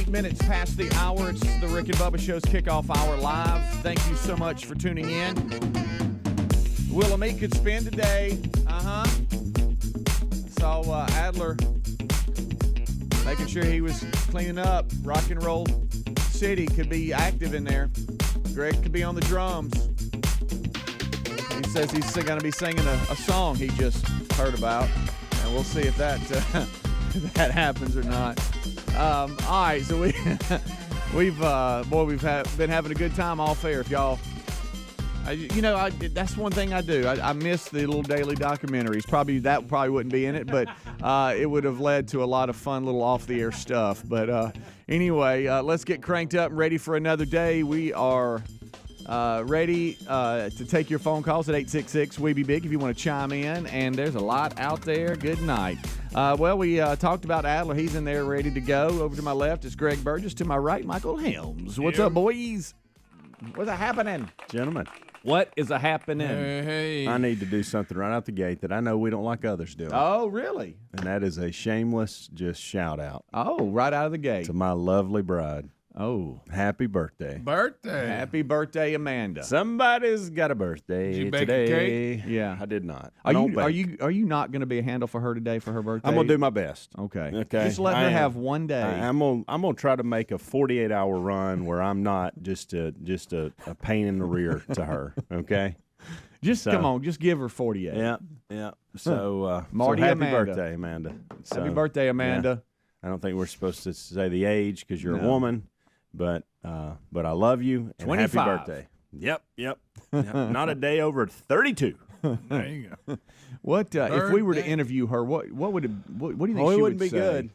Minutes past the hour. It's the Rick and Bubba Show's Kickoff Hour Live. Thank you so much for tuning in. Willamette could spend a day. Saw Adler making sure he was cleaning up. Rock and Roll City could be active in there. Greg could be on the drums. He says he's going to be singing a song he just heard about, and we'll see if that that happens or not. All right, so we've been having a good time off air. If y'all, that's one thing I do. I miss the little daily documentaries. Probably wouldn't be in it, but it would have led to a lot of fun little off the air stuff. But anyway, let's get cranked up and ready for another day. We are ready to take your phone calls at 866-WE-BE-BIG if you want to chime in, and there's a lot out there. Good night. We talked about Adler. He's in there ready to go. Over to my left is Greg Burgess. To my right, Michael Helms. What's up, boys? What's happening? Gentlemen. What is happening? Hey. I need to do something right out the gate that I know we don't like others doing. Oh, really? And that is a shameless just shout out. Oh, right out of the gate. To my lovely bride. Oh. Happy birthday. Happy birthday, Amanda. Somebody's got a birthday Did you bake today. a cake? Yeah. I did not. Are you not going to be a handle for her today for her birthday? I'm going to do my best. Okay. Just let her have one day. I'm gonna try to make a 48-hour run where I'm not just a pain in the rear to her. Okay. Come on, just give her 48. Yeah. So Marty, happy Amanda. birthday, Amanda. So, happy birthday, Amanda. Yeah. I don't think we're supposed to say the age because you're a woman, but I love you. And 25. Happy birthday. Yep. Not a day over 32. There you go. What if we were to interview her? What do you think she would say? It wouldn't be good.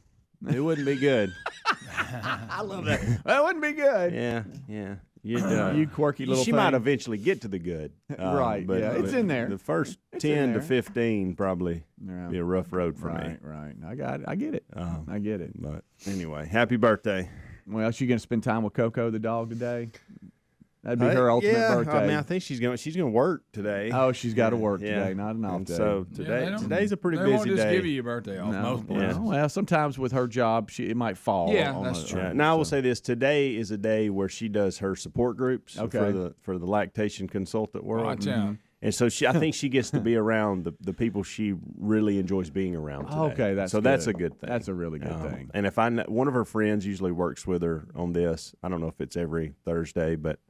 It wouldn't be good. I love that. That wouldn't be good. Yeah. You quirky little She thing. might eventually get to the good. Right, but, yeah, it's in there. The first It's 10 in to there. 15 probably be a rough road for me. Right. I got it. I get it. I get it. But anyway, happy birthday. Well, she going to spend time with Coco the dog today? That'd be her ultimate birthday. I mean, I think she's gonna work today. Oh, she's got to work today, not an off day. So today's a pretty they busy won't just day. give you your birthday off. Most places. Well, sometimes with her job, it might fall. Yeah, on that's true. Yeah. Now I will say this: today is a day where she does her support groups for the lactation consultant world. Watch out. And so I think she gets to be around the people she really enjoys being around today. Okay, that's a good thing. That's a really good thing. And if one of her friends usually works with her on this, I don't know if it's every Thursday, but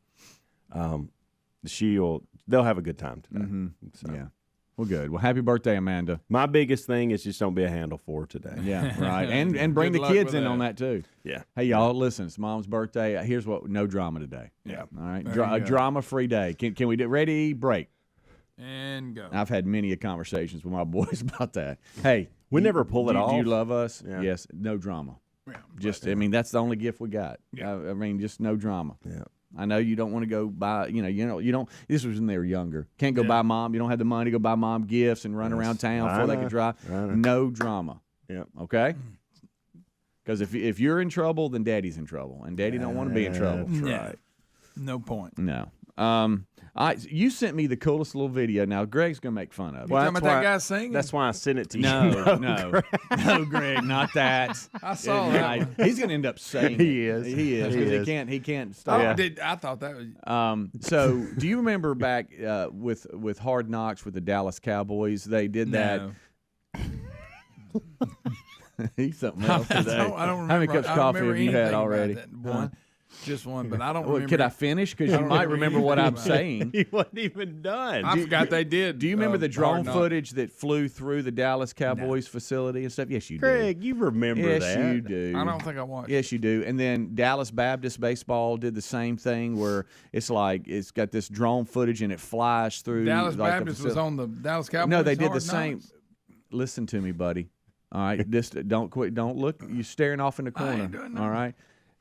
they'll have a good time today. Mm-hmm. So. Yeah. Well, good. Well, happy birthday, Amanda. My biggest thing is just don't be a handle for her today. Yeah, right. And bring Good the luck kids with in that. on that too. Yeah. Hey, y'all, listen. It's Mom's birthday. Here's no drama today. Yeah. All right. There you A go. drama-free day. Can we do ready? Break. And go. I've had many conversations with my boys about that. Hey, We never pull it do off. you love us? Yeah. Yes. No drama. Yeah, I mean, that's the only gift we got. Yeah. I mean, just no drama. Yeah. I know you don't want to go buy, you don't. This was when they were younger. Can't go buy mom. You don't have the money to go buy mom gifts and run around town before they could drive. No drama. Yeah. Okay. Because if you're in trouble, then Daddy's in trouble, and Daddy don't want to be in trouble. That's Yeah. right. No point. No. You sent me the coolest little video. Now Greg's gonna make fun of it. You talking about that guy singing? That's why I sent it to you. No, Greg, not that. I saw that. He's gonna end up saying He is. He is because he can't stop. I thought that was. So, do you remember back with Hard Knocks with the Dallas Cowboys? They did that. No. He's something else today. I don't remember. How many cups of coffee have you had anything already? about that. One. Just one, but I don't Well, remember. could I finish? Because you don't might remember remember what I'm anything about saying. He wasn't even done. I forgot they did. Do you remember the drone Hard Knocks. footage that flew through the Dallas Cowboys facility and stuff? Yes, you do. Craig, you remember Yes, that. you do. I don't think I watched. Yes, you do. And then Dallas Baptist Baseball did the same thing where it's like it's got this drone footage and it flies through. Dallas like, Baptist was on the Dallas Cowboys. No, they did the Hard same. Knocks? Listen to me, buddy. All right, don't quit. Don't look. You're staring off in the corner. ain't doing All nothing. right.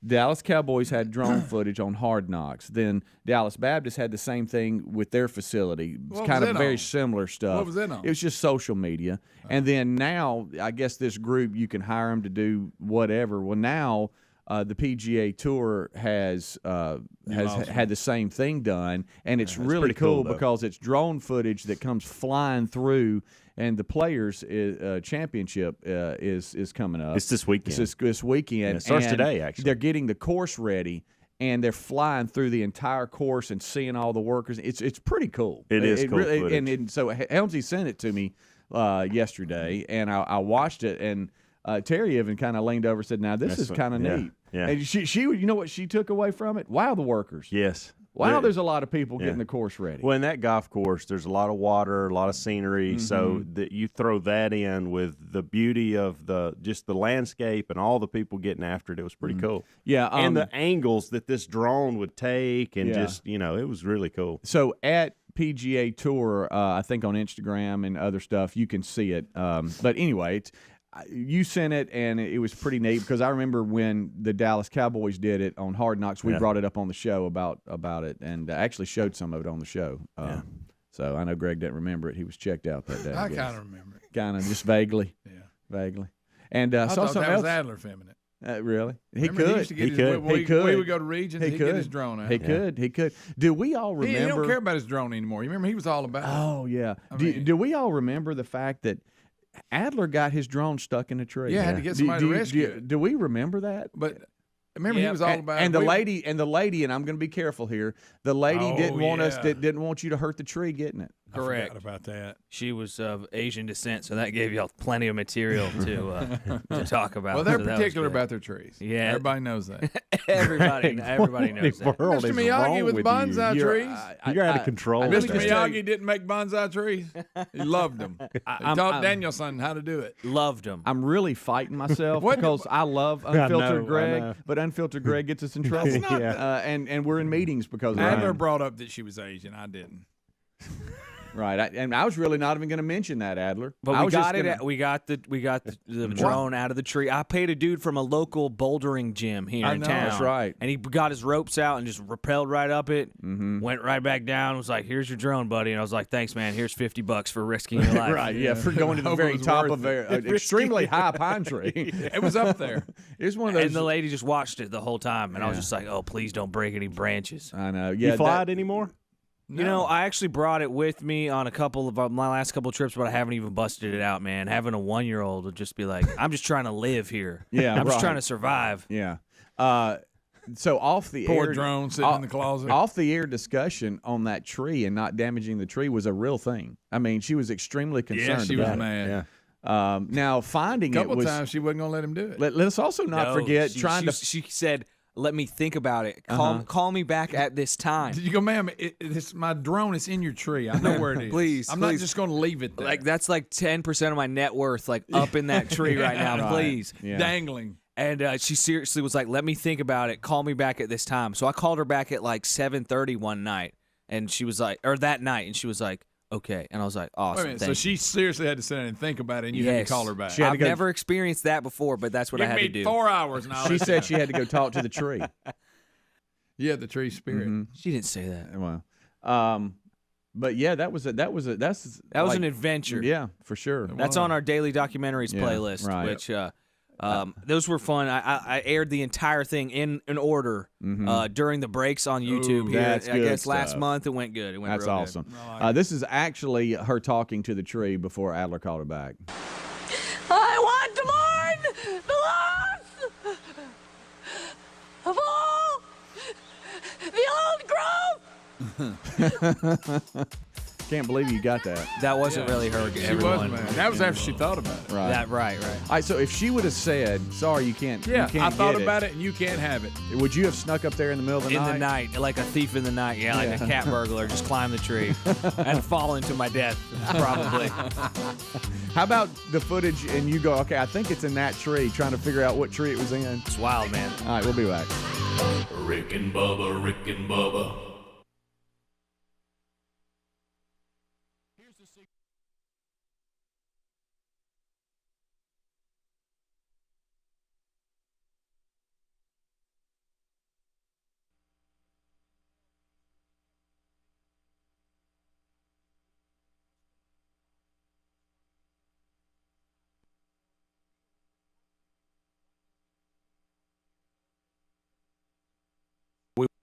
Dallas Cowboys had drone footage on Hard Knocks. Then Dallas Baptist had the same thing with their facility. It's What kind was of it very on? similar stuff. What was it on? It was just social media. And then now, I guess this group, you can hire them to do whatever. Well, now the PGA Tour has had the same thing done, and it's really pretty cool, though. because it's drone footage that comes flying through. And the Players Championship is coming up. It's this weekend. It's this weekend. Yeah, it starts And today, actually. They're getting the course ready, and they're flying through the entire course and seeing all the workers. It's pretty cool. It is cool really, footage. and so Helmsy sent it to me yesterday, and I watched it, and Terry even kind of leaned over and said, "Now this is kind of neat." Yeah. And she, you know what she took away from it? Wow, the workers. Yes. Wow, there's a lot of people getting the course ready. Well, in that golf course, there's a lot of water, a lot of scenery. So that you throw that in with the beauty of just the landscape and all the people getting after it. It was pretty cool. Yeah, and the angles that this drone would take, and just it was really cool. So at PGA Tour, I think on Instagram and other stuff, you can see it. But anyway, you sent it, and it was pretty neat because I remember when the Dallas Cowboys did it on Hard Knocks, we brought it up on the show about it, and I actually showed some of it on the show. So I know Greg didn't remember it. He was checked out that day. I kind of remember it. Kind of just vaguely. Yeah. Vaguely. And I saw thought something that was else. Adler filming it. Really? He Remember, could. used to get He his, could. when He could. we would go to regions, he'd get his drone out. He could. He could. Do we all remember? He don't care about his drone anymore. You remember he was all about it. Oh, yeah. mean- Do we all remember the fact that Adler got his drone stuck in a tree? Yeah, had to get somebody to rescue it. Do we remember that? But remember, he was all about it. And the lady, and I'm going to be careful here. The lady didn't want you to hurt the tree getting it. Correct. I forgot about that. She was of Asian descent, so that gave y'all plenty of material to talk about. Well, they're so that was particular good. about their trees. Yeah. Everybody knows that. everybody knows that. World Mr. is Miyagi wrong with bonsai you. trees. You got to control Let Mr. me that. just tell Miyagi didn't make bonsai trees. He loved them. He taught Danielson how to do it. Loved him. I'm really fighting myself What- because I love Unfiltered know, I Greg, know. but Unfiltered Greg gets us in trouble. not and we're in meetings because of Adler that. brought up that she was Asian. I didn't. Right. And I was really not even going to mention that, Adler. But I we was got just it. gonna- We got the drone out of the tree. I paid a dude from a local bouldering gym here I in know. town. That's right. And he got his ropes out and just rappelled right up it. Went right back down. Was like, "Here's your drone, buddy." And I was like, "Thanks, man. Here's $50 for risking your life." Right, yeah, for going to the Hope very it was top worth of an extremely high pine tree. It was up there. It's one of those. And the lady just watched it the whole time, and I was just like, "Oh, please don't break any branches." I know. Yeah, You fly it anymore? You know, I actually brought it with me on a couple of my last couple of trips, but I haven't even busted it out, man. Having a 1-year-old would just be like, I'm just trying to live here. Yeah, I'm just right. trying to survive. Yeah. So off the Poor air, drone sitting in the closet. Off the air discussion on that tree and not damaging the tree was a real thing. I mean, she was extremely concerned. Yeah, she was about it. mad. Yeah. Now finding A it couple was. times she wasn't going to let him do it. Let us also not No, forget she, trying she, to. She said, "Let me think about it. Call me back at this time." Did you go, ma'am? My drone is in your tree. I know where it is. Please, I'm not please. just going to leave it there. Like that's like 10% of my net worth, like up in that tree right now. Right. Please. Yeah. dangling. And she seriously was like, "Let me think about it. Call me back at this time." So I called her back at like 7:30 one night, and she was like, or that night, and she was like, "Okay." And I was like, Wait a "Awesome." minute. So thank she seriously had to sit down and think about it, and you had Yes. to call her back. She had to I've go- never experienced that before, but that's what I Give had to me do. 4 hours now. She said she had to go talk to the tree. Yeah, the tree spirit. She didn't say that. Well, but yeah, that was an adventure. Yeah, for sure. That's on our daily documentaries Yeah, playlist, right. which those were fun. I aired the entire thing in order during the breaks on YouTube. Ooh, Here, that's I good guess last stuff. month it went good. It went That's real awesome. Good. This is actually her talking to the tree before Adler called her back. I want to mourn the loss of all the old growth. Can't believe you got that. That wasn't really her. She everyone. was, man. That was after she thought about it. Right. That right. All right, so if she would have said, "Sorry, you can't," Yeah, you can't I thought get about it, and you can't have it. Would you have snuck up there in the middle of the In night? the night, like a thief in the night. Yeah, like a cat burglar, just climb the tree and fall into my death, probably. How about the footage and you go, "Okay, I think it's in that tree," trying to figure out what tree it was in? It's wild, man. All right, we'll be back. Rick and Bubba.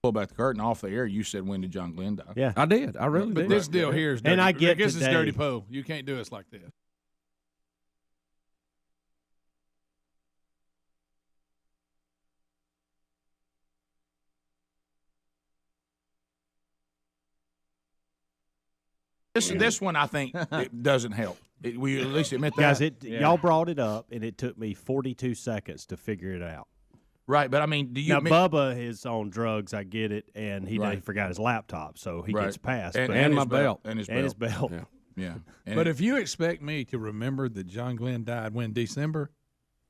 pull back the curtain off the air, you said, when did John Glenn die? Yeah, I did. I really But did. this deal here is dirty. And I get this is today- dirty po. You can't do us like this. This one, I think, it doesn't help. We at least admit that. Guys, y'all brought it up, and it took me 42 seconds to figure it out. Right, but I mean, do you Now, admit, Bubba is on drugs, I get it, and he Right. forgot his laptop, so he Right. gets passed. and, but- and my his belt. and his and his belt. belt. Yeah. And But if you expect me to remember that John Glenn died when December,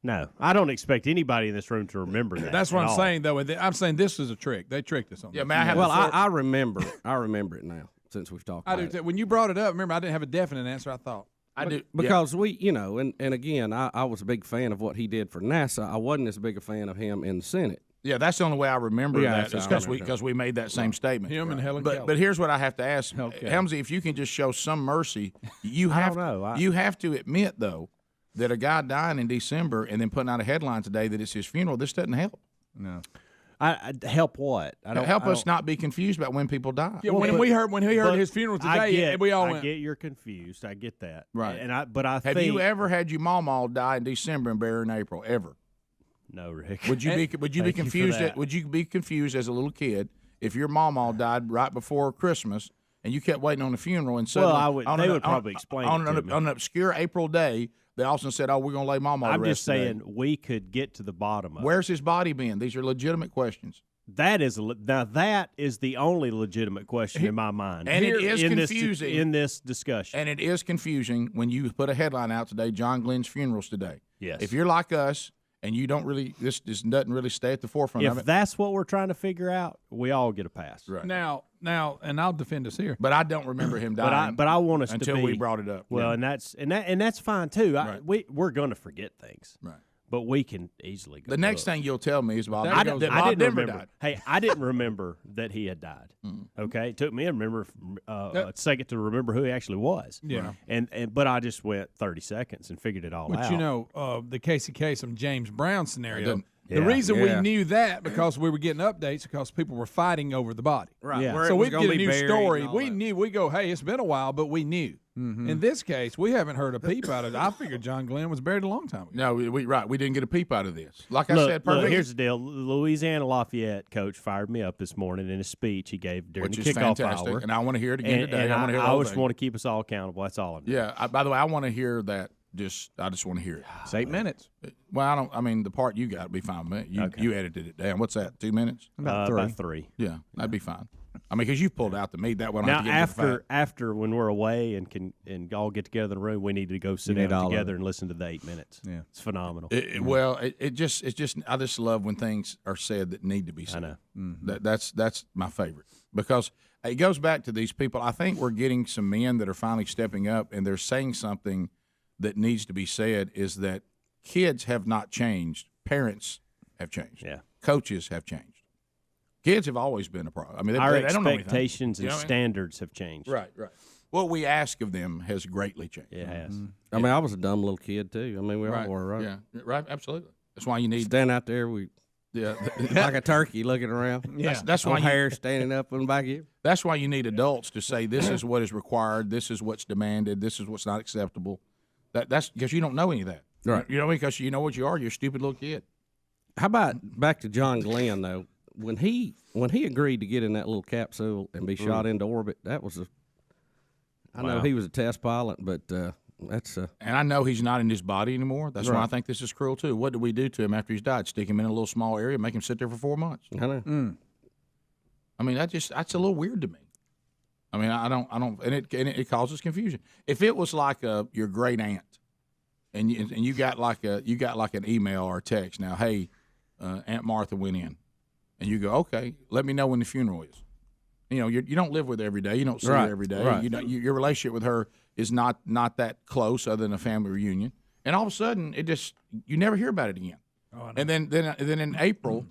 No, I don't expect anybody in this room to remember that. that's what at I'm all. saying, though. I'm saying this is a trick. They tricked us on yeah, this. may I have Well, the floor? I remember. I remember it now since we've talked I about do. it. When you brought it up, remember, I didn't have a definite answer. I thought. I do. Because we, and again, I was a big fan of what he did for NASA. I wasn't as big a fan of him in the Senate. Yeah, that's the only way I remember Yeah, that. that's Is how I because remember we made that same statement. Him and Helen Keller. But here's what I have to ask, Okay. Helmsy, if you can just show some mercy, you I have don't know. you have to admit though that a guy dying in December and then putting out a headline today that it's his funeral. This doesn't help. No. I help what? I don't Help I us don't- not be confused about when people die. Yeah, Well, when but- we heard but his funeral I today, get, we all I went. get you're confused. I get that. Right. And I Have think you ever had your mama die in December and bury her in April? Ever? No, Rick. Would you be Thank confused? you for that. Would you be confused as a little kid if your mama died right before Christmas and you kept waiting on the funeral and suddenly I would- on they an- would on- probably explain on, it an, to me. on an obscure April day? They also said, "Oh, we're going to lay mama." I'm the just rest of the saying day. we could get to the bottom of Where's his body been? These are legitimate questions. That is now that is the only legitimate question in my mind, And it is in confusing. in this discussion. And it is confusing when you put a headline out today, John Glenn's funeral's today. Yes. If you're like us and you don't really, this doesn't really stay at the forefront of If it. that's what we're trying to figure out, we all get a pass. Right. Now, and I'll defend us here. But I don't remember him dying. But I want us until to be, we brought it up. Well, Yeah. and that's fine too. Right. We're going to forget things, Right. but we can easily go. The next up. thing you'll tell me is Bob, That that goes- Bob I didn't Denver remember. died. Hey, I didn't remember that he had died. Okay, it took me to remember a second to remember who he actually was. Yeah. and but I just went 30 seconds and figured it all out. But you know, the Casey Kasem James Brown scenario. doesn't- The Yeah. reason we Yeah. knew that because we were getting updates because people were fighting over the body. Right. Yeah. Where So it was we gonna get a be new buried story. and all We that. knew. We go, hey, it's been a while, but we knew. In this case, we haven't heard a peep out of it. I figured John Glenn was buried a long time ago. No, we didn't get a peep out of this. Like I Look, said, perfect. here's the deal. Louisiana Lafayette coach fired me up this morning in a speech he gave during which the is kickoff fantastic, hour. and I want to hear it again And today. I want to hear the I whole just thing. want to keep us all accountable. That's all I'm doing. Yeah. By the way, I want to hear that. I just want to hear it. It's 8 minutes. Well, I don't. I mean, the part you got would be fine with me. You edited it down. What's that? 2 minutes? About three. Yeah, that'd be fine. I mean, because you pulled out the meat. That one. Now have to get after when we're away and all get together in the room, we need to go sit need down all of together it. and listen to the 8 minutes. Yeah. It's phenomenal. It's just. I just love when things are said that need to be said. I know. That's my favorite because it goes back to these people. I think we're getting some men that are finally stepping up and they're saying something that needs to be said. Is that kids have not changed, parents have changed, Yeah. coaches have changed. Kids have always been a problem. I mean, Our they don't know anything. expectations You and know what I mean? standards have changed. Right. What we ask of them has greatly changed. It has. I mean, I was a dumb little kid too. I mean, we all were, right? Yeah. Right. Absolutely. That's why you need. Stand out there, we Yeah. like a turkey looking around. That's why No you, hair standing up in the back of you. That's why you need adults to say this is what is required, this is what's demanded, this is what's not acceptable. That's because you don't know any of that. Right. You know, because you know what you are. You're a stupid little kid. How about back to John Glenn though? When he agreed to get in that little capsule and be shot into orbit, that was I know he was a test pilot, but that's And I know he's not in his body anymore. That's why I Right. think this is cruel too. What do we do to him after he's died? Stick him in a little small area, make him sit there for 4 months. I know. I mean, that's a little weird to me. I mean, I don't, and it causes confusion. If it was like your great aunt, and you got like an email or a text now, hey, Aunt Martha went in, and you go, okay, let me know when the funeral is. You know, you don't live with her every day, you don't see Right, her every day. right. You know, your relationship with her is not that close, other than a family reunion. And all of a sudden, you never hear about it again. And then in April.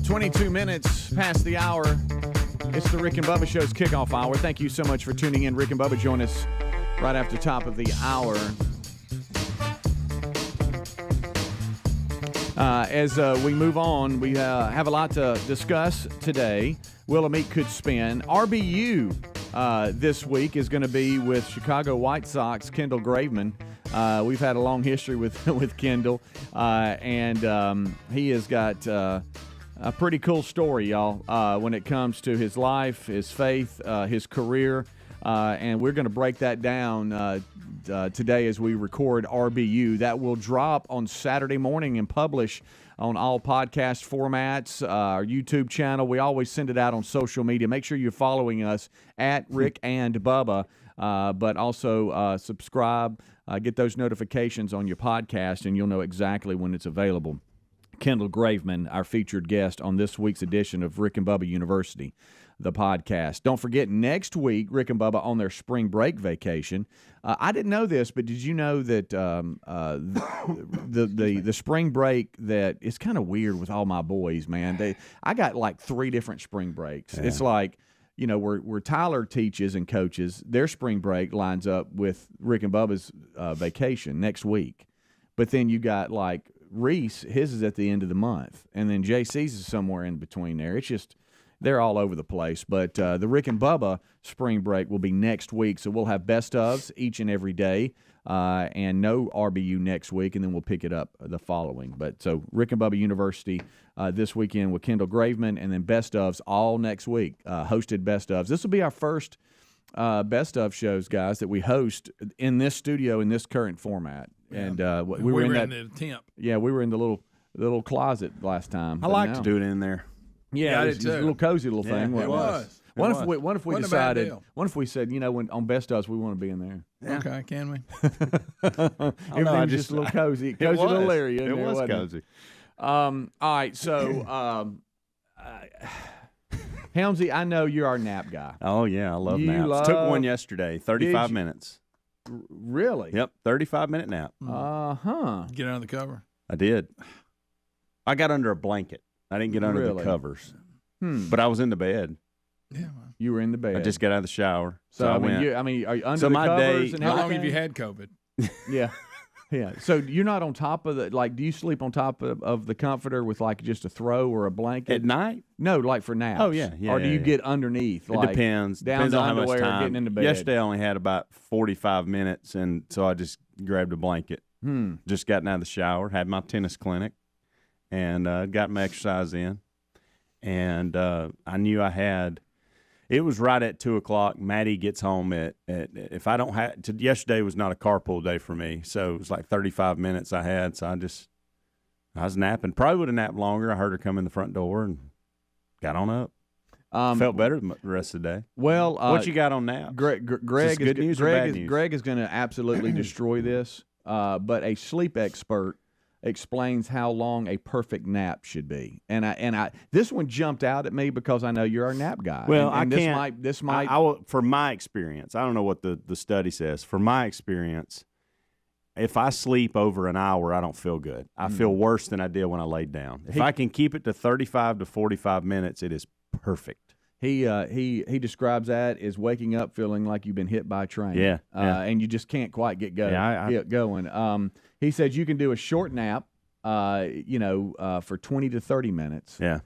22 minutes past the hour. It's the Rick and Bubba Show's kickoff hour. Thank you so much for tuning in. Rick and Bubba join us right after the top of the hour. As we move on, we have a lot to discuss today. Will a meat could spin. RBU this week is going to be with Chicago White Sox, Kendall Graveman. We've had a long history with Kendall, and he has got a pretty cool story, y'all, when it comes to his life, his faith, his career, and we're going to break that down today as we record RBU. That will drop on Saturday morning and publish on all podcast formats, our YouTube channel. We always send it out on social media. Make sure you're following us at Rick and Bubba, but also subscribe, get those notifications on your podcast, and you'll know exactly when it's available. Kendall Graveman, our featured guest on this week's edition of Rick and Bubba University, the podcast. Don't forget, next week, Rick and Bubba on their spring break vacation. I didn't know this, but did you know that the spring break, that it's kind of weird with all my boys, man. I got like 3 different spring breaks. Yeah. It's like, you know, where Tyler teaches and coaches, their spring break lines up with Rick and Bubba's vacation next week. But then you got like Reese, his is at the end of the month, and then JC's is somewhere in between there. It's just, they're all over the place. But the Rick and Bubba spring break will be next week, so we'll have best ofs each and every day, and no RBU next week, and then we'll pick it up the following. But so Rick and Bubba University this weekend with Kendall Graveman, and then best ofs all next week, hosted best ofs. This will be our first best of shows, guys, that we host in this studio in this current format. And we were in the temp. Yeah, we were in the little closet last time. I like to do it in there. Yeah, it's a little cozy little thing. It was. What if we decided? What if we said, you know, when on Best Ofs we want to be in there? Yeah. Okay, can we? Everything's just a little cozy little area. It was cozy. All right, so Helmsy, I know you're our nap guy. Oh yeah, I love naps. Took one yesterday, 35 minutes. Really? Yep, 35-minute nap. Get under the cover. I did. I got under a blanket. I didn't get under the covers. But I was in the bed. Yeah, you were in the bed. I just got out of the shower. So I went. Are you under the covers? How long have you had COVID? Yeah. Yeah. So you're not on top of the, like, do you sleep on top of the comforter with like just a throw or a blanket? At night? No, like for naps. Oh, yeah. Or do you get underneath? It depends. Depends on how much time. Getting into bed. Yesterday I only had about 45 minutes, and so I just grabbed a blanket. Just gotten out of the shower, had my tennis clinic, and got my exercise in. And I knew I had. It was right at 2:00. Maddie gets home at if I don't have. Yesterday was not a carpool day for me, so it was like 35 minutes I had. So I was napping. Probably would have napped longer. I heard her come in the front door and got on up. Felt better the rest of the day. Well, what you got on naps? Greg good news or bad news? Greg is going to absolutely destroy this. But a sleep expert explains how long a perfect nap should be, and I this one jumped out at me because I know you're our nap guy. Well, and this might. I will, for my experience, I don't know what the study says. For my experience, if I sleep over an hour, I don't feel good. I feel worse than I did when I laid down. If I can keep it to 35 to 45 minutes, it is perfect. He describes that as waking up feeling like you've been hit by a train. Yeah. And you just can't quite get going. He said you can do a short nap, for 20 to 30 minutes. Yeah.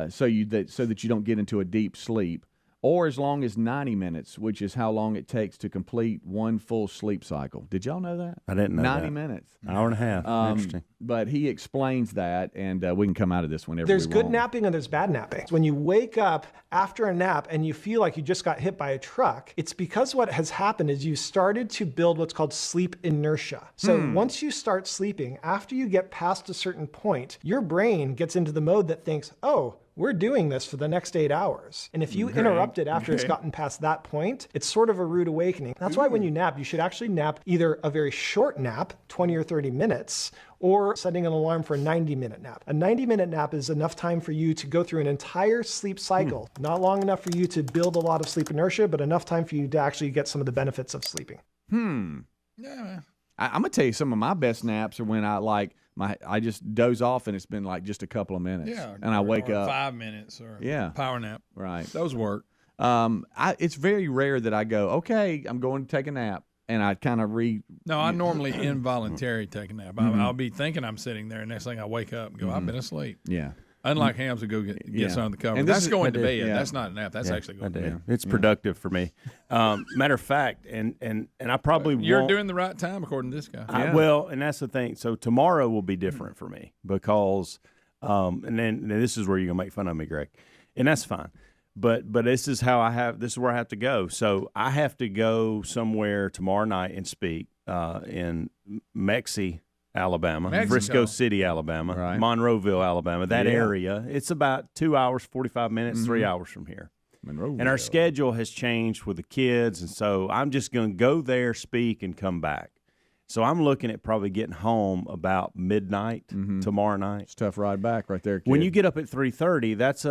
So that you don't get into a deep sleep, or as long as 90 minutes, which is how long it takes to complete one full sleep cycle. Did y'all know that? I didn't know 90 that. minutes. Hour and a half. Interesting. But he explains that, and we can come out of this whenever There's we good want. napping and there's bad napping. When you wake up after a nap and you feel like you just got hit by a truck, it's because what has happened is you started to build what's called sleep inertia. So once you start sleeping, after you get past a certain point, your brain gets into the mode that thinks, oh, we're doing this for the next 8 hours. And if you interrupt it after it's gotten past that point, it's sort of a rude awakening. That's why when you nap, you should actually nap either a very short nap, 20 or 30 minutes, or setting an alarm for a 90-minute nap. A 90-minute nap is enough time for you to go through an entire sleep cycle. Not long enough for you to build a lot of sleep inertia, but enough time for you to actually get some of the benefits of sleeping. Yeah. I'm gonna tell you some of my best naps are when I just doze off and it's been like just a couple of minutes. Yeah, and I wake up 5 minutes or power nap. Right. Those work. It's very rare that I go, okay, I'm going to take a nap, and I kind of No, I normally involuntarily take a nap. I'll be thinking I'm sitting there, and next thing I wake up and go, I've been asleep. Yeah. Unlike Hams to go get some of the cover. And that's is, going to bed. Yeah. That's not a nap. That's actually going to bed. It's productive for me. Matter of fact, and I probably You're doing the right time according to this guy. Well, and that's the thing. So tomorrow will be different for me because, and then this is where you're gonna make fun of me, Greg, and that's fine. But this is how this is where I have to go. So I have to go somewhere tomorrow night and speak in Alabama, Frisco City, Alabama, right. Monroeville, Alabama, that area. It's about 2 hours, 45 minutes, 3 hours from here. And our schedule has changed with the kids, and so I'm just going to go there, speak, and come back. So I'm looking at probably getting home about midnight tomorrow night. It's a tough ride back right there, kid. When you get up at 3:30, that's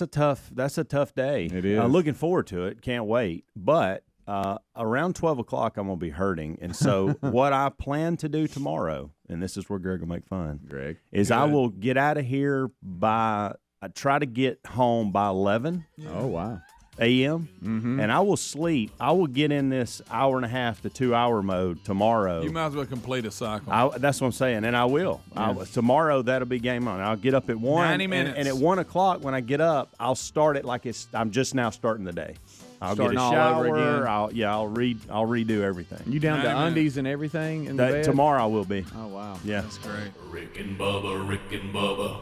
a tough day. It is. Looking forward to it. Can't wait. But around 12 o'clock, I'm going to be hurting. And so what I plan to do tomorrow, and this is where Greg will make fun, is I will get out of here I try to get home by 11. Oh, wow. a.m. And I will sleep. I will get in this 1.5 to 2 hour mode tomorrow. You might as well complete a cycle. That's what I'm saying, and I will. Tomorrow that'll be game on. I'll get up at 1. 90 minutes. And at 1 o'clock when I get up, I'll start it like I'm just now starting the day. I'll Starting get a all shower. over again. I'll redo everything. You down to undies and everything in the bed? Tomorrow I will be. Oh, wow. Yeah. That's great. Rick and Bubba.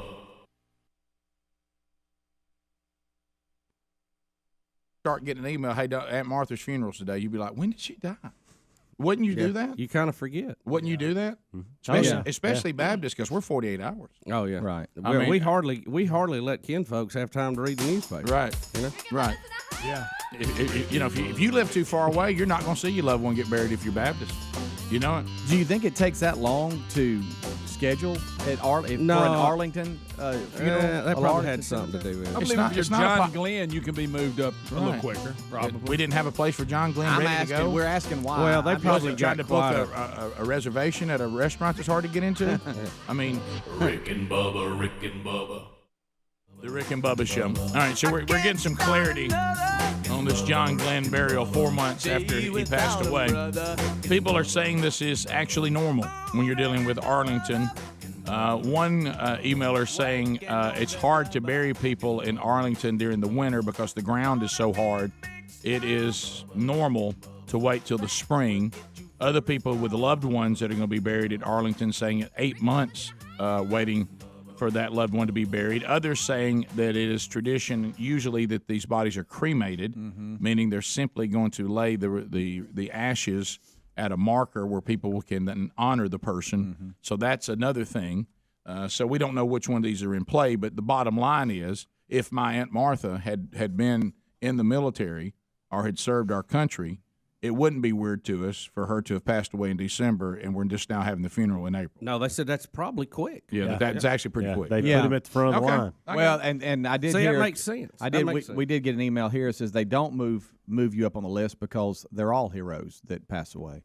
Start getting an email, hey, Aunt Martha's funeral's today. You'd be like, when did she die? Wouldn't you do that? You kind of forget. Wouldn't you do that? Especially Baptists, because we're 48 hours. Oh yeah, right. Well, we hardly let kin folks have time to read the newspaper. Right. You know. Right. Yeah. If you live too far away, you're not going to see your loved one get buried if you're Baptist. You know it. Do you think it takes that long to schedule for an Arlington funeral? That probably had something to do with it. I believe if you're John Glenn, you can be moved up a little quicker. Probably. We didn't have a place for John Glenn ready to go. We're asking why. Well, they probably tried to book quite a reservation at a restaurant that's hard to get into. I mean, Rick and Bubba. The Rick and Bubba Show. All right, so we're getting some clarity on this John Glenn burial 4 months after he passed away. People are saying this is actually normal when you're dealing with Arlington. One emailer saying it's hard to bury people in Arlington during the winter because the ground is so hard. It is normal to wait till the spring. Other people with loved ones that are going to be buried at Arlington saying 8 months waiting for that loved one to be buried. Others saying that it is tradition usually that these bodies are cremated, meaning they're simply going to lay the ashes at a marker where people can then honor the person. So that's another thing. So we don't know which one of these are in play, but the bottom line is if my Aunt Martha had been in the military or had served our country, it wouldn't be weird to us for her to have passed away in December, and we're just now having the funeral in April. No, they said that's probably quick. Yeah, that's actually pretty quick. They put him at the front of the line. Well, and I did See, hear. that makes sense. We did get an email here that says they don't move you up on the list because they're all heroes that pass away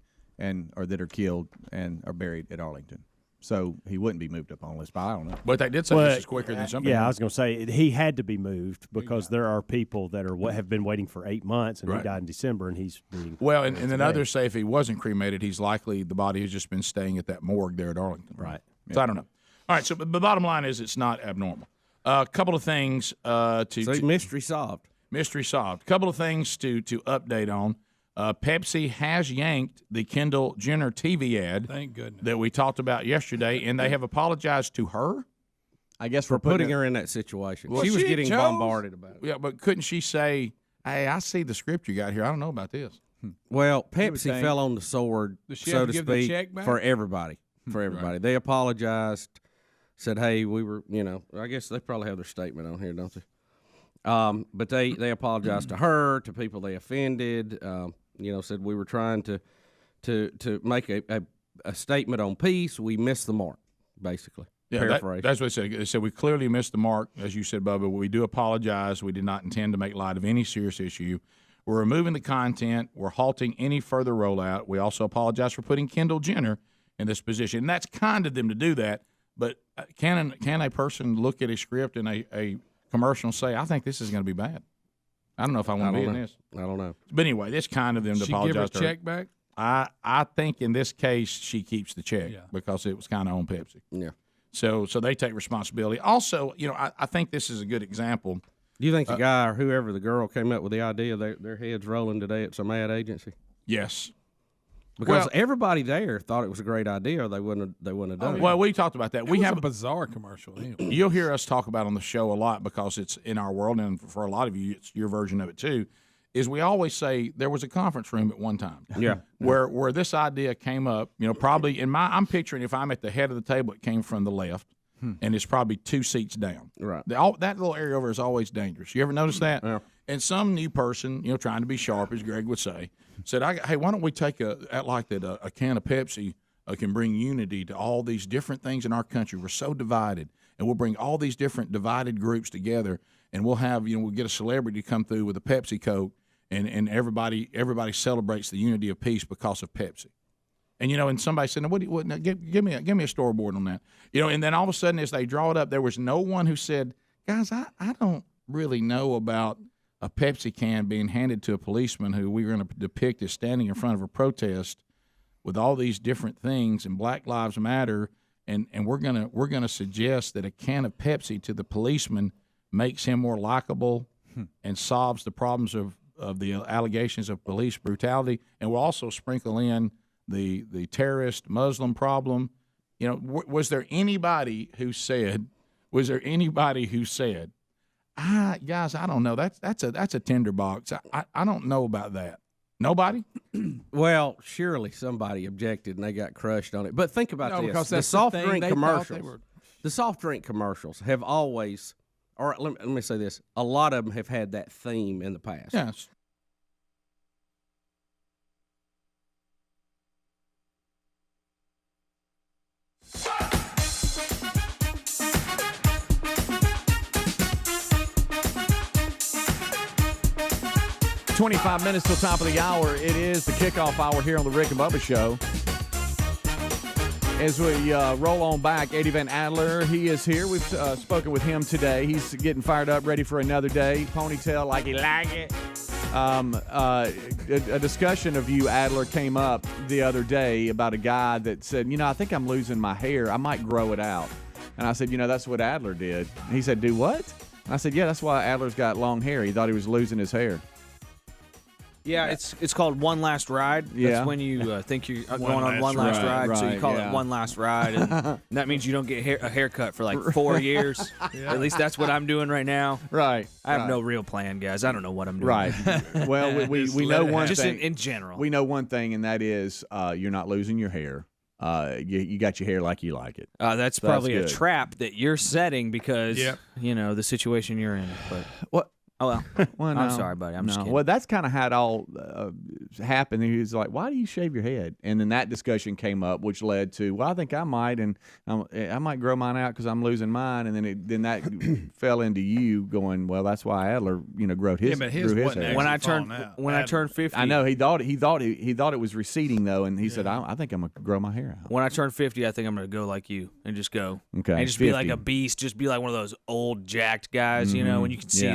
or that are killed and are buried at Arlington. So he wouldn't be moved up on the list, but I don't know. But they did say this is quicker than some people. Yeah, I was going to say he had to be moved because there are people that have been waiting for 8 months, and he died in December, and he's being well. And then others say if he wasn't cremated, he's likely the body has just been staying at that morgue there at Arlington. Right. So I don't know. All right. So the bottom line is it's not abnormal. A couple of things mystery solved. Mystery solved. A couple of things to update on. Pepsi has yanked the Kendall Jenner TV ad Thank goodness. that we talked about yesterday, and they have apologized to her. I guess For putting her in that situation. Well, she was she getting chose- bombarded about it. Yeah, but couldn't she say, "Hey, I see the script you got here. I don't know about this." Well, would Pepsi think- fell on the sword, Does she so have to to give the speak, check back? for everybody. They apologized, said, "Hey, we were, I guess they probably have their statement on here, don't they?" But they apologized to her, to people they offended. Said we were trying to make a statement on peace. We missed the mark, basically. Yeah, Paraphrase. that's what they said. They said we clearly missed the mark, as you said, Bubba. We do apologize. We did not intend to make light of any serious issue We're removing the content. We're halting any further rollout. We also apologize for putting Kendall Jenner in this position. And that's kind of them to do that. But can a person look at a script and a commercial and say, I think this is going to be bad? I don't know if I want to be in this. I don't know. But anyway, that's kind of them to apologize She give her to her. check back? I think in this case she keeps the check because it was kind of on Pepsi. Yeah. So they take responsibility. Also, I think this is a good example. Do you think the guy or whoever the girl came up with the idea, their heads rolling today at some ad agency? Yes. Because everybody there thought it was a great idea, or they wouldn't have done it. Well, we talked about that. We have a bizarre commercial. Anyway. You'll hear us talk about on the show a lot because it's in our world, and for a lot of you, it's your version of it too. Is we always say there was a conference room at one time, where this idea came up. Probably I'm picturing if I'm at the head of the table, it came from the left, and it's probably 2 seats down. Right. That little area over is always dangerous. You ever notice that? Yeah. And some new person, trying to be sharp, as Greg would say, said, "Hey, why don't we take a can of Pepsi can bring unity to all these different things in our country? We're so divided, and we'll bring all these different divided groups together, and we'll have we'll get a celebrity to come through with a Pepsi Coke, and everybody celebrates the unity of peace because of Pepsi." And and somebody said, "Now, give me a storyboard on that." And then all of a sudden, as they draw it up, there was no one who said, "Guys, I don't really know about a Pepsi can being handed to a policeman who we're going to depict as standing in front of a protest with all these different things and Black Lives Matter, and we're gonna suggest that a can of Pepsi to the policeman makes him more likable and solves the problems of the allegations of police brutality, and we'll also sprinkle in the terrorist Muslim problem." Was there anybody who said, guys, I don't know. That's a tinderbox. I don't know about that. Nobody? Well, surely somebody objected and they got crushed on it. But think about this: because the that's soft the thing, drink they commercials. The soft drink commercials have always, or let me say this: a lot of them have had that theme in the past. Yes. 25 minutes till top of the hour. It is the kickoff hour here on the Rick and Bubba Show. As we roll on back, Eddie Van Adler, he is here. We've spoken with him today. He's getting fired up, ready for another day. Ponytail like he like it. A discussion of you, Adler, came up the other day about a guy that said, I think I'm losing my hair. I might grow it out. And I said, that's what Adler did. And he said, do what? And I said, yeah, that's why Adler's got long hair. He thought he was losing his hair. Yeah, it's called One Last Ride. That's when you think you're going on one last ride, so you call it One Last Ride, and that means you don't get a haircut for like 4 years. At least that's what I'm doing right now. Right. I have no real plan, guys. I don't know what I'm doing. Right. Well, we know one just thing. in general. We know one thing, and that is you're not losing your hair. You got your hair like you like it. That's probably a trap that you're setting because the situation you're in. But what? Oh, well, no, I'm sorry, buddy. I'm just kidding. Well, that's kind of how it all happened. He was like, why do you shave your head? And then that discussion came up, which led to, well, I think I might, and I might grow mine out because I'm losing mine. And then that fell into you going, well, that's why Adler, grew his hair. When I turned 50. I know, he thought it was receding, though, and he said, I think I'm going to grow my hair out. When I turn 50, I think I'm going to go like you and just go. Okay. And just 50. Be like a beast. Just be like one of those old jacked guys, when you can see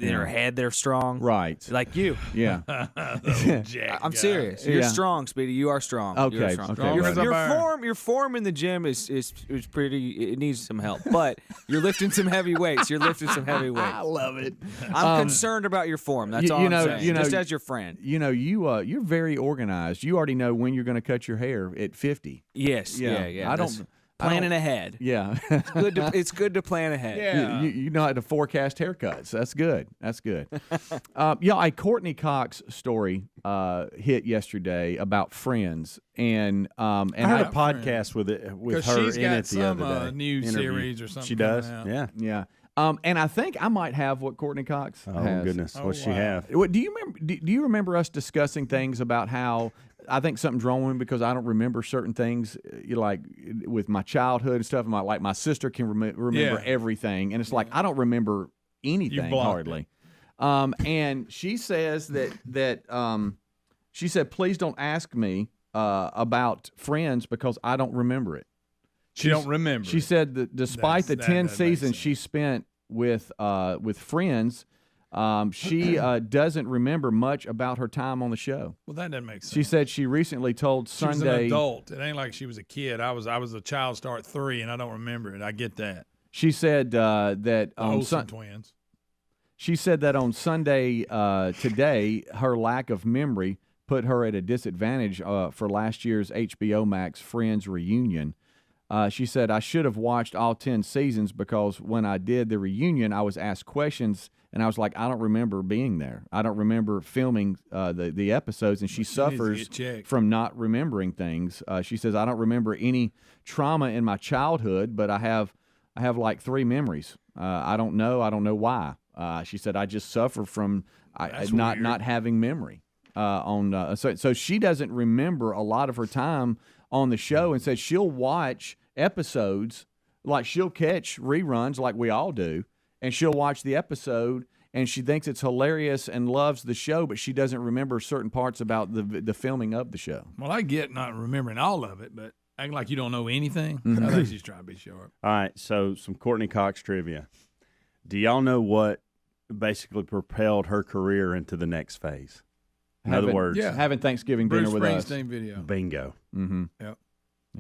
in her head they're strong. Right. Like you. Yeah. I'm serious. You're strong, Speedy. You are strong. Okay. You're strong. Okay. Your form in the gym is pretty. It needs some help, but you're lifting some heavy weights. I love it. I'm concerned about your form. That's all I'm saying. Just as your friend. You're very organized. You already know when you're going to cut your hair at 50. Yes. Yeah. I don't. Planning ahead. Yeah. It's good to plan ahead. Yeah. You know how to forecast haircuts. That's good. A Courtney Cox story hit yesterday about Friends, and I had a podcast with her she's in got it the other day. New series or something. She does. Yeah. And I think I might have what Courtney Cox has. Oh goodness, what's she have? Do you remember us discussing things about how I think something's wrong with me because I don't remember certain things, like with my childhood and stuff. My sister can remember everything, and it's like I don't remember anything hardly. And she says she said, please don't ask me about Friends because I don't remember it. She don't remember. She said that despite the 10 seasons she spent with Friends, she doesn't remember much about her time on the show. Well, that doesn't make sense. She said she recently told Sunday. She was an adult. It ain't like she was a kid. I was a child star at 3, and I don't remember it. I get that. She said that the Olsen twins. She said that on Sunday today, her lack of memory put her at a disadvantage for last year's HBO Max Friends reunion. She said, I should have watched all 10 seasons because when I did the reunion, I was asked questions, and I was like, I don't remember being there. I don't remember filming the episodes, and she suffers from not remembering things. She says, I don't remember any trauma in my childhood, but I have like 3 memories. I don't know why. She said, I just suffer from not having memory. So she doesn't remember a lot of her time on the show, and said she'll watch episodes, like she'll catch reruns like we all do, and she'll watch the episode, and she thinks it's hilarious and loves the show, but she doesn't remember certain parts about the filming of the show. Well, I get not remembering all of it, but acting like you don't know anything, I think she's trying to be sharp. All right, so some Courtney Cox trivia. Do y'all know what basically propelled her career into the next phase? In other words, having Thanksgiving dinner with us. Bruce Springsteen video. Bingo. Mm-hmm. Yep.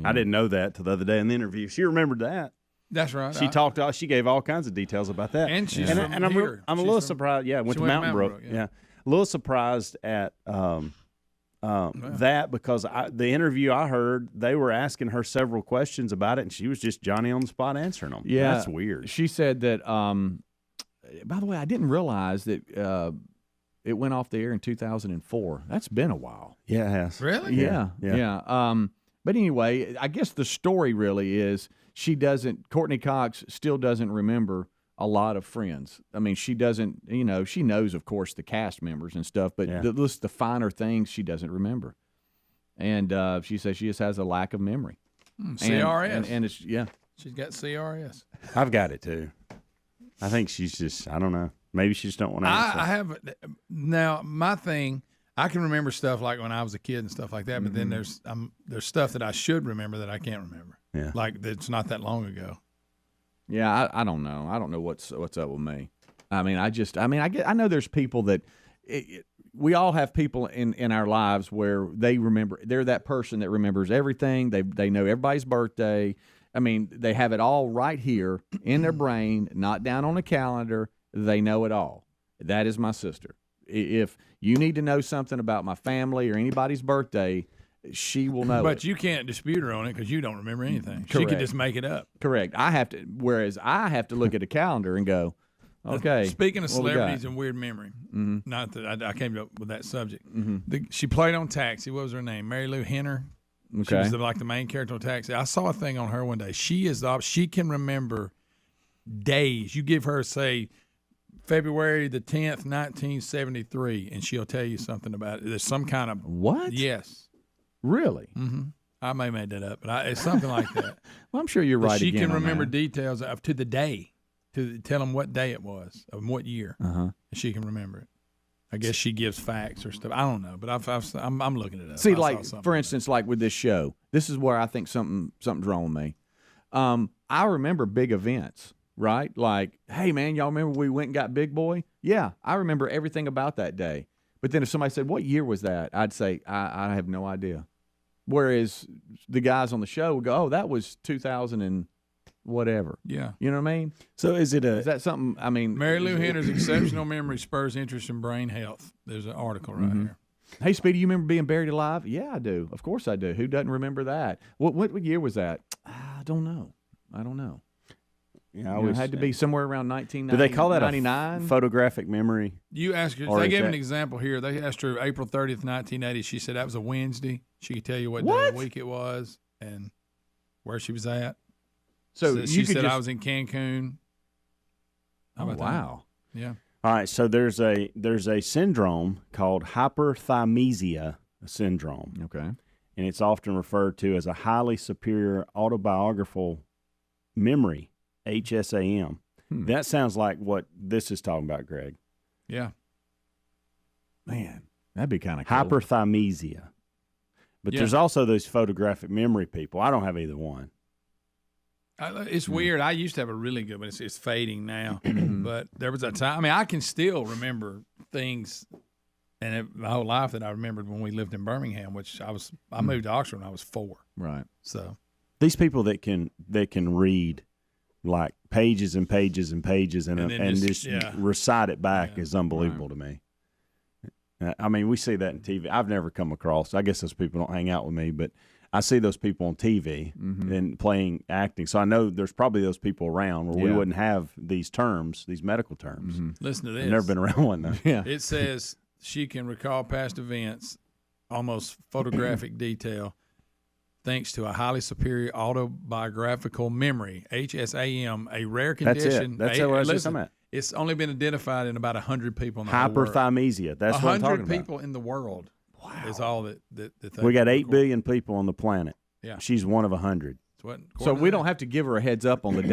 I didn't know that till the other day in the interview. She remembered that. That's right. She gave all kinds of details about that. And she's from here. I'm a little surprised. Yeah, went to Mountain Brook. Yeah. A little surprised at that because the interview I heard, they were asking her several questions about it, and she was just Johnny on the spot answering them. Yeah, that's weird. She said that. By the way, I didn't realize that. It went off the air in 2004. That's been a while. Yeah, it has. Really? Yeah. But anyway, I guess the story really is Courtney Cox still doesn't remember a lot of Friends. I mean, she doesn't, she knows, of course, the cast members and stuff, but the finer things she doesn't remember. And she says she just has a lack of memory. CRS. And it's, She's got CRS. I've got it, too. I think she's just, I don't know. Maybe she just don't want to answer. I have now. My thing, I can remember stuff like when I was a kid and stuff like that. But then there's stuff that I should remember that I can't remember. Yeah, like it's not that long ago. Yeah, I don't know. I don't know what's up with me. I mean, I know there's people that we all have people in our lives where they remember. They're that person that remembers everything. They know everybody's birthday. I mean, they have it all right here in their brain, not down on a calendar. They know it all. That is my sister. If you need to know something about my family or anybody's birthday, she will know. But you can't dispute her on it because you don't remember anything. Correct. She could just make it up. Correct. Whereas I have to look at a calendar and go, okay. Speaking of celebrities and weird memory, not that I came up with that subject. She played on Taxi. What was her name? Mary Lou Henner. Okay. She was like the main character on Taxi. I saw a thing on her one day. She can remember days. You give her, say, February the 10th, 1973, and she'll tell you something about it. There's some kind of... What? Yes. Really? Mm-hmm. I may have made that up, but it's something like that. Well, I'm sure you're right. She can remember details up to the day, to tell them what day it was, of what year. Uh-huh. She can remember it. I guess she gives facts or stuff. I don't know, but I'm looking it up. See, like, for instance, like with this show, this is where I think something's wrong with me. I remember big events. Right? Like, hey, man, y'all remember we went and got Big Boy? Yeah, I remember everything about that day. But then if somebody said, what year was that? I'd say, I have no idea. Whereas the guys on the show would go, oh, that was 2000 and whatever. Yeah. You know what I mean? So is that something, I mean. Mary Lou Henner's exceptional memory spurs interest in brain health. There's an article right here. Hey, Speedy, you remember being buried alive? Yeah, I do. Of course I do. Who doesn't remember that? What year was that? I don't know. Yeah, it had to be somewhere around 1999. Do they call that a photographic memory? You asked her. They gave an example here. They asked her April 30th, 1980. She said that was a Wednesday. She could tell you what day of the week it was and where she was at. So she said I was in Cancun. Oh, wow. That? Yeah. All right. So there's a syndrome called hyperthymesia syndrome. Okay. And it's often referred to as a highly superior autobiographical memory. HSAM. That sounds like what this is talking about, Greg. Yeah. Man, that'd be kind of cool. Hyperthymesia. But there's also those photographic memory people. I don't have either one. It's weird. I used to have a really good one. It's fading now. But there was a time. I mean, I can still remember things and my whole life that I remembered when we lived in Birmingham, which I moved to Oxford when I was 4. Right. So these people that can read like pages and pages and pages and just recite it back is unbelievable to me. I mean, we see that in TV. I've never come across. I guess those people don't hang out with me, but I see those people on TV and playing acting. So I know there's probably those people around where we wouldn't have these terms, these medical terms. Listen to this. I've never been around one though. Yeah. It says she can recall past events, almost photographic detail, thanks to a highly superior autobiographical memory, HSAM, a rare condition. That's it. That's what I'm at. It's only been identified in about 100 people in the whole world. Hyperthymesia. That's what I'm talking about. 100 people in the world. Wow. Is all that we got 8 billion people on the planet. Yeah. She's one of 100. So we don't have to give her a heads up on the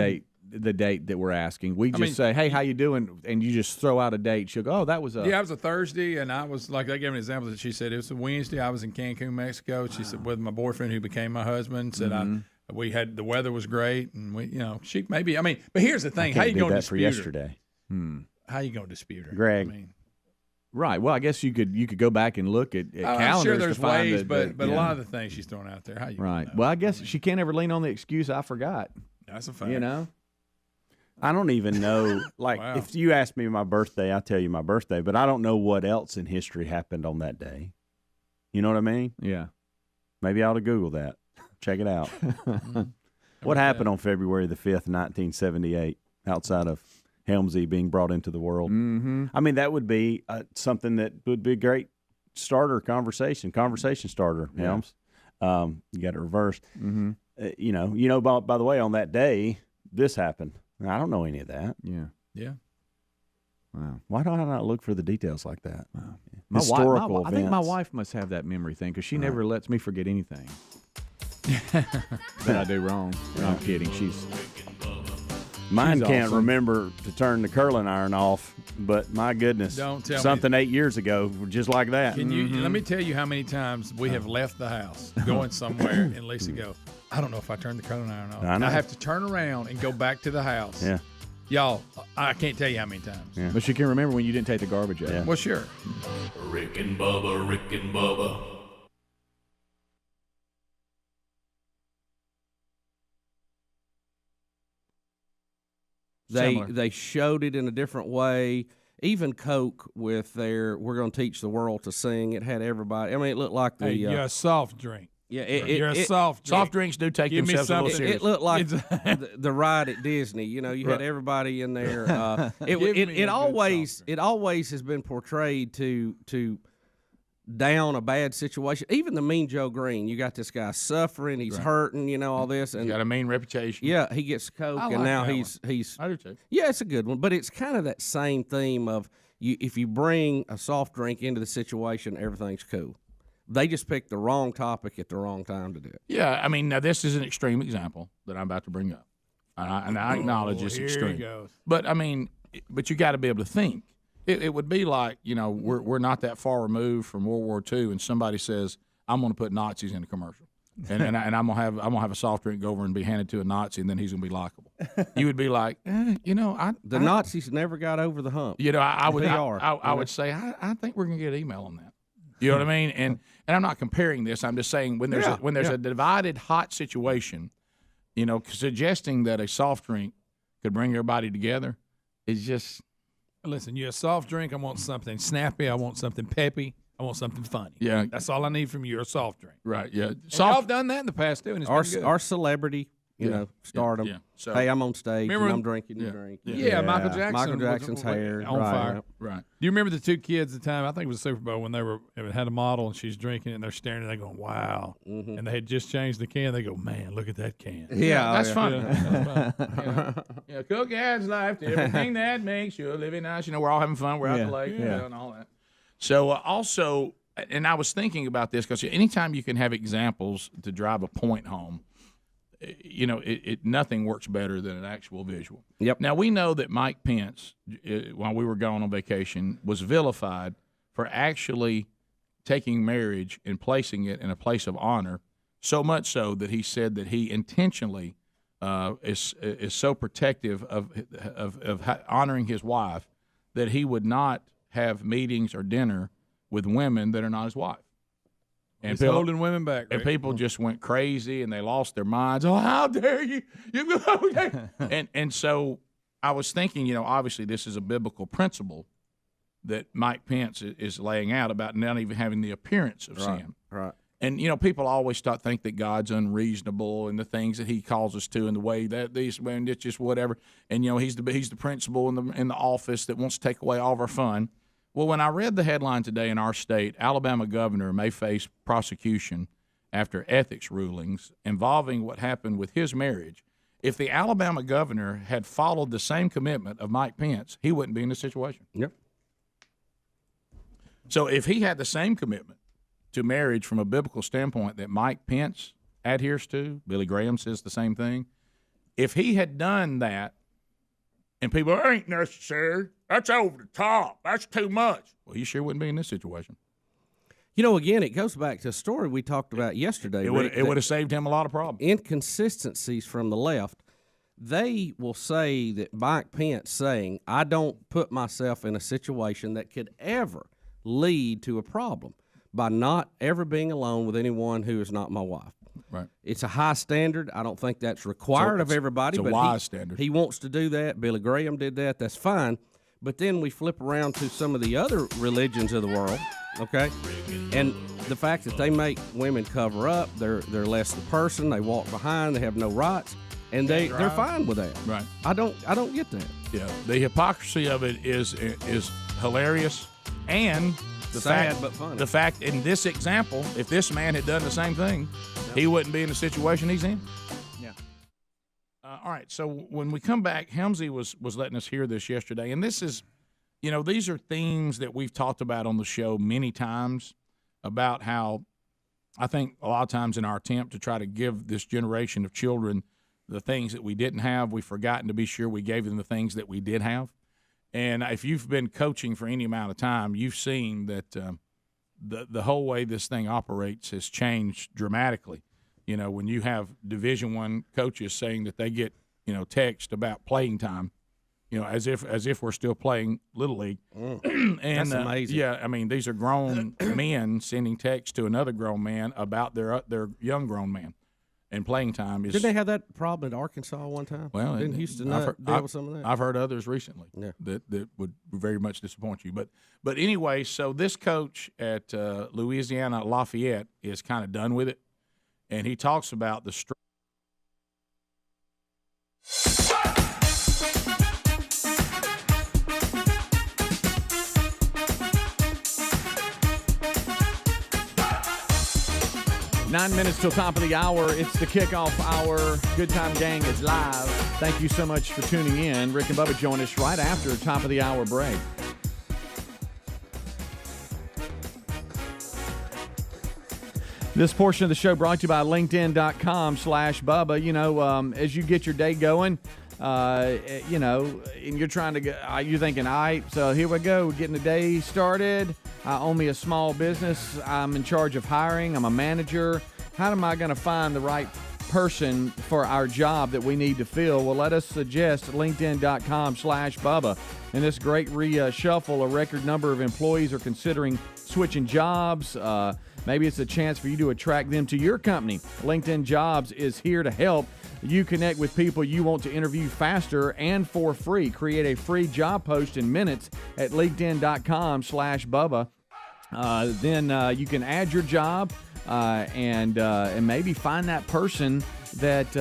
date that we're asking. We just say, hey, how you doing? And you just throw out a date. She'll go, oh, that was a... Yeah, it was a Thursday, and I was, like, they gave me an example that she said it was a Wednesday. I was in Cancun, Mexico. She said, with my boyfriend who became my husband, said the weather was great, and we, she maybe, but here's the thing. How you going to dispute her? Yesterday. How you going to dispute her? Greg. Right. Well, I guess you could go back and look at calendars. I'm sure there's to find ways, but a lot of the things she's throwing out there. How you right. Well, I guess she can't ever lean on the excuse, I forgot. That's a fact. I don't even know. Like, if you ask me my birthday, I tell you my birthday, but I don't know what else in history happened on that day. You know what I mean? Yeah. Maybe I ought to Google that. Check it out. What happened on February the 5th, 1978, outside of Helmsy being brought into the world? I mean, that would be something that would be a great conversation starter, Helms. You got it reversed. By the way, on that day, this happened. I don't know any of that. Yeah. Wow. Why do I not look for the details like that? Wow. Historical events. I think my wife must have that memory thing because she never lets me forget anything that I do wrong. No, I'm kidding. Mine can't awesome. remember to turn the curling iron off, but my goodness, Don't tell something me. 8 years ago, just like that. Can you let me tell you how many times we have left the house going somewhere and Lisa go, I don't know if I turned the curling iron off. I have to turn around and go back to the house. Yeah. Y'all, I can't tell you how many times. Yeah. But she can remember when you didn't take the garbage out. Yeah. Well, sure. Rick and Bubba, Rick and Bubba. They showed it in a different way. Even Coke with their "We're going to teach the world to sing." It had everybody. I mean, it looked like the you're a soft drink. Yeah, you're a soft drink. Soft drinks do take Give me themselves a little something. serious. It looked like the ride at Disney. You had everybody in there. It always has been portrayed to down a bad situation. Even the Mean Joe Green, you got this guy suffering, he's hurting, all this, and He's got a mean reputation. yeah, he gets Coke, I and like now that he's I do too. yeah, it's a good one, but it's kind of that same theme of if you bring a soft drink into the situation, everything's cool. They just picked the wrong topic at the wrong time to do it. Yeah, I mean, now this is an extreme example that I'm about to bring up, and I acknowledge it's here extreme. he goes. But I mean, you got to be able to think. It would be like we're not that far removed from World War II, and somebody says I'm going to put Nazis in a commercial, and I'm gonna have a soft drink go over and be handed to a Nazi, and then he's going to be likable. You would be like, the Nazis never got over the hump. I would say I think we're going to get an email on that. You know what I mean? And I'm not comparing this. I'm just saying when there's a divided hot situation, suggesting that a soft drink could bring everybody together is just. Listen, you're a soft drink. I want something snappy. I want something peppy. I want something funny. Yeah. That's all I need from you, a soft drink. Right, yeah. Y'all have done that in the past, too, and it's been good. Our celebrity, stardom. Yeah. So, hey, I'm on stage remember and I'm drinking your drink. Yeah, Michael Jackson. Michael Jackson's hair. On fire. Right. Do you remember the two kids at the time? I think it was the Super Bowl when they had a model and she's drinking it and they're staring and they're going, wow. Mm-hmm. And they had just changed the can. They go, man, look at that can. Yeah. That's funny. That's fun. Yeah, Cook adds life to everything that makes you living nice. We're all having fun. We're out the lake and all that. So also, and I was thinking about this because anytime you can have examples to drive a point home, nothing works better than an actual visual. Yep. Now, we know that Mike Pence, while we were gone on vacation, was vilified for actually taking marriage and placing it in a place of honor, so much so that he said that he intentionally is so protective of honoring his wife that he would not have meetings or dinner with women that are not his wife. And he's holding women back. And people just went crazy and they lost their minds. Oh, how dare you! and so I was thinking, obviously this is a biblical principle that Mike Pence is laying out about not even having the appearance of sin. Right. And people always think that God's unreasonable and the things that He calls us to, and the way that these men, it's just whatever. And He's the principal in the office that wants to take away all of our fun. Well, when I read the headline today in our state, Alabama governor may face prosecution after ethics rulings involving what happened with his marriage. If the Alabama governor had followed the same commitment of Mike Pence, he wouldn't be in this situation. Yep. So if he had the same commitment to marriage from a biblical standpoint that Mike Pence adheres to, Billy Graham says the same thing, if he had done that, and people, ain't necessary, that's over the top, that's too much. Well, he sure wouldn't be in this situation. Again, it goes back to a story we talked about yesterday. It would have saved him a lot of problems. Inconsistencies from the left. They will say that Mike Pence saying, I don't put myself in a situation that could ever lead to a problem by not ever being alone with anyone who is not my wife. Right. It's a high standard. I don't think that's required of everybody. It's a wise standard. He wants to do that. Billy Graham did that. That's fine. But then we flip around to some of the other religions of the world, okay? And the fact that they make women cover up, they're less the person, they walk behind, they have no rights, and they're fine with that. Right. I don't get that. Yeah. The hypocrisy of it is hilarious, and sad but funny. The fact in this example, if this man had done the same thing, he wouldn't be in the situation he's in. Yeah. All right. So when we come back, Helmsy was letting us hear this yesterday, and this is, these are themes that we've talked about on the show many times about how I think a lot of times in our attempt to try to give this generation of children the things that we didn't have, we've forgotten to be sure we gave them the things that we did have. And if you've been coaching for any amount of time, you've seen that the whole way this thing operates has changed dramatically. When you have Division I coaches saying that they get text about playing time, as if we're still playing Little League. And that's amazing. Yeah, I mean these are grown men sending text to another grown man about their young grown man. And playing time is. Didn't they have that problem at Arkansas one time? Well, didn't Houston deal with some of that? I've heard others recently that would very much disappoint you. But anyway, so this coach at Louisiana Lafayette is kind of done with it, and he talks about the. 9 minutes till top of the hour. It's the kickoff hour. Good Time Gang is live. Thank you so much for tuning in. Rick and Bubba join us right after top of the hour break. This portion of the show brought to you by LinkedIn.com/Bubba. As you get your day going, and you're trying to get, you're thinking, all right, so here we go. We're getting the day started. I own me a small business. I'm in charge of hiring. I'm a manager. How am I going to find the right person for our job that we need to fill? Well, let us suggest LinkedIn.com/Bubba. In this great reshuffle, a record number of employees are considering switching jobs. Maybe it's a chance for you to attract them to your company. LinkedIn Jobs is here to help you connect with people you want to interview faster and for free. Create a free job post in minutes at LinkedIn.com/Bubba. Then you can add your job and maybe find that person that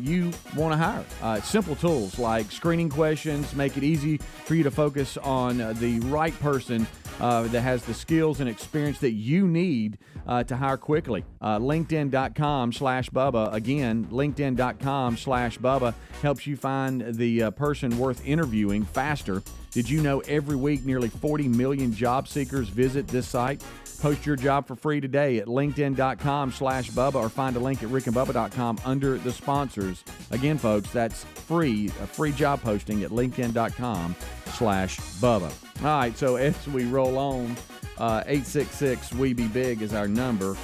you want to hire. Simple tools like screening questions make it easy for you to focus on the right person that has the skills and experience that you need to hire quickly. LinkedIn.com/Bubba. Again, LinkedIn.com/Bubba helps you find the person worth interviewing faster. Did you know every week nearly 40 million job seekers visit this site? Post your job for free today at LinkedIn.com/Bubba or find a link at rickandbubba.com under the sponsors. Again, folks, that's free, a free job posting at LinkedIn.com/Bubba. All right, so as we roll on, 866-WE-BE-BIG is our number.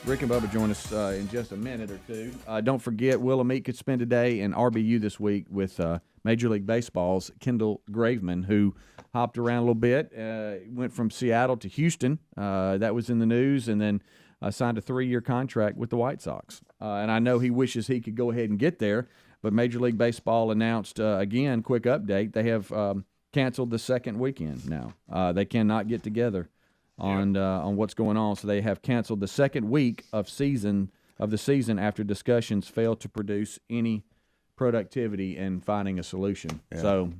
Rick and Bubba join us in just a minute or two. Don't forget, Willamette could spend a day in RBU this week with Major League Baseball's Kendall Graveman, who hopped around a little bit, went from Seattle to Houston. That was in the news, and then signed a 3-year contract with the White Sox. And I know he wishes he could go ahead and get there, but Major League Baseball announced, again, quick update, they have canceled the second weekend now. They cannot get together on what's going on, so they have canceled the second week of the season after discussions failed to produce any productivity in finding a solution. Yeah. So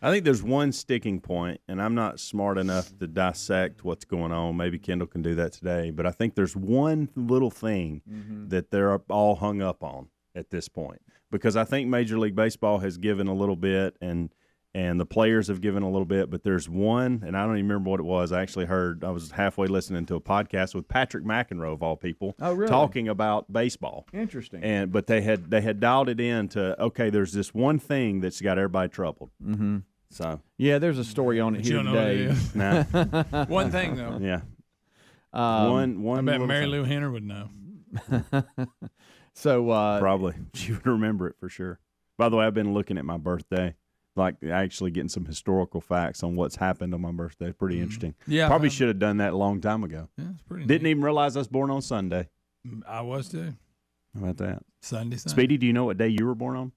I think there's one sticking point, and I'm not smart enough to dissect what's going on. Maybe Kendall can do that today, but I think there's one little thing that they're all hung up on at this point, because I think Major League Baseball has given a little bit and the players have given a little bit, but there's one, and I don't even remember what it was. I was halfway listening to a podcast with Patrick McEnroe, of all people, talking about baseball. Interesting. But they had dialed it in to, okay, there's this one thing that's got everybody troubled. Mm-hmm. So yeah, there's a story on it here today. Nah. One thing, though. Yeah. One I bet Mary Lou Henner would know. So probably. She would remember it for sure. By the way, I've been looking at my birthday, like actually getting some historical facts on what's happened on my birthday. Pretty interesting. Yeah, probably should have done that a long time ago. Yeah, it's pretty. Didn't even realize I was born on Sunday. I was too. How about that? Sunday. Speedy, do you know what day you were born on?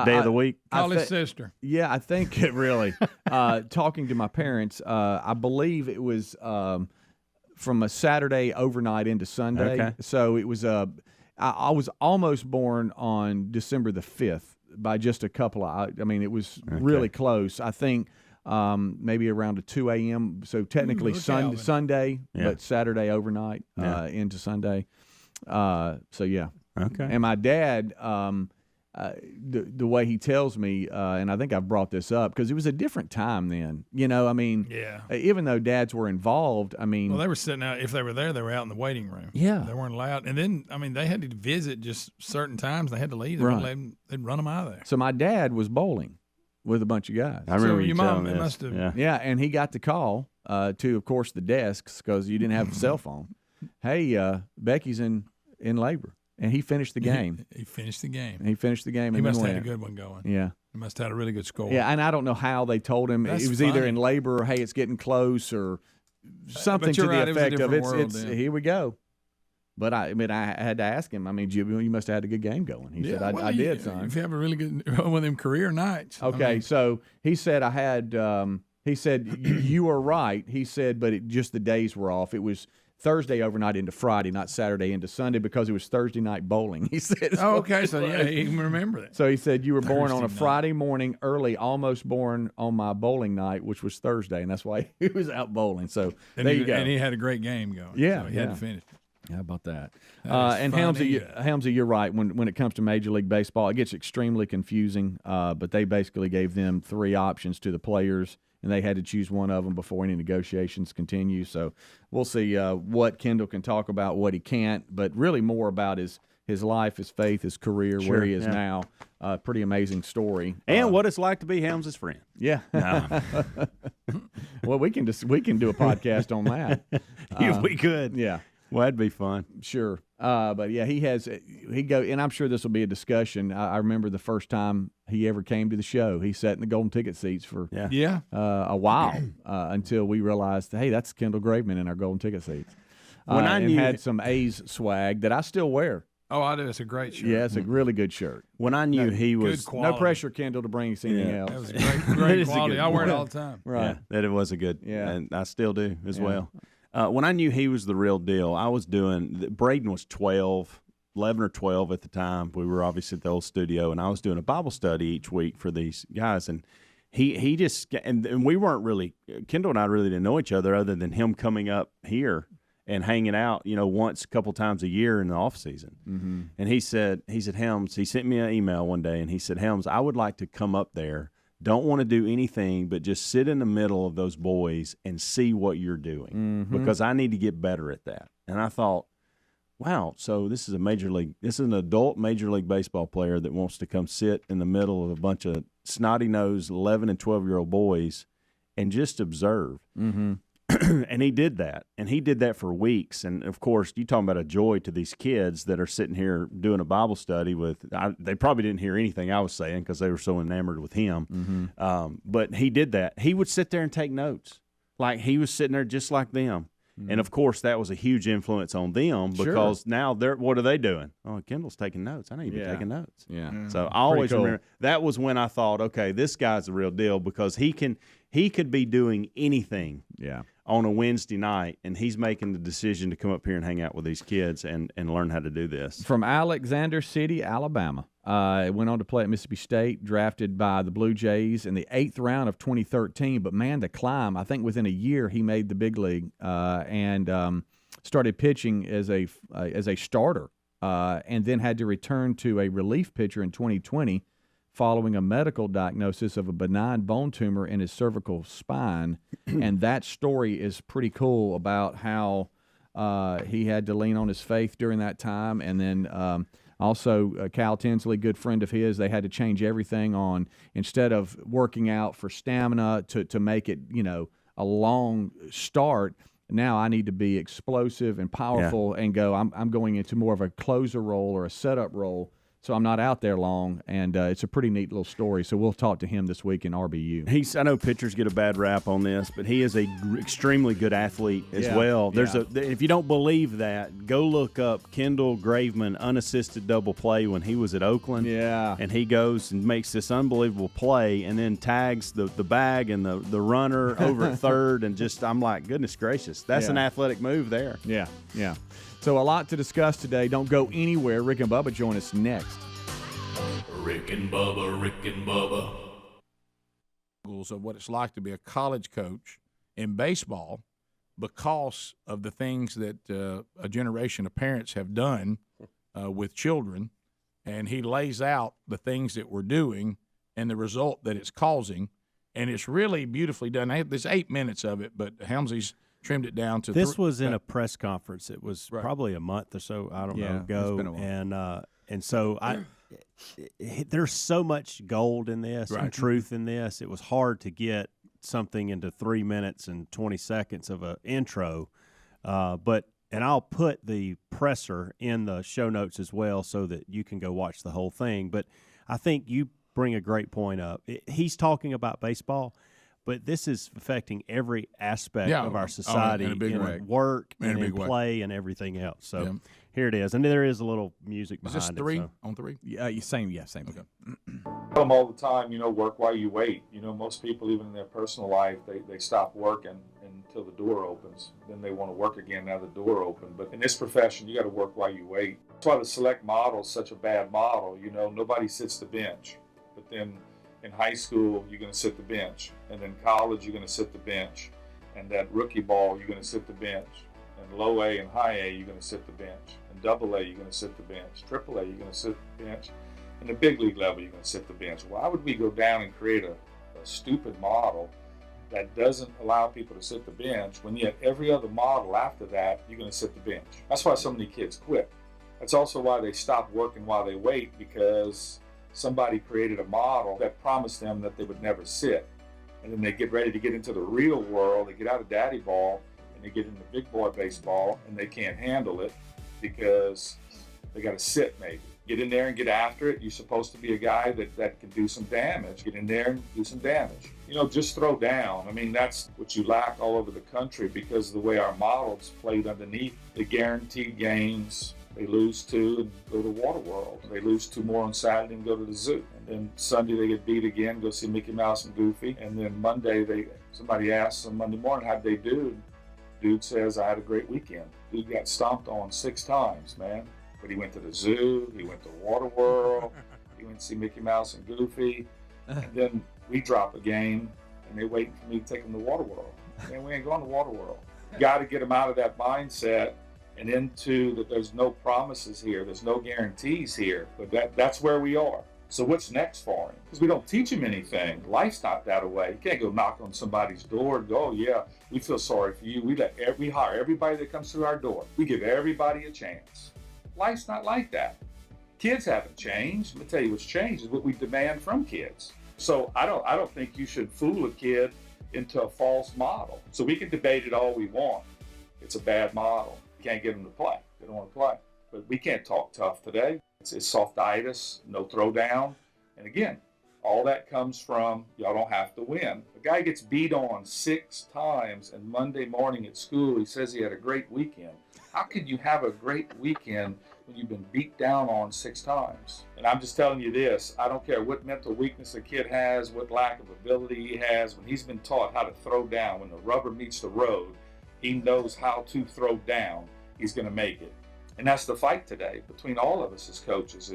Day of the week? Call his sister. Yeah, I think it really. Talking to my parents, I believe it was from a Saturday overnight into Sunday. Okay. So it was I was almost born on December the 5th by just a couple of. I mean, it was really close. I think maybe around a 2 a.m. So technically Sunday, but Saturday overnight into Sunday. So yeah. Okay. And my dad. The way he tells me, and I think I've brought this up because it was a different time then. You know, I mean, even though dads were involved, I mean, well, they were sitting out. If they were there, they were out in the waiting room. Yeah, they weren't allowed. And then, I mean, they had to visit just certain times. They had to leave. They'd run them out of there. So my dad was bowling with a bunch of guys. I remember your mom must have. Yeah, and he got the call to, of course, the desks because you didn't have a cell phone. Hey, Becky's in labor. And he finished the game. He finished the game. He finished the game. He and must then have had a good one going. Yeah. He must have had a really good score. Yeah, and I don't know how they told him. That's it was funny. either in labor or, hey, it's getting close or something to the effect of it's here we go. But I had to ask him. I mean, you must have had a good game going. He said, I did, son. If you have a really good one of them career nights. Okay, so he said I had he said, you were right. He said, but just the days were off. It was Thursday overnight into Friday, not Saturday into Sunday, because it was Thursday night bowling. He said. Oh, okay. So yeah, he can remember that. So he said you were born on a Friday morning, early, almost born on my bowling night, which was Thursday, and that's why he was out bowling. So there you go. And he had a great game going. Yeah, so he had to finish. How about that? And Helmsy, you're right. When it comes to Major League Baseball, it gets extremely confusing. But they basically gave them 3 options to the players, and they had to choose one of them before any negotiations continue. So we'll see what Kendall can talk about, what he can't, but really more about his life, his faith, his career, where he is now. Pretty amazing story. And what it's like to be Helms' friend. Yeah. No. Well, we can do a podcast on that. We could. Yeah. Well, that'd be fun. Sure. But yeah, and I'm sure this will be a discussion. I remember the first time he ever came to the show, he sat in the golden ticket seats for a while until we realized, hey, that's Kendall Graveman in our golden ticket seats. When I knew had some A's swag that I still wear. Oh, I do. It's a great shirt. Yeah, it's a really good shirt. When I knew he was no pressure, Kendall, to bring us anything else. That was great quality. I wear it all the time. Right. Yeah, that it was a good. Yeah, and I still do as well. When I knew he was the real deal, I was Braden was 11 or 12 at the time. We were obviously at the old studio, and I was doing a Bible study each week for these guys. And he just and we weren't really Kendall and I really didn't know each other other than him coming up here and hanging out, once a couple times a year in the off season. Mm-hmm. And he said, Helms, he sent me an email one day and he said, Helms, I would like to come up there. Don't want to do anything but just sit in the middle of those boys and see what you're doing because I need to get better at that. And I thought, wow, so this is an adult Major League Baseball player that wants to come sit in the middle of a bunch of snotty-nosed 11 and 12-year-old boys and just observe. Mm-hmm. And he did that. And he did that for weeks. And, of course, you're talking about a joy to these kids that are sitting here doing a Bible study they probably didn't hear anything I was saying because they were so enamored with him. Mm-hmm. But he did that. He would sit there and take notes. Like he was sitting there just like them. And, of course, that was a huge influence on them because now what are they doing? Oh, Kendall's taking notes. I need to be taking notes. Yeah. So I always remember that was when I thought, okay, this guy's the real deal because he could be doing anything on a Wednesday night, and he's making the decision to come up here and hang out with these kids and learn how to do this. From Alexander City, Alabama. Went on to play at Mississippi State, drafted by the Blue Jays in the 8th round of 2013. But, man, the climb, I think within a year he made the big league and started pitching as a starter and then had to return to a relief pitcher in 2020 following a medical diagnosis of a benign bone tumor in his cervical spine. And that story is pretty cool about how he had to lean on his faith during that time. And then also, Cal Tinsley, good friend of his, they had to change everything on, instead of working out for stamina to make it, a long start, now I need to be explosive and powerful and go, I'm going into more of a closer role or a setup role. So I'm not out there long, and it's a pretty neat little story. So we'll talk to him this week in RBU. I know pitchers get a bad rap on this, but he is a extremely good athlete as well. If you don't believe that, go look up Kendall Graveman unassisted double play when he was at Oakland. Yeah, and he goes and makes this unbelievable play, and then tags the bag and the runner over at third, and I'm like, goodness gracious, that's an athletic move there. Yeah. So a lot to discuss today. Don't go anywhere. Rick and Bubba join us next. Rick and Bubba, Rick and Bubba. Of what it's like to be a college coach in baseball because of the things that a generation of parents have done with children. And he lays out the things that we're doing and the result that it's causing. And it's really beautifully done. There's 8 minutes of it, but Helmsley's trimmed it down to this was in a press conference. It was probably a month or so, I don't know, ago. It's been a while. And so there's so much gold in this and truth in this. It was hard to get something into 3 minutes and 20 seconds of an intro. And I'll put the presser in the show notes as well so that you can go watch the whole thing. But I think you bring a great point up. He's talking about baseball, but this is affecting every aspect of our society, in work, and in play, and everything else. So here it is. And there is a little music behind it. Is this three on three? Yeah, same. Okay. I tell them all the time, work while you wait. Most people, even in their personal life, they stop working until the door opens. Then they want to work again now the door opened. But in this profession, you got to work while you wait. That's why the select model is such a bad model. Nobody sits the bench. But then in high school, you're going to sit the bench. And in college, you're going to sit the bench. And that rookie ball, you're going to sit the bench. And low A and high A, you're going to sit the bench. And double A, you're going to sit the bench. Triple A, you're going to sit the bench. And the big league level, you're going to sit the bench. Why would we go down and create a stupid model that doesn't allow people to sit the bench when yet every other model after that, you're going to sit the bench? That's why so many kids quit. That's also why they stop working while they wait, because somebody created a model that promised them that they would never sit. And then they get ready to get into the real world, they get out of daddy ball, and they get into big boy baseball, and they can't handle it because they got to sit maybe. Get in there and get after it. You're supposed to be a guy that can do some damage. Get in there and do some damage. Just throw down. That's what you lack all over the country because of the way our models played underneath the guaranteed games. They lose 2 and go to Waterworld. They lose 2 more on Saturday and go to the zoo. And then Sunday they get beat again, go see Mickey Mouse and Goofy. And then Monday, somebody asks them Monday morning, how'd they do? Dude says, I had a great weekend. Dude got stomped on 6 times, man. But he went to the zoo, he went to Waterworld, he went to see Mickey Mouse and Goofy. And then We drop a game, and they're waiting for me to take them to Water World. Man, we ain't going to Water World. You got to get them out of that mindset and into that there's no promises here, there's no guarantees here, but that's where we are. So what's next for him? Because we don't teach him anything. Life's not that way. You can't go knock on somebody's door and go, oh yeah, we feel sorry for you. We hire everybody that comes through our door. We give everybody a chance. Life's not like that. Kids haven't changed. Let me tell you what's changed is what we demand from kids. So I don't think you should fool a kid into a false model. So we can debate it all we want. It's a bad model. You can't get them to play. They don't want to play. But we can't talk tough today. It's softitis, no throwdown. And again, all that comes from y'all don't have to win. A guy gets beat on 6 times, and Monday morning at school he says he had a great weekend. How could you have a great weekend when you've been beat down on 6 times? And I'm just telling you this, I don't care what mental weakness a kid has, what lack of ability he has, when he's been taught how to throw down, when the rubber meets the road, he knows how to throw down, he's going to make it. And that's the fight today between all of us as coaches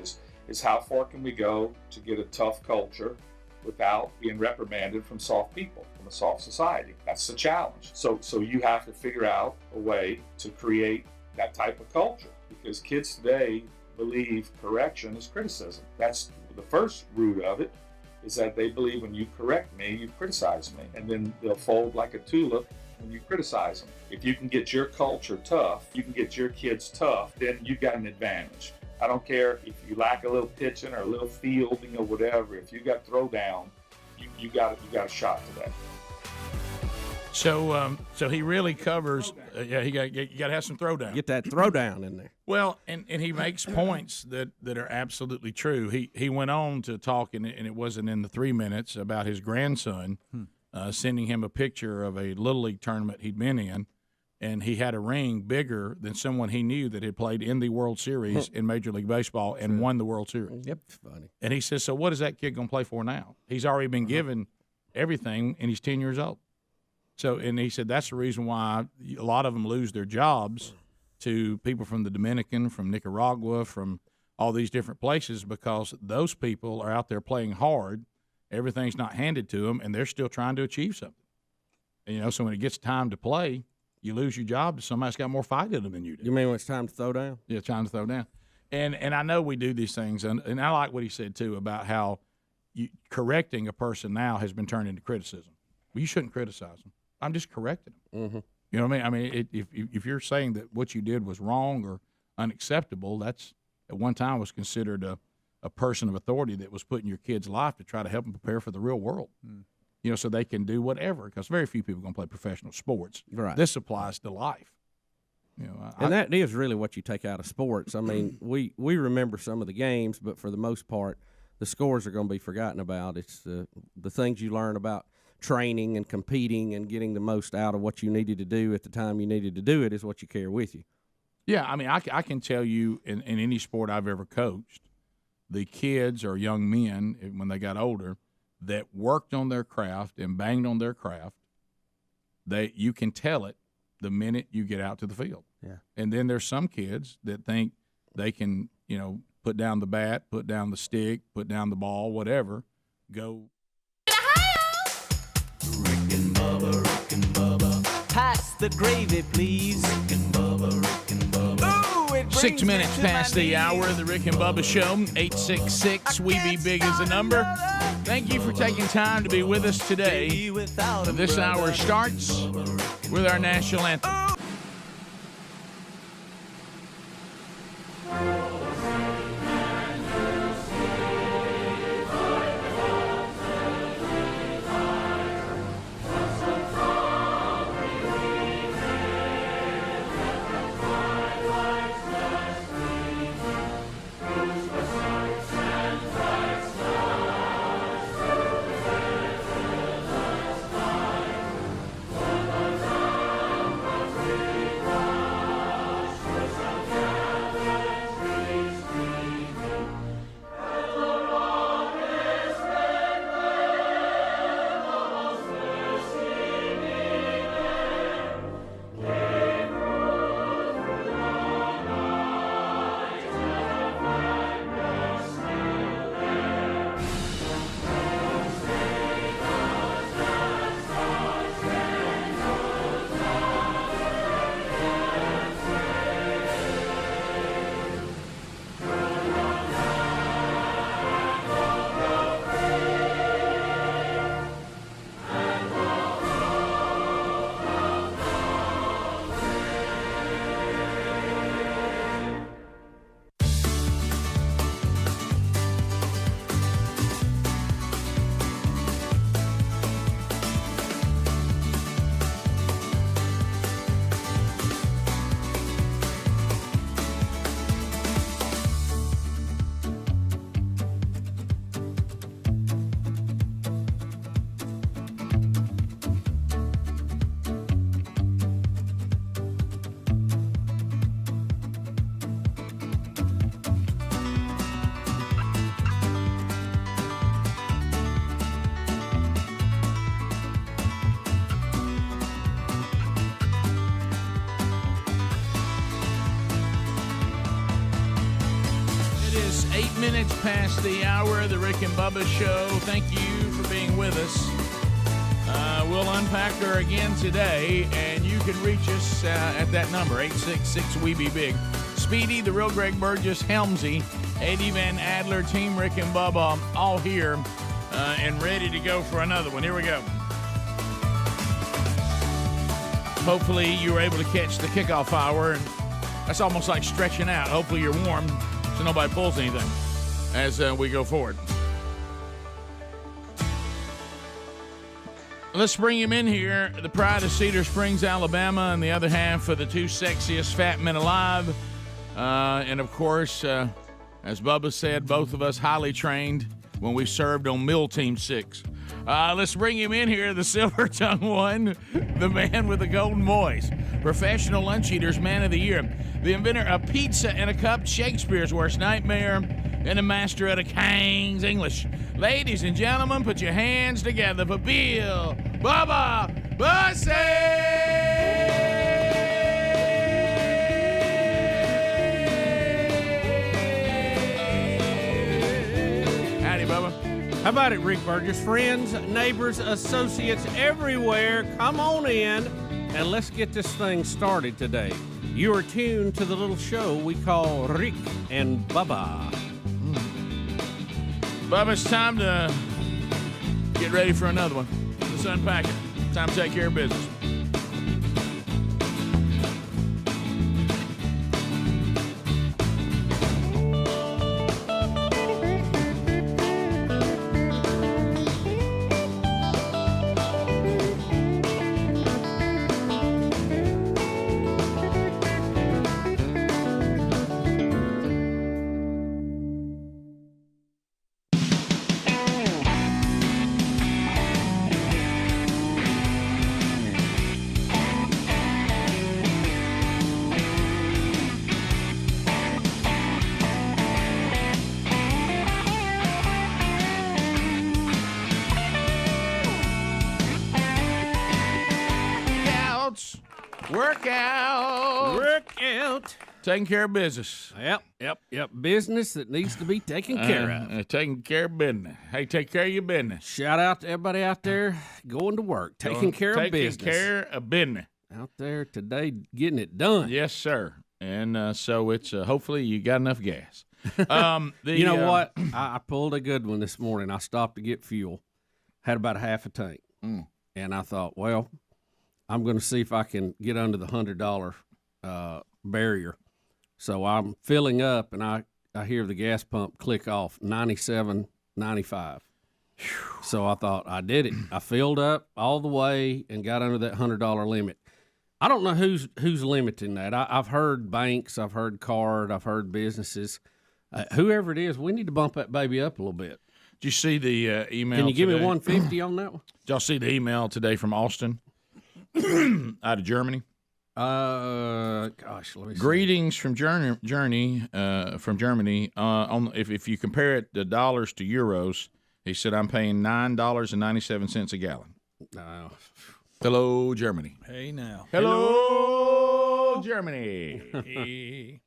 is how far can we go to get a tough culture without being reprimanded from soft people, from a soft society. That's the challenge. So you have to figure out a way to create that type of culture, because kids today believe correction is criticism. That's the first root of it, is that they believe when you correct me, you criticize me, and then they'll fold like a tulip when you criticize them. If you can get your culture tough, you can get your kids tough, then you've got an advantage. I don't care if you lack a little pitching or a little fielding or whatever. If you got throw down, you got a shot today. So he really covers. You got to have some throwdown. Get that throwdown in there. Well, and he makes points that are absolutely true. He went on to talk, and it wasn't in the 3 minutes, about his grandson sending him a picture of a Little League tournament he'd been in. And he had a ring bigger than someone he knew that had played in the World Series in Major League Baseball and won the World Series. Yep, funny. And he says, so what is that kid going to play for now? He's already been given everything, and he's 10 years old. So, and he said that's the reason why a lot of them lose their jobs to people from the Dominican, from Nicaragua, from all these different places, because those people are out there playing hard. Everything's not handed to them, and they're still trying to achieve something. And, so when it gets time to play, you lose your job to somebody that's got more fight in them than you do. You mean when it's time to throw down? Yeah, time to throw down. And I know we do these things, and I like what he said, too, about how correcting a person now has been turned into criticism. Well, you shouldn't criticize them. I'm just correcting them. Mm-hmm. You know what I mean? If you're saying that what you did was wrong or unacceptable, that's at one time was considered a person of authority that was put in your kid's life to try to help them prepare for the real world. So they can do whatever, because very few people are going to play professional sports. Right. This applies to life. And that is really what you take out of sports. I mean, we remember some of the games, but for the most part, the scores are going to be forgotten about. It's the things you learn about training and competing and getting the most out of what you needed to do at the time you needed to do it is what you carry with you. Yeah, I mean, I can tell you in any sport I've ever coached, the kids or young men, when they got older, that worked on their craft and banged on their craft, you can tell it the minute you get out to the field. Yeah. And then there's some kids that think they can, put down the bat, put down the stick, put down the ball, whatever, go. Rick and Bubba. Pass the gravy, please. Rick and Bubba. Ooh, 6 minutes past the hour of the Rick and Bubba Show. 866 We Be Big is the number. Thank you for taking time to be with us today. This hour starts with our national anthem. is 8 minutes past the hour of the Rick and Bubba Show. Thank you for being with us. We'll unpack her again today, and you can reach us at that number, 866-WE-BE-BIG. Speedy, the real Greg Burgess, Helmsy, Eddie Van Adler, Team Rick and Bubba, all here and ready to go for another one. Here we go. Hopefully you were able to catch the kickoff hour. And that's almost like stretching out. Hopefully you're warm so nobody pulls anything as we go forward. Let's bring him in here. The pride of Cedar Springs, Alabama, and the other half of the two sexiest fat men alive. And, of course, as Bubba said, both of us highly trained when we served on Mill Team 6. Let's bring him in here, the silver tongue one, the man with the golden voice, professional lunch eaters, man of the year, the inventor of pizza in a cup, Shakespeare's worst nightmare, and the master of the King's English. Ladies and gentlemen, put your hands together for Bill Bubba Bussey! Howdy, Bubba. How about it, Rick Burgess? Friends, neighbors, associates everywhere, come on in and let's get this thing started today. You are tuned to the little show we call Rick and Bubba. Bubba, it's time to get ready for another one. Let's unpack it. Time to take care of business. Workout. Taking care of business. Yep. Business that needs to be taken care of. Taking care of business. Hey, take care of your business. Shout out to everybody out there going to work, taking care of business. Taking care of business. Out there today getting it done. Yes, sir. And so it's hopefully you got enough gas. You know what? I pulled a good one this morning. I stopped to get fuel. Had about a half a tank. And I thought, well, I'm going to see if I can get under the $100 barrier. So I'm filling up, and I hear the gas pump click off, 97.95. So I thought I did it. I filled up all the way and got under that $100 limit. I don't know who's limiting that. I've heard banks, I've heard card, I've heard businesses. Whoever it is, we need to bump that baby up a little bit. Did you see the email? Can you give today? me 150 on that one? Did y'all see the email today from Austin out of Germany? Gosh, let me see. Greetings from Germany. If you compare it the dollars to euros, he said I'm paying $9.97 a gallon. Hello, Germany. Hey now. Hello, Germany.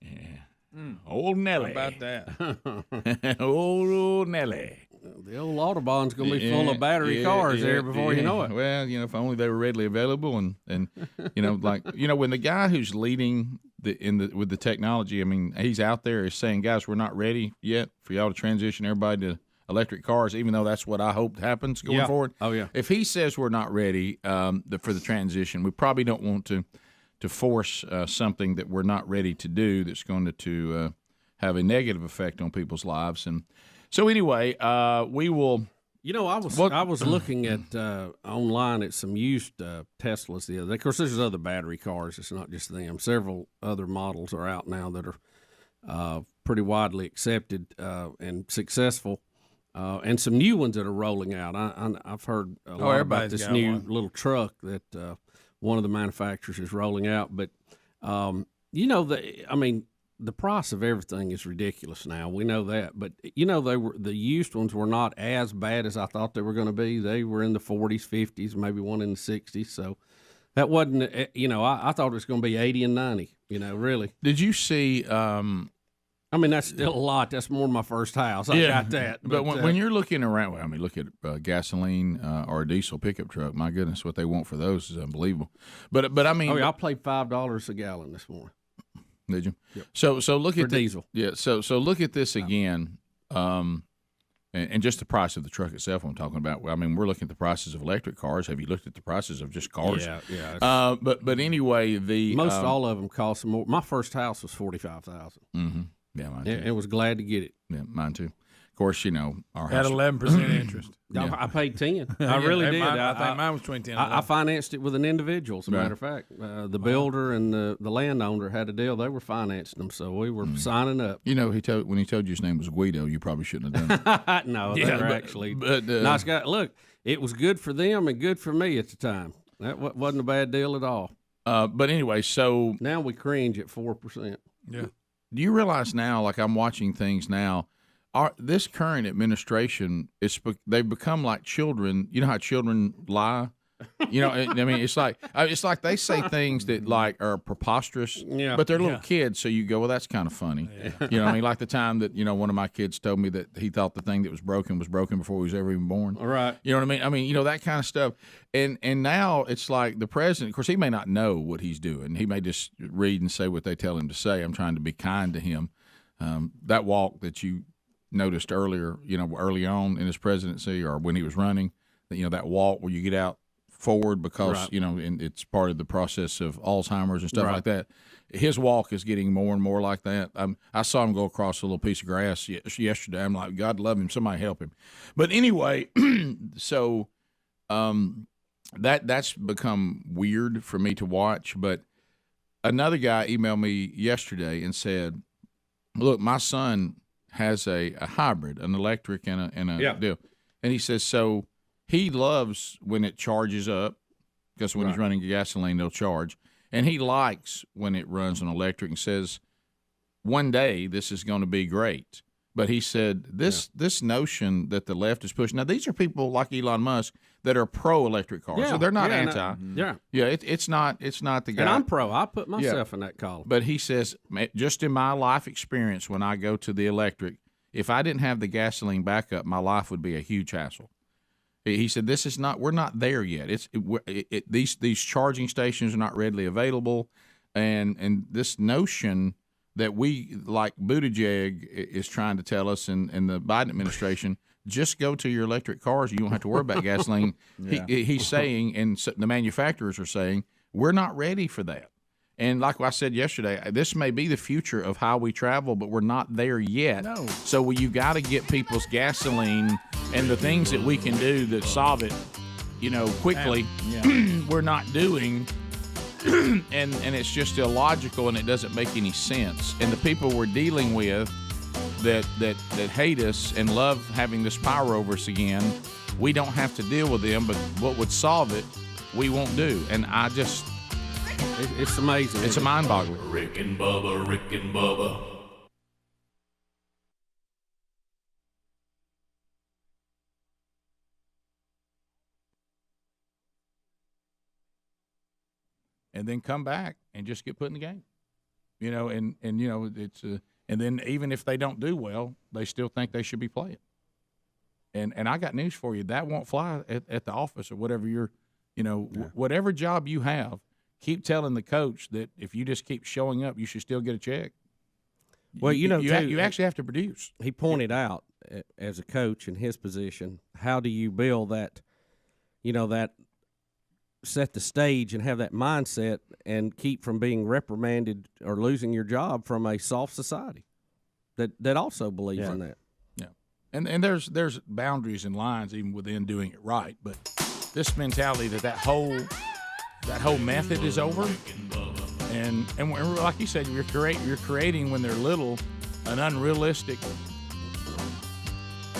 Old Nelly. How about that? Old Nelly. The old Autobahn's going to be full of battery cars there before you know it. Well, if only they were readily available, and when the guy who's leading with the technology, I mean, he's out there is saying, guys, we're not ready yet for y'all to transition everybody to electric cars, even though that's what I hope happens going forward. Oh yeah. If he says we're not ready for the transition, we probably don't want to force something that we're not ready to do that's going to have a negative effect on people's lives. And so anyway, we will. I was looking at online at some used Teslas the other day. Of course, there's other battery cars. It's not just them. Several other models are out now that are pretty widely accepted and successful. And some new ones that are rolling out. I've heard a lot about this new little truck that one of the manufacturers is rolling out. But, the price of everything is ridiculous now. We know that. But, the used ones were not as bad as I thought they were going to be. They were in the 40s, 50s, maybe one in the 60s. So that wasn't, I thought it was going to be 80 and 90, really. Did you see I mean, that's still a lot. That's more than my first house. I got that. But when you're looking around, I mean, look at gasoline or a diesel pickup truck. My goodness, what they want for those is unbelievable. But I mean, I paid $5 a gallon this morning. Did you? Yep. So look for at diesel. Yeah. So look at this again, and just the price of the truck itself. I'm talking about. I mean, we're looking at the prices of electric cars. Have you looked at the prices of just cars? Yeah. But anyway, most all of them cost more. My first house was $45,000. Mm-hmm. Yeah, mine too. And was glad to get it. Yeah, mine too. Of course, our had house 11% interest. Yeah. I paid 10. I really did. I think mine was 20. I financed it with an individual. As a matter of fact, the builder and the landowner had a deal. They were financing them, so we were signing up. When he told you his name was Guido, you probably shouldn't have done it. No, they were actually nice guy. Look, it was good for them and good for me at the time. That wasn't a bad deal at all. But anyway, so now we cringe at 4%. Yeah. Do you realize now, like I'm watching things now, this current administration, they've become like children. You know how children lie? I mean, it's like they say things that like are preposterous, but they're little kids. So you go, well, that's kind of funny. Yeah. I mean, like the time that one of my kids told me that he thought the thing that was broken before he was ever even born. All right. You know what I mean? I mean, that kind of stuff. And now it's like the president. Of course, he may not know what he's doing. He may just read and say what they tell him to say. I'm trying to be kind to him. That walk that you noticed earlier, early on in his presidency or when he was running, that walk where you get out forward because and it's part of the process of Alzheimer's and stuff like that. His walk is getting more and more like that. I saw him go across a little piece of grass yesterday. I'm like, God love him, somebody help him. But anyway, so that's become weird for me to watch. But another guy emailed me yesterday and said, look, my son has a hybrid, an electric and a deal, and he says so. He loves when it charges up because when he's running gasoline, they'll charge. And he likes when it runs on electric and says, one day this is going to be great. But he said this notion that the left is pushing. Now, these are people like Elon Musk that are pro-electric cars. So they're not anti. It's not the guy. And I'm pro. I put myself in that column. But he says, just in my life experience when I go to the electric, if I didn't have the gasoline backup, my life would be a huge hassle. He said, we're not there yet. These charging stations are not readily available. And this notion that we, like Buttigieg is trying to tell us in the Biden administration, just go to your electric cars. You don't have to worry about gasoline. He's saying, and the manufacturers are saying, we're not ready for that. And like I said yesterday, this may be the future of how we travel, but we're not there yet. No. So you got to get people's gasoline and the things that we can do that solve it, quickly. We're not doing, and it's just illogical and it doesn't make any sense. And the people we're dealing with that hate us and love having this power over us again, we don't have to deal with them. But what would solve it, we won't do. And it's amazing. It's a mind-boggling. Rick and Bubba. And then come back and just get put in the game, it's and then even if they don't do well, they still think they should be playing. And I got news for you, that won't fly at the office or whatever whatever job you have. Keep telling the coach that if you just keep showing up, you should still get a check. Well, you actually have to produce. He pointed out, as a coach in his position, how do you build that, that set the stage and have that mindset and keep from being reprimanded or losing your job from a soft society that also believes in that. Yeah, and there's boundaries and lines even within doing it right, but this mentality that whole method is over, and like you said, you're creating when they're little an unrealistic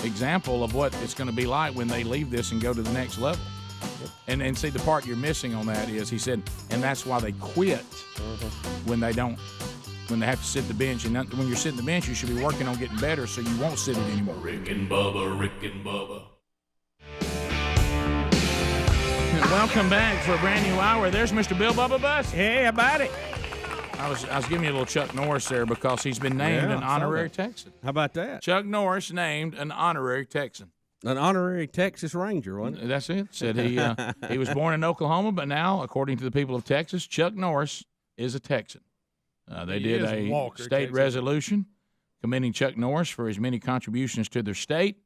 example of what it's going to be like when they leave this and go to the next level. And see, the part you're missing on that is, he said, and that's why they quit when they have to sit the bench. And when you're sitting the bench, you should be working on getting better so you won't sit it anymore. Rick and Bubba. Welcome back for a brand new hour. There's Mr. Bill Bubba Bus. Hey, about it. I was giving you a little Chuck Norris there because he's been named an honorary Texan. How about that? Chuck Norris named an honorary Texan. An honorary Texas Ranger, wasn't it? That's it. Said he was born in Oklahoma, but now, according to the people of Texas, Chuck Norris is a Texan. They did a state resolution commending Chuck Norris for his many contributions to their state,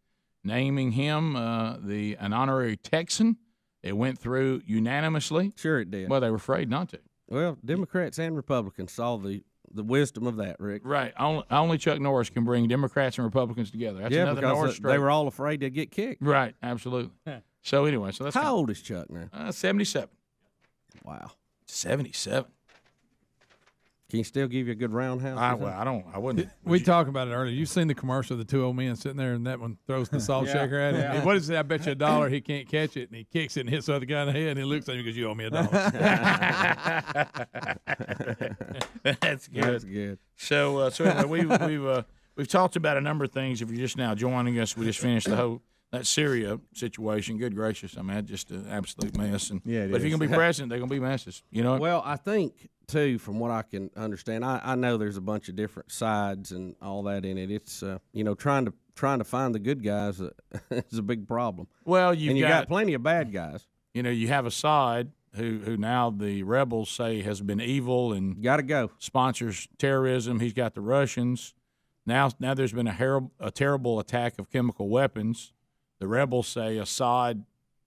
naming him an honorary Texan. It went through unanimously. Sure it did. Well, they were afraid not to. Well, Democrats and Republicans saw the wisdom of that, Rick. Right. Only Chuck Norris can bring Democrats and Republicans together. That's another Norris they were all afraid they'd get kicked. Right. Absolutely. So anyway, that's how old is Chuck now? 77. Wow. 77. Can you still give you a good roundhouse? I wouldn't. We talked about it earlier. You've seen the commercial of the two old men sitting there, and that one throws the salt shaker at him. Yeah. What is it? I bet you $1 he can't catch it, and he kicks it and hits the other guy in the head, and he looks at him and goes, "You owe me $1." That's good. That's good. So anyway, we've talked about a number of things. If you're just now joining us, we just finished that Syria situation. Good gracious, I mean, that's just an absolute mess. And but if you're gonna be president, they're gonna be messes. You know. Well, I think too, from what I can understand, I know there's a bunch of different sides and all that in it. It's trying to find the good guys is a big problem. Well, you got plenty of bad guys. You have Assad, who now the rebels say has been evil and got to go, sponsors terrorism. He's got the Russians. Now there's been a terrible attack of chemical weapons. The rebels say Assad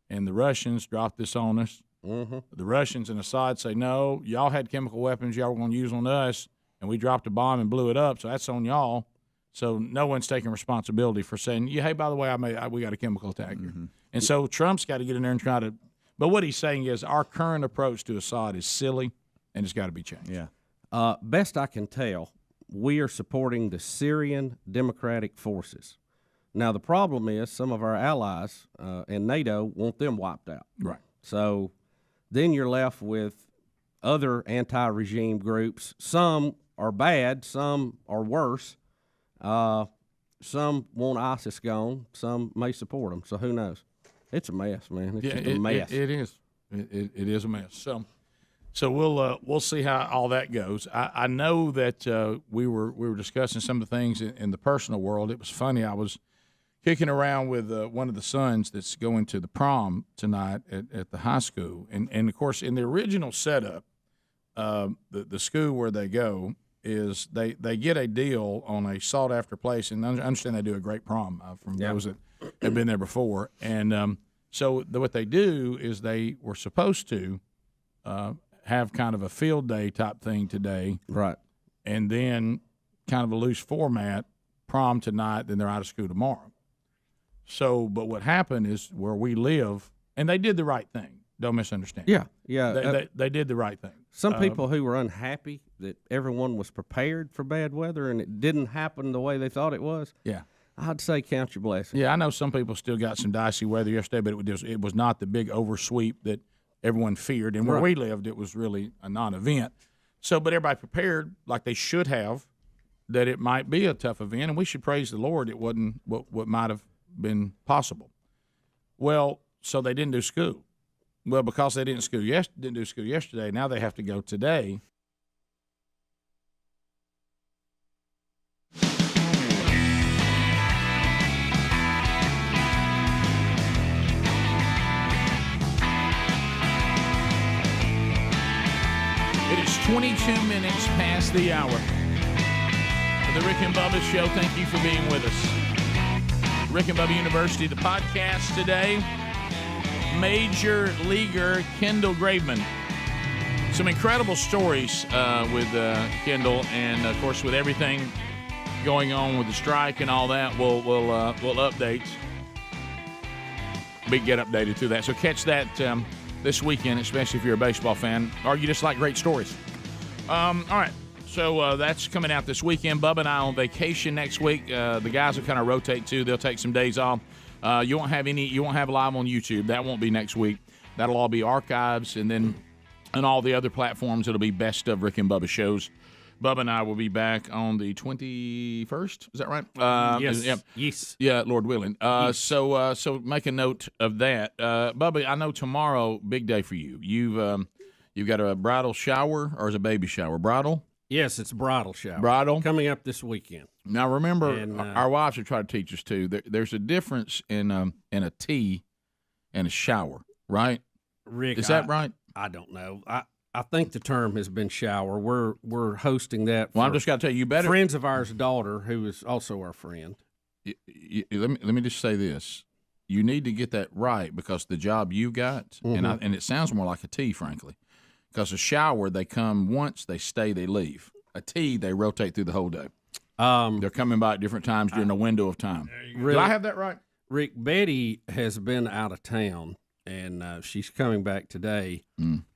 and the Russians dropped this on us. Mm-hmm. The Russians and Assad say, no, y'all had chemical weapons y'all were going to use on us, and we dropped a bomb and blew it up, so that's on y'all. So no one's taking responsibility for saying, hey, by the way, we got a chemical attack here. And so Trump's got to get in there and try to – but what he's saying is our current approach to Assad is silly, and it's got to be changed. Yeah. Best I can tell, we are supporting the Syrian Democratic Forces. Now, the problem is some of our allies and NATO want them wiped out. Right. So then you're left with other anti-regime groups. Some are bad. Some are worse. Some want ISIS gone. Some may support them. So who knows? It's a mess, man. It's just a mess. It is. It is a mess. So we'll see how all that goes. I know that we were discussing some of the things in the personal world. It was funny. I was kicking around with one of the sons that's going to the prom tonight at the high school. And, of course, in the original setup, the school where they go is they get a deal on a sought-after place. And I understand they do a great prom from those that have been there before. And so what they do is they were supposed to have kind of a field day type thing today. Right. And then kind of a loose format, prom tonight, then they're out of school tomorrow. So, but what happened is where we live, and they did the right thing. Don't misunderstand. Yeah. They did the right thing. Some people who were unhappy that everyone was prepared for bad weather and it didn't happen the way they thought it was. Yeah. I'd say count your blessings. Yeah, I know some people still got some dicey weather yesterday, but it was not the big oversweep that everyone feared. And where we lived, it was really a non-event. So, but everybody prepared like they should have that it might be a tough event, and we should praise the Lord it wasn't what might have been possible. Well, so they didn't do school. Well, because they didn't do school yesterday, now they have to go today. It is 22 minutes past the hour. For the Rick and Bubba Show, thank you for being with us. Rick and Bubba University, the podcast today. Major leaguer Kendall Graveman. Some incredible stories with Kendall, and of course with everything going on with the strike and all that, we'll update. Get updated through that. So catch that this weekend, especially if you're a baseball fan, or you just like great stories. All right. So that's coming out this weekend. Bubba and I on vacation next week. The guys will kind of rotate too. They'll take some days off. You won't have live on YouTube. That won't be next week. That'll all be archives, and then on all the other platforms, it'll be best of Rick and Bubba shows. Bubba and I will be back on the 21st. Is that right? Yes. Yeah. Yes. Yeah, Lord willing. Yes. So make a note of that. Bubba, I know tomorrow, big day for you. You've got a bridal shower, or is it a baby shower? Bridal? Yes, it's bridal shower. Bridal? Coming up this weekend. Now, remember, And, our wives have tried to teach us, too. There's a difference in a tea and a shower, right? Rick, is that right? I don't know. I think the term has been shower. We're hosting that. Well, I'm just got to tell you, better friends of ours' daughter, who is also our friend. Let me just say this: you need to get that right, because the job you got, and it sounds more like a tea, frankly, because a shower, they come once, they stay, they leave. A tea, they rotate through the whole day. They're coming by at different times during a window of time. Do I have that right? Rick, Betty has been out of town, and she's coming back today.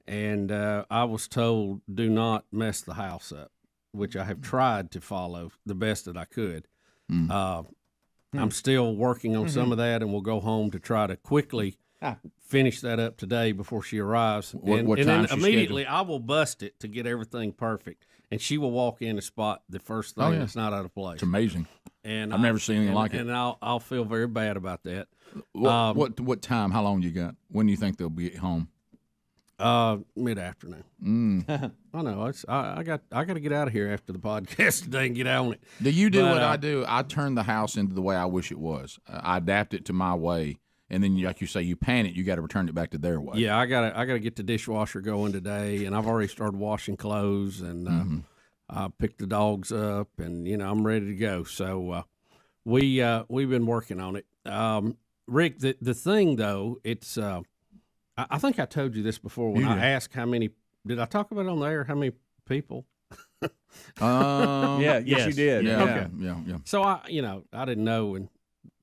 And I was told, do not mess the house up, which I have tried to follow the best that I could. I'm still working on some of that, and we'll go home to try to quickly finish that up today before she arrives. What and time then immediately I will bust it to get everything perfect, and she will walk in and spot the first thing that's not out of place. It's amazing. And I've never seen anything like it. And I'll feel very bad about that. What time? How long you got? When do you think they'll be at home? Mid-afternoon. I know. I got to get out of here after the podcast today and get on it. Do you do what I do? I turn the house into the way I wish it was. I adapt it to my way, and then, like you say, you pan it. You got to return it back to their way. Yeah, I gotta get the dishwasher going today, and I've already started washing clothes, and I picked the dogs up, and I'm ready to go. So we've been working on it. Rick, the thing though, it's. I think I told you this before when I asked how many. Did I talk about it on the air? How many people? Yes, you did. Yeah, okay. yeah. So I didn't know, and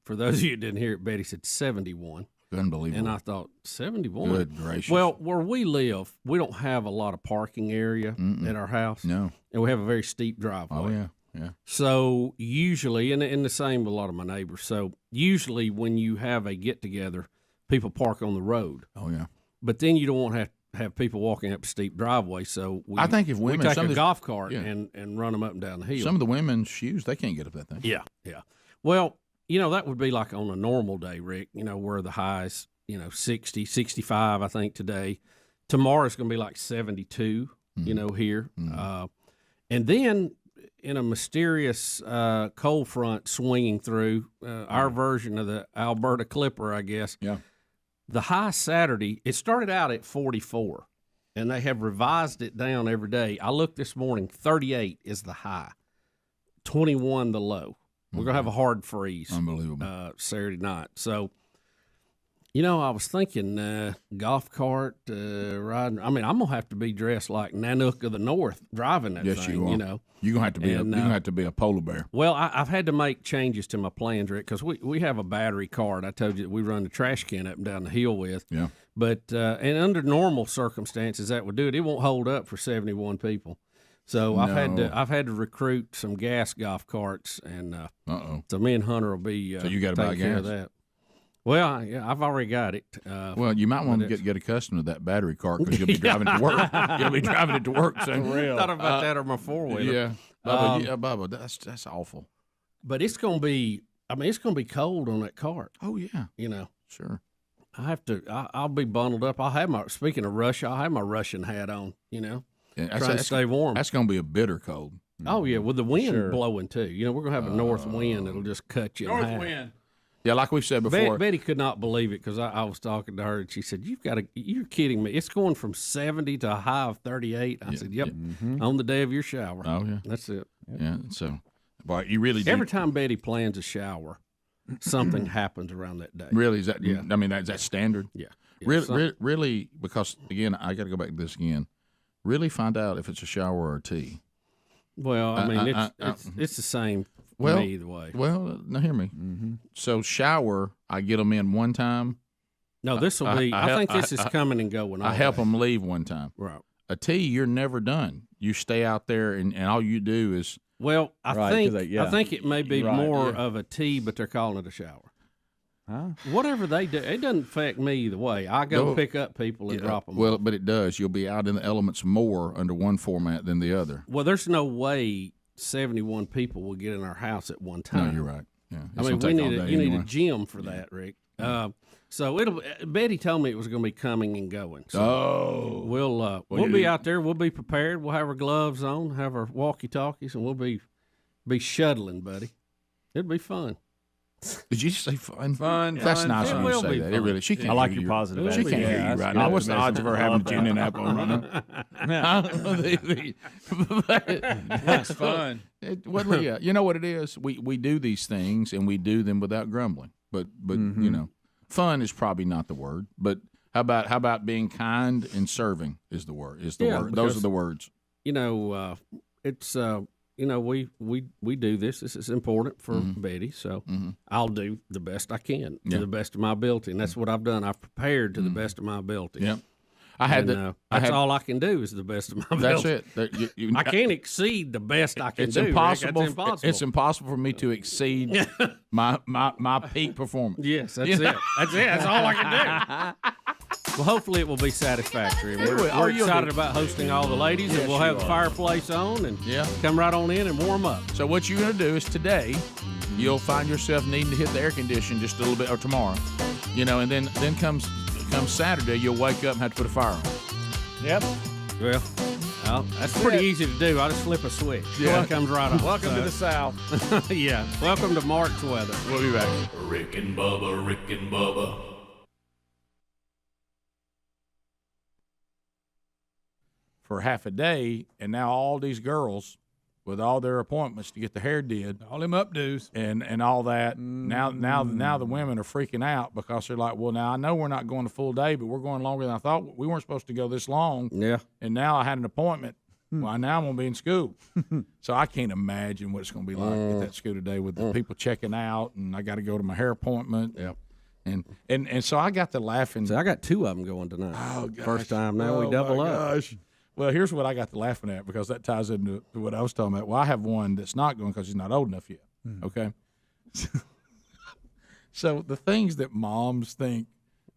for those of you who didn't hear it, Betty said 71. Unbelievable. And I thought 71. Good gracious. Well, where we live, we don't have a lot of parking area at our house. No, and we have a very steep driveway. Oh yeah. So usually, and the same with a lot of my neighbors. So usually, when you have a get together, people park on the road. Oh yeah. But then you don't want to have people walking up a steep driveway. So I think if women we take a golf cart yeah. and run them up and down the hill. Some of the women's shoes, they can't get up that thing. Yeah. Well, that would be like on a normal day, Rick. Where the highs, 60, 65, I think today. Tomorrow's going to be like 72. Here, and then in a mysterious cold front swinging through our version of the Alberta Clipper, I guess. Yeah. The high Saturday, it started out at 44, and they have revised it down every day. I looked this morning, 38 is the high, 21 the low. We're going to have a hard freeze. Unbelievable. Saturday night. So, I was thinking golf cart, riding. I mean, I'm going to have to be dressed like Nanook of the North driving that yes, thing, you are. You're going to have to be a polar bear. Well, I've had to make changes to my plans, Rick, because we have a battery cart. I told you that we run the trash can up and down the hill with. Yeah. But and under normal circumstances, that would do it. It won't hold up for 71 people. So I've had to recruit some gas golf carts, and so me and Hunter will be so you got to buy care gas of that. Well, yeah, I've already got it. Well, you might want to get accustomed to that battery cart because you'll be driving it to work. You'll be driving it to work soon. Thought about that on my four-wheeler. Yeah, Bubba, that's awful. But it's going to be. I mean, it's going to be cold on that cart. Oh yeah, Sure. I have to. I'll be bundled up. I'll have my. Speaking of Russia, I'll have my Russian hat on. Yeah, trying to stay warm. That's going to be a bitter cold. Oh yeah, with the wind blowing too. We're going to have a north wind that'll just cut you in half. North wind. Yeah, like we said before. Betty could not believe it because I was talking to her and she said, you're kidding me. It's going from 70 to a high of 38. I said, yep, on the day of your shower. Oh, yeah. That's it. Yeah, so, boy, you really do. Every time Betty plans a shower, something happens around that day. Really? Is that, I mean, is that standard? Yeah. Really, because, again, I got to go back to this again. Really find out if it's a shower or a tea. Well, I mean, it's the same. Well, either way. Well, now hear me. So shower, I get them in one time. No, this will be. I think this is coming and going. I help them leave one time. Right. A tea, you're never done. You stay out there, and all you do is. Well, I think it may be more of a tea, but they're calling it a shower. Huh? Whatever they do, it doesn't affect me either way. I go pick up people and drop them. Well, off. but it does. You'll be out in the elements more under one format than the other. Well, there's no way 71 people will get in our house at one time. No, you're right. Yeah, I mean, you need a gym for that, Rick. So Betty told me it was going to be coming and going. So we'll be out there. We'll be prepared. We'll have our gloves on, have our walkie-talkies, and we'll be shuttling, buddy. It'll be fun. Did you say fun? Fun. That's fun, nice fun. when you say that. It really. She can't. I like hear your positive She attitude. can't hear you right now. What's the odds of her having a gin and apple right now? That's fun. You know what it is? We do these things and we do them without grumbling. But you know, fun is probably not the word. But how about being kind and serving is the word. Word. Those are the words. You know, it's you know, we do this. This is important for Betty, so I'll do the best I can to the best of my ability, and that's what I've done. I've prepared to the best of my ability. Yeah, that's all I can do is the best of my ability. That's it. I can't exceed the best I can do. Impossible. Rick. That's impossible. It's impossible for me to exceed my peak performance. Yes, that's it. That's it. That's all I can do. Well, hopefully it will be satisfactory. We're excited about hosting all the ladies, and we'll have the fireplace on and come right on in and warm up. So what you're going to do is today, you'll find yourself needing to hit the air conditioner just a little bit, or tomorrow, you know, and then comes Saturday, you'll wake up and have to put a fire on. Yep. Well, that's pretty easy to do. I just flip a switch. Yeah. It comes right on. Welcome to the South. Yeah. Welcome to March weather. We'll be back. Rick and Bubba, Rick and Bubba. For half a day, and now all these girls with all their appointments to get the hair did, all them updos, and all that. Now the women are freaking out because they're like, well, now I know we're not going a full day, but we're going longer than I thought. We weren't supposed to go this long. Yeah. And now I had an appointment. Well, now I'm going to be in school. So I can't imagine what it's going to be like at that school today with the people checking out, and I got to go to my hair appointment. Yep. And so I got to laughing. So I got two of them going tonight. Oh, gosh. First time now we double up. Gosh. Well, here's what I got to laughing at, because that ties into what I was talking about. Well, I have one that's not going because he's not old enough yet. Okay. So the things that moms think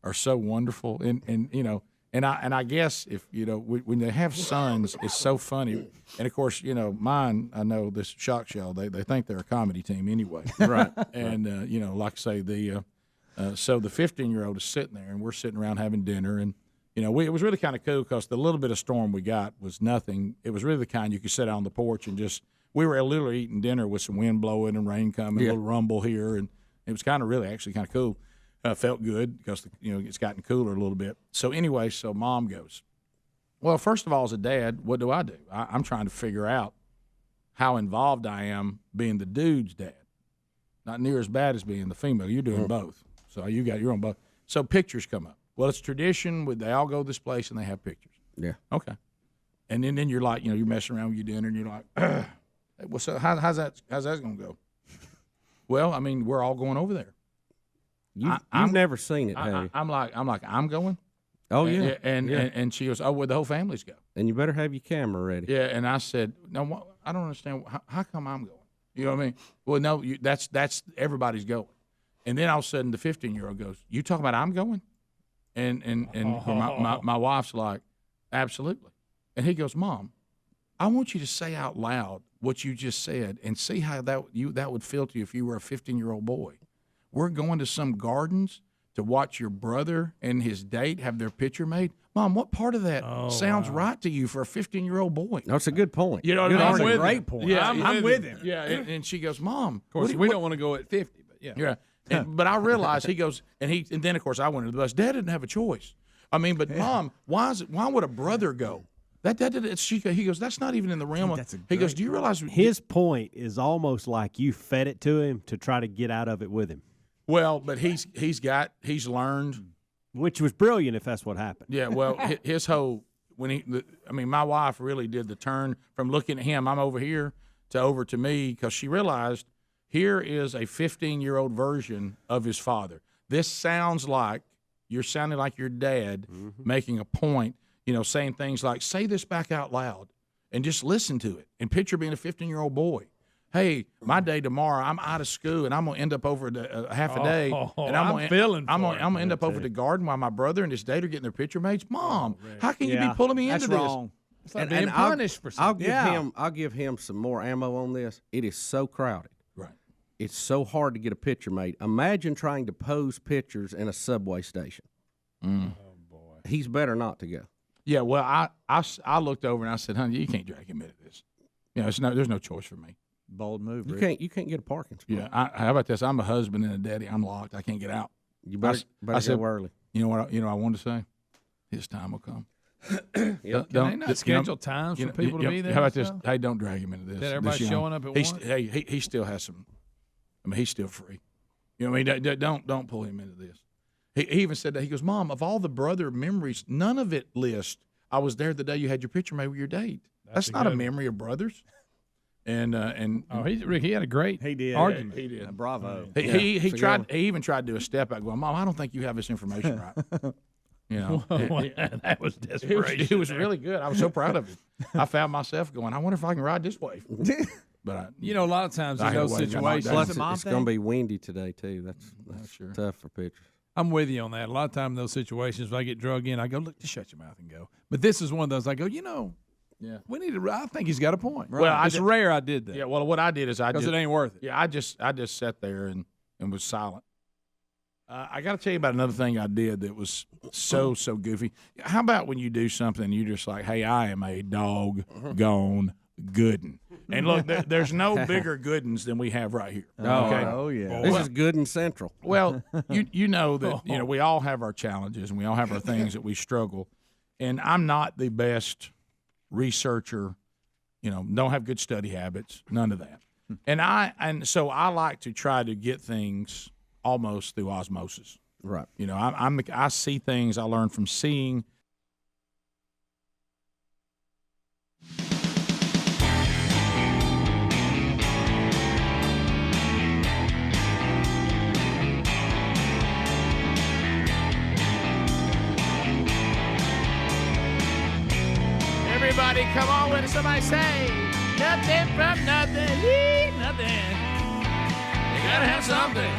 are so wonderful, and you know, and I guess if you know when they have sons, it's so funny. And of course, you know, mine. I know this shock show. They think they're a comedy team anyway, right? And you know, like I say, so the 15-year-old is sitting there, and we're sitting around having dinner, and you know, it was really kind of cool because the little bit of storm we got was nothing. It was really the kind you could sit out on the porch and we were literally eating dinner with some wind blowing and rain coming, a little rumble here, and it was kind of actually kind of cool. Felt good because, you know, it's gotten cooler a little bit. So anyway, so Mom goes, well, first of all, as a dad, what do? I'm trying to figure out how involved I am being the dude's dad. Not near as bad as being the female. You're doing both. So you're on both. So pictures come up. Well, it's tradition. They all go to this place and they have pictures. Yeah. Okay. And then you're like, you know, you're messing around with your dinner and you're like, well, so how's that going to go? Well, I mean, we're all going over there. You've never seen it, have you? I'm like, I'm going. Oh yeah. And she goes, oh, well, the whole family's go. And you better have your camera ready. Yeah. And I said, no, I don't understand. How come I'm going? You know what I mean? Well, no, that's everybody's going. And then all of a sudden, the 15-year-old goes, you talking about I'm going? And my wife's like, absolutely. And he goes, Mom, I want you to say out loud what you just said and see how that would feel to you if you were a 15-year-old boy. We're going to some gardens to watch your brother and his date have their picture made. Mom, what part of that sounds right to you for a 15-year-old boy? That's a good point. You know what I mean? That's a great point. Yeah, I'm with him. Yeah, and she goes, Mom. Of course, we don't want to go at 50, but yeah. Yeah. But I realized he goes, and then of course I went to the bus. Dad didn't have a choice. I mean, but Mom, why would a brother go? He goes, that's not even in the realm of. He goes, do you realize his point is almost like you fed it to him to try to get out of it with him? Well, but he's learned, which was brilliant if that's what happened. Yeah, well, his whole my wife really did the turn from looking at him. I'm over here over to me because she realized. Here is a 15-year-old version of his father. This sounds like you're sounding like your dad making a point, you know, saying things like, say this back out loud and just listen to it. And picture being a 15-year-old boy. Hey, my day tomorrow, I'm out of school and I'm going to end up over half a day. And I'm going to end up over the garden while my brother and his date are getting their picture made. Mom, how can you be pulling me into this? Wrong. It's like being punished for something. I'll give him some more ammo on this. It is so crowded. Right. it's so hard to get a picture made. Imagine trying to pose pictures in a subway station. Mm. Oh boy, he's better not to go. Yeah, well, I looked over and I said, honey, you can't drag him into this. You know, there's no choice for me. Bold move. You can't get a parking spot. Yeah, how about this? I'm a husband and a daddy. I'm locked. I can't get out. You better go early. You know what? I wanted to say. His time will come. Can they not schedule times for people to be there? How about this? Hey, don't drag him into this. That everybody's showing up at once? Hey, he still has some. I mean, he's still free. You know what I mean? Don't pull him into this. He even said that. He goes, Mom, of all the brother memories, none of it lists. I was there the day you had your picture made with your date. That's not a memory of brothers. And Rick, he had a great argument. He did. Bravo. He even tried to do a step back, going, Mom, I don't think you have this information right. You know, that was desperation. It was really good. I was so proud of it. I found myself going, I wonder if I can ride this wave. But a lot of times in those situations, it's going to be windy today too. That's sure. Tough for pictures. I'm with you on that. A lot of times in those situations, if I get drug in, I go, look, just shut your mouth and go. But this is one of those. I go, we need to. I think he's got a point. Right. Well, it's rare I did that. Yeah. Well, what I did is because it ain't worth it. Yeah. I just sat there and was silent. I got to tell you about another thing I did that was so goofy. How about when you do something, you just like, hey, I am a doggone goodin'. And look, there's no bigger goodins than we have right here. Okay? Oh yeah. This is Goodin Central. Well, you know that we all have our challenges and we all have our things that we struggle. And I'm not the best researcher. Don't have good study habits. None of that. And so I like to try to get things almost through osmosis. Right. I see things I learn from seeing. Everybody come on with it. Somebody say, nothing from nothing. Nothing. You gotta have something.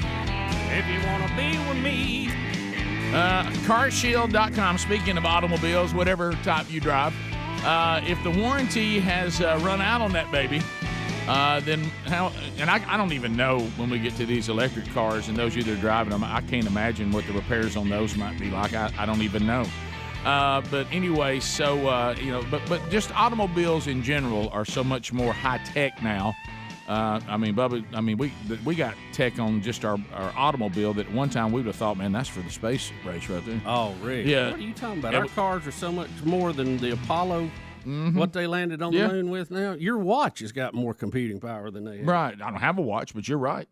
If you want to be with me. Carshield.com, speaking of automobiles, whatever type you drive, if the warranty has run out on that baby, then how, and I don't even know when we get to these electric cars and those of you that are driving them, I can't imagine what the repairs on those might be like. I don't even know. But anyway, so, but just automobiles in general are so much more high-tech now. Bubba, we got tech on just our automobile that at one time we would have thought, man, that's for the space race right there. Oh, Rick. Yeah. What are you talking about? Our cars are so much more than the Apollo, what they landed on the moon with now. Your watch has got more computing power than they have. Right. I don't have a watch, but you're right.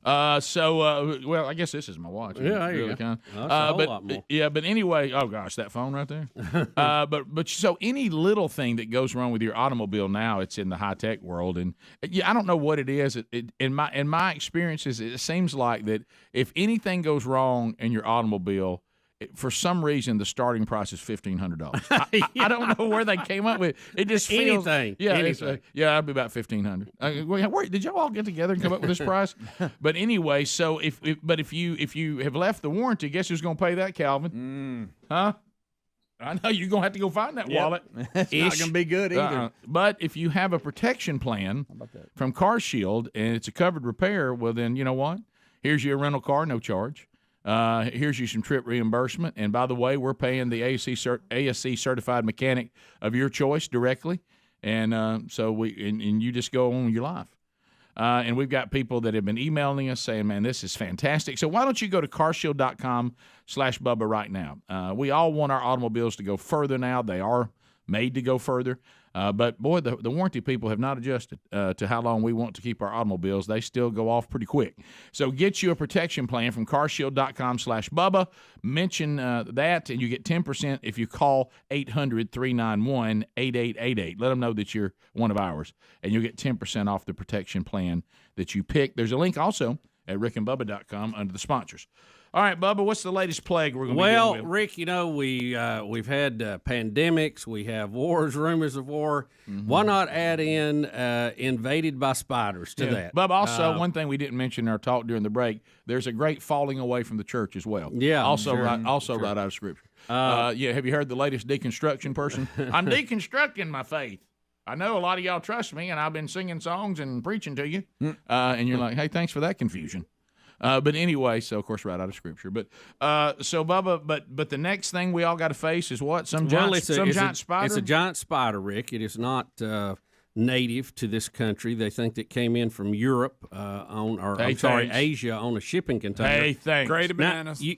Well, I guess this is my watch. Yeah, really kind of. That's a whole lot more. Yeah, but anyway, oh gosh, that phone right there. But so any little thing that goes wrong with your automobile now, it's in the high tech world, and I don't know what it is. In my experiences, it seems like that if anything goes wrong in your automobile, for some reason, the starting price is $1,500. I don't know where they came up with it. Just feels anything. Yeah, anything. I'd be about $1,500. Did y'all all get together and come up with this price? But anyway, so if you have left the warranty, guess who's going to pay that, Calvin? Huh? I know you're going to have to go find that wallet. It's not going to be good either. But if you have a protection plan from CarShield and it's a covered repair, well then you know what? Here's your rental car, no charge. Here's you some trip reimbursement. And by the way, we're paying the ASC certified mechanic of your choice directly. And so you just go on with your life. And we've got people that have been emailing us saying, man, this is fantastic. So why don't you go to carshield.com/Bubba right now? We all want our automobiles to go further now. They are made to go further. But, boy, the warranty people have not adjusted to how long we want to keep our automobiles. They still go off pretty quick. So get you a protection plan from carshield.com/Bubba. Mention that, and you get 10% if you call 800-391-8888. Let them know that you're one of ours, and you'll get 10% off the protection plan that you pick. There's a link also at rickandbubba.com under the sponsors. All right, Bubba, what's the latest plague we're going to be dealing with? Rick, we've had pandemics, we have wars, rumors of war. Why not add in invaded by spiders to that? Bubba, also, one thing we didn't mention in our talk during the break, there's a great falling away from the church as well. Yeah. Also right out of Scripture. Have you heard the latest deconstruction person? I'm deconstructing my faith. I know a lot of y'all trust me, and I've been singing songs and preaching to you. And you're like, hey, thanks for that confusion. But anyway, so of course, right out of Scripture. But so Bubba, but the next thing we all got to face is what? Some giant spider. It's a giant spider, Rick. It is not native to this country. They think that came in from Europe Asia on a shipping container. Hey, thanks. Great bananas. You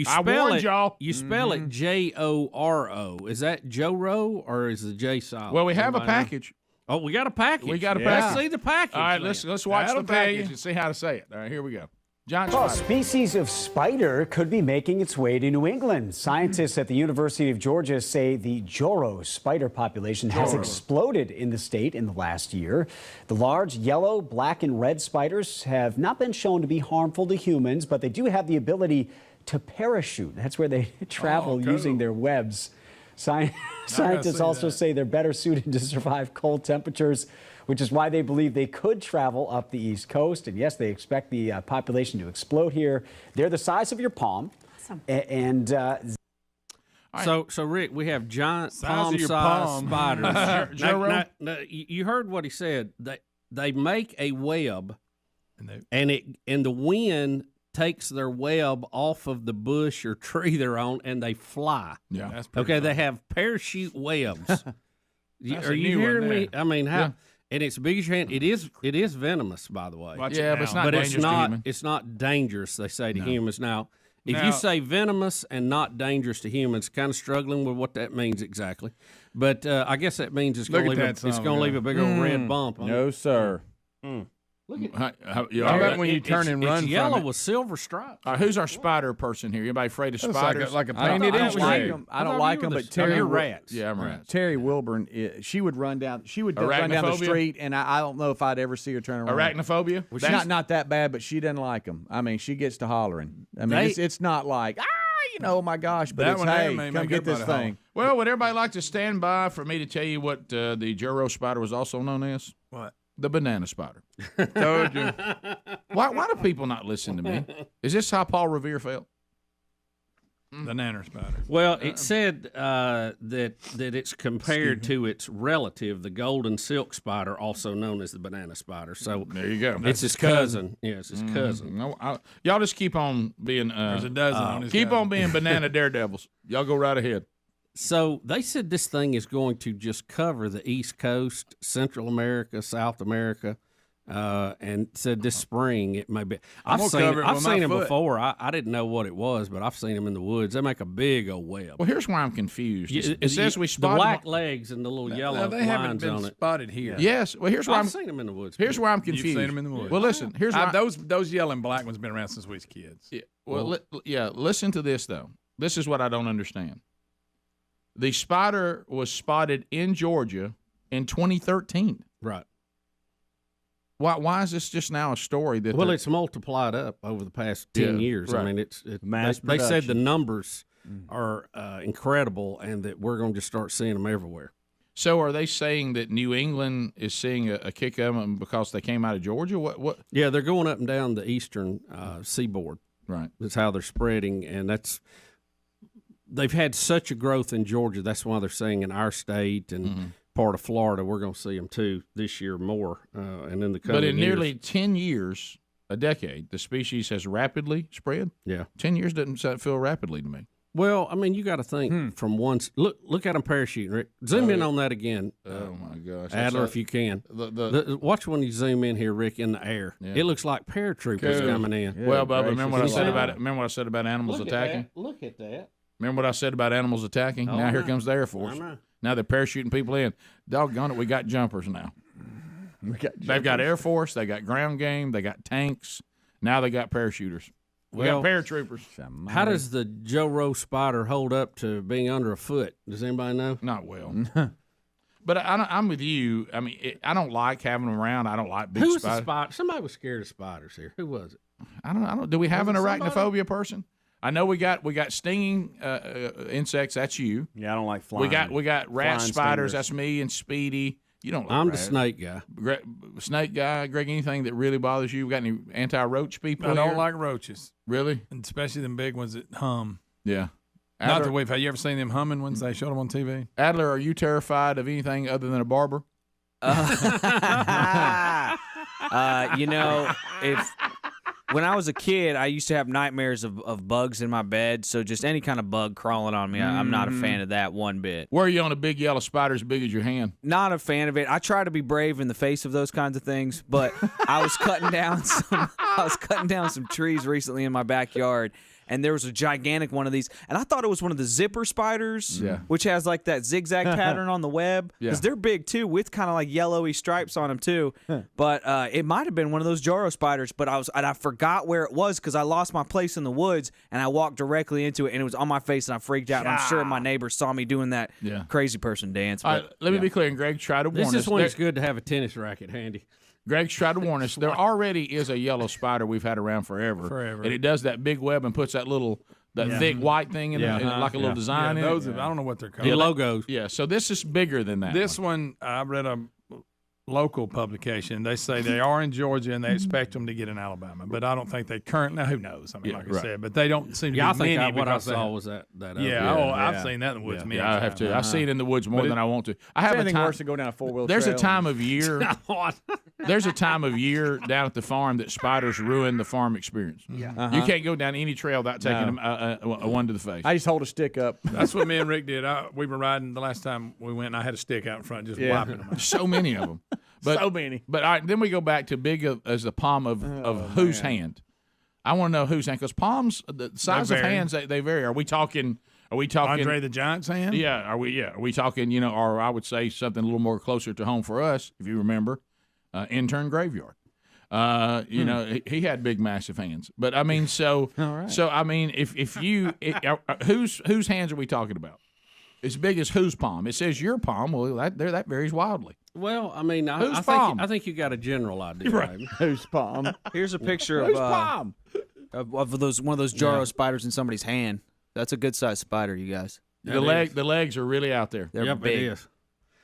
I spell warned it. y'all. You spell it Joro. Is that Joro or is the J silent? Well, we have a package. Oh, we got a package. We got a Let's package. see the package. All right, then. let's watch the package and see how to say it. All right, here we go. Giant spider. A species of spider could be making its way to New England. Scientists at the University of Georgia say the Joro spider population has exploded in the state in the last year. The large yellow, black, and red spiders have not been shown to be harmful to humans, but they do have the ability to parachute. That's where they travel using their webs. Scientists also say they're better suited to survive cold temperatures, which is why they believe they could travel up the East Coast. And yes, they expect the population to explode here. They're the size of your palm. Awesome. And so Rick, we have giant palm-sized spiders. Now, you heard what he said. They make a web, and the wind takes their web off of the bush or tree they're on, and they fly. Yeah, that's okay. funny. They have parachute webs. Are you new hearing one me? there. I mean, how? Yeah. And it's big as your hand. It is venomous, by the way. But it's not dangerous to humans. It's not dangerous. They say to humans. Now, if you say venomous and not dangerous to humans, kind of struggling with what that means exactly. But I guess that means it's going to leave a big old red bump. No, sir. Look at how about when you turn and run it's yellow from it? with silver stripes. Who's our spider person here? Anybody afraid of spiders? Like a I don't painted like them, but Terry you're rats. Yeah, I'm rats. Terry Wilburn, she would run down. She would run down the street, and I don't know if I'd ever see her turn around. Arachnophobia? Well, not that bad, but she doesn't like them. I mean, she gets to hollering. I mean, it's not like oh my gosh, but it's hey, come get this thing. Well, would everybody like to stand by for me to tell you what the Joro spider was also known as? What? The banana spider. Told you. Why do people not listen to me? Is this how Paul Revere felt? The nanner spider. Well, it said that it's compared to its relative, the golden silk spider, also known as the banana spider. So there you go. It's his cousin. Yeah, it's his cousin. No, y'all just keep on being. There's a dozen on his keep cousin. on being banana daredevils. Y'all go right ahead. So they said this thing is going to just cover the East Coast, Central America, South America, and said this spring it may be. I've seen him before. I didn't know what it was, but I've seen him in the woods. They make a big old web. Well, here's why I'm confused. It says we spotted the black legs and the little yellow they haven't lines been on it. spotted here. Yes. Well, here's why I've seen them in the woods. Here's why I'm confused. You've seen them in the woods. Well, listen. Here's why those yellow and black ones have been around since we was kids. Yeah. Well, listen to this though. This is what I don't understand. The spider was spotted in Georgia in 2013. Right. Why is this just now a story that? Well, it's multiplied up over the past 10 years. Right. I mean, Mass they said the production. numbers are incredible, and that we're going to just start seeing them everywhere. So, are they saying that New England is seeing a kick of them because they came out of Georgia? What? Yeah, they're going up and down the eastern seaboard. Right. That's how they're spreading, and they've had such a growth in Georgia. That's why they're saying in our state and part of Florida, we're going to see them too this year more, and in the coming But in years. nearly 10 years, a decade, the species has rapidly spread. Yeah. 10 years doesn't feel rapidly to me. Well, I mean, you got to think from one. Look at them parachuting, Rick. Zoom in on that again. Oh my gosh, Adler, if you can. Watch when you zoom in here, Rick, in the air. Yeah. It looks like paratroopers coming in. Yeah, well, Bubba, remember what I said about it? Remember what I said about animals attacking? Look at that. Remember what I said about animals attacking? Now here comes the Air Force. Now they're parachuting people in. Doggone it, we got jumpers now. They've got Air Force, they got ground game, they got tanks. Now they got parachuters. We got paratroopers. How does the Joro spider hold up to being under a foot? Does anybody know? Not well. But I'm with you. I mean, I don't like having them around. I don't like big spiders. Who's the spider? Somebody was scared of spiders here. Who was it? I don't. Do we have an arachnophobia person? I know we got stinging insects. That's you. Yeah, I don't like flying. We got rat spiders. Stingers. That's me and Speedy. You don't. Like I'm rats. the snake guy. Snake guy, Greg. Anything that really bothers you? We got any anti-roach people? I don't here? like roaches, Really? and especially them big ones that hum. Yeah. Not that we've. Have you ever seen them humming ones? They showed them on TV. Adler, are you terrified of anything other than a barber? You know, when I was a kid, I used to have nightmares of bugs in my bed. So just any kind of bug crawling on me, I'm not a fan of that one bit. Were you on a big yellow spider as big as your hand? Not a fan of it. I try to be brave in the face of those kinds of things, but I was cutting down some trees recently in my backyard. And there was a gigantic one of these, and I thought it was one of the zipper spiders, which has like that zigzag pattern on the web, because they're big too, with kind of like yellowy stripes on them too. But it might have been one of those Joro spiders, but I forgot where it was because I lost my place in the woods, and I walked directly into it, and it was on my face, and I freaked out. And I'm sure my neighbors saw me doing that crazy person dance. But, let me be clear, and Greg tried to warn us. This is when it's good to have a tennis racket handy. Greg's tried to warn us. There already is a yellow spider we've had around forever. And it does that big web and puts that thick white thing in it, like a little design in it. I don't know what they're called. The logos. Yeah, so this is bigger than that. This one, I read a local publication. They say they are in Georgia and they expect them to get in Alabama, but I don't think they currently. Now, who knows? I mean, like I said, but they don't seem to be I think many. what I saw was that. I've seen that in the woods. Yeah, I have to. I see it in the woods more than I want to. I have anything worse to go down a 4-wheel There's trail. a time of year. There's a time of year down at the farm that spiders ruin the farm experience. Yeah. You can't go down any trail without taking a one to the face. I just hold a stick up. That's what me and Rick did. We were riding the last time we went, and I had a stick out in front just wiping them. So many of them. But, so many. But all right, then we go back to big as the palm of whose hand. I want to know whose hand, because palms, the size of hands, they vary. Are we talking Andre the Giant's hand? Yeah. Are we talking? Or I would say something a little more closer to home for us, if you remember, intern graveyard. He had big, massive hands. But I mean, so right. So I mean, if you whose hands are we talking about? As big as whose palm? It says your palm. Well, that varies wildly. Well, I mean, whose palm? I think you got a general idea. Right. Whose palm? Here's a picture Whose palm? of one of those Joro spiders in somebody's hand. That's a good sized spider, you guys. The legs are really out there. They're big. It is.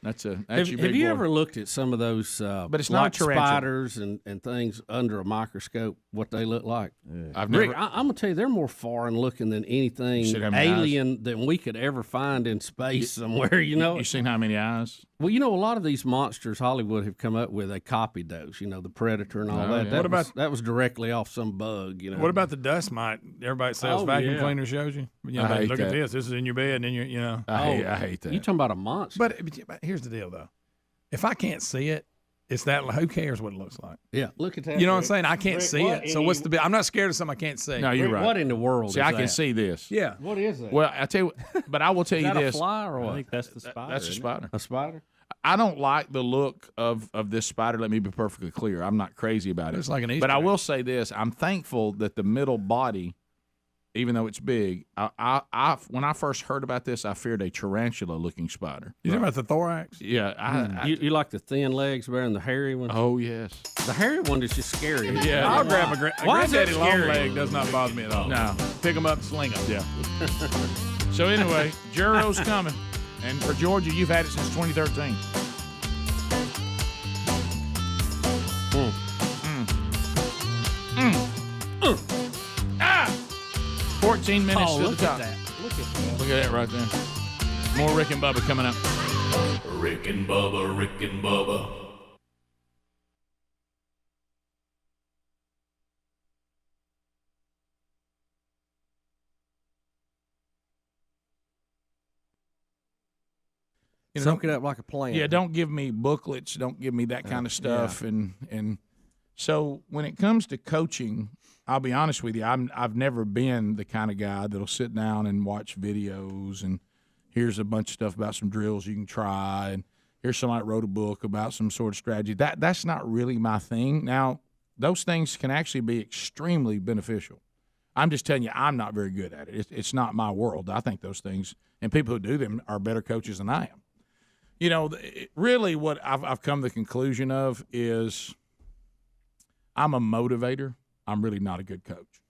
That's your have big you boy. ever looked at some of those but it's not a tarantula. spiders and things under a microscope, what they look like? I've Rick, never. I'm going to tell you, they're more foreign looking than anything seen how many alien than we could ever find in space somewhere, You seen how many eyes? Well, a lot of these monsters Hollywood have come up with, they copied those, the Predator and all that. Yeah. That was directly off some bug, What about the dust mite? Everybody sells vacuum cleaner shows you. I hate look that. at this. This is in your bed, and then I hate that. You talking about a monster? But here's the deal, though. If I can't see it, it's that. Who cares what it looks like? Yeah, look at that. You know what I'm saying? I can't see it. So what's the bit? I'm not scared of something I can't see. No, you're right. What in the world? See, I can see this. Yeah. What is that? Well, I tell you, but I will tell you Is that this. a fly or what? I think that's the spider. That's a spider. A spider? I don't like the look of this spider. Let me be perfectly clear. I'm not crazy about it. It's like an Easter But I egg. will say this: I'm thankful that the middle body, even though it's big, I when I first heard about this, I feared a tarantula-looking spider. You talking about the thorax? Yeah. You like the thin legs better than the hairy one? Oh yes. The hairy one is just scary. Yeah. I'll grab a Why is that granddaddy long scary? leg. Does not bother me at all. No. Pick them up, sling them. Yeah. So anyway, Joro's coming, and for Georgia, you've had it since 2013. 14 minutes to the top. Look at that right there. More Rick and Bubba coming up. Rick and Bubba, Rick and Bubba. Soak it up like a plant. Yeah, don't give me booklets. Don't give me that kind of stuff. And so when it comes to coaching, I'll be honest with you. I've never been the kind of guy that'll sit down and watch videos and here's a bunch of stuff about some drills you can try and here's somebody that wrote a book about some sort of strategy. That's not really my thing. Now, those things can actually be extremely beneficial. I'm just telling you, I'm not very good at it. It's not my world. I think those things, and people who do them are better coaches than I am. Really what I've come to the conclusion of is I'm a motivator. I'm really not a good coach.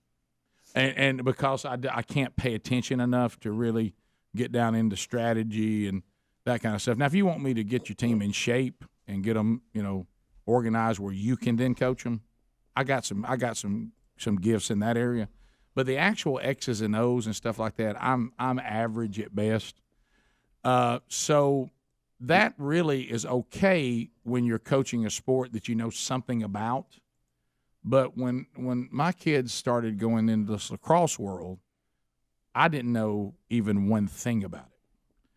And because I can't pay attention enough to really get down into strategy and that kind of stuff. Now, if you want me to get your team in shape and get them, organized where you can then coach them, I got some gifts in that area. But the actual X's and O's and stuff like that, I'm average at best. So that really is okay when you're coaching a sport that you know something about. But when my kids started going into this lacrosse world, I didn't know even one thing about it.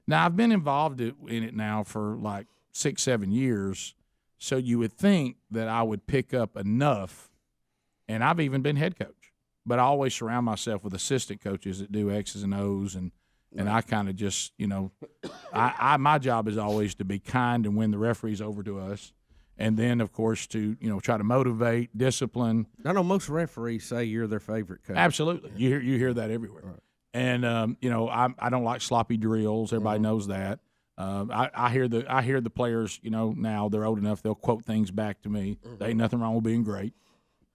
Now, I've been involved in it now for like 6-7 years, so you would think that I would pick up enough, and I've even been head coach. But I always surround myself with assistant coaches that do X's and O's, and I kind of just, my job is always to be kind and win the referees over to us. And then, of course, to try to motivate, discipline. I know most referees say you're their favorite coach. Absolutely, you hear that everywhere. Right. And I don't like sloppy drills. Everybody knows that. I hear the players. Now they're old enough; they'll quote things back to me. There ain't nothing wrong with being great.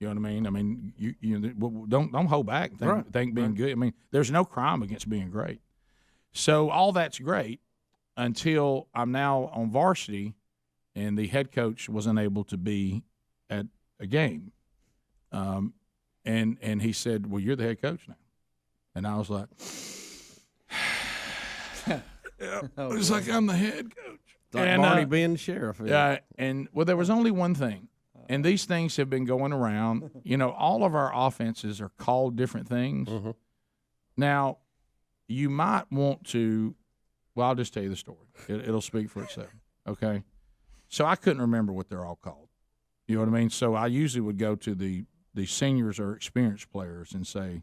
You know what I mean? I mean, you don't hold back. Think being good. I mean, there's no crime against being great. So all that's great until I'm now on varsity. And the head coach wasn't able to be at a game. And he said, well, you're the head coach now. And I was like, it's like I'm the head coach. Like Barney being the sheriff. Yeah. And, there was only one thing. And these things have been going around. All of our offenses are called different things. Mm-hmm. Now, you might want to – well, I'll just tell you the story. It'll speak for itself, okay? So I couldn't remember what they're all called. You know what I mean? So I usually would go to the seniors or experienced players and say,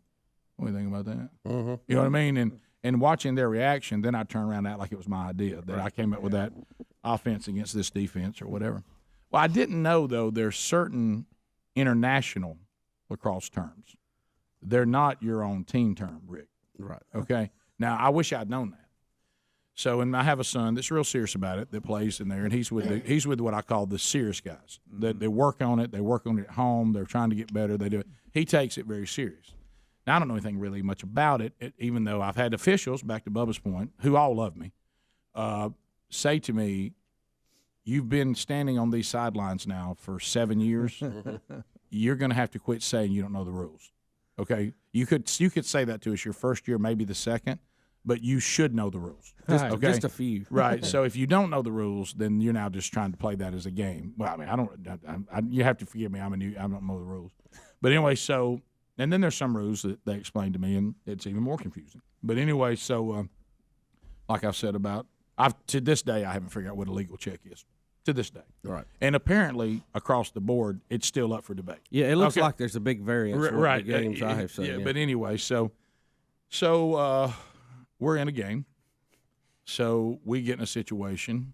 what do you think about that? Mm-hmm. You know what I mean? And watching their reaction, then I'd turn around and act like it was my idea, that I came up with that offense against this defense or whatever. Well, I didn't know, though, there's certain international lacrosse terms. They're not your own team term, Rick. Right. Okay? Now, I wish I'd known that. So, and I have a son that's real serious about it that plays in there, and he's with what I call the serious guys. They work on it. They work on it at home. They're trying to get better. They do it. He takes it very serious. Now, I don't know anything really much about it, even though I've had officials, back to Bubba's point, who all love me, say to me, you've been standing on these sidelines now for 7 years. You're going to have to quit saying you don't know the rules. Okay? You could say that to us your first year, maybe the second. But you should know the rules. Just a few. Right. So if you don't know the rules, then you're now just trying to play that as a game. Well, I mean, you have to forgive me. I don't know the rules. But anyway, so, and then there's some rules that they explained to me, and it's even more confusing. But anyway, so, like I've said to this day, I haven't figured out what a legal check is. To this day. Right. And apparently, across the board, it's still up for debate. Yeah, it looks like there's a big variance with the games I have seen. Yeah, but anyway, so we're in a game, so we get in a situation,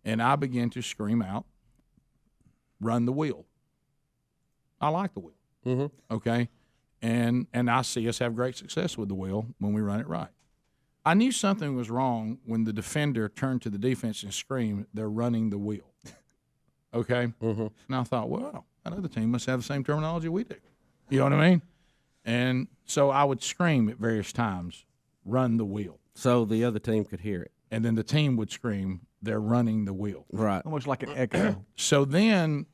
and I begin to scream out, run the wheel. I like the wheel, okay? And I see us have great success with the wheel when we run it right. I knew something was wrong when the defender turned to the defense and screamed, they're running the wheel, okay? And I thought, well, another team must have the same terminology we do. You know what I mean? And so I would scream at various times, run the wheel. So the other team could hear it. And then the team would scream, they're running the wheel. Right. Almost like an echo. So then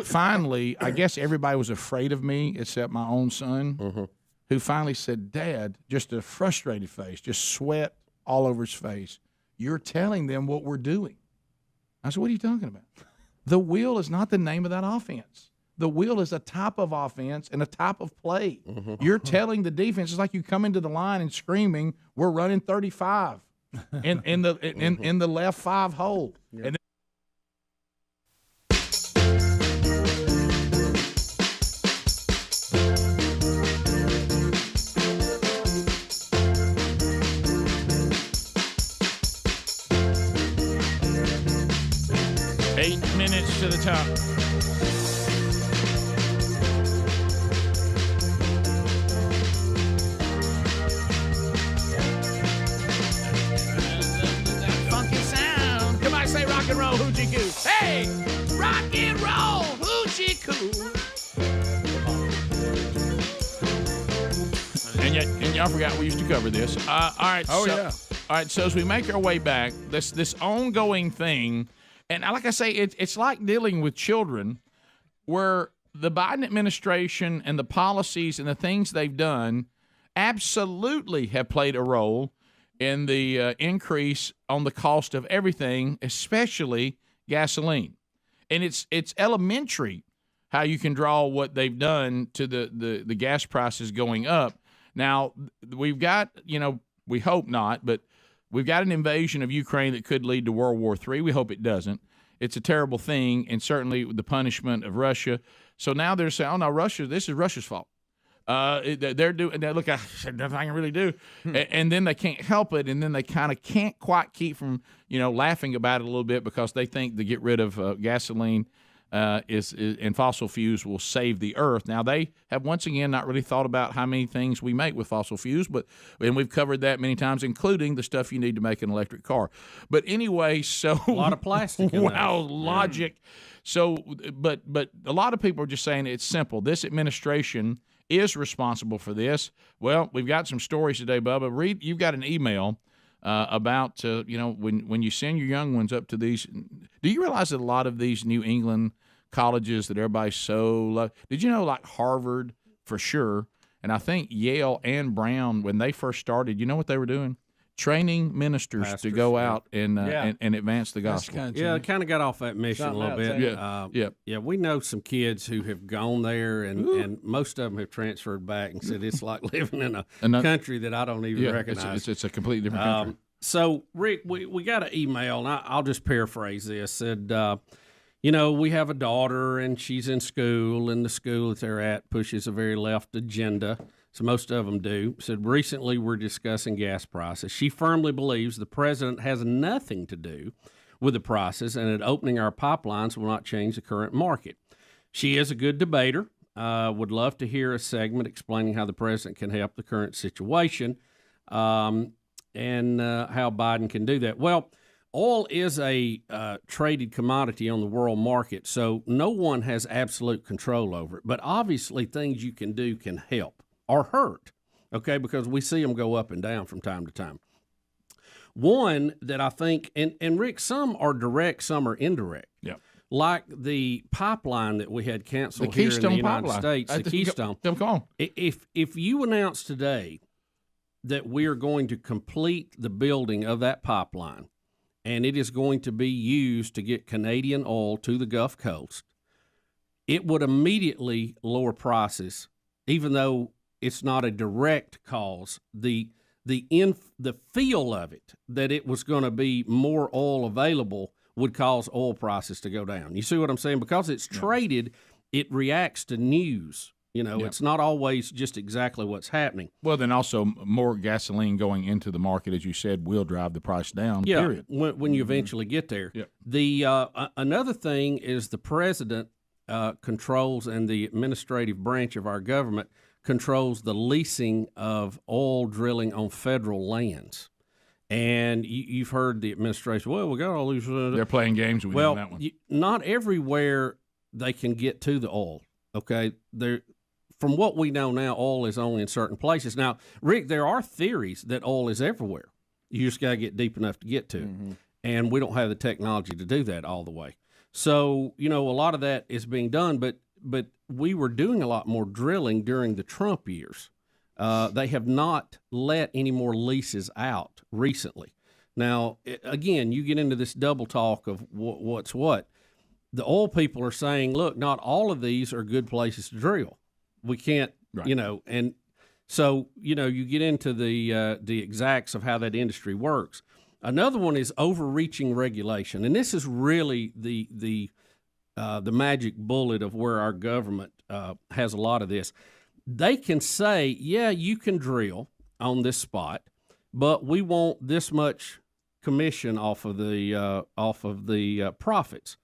finally, I guess everybody was afraid of me except my own son, who finally said, Dad, just a frustrated face, just sweat all over his face, you're telling them what we're doing. I said, what are you talking about? The wheel is not the name of that offense. The wheel is a type of offense and a type of play. You're telling the defense, it's like you come into the line and screaming, we're running 35 in the left 5 hole. Yeah. And 8 minutes to the top. Rock and roll, hoochie coo. Hey, rock and roll, hoochie coo. And y'all forgot we used to cover this. All right. All right. So as we make our way back, this ongoing thing, and like I say, it's like dealing with children, where the Biden administration and the policies and the things they've done absolutely have played a role in the increase on the cost of everything, especially gasoline. And it's elementary how you can draw what they've done to the gas prices going up. Now, we've got, we hope not, but we've got an invasion of Ukraine that could lead to World War III. We hope it doesn't. It's a terrible thing, and certainly the punishment of Russia. So now they're saying, oh, no, this is Russia's fault. They're doing. Look, I said nothing I can really do, and then they can't help it, and then they kind of can't quite keep from laughing about it a little bit because they think to get rid of gasoline and fossil fuels will save the earth. Now they have once again not really thought about how many things we make with fossil fuels, and we've covered that many times, including the stuff you need to make an electric car. But anyway, so a lot of plastic. Wow, logic. So, but a lot of people are just saying it's simple. This administration is responsible for this. Well, we've got some stories today, Bubba. You've got an email about when you send your young ones up to these. Do you realize that a lot of these New England colleges that everybody's so love? Did you know, like Harvard for sure, and I think Yale and Brown, when they first started, you know what they were doing? Training ministers to go out and advance the gospel. They kind of got off that mission a little bit. Yeah, we know some kids who have gone there, and most of them have transferred back and said it's like living in a country that I don't even recognize. It's a completely different country. So, Rick, we got an email, and I'll just paraphrase this. Said, we have a daughter, and she's in school, and the school that they're at pushes a very left agenda. So most of them do. Said, recently we're discussing gas prices. She firmly believes the president has nothing to do with the prices and that opening our pipelines will not change the current market. She is a good debater. Would love to hear a segment explaining how the president can help the current situation and how Biden can do that. Well, oil is a traded commodity on the world market, so no one has absolute control over it. But obviously things you can do can help or hurt, okay, because we see them go up and down from time to time. One that I think, and Rick, some are direct, some are indirect. Yeah. Like the pipeline that we had canceled here in the United States, the Keystone. Come on. If you announce today that we are going to complete the building of that pipeline and it is going to be used to get Canadian oil to the Gulf Coast, it would immediately lower prices, even though it's not a direct cause. The feel of it, that it was going to be more oil available, would cause oil prices to go down. You see what I'm saying? Because it's traded, it reacts to news. It's not always just exactly what's happening. Well, then also more gasoline going into the market, as you said, will drive the price down, period. When you eventually get there. Yeah. The another thing is the president controls, and the administrative branch of our government controls the leasing of oil drilling on federal lands. And you've heard the administration, well, we got all these. They're playing games with that one. Not everywhere they can get to the oil, okay? From what we know now, oil is only in certain places. Now, Rick, there are theories that oil is everywhere. You just got to get deep enough to get to it. And we don't have the technology to do that all the way. So, a lot of that is being done, but we were doing a lot more drilling during the Trump years. They have not let any more leases out recently. Now, again, you get into this double talk of what's what. The oil people are saying, look, not all of these are good places to drill. We can't, and so, you get into the exacts of how that industry works. Another one is overreaching regulation, and this is really the magic bullet of where our government has a lot of this. They can say, yeah, you can drill on this spot, but we want this much commission off of the profits.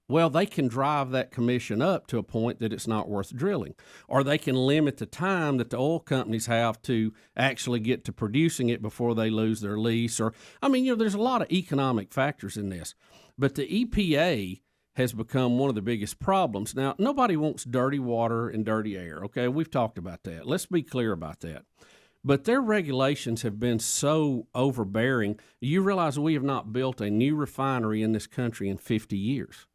Well, they can drive that commission up to a point that it's not worth drilling, or they can limit the time that the oil companies have to actually get to producing it before they lose their lease. There's a lot of economic factors in this, but the EPA has become one of the biggest problems. Now, nobody wants dirty water and dirty air, okay? We've talked about that. Let's be clear about that. But their regulations have been so overbearing. You realize we have not built a new refinery in this country in 50 years.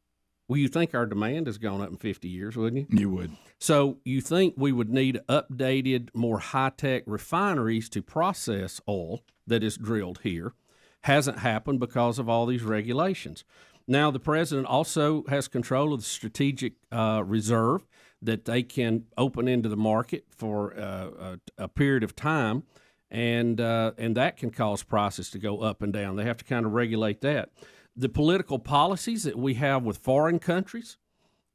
Well, you think our demand has gone up in 50 years, wouldn't you? You would. So you think we would need updated, more high-tech refineries to process oil that is drilled here. Hasn't happened because of all these regulations. Now, the president also has control of the strategic reserve that they can open into the market for a period of time, and that can cause prices to go up and down. They have to kind of regulate that. The political policies that we have with foreign countries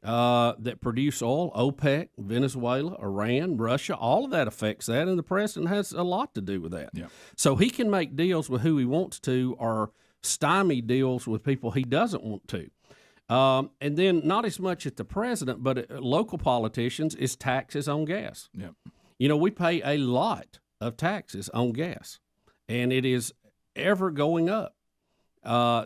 that produce oil, OPEC, Venezuela, Iran, Russia, all of that affects that, and the president has a lot to do with that. Yeah. So he can make deals with who he wants to or stymie deals with people he doesn't want to. And then not as much at the president, but at local politicians is taxes on gas. Yep. You know, we pay a lot of taxes on gas, and it is ever going up.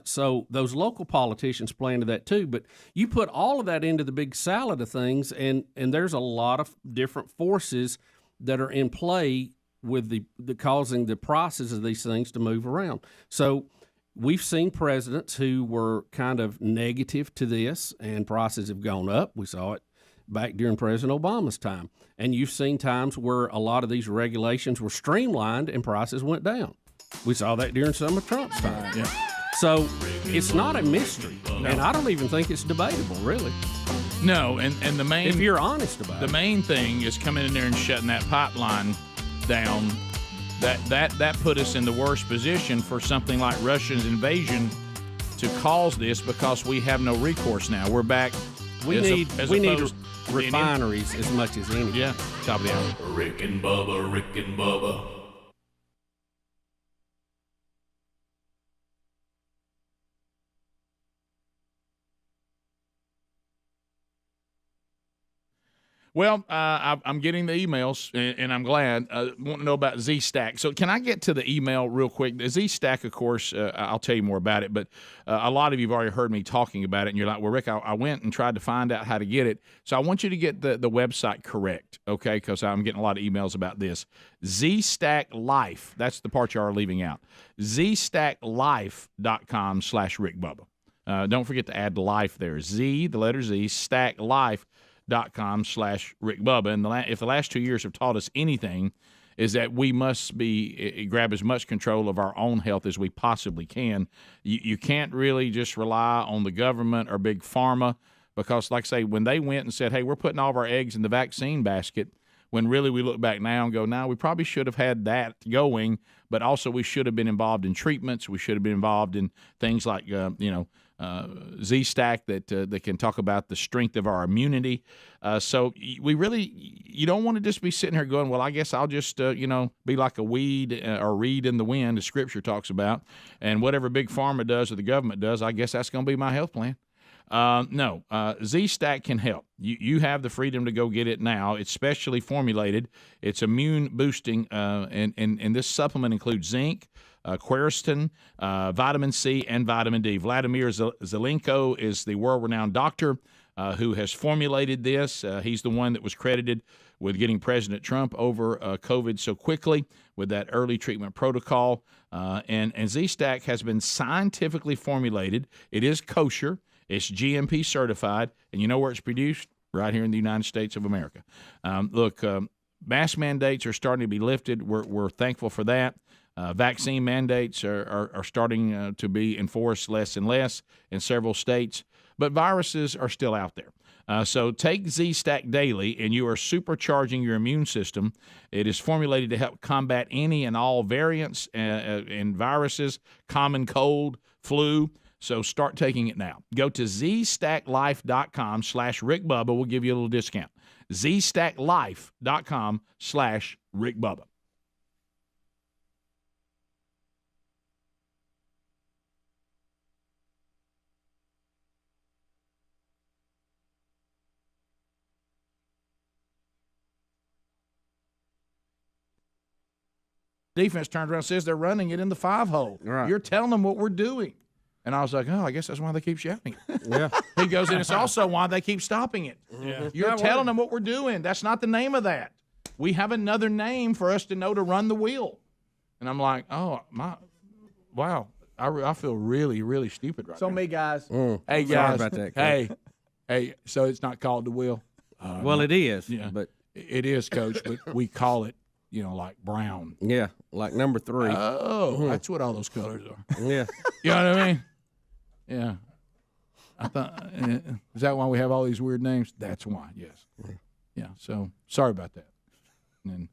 So those local politicians play into that too. But you put all of that into the big salad of things, and there's a lot of different forces that are in play with the causing the prices of these things to move around. So we've seen presidents who were kind of negative to this, and prices have gone up. We saw it back during President Obama's time. And you've seen times where a lot of these regulations were streamlined and prices went down. We saw that during some of Trump's time. Yeah. So it's not a mystery, and I don't even think it's debatable, really. No, and the main, if you're honest about the main thing is coming in there and shutting that pipeline down. That put us in the worst position for something like Russia's invasion to cause this, because we have no recourse now. We're back. We need refineries as much as anything. Yeah, top of the hour. Rick and Bubba, Rick and Bubba. Well, I'm getting the emails, and I'm glad. Want to know about Z-Stack. So can I get to the email real quick? The Z-Stack, of course, I'll tell you more about it, but a lot of you have already heard me talking about it, and you're like, well, Rick, I went and tried to find out how to get it. So I want you to get the website correct, okay, because I'm getting a lot of emails about this. Z-Stack Life, that's the part you are leaving out. ZStackLife.com/Rick Bubba. Don't forget to add life there. Z, the letter Z, stacklife.com/Rick Bubba. And if the last 2 years have taught us anything, is that we must grab as much control of our own health as we possibly can. You can't really just rely on the government or big pharma, because, like I say, when they went and said, hey, we're putting all of our eggs in the vaccine basket, when really we look back now and go, no, we probably should have had that going, but also we should have been involved in treatments. We should have been involved in things like, Z-Stack that can talk about the strength of our immunity. So you don't want to just be sitting here going, well, I guess I'll just, be like a weed or reed in the wind, as Scripture talks about, and whatever Big Pharma does or the government does, I guess that's going to be my health plan. No, Z-Stack can help. You have the freedom to go get it now. It's specially formulated. It's immune boosting, and this supplement includes zinc, quercetin, vitamin C, and vitamin D. Vladimir Zelenko is the world-renowned doctor who has formulated this. He's the one that was credited with getting President Trump over COVID so quickly with that early treatment protocol. And Z-Stack has been scientifically formulated. It is kosher. It's GMP certified. And you know where it's produced? Right here in the United States of America. Mask mandates are starting to be lifted. We're thankful for that. Vaccine mandates are starting to be enforced less and less in several states, but viruses are still out there. So take Z-Stack daily, and you are supercharging your immune system. It is formulated to help combat any and all variants and viruses, common cold, flu. So start taking it now. Go to zstacklife.com/Rick Bubba. We'll give you a little discount. zstacklife.com/Rick Bubba. Defense turns around and says they're running it in the 5-hole. Right. You're telling them what we're doing. And I was like, oh, I guess that's why they keep shouting. Yeah. He goes, and it's also why they keep stopping it. Yeah. You're telling them what we're doing. That's not the name of that. We have another name for us to know to run the wheel. And I'm like, oh, wow. I feel really, really stupid right now. So me, guys. Hey, guys. Sorry about that, Coach. Hey, so it's not called the wheel? Well, it is. Yeah. But it is, Coach, but we call it, like brown. yeah, like number 3. Oh, that's what all those colors are. Yeah. You know what I mean? Yeah. I thought, is that why we have all these weird names? That's why, yes. Yeah, so sorry about that. And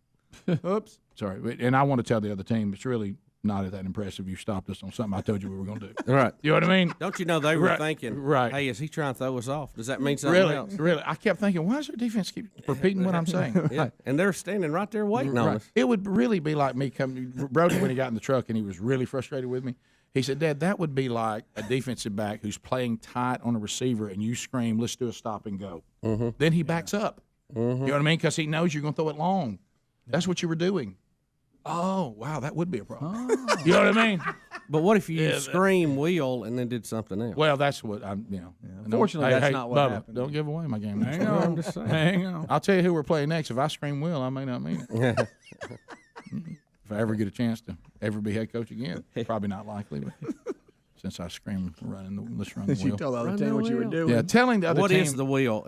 oops, sorry. And I want to tell the other team, it's really not that impressive. You stopped us on something I told you we were going to do. Right. You know what I mean? Don't you know they were thinking, right. Hey, is he trying to throw us off? Does that mean something else? Really. I kept thinking, why does their defense keep repeating what I'm saying? Yeah. And they're standing right there waiting on us. It would really be like me coming. Brody, when he got in the truck and he was really frustrated with me, he said, Dad, that would be like a defensive back who's playing tight on a receiver and you scream, let's do a stop and go. Mm-hmm. Then he backs up. You know what I mean? Because he knows you're going to throw it long. That's what you were doing. Oh, wow, that would be a problem. You know what I mean? But what if you scream wheel and then did something else? Well, that's what I'm, Unfortunately, that's not what Bubba, happened. Don't give away my game. Hang on. I'm just saying. Hang on. I'll tell you who we're playing next. If I scream wheel, I may not mean it. If I ever get a chance to ever be head coach again, probably not likely, but since I screamed let's run the wheel. You told the other team what you were doing. Yeah, telling the other What team. is the wheel?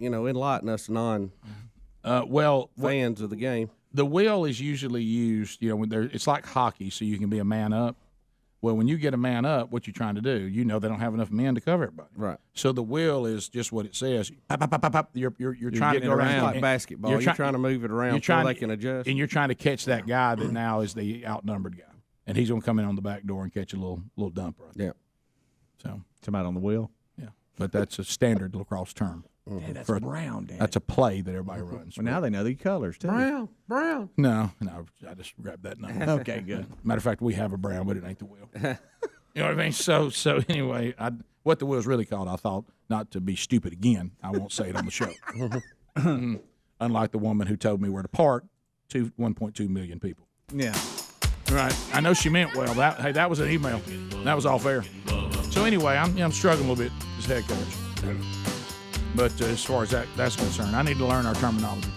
Enlighten us fans of the game. The wheel is usually used, when it's like hockey, so you can be a man up. Well, when you get a man up, what you're trying to do, they don't have enough men to cover everybody. Right. So the wheel is just what it says. Pop, pop, pop, pop, pop. You're trying to go around like basketball. You're trying to move it around so they can adjust. And you're trying to catch that guy that now is the outnumbered guy. And he's going to come in on the back door and catch a little dump right there. Yeah. So come out on the wheel. Yeah. But that's a standard lacrosse term. Dad, that's brown, Dad. That's a play that everybody runs. Well, now they know the colors, too. Brown. No, I just grabbed that number. Okay, good. Matter of fact, we have a brown, but it ain't the wheel. You know what I mean? So anyway, what the wheel's really called, I thought, not to be stupid again, I won't say it on the show. Unlike the woman who told me where to park to 1.2 million people. Yeah. Right. I know she meant well. That was an email. That was all fair. So anyway, I'm struggling a little bit as head coach. But as far as that's concerned, I need to learn our terminology.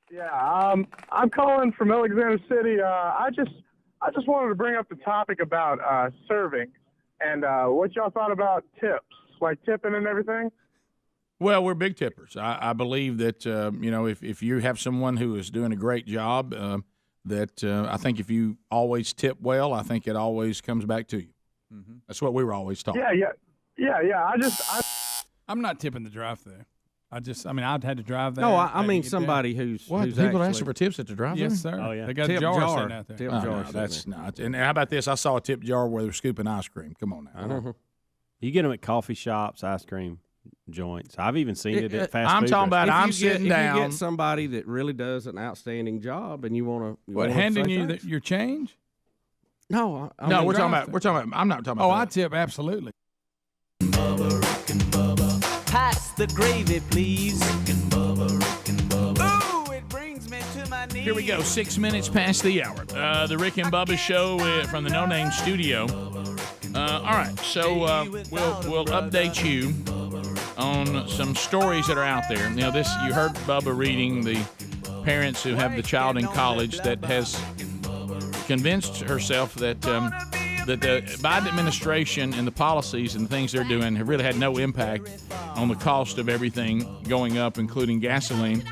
Yeah, I'm calling from Alexander City. I just wanted to bring up the topic about serving and what y'all thought about tips, like tipping and everything. Well, we're big tippers. I believe that if you have someone who is doing a great job, I think if you always tip well, I think it always comes back to you. Mm-hmm. That's what we were always taught. Yeah. I'm not tipping the drive-through. I'd had to drive there. No, I mean somebody who's people actually asking for tips at the drive-thru? Yes, sir. Oh, yeah. They got Tip a jar jar. sitting out there. Tip Oh, jar. no, that's not. And how about this? I saw a tip jar where they're scooping ice cream. Come on now. Uh-huh. You get them at coffee shops, ice cream joints. I've even seen it at fast food. I'm talking about If sitting down. If you get somebody that really does an outstanding job and you want to, handing you your change? No, we're talking about. I'm not talking about. Oh, that. I tip absolutely. Pass the gravy, please. Ooh, it brings me to my knees. Here we go. 6 minutes past the hour. The Rick and Bubba Show from the No Name Studio. All right, so we'll update you on some stories that are out there. Now, you heard Bubba reading the parents who have the child in college that has convinced herself that the Biden administration and the policies and the things they're doing have really had no impact on the cost of everything going up, including gasoline.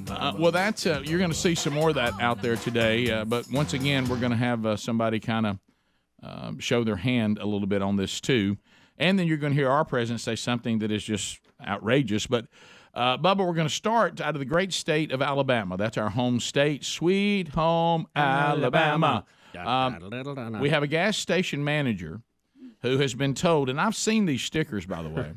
That's you're going to see some more of that out there today. But once again, we're going to have somebody kind of show their hand a little bit on this too. And then you're going to hear our president say something that is just outrageous. But, Bubba, we're going to start out of the great state of Alabama. That's our home state. Sweet home Alabama. We have a gas station manager who has been told, and I've seen these stickers, by the way.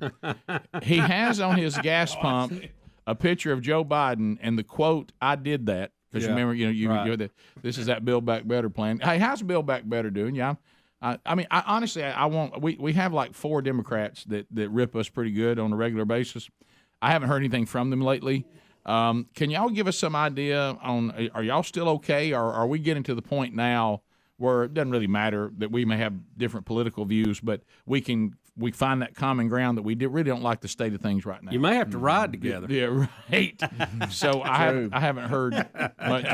He has on his gas pump a picture of Joe Biden and the quote, "I did that." Because remember, this is that Build Back Better plan. Hey, how's Build Back Better doing? Yeah. Honestly, we have like 4 Democrats that rip us pretty good on a regular basis. I haven't heard anything from them lately. Can y'all give us some idea on, are y'all still okay, or are we getting to the point now where it doesn't really matter that we may have different political views, but we find that common ground that we really don't like the state of things right now? You may have to ride together. Yeah, right. So I haven't heard much.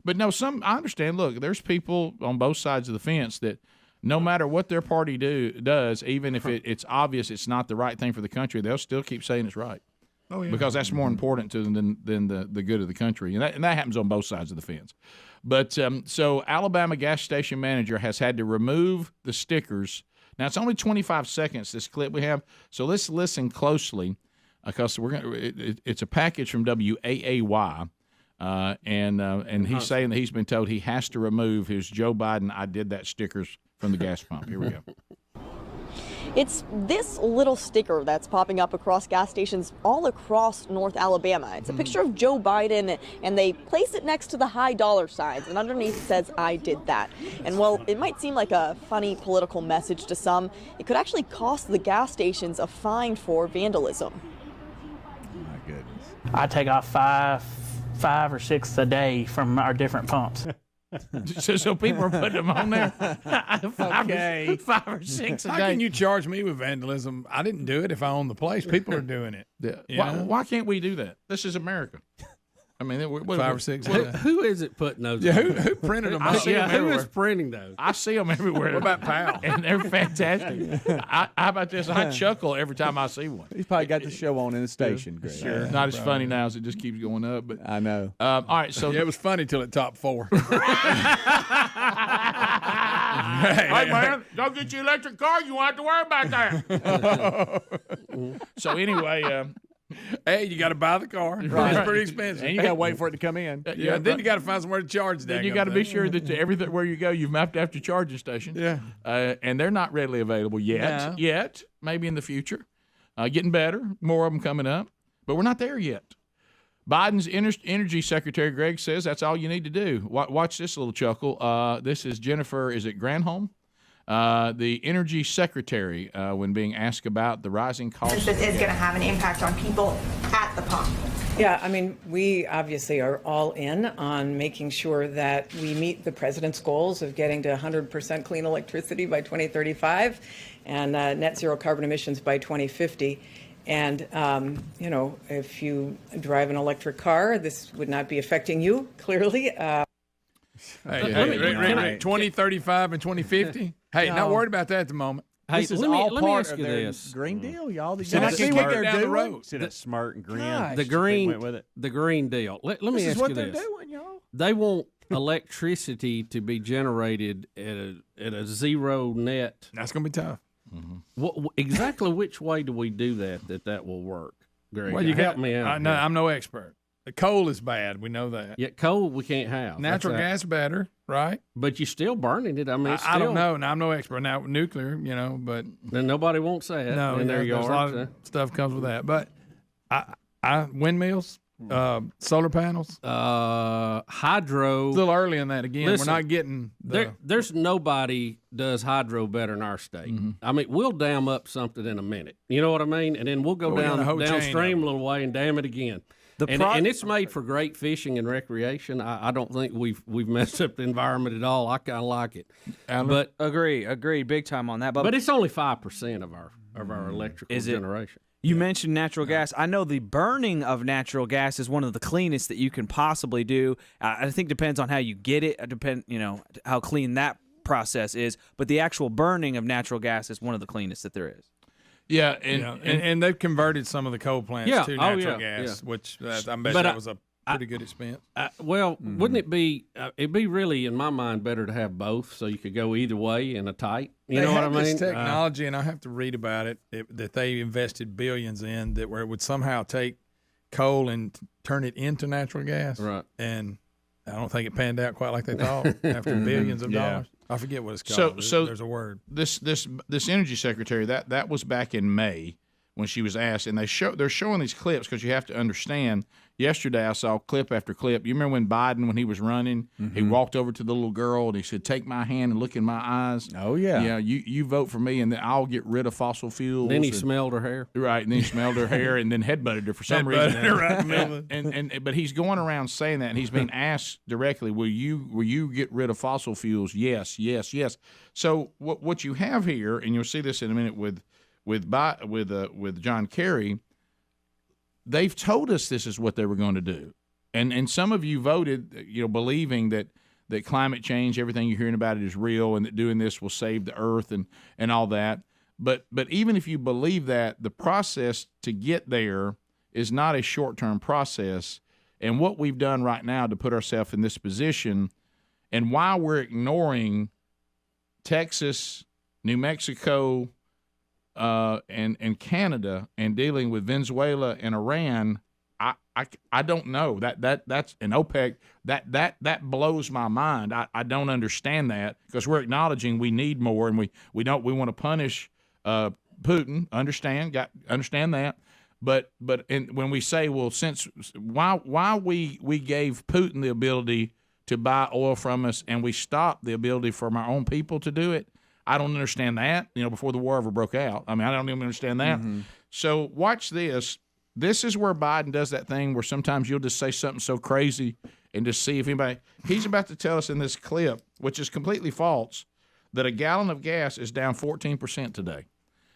But no, I understand. Look, there's people on both sides of the fence that no matter what their party does, even if it's obvious it's not the right thing for the country, they'll still keep saying it's right. Oh, yeah. Because that's more important to them than the good of the country. And that happens on both sides of the fence. But so Alabama gas station manager has had to remove the stickers Now, it's only 25 seconds, this clip we have, so let's listen closely because it's a package from WAAY, and he's saying that he's been told he has to remove his Joe Biden I did that stickers from the gas pump. Here we go. It's this little sticker that's popping up across gas stations all across North Alabama. It's a picture of Joe Biden, and they place it next to the high dollar signs, and underneath it says, I did that. And while it might seem like a funny political message to some, it could actually cost the gas stations a fine for vandalism. My goodness. I take off five or six a day from our different pumps. So people are putting them on there. Okay. 5 or 6 a day. How can you charge me with vandalism? I didn't do it if I own the place. People are doing it. Why can't we do that? This is America. I mean, 5 or 6. Who is it putting those? Yeah, who printed them? I see them who everywhere. is printing those? I see them everywhere. What about Powell? And they're fantastic. How about this? I chuckle every time I see one. He's probably got the show on in the station. Greg. Sure. Not as funny now as it just keeps going up. But I know. all right, so it was funny till it topped 4. Hey, man, go get your electric car. You won't have to worry about that. So anyway, hey, you got to buy the car. Right. It's pretty expensive. And you got to wait for it to come in. Yeah, then you got to find somewhere to charge that. Then you got to be sure that everything where you go, you've mapped out your charging station. Yeah. And they're not readily available yet. No. Yet, maybe in the future. Getting better. More of them coming up. But we're not there yet. Biden's energy secretary, Greg, says that's all you need to do. Watch this little chuckle. This is Jennifer, is it Granholm? The energy secretary, when being asked about the rising cost. This is going to have an impact on people at the pump. Yeah, I mean, we obviously are all in on making sure that we meet the president's goals of getting to 100% clean electricity by 2035 and net zero carbon emissions by 2050. And, you know, if you drive an electric car, this would not be affecting you, clearly. Hey, 2035 and 2050? Hey, not worried about that at the moment. Hey, this is let all me part ask of you their this. Green Deal, y'all. See what they're down the road. See that smirk and grin. Gosh. The green, went with it. the Green Deal. Let me This ask is what you they're this. doing, y'all. They want electricity to be generated at a zero net. That's going to be tough. Exactly which way do we do that will work, Greg? Well, you help got me out. No, I'm no expert. The coal is bad. We know that. Yet coal we can't have. Natural gas better, right? But you're still burning it. I mean, I don't know. Now, I'm no expert. Now, nuclear, you know, but. Then nobody wants that. No, in their there's yards, a lot of stuff comes with that. But windmills, solar panels. Hydro. Still early in that again. Listen, we're not getting there's nobody does hydro better in our state. I mean, we'll dam up something in a minute. You know what I mean? And then we'll go downstream a little way and dam it again. And it's made for great fishing and recreation. I don't think we've messed up the environment at all. I kind of like it. But agree, big time on that. But it's only 5% of our electrical generation. You mentioned natural gas. I know the burning of natural gas is one of the cleanest that you can possibly do. I think it depends on how you get it. How clean that process is. But the actual burning of natural gas is one of the cleanest that there is. Yeah, and they've converted some of the coal plants to natural gas, which I bet that was a pretty good expense. Wouldn't it be? It'd be really, in my mind, better to have both, so you could go either way in a tight. You know what I mean? This technology, and I have to read about it that they invested billions in, that where it would somehow take coal and turn it into natural gas. Right. And I don't think it panned out quite like they thought after billions of dollars. I forget what it's called. So there's a word. This energy secretary, that was back in May when she was asked, and they're showing these clips because you have to understand. Yesterday I saw clip after clip. You remember when Biden, when he was running, he walked over to the little girl and he said, "Take my hand and look in my eyes." Oh yeah, yeah. You vote for me, and then I'll get rid of fossil fuels. Then he smelled her hair. Right, and then he smelled her hair, and then headbutted her for some reason. But he's going around saying that, and he's being asked directly, "Will you get rid of fossil fuels?" Yes, yes, yes. So what you have here, and you'll see this in a minute with John Kerry. They've told us this is what they were going to do, and some of you voted, believing that climate change, everything you're hearing about it is real, and that doing this will save the earth and all that. But even if you believe that, the process to get there is not a short-term process. And what we've done right now to put ourselves in this position, and why we're ignoring Texas, New Mexico, and Canada, and dealing with Venezuela and Iran, I don't know. That's an OPEC. That blows my mind. I don't understand that, because we're acknowledging we need more, and we want to punish Putin. Understand that. But when we say, well, since why we gave Putin the ability to buy oil from us and we stopped the ability from our own people to do it, I don't understand that. Before the war ever broke out. I mean, I don't even understand that. Mm-hmm. So watch this. This is where Biden does that thing where sometimes you'll just say something so crazy and just see if anybody. He's about to tell us in this clip, which is completely false, that a gallon of gas is down 14% today.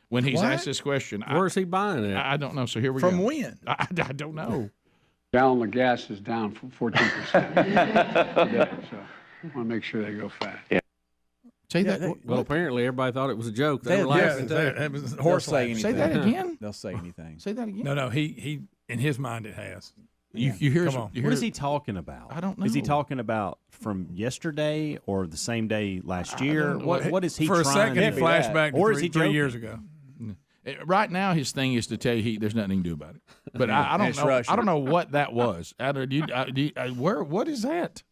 When he's asked this question, where's he buying it? I don't know. So here we go. From when? I don't know. Gallon of gas is down 14% today, so I want to make sure they go fast. Yeah. Say that. Well, apparently everybody thought it was a joke. They were laughing. It was horse say Say that again. They'll say anything. Say that again. No, he in his mind it has. You hear? Come on. What is he talking about? I don't know. Is he talking about from yesterday or the same day last year? What is he for trying a second? to Flashback, or is he 3 joking? years ago? Right now, his thing is to tell you there's nothing he can do about it. But I don't know. Russian. I don't know what that was. Adler, what is that?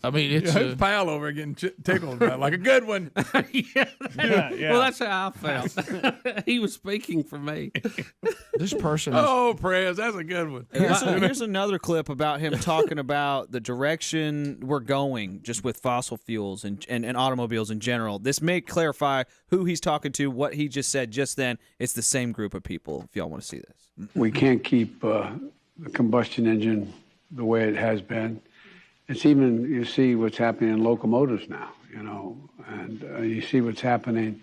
I mean, it's who's pal over getting tickled about like a good one. Yeah. Well, that's how I felt. He was speaking for me. This person. Prez, that's a good one. Here's another clip about him talking about the direction we're going just with fossil fuels and automobiles in general. This may clarify who he's talking to, what he just said just then. It's the same group of people, if y'all want to see this. We can't keep the combustion engine the way it has been. It's even, you see what's happening in locomotives now, and you see what's happening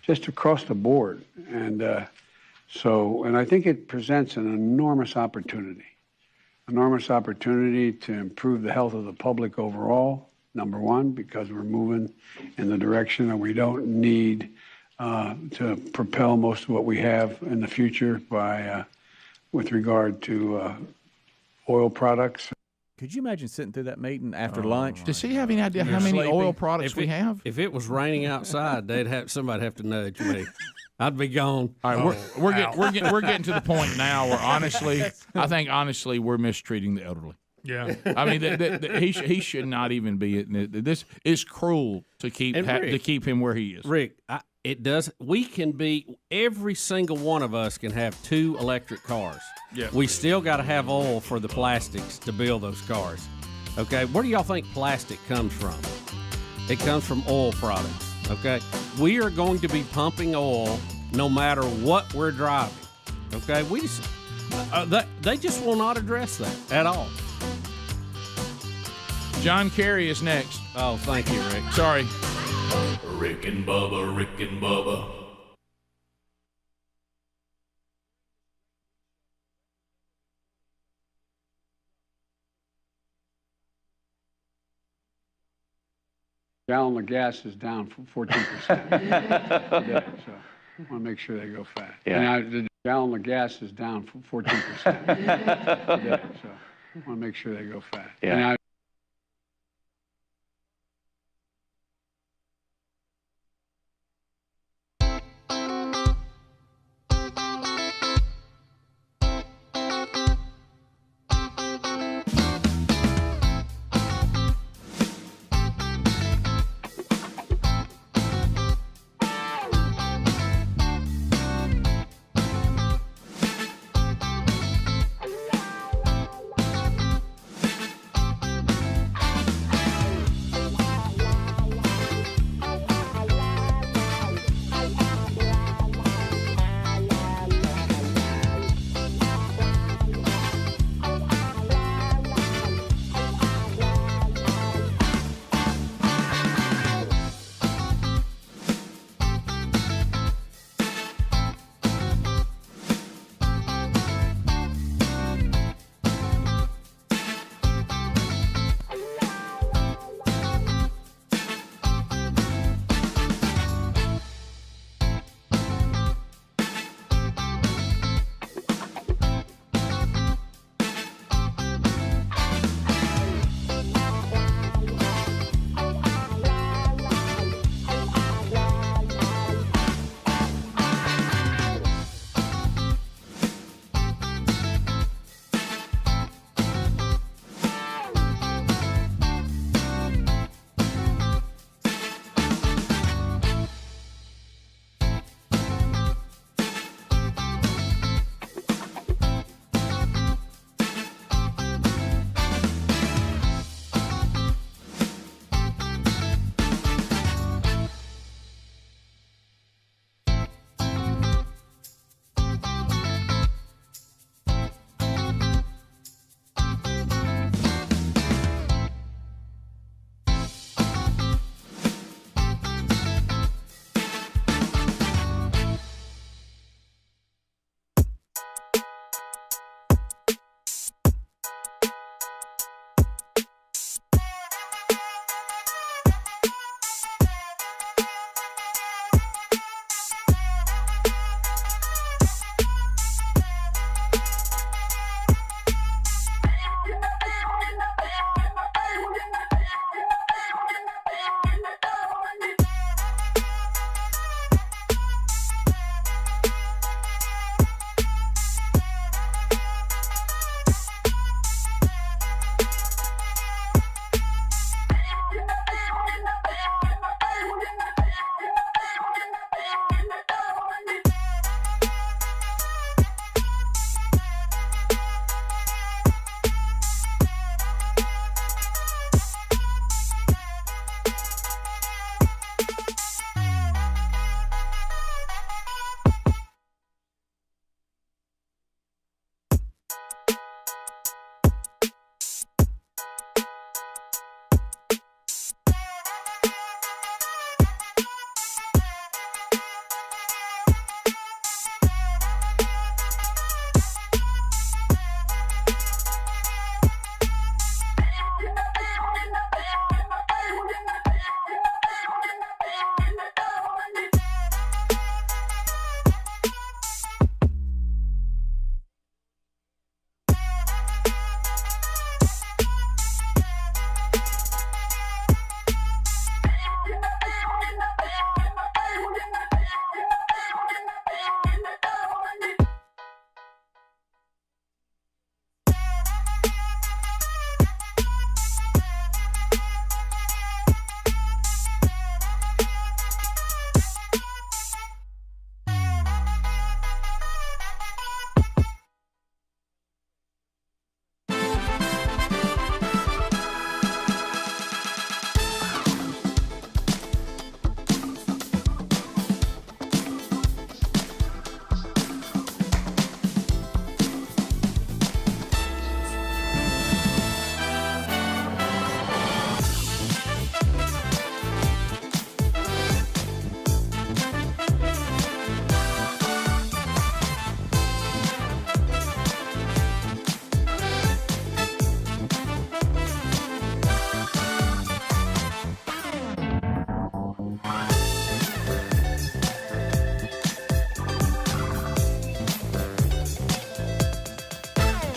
just across the board. And and I think it presents an enormous opportunity to improve the health of the public overall, number one, because we're moving in the direction that we don't need to propel most of what we have in the future with regard to oil products. Could you imagine sitting through that meeting after lunch? Does he have any idea how many oil products we have? If it was raining outside, somebody'd have to nudge me. I'd be gone. All right, we're getting to the point now where I think we're mistreating the elderly. Yeah, I mean he should not even be. This is cruel to keep him where he is. Rick, it does. We can be. Every single one of us can have 2 electric cars. Yeah. We still got to have oil for the plastics to build those cars. Okay, where do y'all think plastic comes from? It comes from oil products. Okay, we are going to be pumping oil no matter what we're driving. Okay, they just will not address that at all. John Kerry is next. Oh, thank you, Rick. Sorry. Rick and Bubba, Rick and Bubba. Gallon of gas is down 14% today, so I want to make sure they go fast. Yeah. And the gallon of gas is down 14% today, so I want to make sure they go fast. Yeah.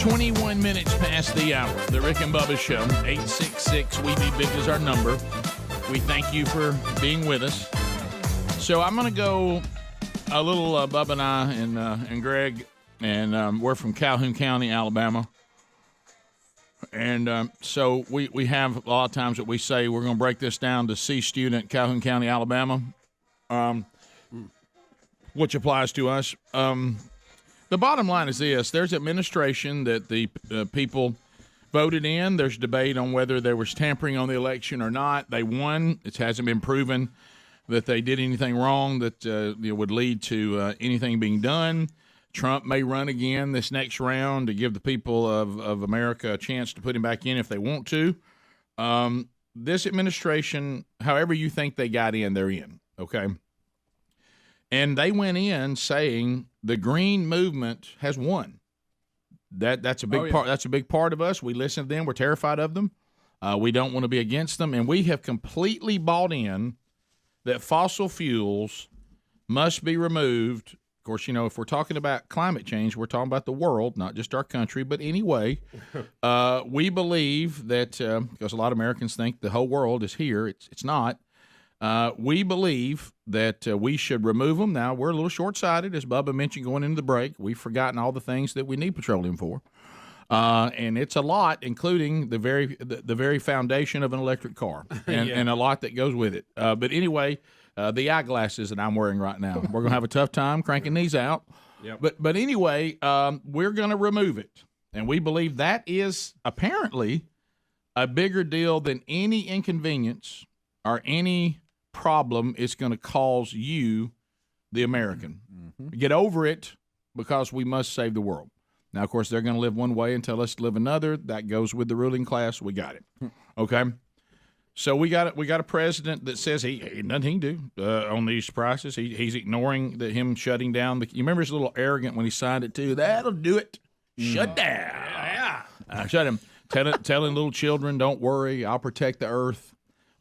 21 minutes past the hour. The Rick and Bubba Show. 866-WE-BE-BIG is our number. We thank you for being with us. So I'm going to go a little Bubba and I and Greg, and we're from Calhoun County, Alabama. And so we have a lot of times that we say we're going to break this down to C student, Calhoun County, Alabama, which applies to us. The bottom line is this. There's administration that the people voted in. There's debate on whether there was tampering on the election or not. They won. It hasn't been proven that they did anything wrong that would lead to anything being done. Trump may run again this next round to give the people of America a chance to put him back in if they want to. This administration, however you think they got in, they're in, okay? And they went in saying the green movement has won. That's a big part. That's a big part of us. We listen to them. We're terrified of them. We don't want to be against them. And we have completely bought in that fossil fuels must be removed. Of course, if we're talking about climate change, we're talking about the world, not just our country. But anyway, we believe that because a lot of Americans think the whole world is here. It's not. We believe that we should remove them. Now, we're a little short-sighted, as Bubba mentioned going into the break. We've forgotten all the things that we need petroleum for. And it's a lot, including the very foundation of an electric car and a lot that goes with it. But anyway, the eyeglasses that I'm wearing right now, we're going to have a tough time cranking these out. Yep. But anyway, we're going to remove it. And we believe that is apparently a bigger deal than any inconvenience or any problem it's going to cause you, the American. Mm-hmm. Get over it because we must save the world. Now, of course, they're going to live one way and tell us to live another. That goes with the ruling class. We got it. Okay? So we got a president that says he nothing he can do on these prices. He's ignoring him shutting down. You remember he's a little arrogant when he signed it, too. That'll do it. Shut down. Yeah. Shut him. Telling little children, don't worry, I'll protect the earth.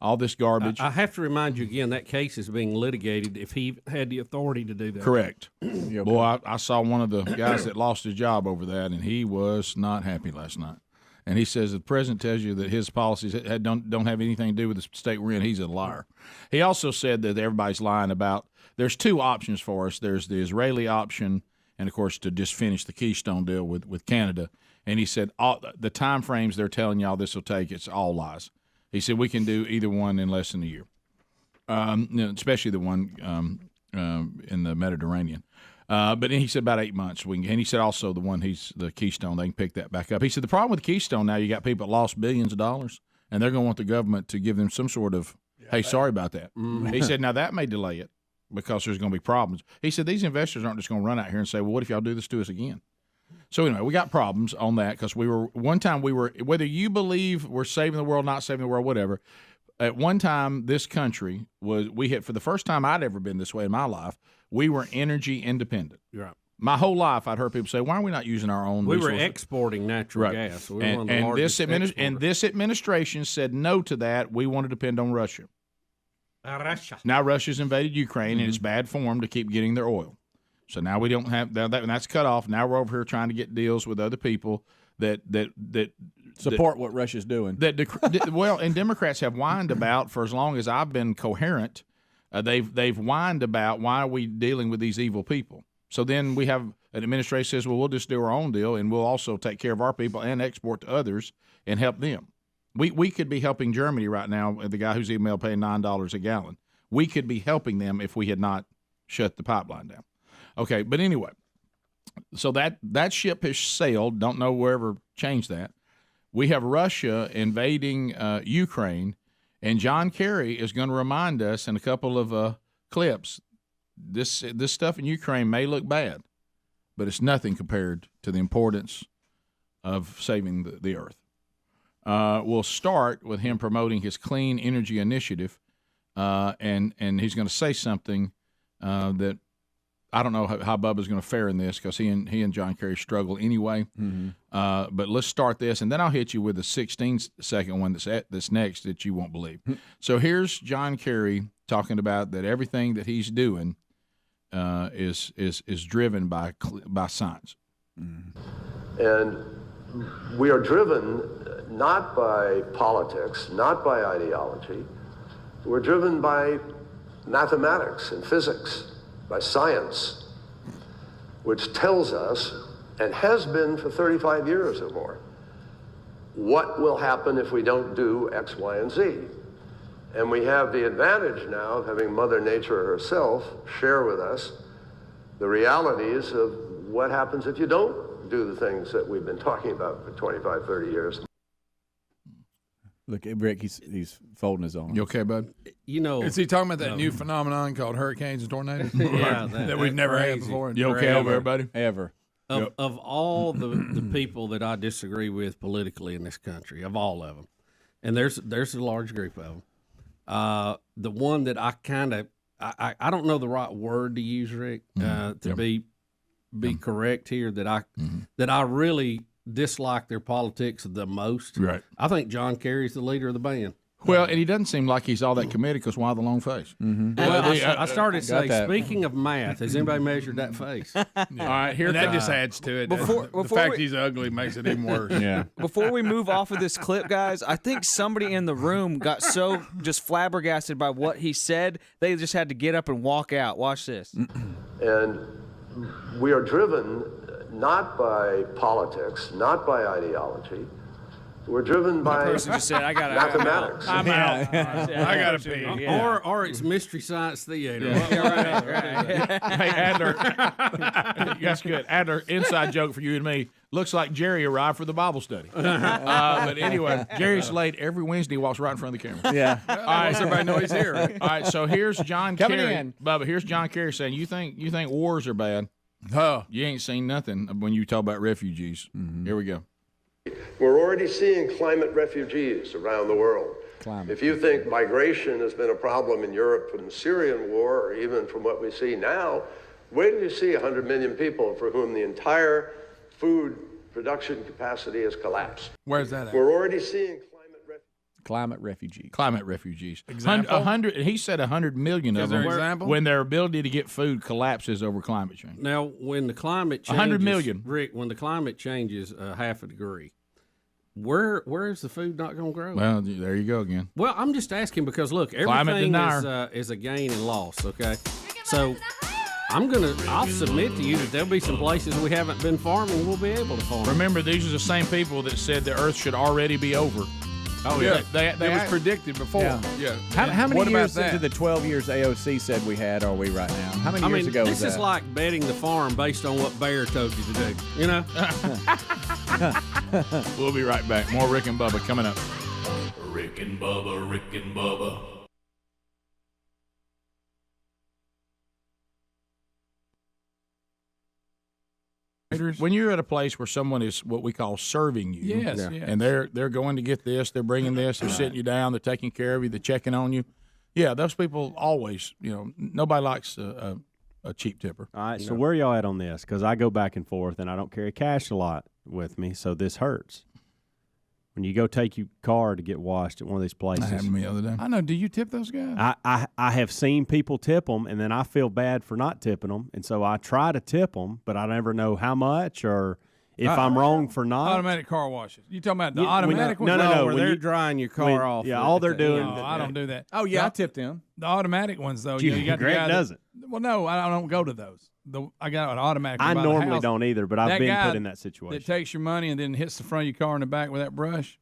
All this garbage. I have to remind you again, that case is being litigated if he had the authority to do that. Correct. Boy, I saw one of the guys that lost his job over that, and he was not happy last night. And he says the president tells you that his policies don't have anything to do with the state we're in. He's a liar. He also said that everybody's lying about there's two options for us. There's the Israeli option and, of course, to just finish the Keystone deal with Canada. And he said the time frames they're telling y'all this will take, it's all lies. He said we can do either one in less than a year, especially the one in the Mediterranean. But he said about 8 months. And he said also the Keystone, they can pick that back up. He said the problem with the Keystone now, you got people that lost billions of dollars, and they're going to want the government to give them some sort of, hey, sorry about that. Mm-hmm. He said now that may delay it because there's going to be problems. He said these investors aren't just going to run out here and say, well, what if y'all do this to us again? So anyway, we got problems on that because one time whether you believe we're saving the world, not saving the world, whatever. At one time, this country we had, for the first time I'd ever been this way in my life, we were energy independent. Right. My whole life, I'd heard people say, "Why are we not using our own?" We resources? were exporting natural gas. So we were one of the largest and this administration said no to that. We want to depend on Russia. Russia. Now Russia's invaded Ukraine, and it's bad form to keep getting their oil. So now we don't have that, and that's cut off. Now we're over here trying to get deals with other people that support what Russia's doing. And Democrats have whined about for as long as I've been coherent. They've whined about why are we dealing with these evil people. So then we have an administration says, well, we'll just do our own deal, and we'll also take care of our people and export to others and help them. We could be helping Germany right now. The guy whose email paying $9 a gallon. We could be helping them if we had not shut the pipeline down. Okay, but anyway, so that ship has sailed. Don't know wherever changed that. We have Russia invading Ukraine, and John Kerry is going to remind us in a couple of clips. This stuff in Ukraine may look bad, but it's nothing compared to the importance of saving the earth. We'll start with him promoting his clean energy initiative, and he's going to say something that. I don't know how Bubba's going to fare in this because he and John Kerry struggle anyway. Mm-hmm. But let's start this, and then I'll hit you with a 16-second one that's next that you won't believe. Mm-hmm. So here's John Kerry talking about that everything that he's doing is driven by science. Mm-hmm. And we are driven not by politics, not by ideology. We're driven by mathematics and physics, by science, which tells us, and has been for 35 years or more, what will happen if we don't do X, Y, and Z. And we have the advantage now of having Mother Nature herself share with us the realities of what happens if you don't do the things that we've been talking about for 25, 30 years. Look, Rick, he's folding his arms. You okay, bud? You know, is he talking about that new phenomenon called hurricanes and tornadoes? Yeah, that we've never had before. You okay over everybody? Ever. Of all the people that I disagree with politically in this country, of all of them, and there's a large group of them, the one that I kind of I don't know the right word to use, Rick, to be correct here, that I really dislike their politics the most. Right. I think John Kerry's the leader of the band. Well, and he doesn't seem like he's all that committed because why the long face? Mm-hmm. Well, I started to say, speaking of math, has anybody measured that face? All right, here that just adds to it. The fact he's ugly makes it even worse. Yeah. Before we move off of this clip, guys, I think somebody in the room got so just flabbergasted by what he said, they just had to get up and walk out. Watch this. And we are driven not by politics, not by ideology. We're driven by just said, mathematics. I'm out. I got to pee. Yeah. Or it's Mystery Science Theater. Yeah. Right. Hey, Adler. That's good. Adler, inside joke for you and me. Looks like Jerry arrived for the Bible study. But anyway, Jerry's late every Wednesday, walks right in front of the camera. Yeah. All right, so everybody know he's here. All right, so here's John Coming Kerry. in. Bubba, here's John Kerry saying, you think wars are bad. Oh. You ain't seen nothing when you talk about refugees. Mm-hmm. Here we go. We're already seeing climate refugees around the world. If you think migration has been a problem in Europe from the Syrian war, or even from what we see now, wait till you see 100 million people for whom the entire food production capacity has collapsed. Where's that at? We're already seeing climate refugees. Climate refugees. Example? 100. He said 100 million of Is there them. an example? When their ability to get food collapses over climate change. Now, when the climate changes, 100 million. Rick, when the climate changes half a degree, where is the food not going to grow? Well, there you go again. Well, I'm just asking because look, everything is a gain and loss. Okay, so I'll submit to you that there'll be some places we haven't been farming we'll be able to farm. Remember, these are the same people that said the Earth should already be over. Oh yeah, it was predicted before. Yeah. How many what years about into the 12 years AOC said we had are we right now? How many years ago was that? This is like betting the farm based on what Bear told you to do. You know. We'll be right back. More Rick and Bubba coming up. Rick and Bubba, Rick and Bubba. When you're at a place where someone is what we call serving you, yes. and they're going to get this, they're bringing this, they're sitting you down, they're taking care of you, they're checking on you. Yeah, those people always, nobody likes a cheap tipper. All right, so where are y'all at on this? Because I go back and forth, and I don't carry cash a lot with me, so this hurts. When you go take your car to get washed at one of these places. That happened to me the other day. I know. Do you tip those guys? I have seen people tip them, and then I feel bad for not tipping them, and so I try to tip them, but I never know how much or if I'm wrong for not. Automatic car washes. You talking about the automatic ones? No. Where they're drying your car off. Yeah, all they're doing. No, I don't do that. Oh, yeah, I tipped them. The automatic ones, though. You got Greg the guy doesn't. Well, no, I don't go to those. I got an automatic. I by the normally house. don't either, but I've been guy put in that situation. That takes your money and then hits the front of your car in the back with that brush.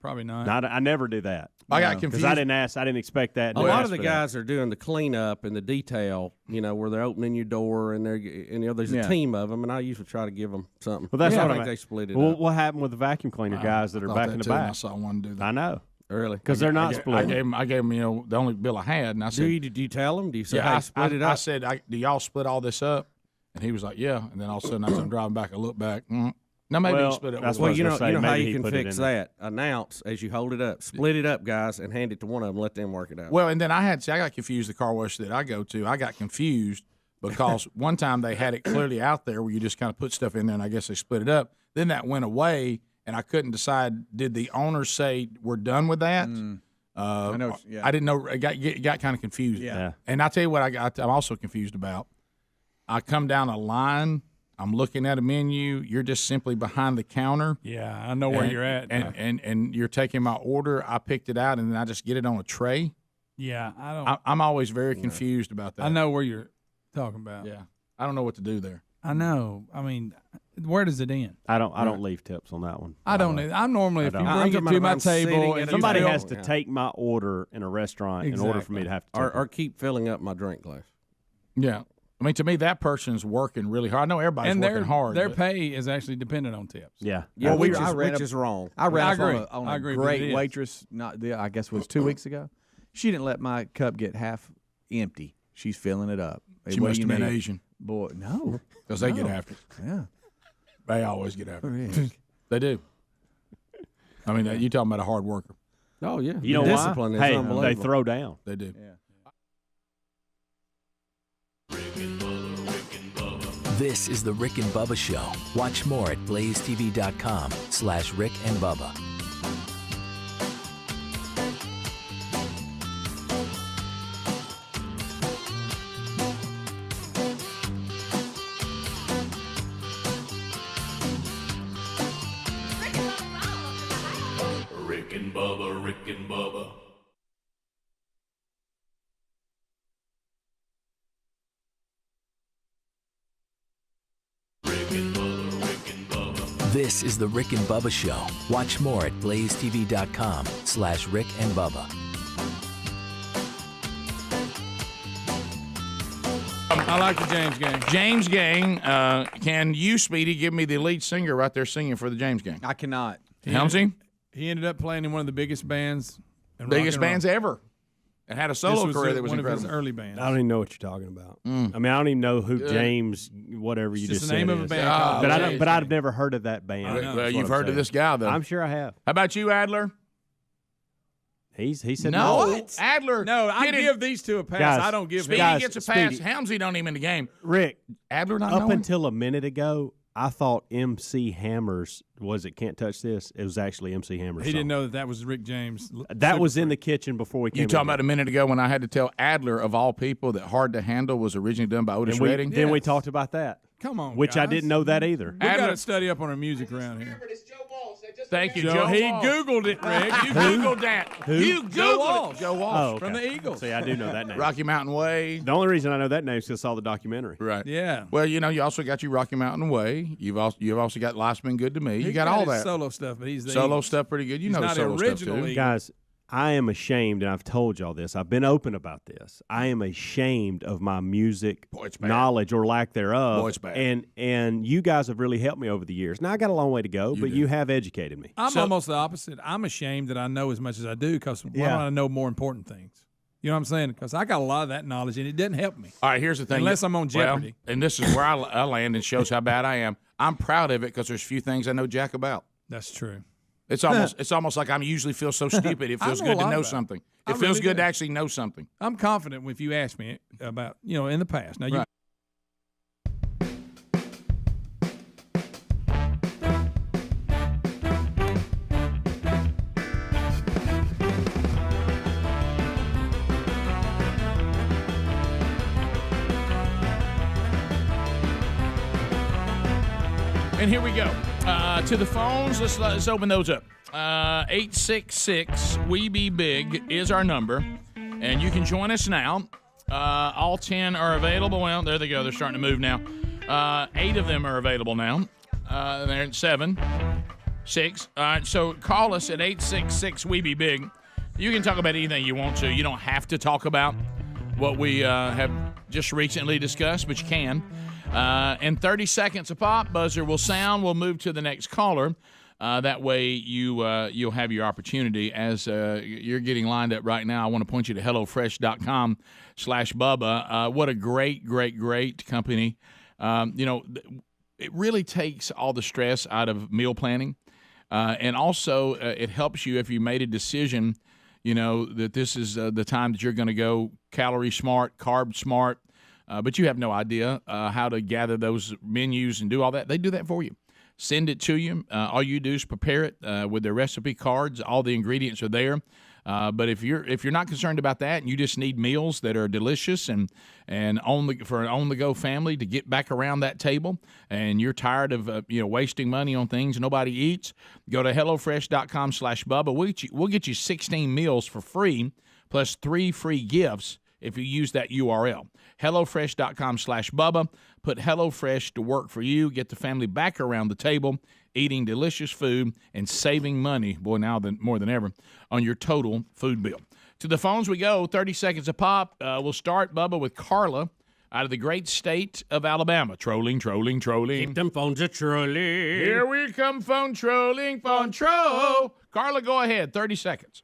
Probably not. I never do that. I got confused because I didn't ask. I didn't expect that. A lot of the guys are doing the cleanup and the detail. Where they're opening your door and there's a team of them, and I usually try to give them something. Well, that's what what I think they split it Well, up. what happened with the vacuum cleaner guys that are back in the back? I saw one do that. I know. Really? Because they're not split. I gave them, the only bill I had, and I said, "Do you tell them? Do you say, yeah, hey, split it up?" I said, "Do y'all split all this up?" And he was like, "Yeah." And then all of a sudden, as I'm driving back, I look back. Now maybe you split it. That's well, what you know how maybe you can fix that. Announce as you hold it up. Split it up, guys, and hand it to one of them. Let them work it out. Well, and then I got confused. The car wash that I go to, I got confused because one time they had it clearly out there where you just kind of put stuff in there, and I guess they split it up. Then that went away, and I couldn't decide. Did the owner say we're done with that? I know. I didn't know. It got kind of confused. Yeah. And I tell you what, I'm also confused about. I come down a line I'm looking at a menu. You're just simply behind the counter. Yeah, I know where you're at. And you're taking my order. I picked it out, and then I just get it on a tray. Yeah, I don't. I'm always very confused about that. I know where you're talking about. Yeah, I don't know what to do there. I know. I mean, where does it end? I don't leave tips on that one. I don't. I'm normally, if you bring it to my table, and somebody has to take my order in a restaurant in order for me to have to or keep filling up my drink glass. Yeah. I mean, to me, that person's working really hard. I know everybody's working hard. Their pay is actually dependent on tips. Yeah. Well, which is wrong. I read on a great waitress, I guess it was 2 weeks ago. She didn't let my cup get half empty. She's filling it up. She must have been Asian. Boy, no. Because they get after it. Yeah. They always get after it. They do. I mean, you're talking about a hard worker. Oh, yeah. You know discipline why? is unbelievable. They throw down. They do. Yeah. This is the Rick and Bubba Show. Watch more at blazetv.com/Rick and Bubba. Rick and Bubba, Rick and Bubba. This is the Rick and Bubba Show. Watch more at blazetv.com/Rick and Bubba. I like the James Gang. James Gang. Can you, Speedy, give me the lead singer right there singing for the James Gang? I cannot. Helmsy? He ended up playing in one of the biggest bands. Biggest bands ever. And had a solo career that was one incredible. of his early bands. I don't even know what you're talking about. I mean, I don't even know who James, whatever you It's just the name said of a is. band. But I've never heard of that band. Well, you've heard of this guy, though. I'm sure I have. How about you, Adler? He said no. no. Adler. No, I give these two a pass. Guys, I don't give Speedy him. gets a pass. Speedy. Helmsy don't even in the game. Rick, Adler not up knowing? until a minute ago, I thought MC Hammer's was it Can't Touch This. It was actually MC Hammer's He song. didn't know that was Rick James. That was in the kitchen before we came. You talking in. about a minute ago when I had to tell Adler, of all people, that Hard to Handle was originally done by Otis Redding? Then we talked about that. Come on, which I guys. didn't know that either. We got to study up on our music around here. Thank you, Joe. Joe. He Walsh. Googled it, Rick. You Googled that. Who? You Googled Joe Walsh. it. Joe Walsh. Oh, okay. From the Eagles. See, I do know that name. Rocky Mountain Way. The only reason I know that name is because I saw the documentary. Right. Yeah. Well, you know, you also got your Rocky Mountain Way. You've also got Life's Been Good to Me. You got all his that. solo stuff, but he's the Solo Eagles. stuff pretty good. You He's know not solo original stuff too. Eagle. Guys, I am ashamed, and I've told y'all this. I've been open about this. I am ashamed of my music knowledge or lack thereof. Boy, it's bad. And you guys have really helped me over the years. Now I got a long way to go, but you have educated me. I'm almost the opposite. I'm ashamed that I know as much as I do because why don't I know more important things? You know what I'm saying? Because I got a lot of that knowledge, and it doesn't help me. All right, here's the thing. Unless I'm on Jeopardy. Well, and this is where I land and shows how bad I am. I'm proud of it because there's few things I know jack about. That's true. It's almost like I usually feel so stupid. It feels I know good a to lot know about it. something. I It feels really good do. to actually know something. I'm confident if you ask me about, in the past. Now, Right. And here we go. To the phones, let's open those up. 866-WE-BE-BIG is our number, and you can join us now. All 10 are available. Well, there they go. They're starting to move now. 8 of them are available now. They're at 7, 6. All right, so call us at 866-WE-BE-BIG. You can talk about anything you want to. You don't have to talk about what we have just recently discussed, but you can. In 30 seconds a pop, buzzer will sound. We'll move to the next caller. That way you'll have your opportunity. As you're getting lined up right now, I want to point you to HelloFresh.com/Bubba. What a great, great, great company. It really takes all the stress out of meal planning. And also it helps you if you made a decision, that this is the time that you're going to go calorie smart, carb smart, but you have no idea how to gather those menus and do all that. They do that for you. Send it to you. All you do is prepare it with their recipe cards. All the ingredients are there. But if you're not concerned about that and you just need meals that are delicious and for an on-the-go family to get back around that table, and you're tired of wasting money on things nobody eats, go to HelloFresh.com/Bubba. We'll get you 16 meals for free plus 3 free gifts if you use that URL. HelloFresh.com/Bubba. Put HelloFresh to work for you. Get the family back around the table, eating delicious food and saving money, boy, now more than ever, on your total food bill. To the phones we go, 30 seconds a pop. We'll start, Bubba, with Carla out of the great state of Alabama. Trolling. Keep them phones a-trolling. Here we come, phone trolling, phone troll. Carla, go ahead, 30 seconds.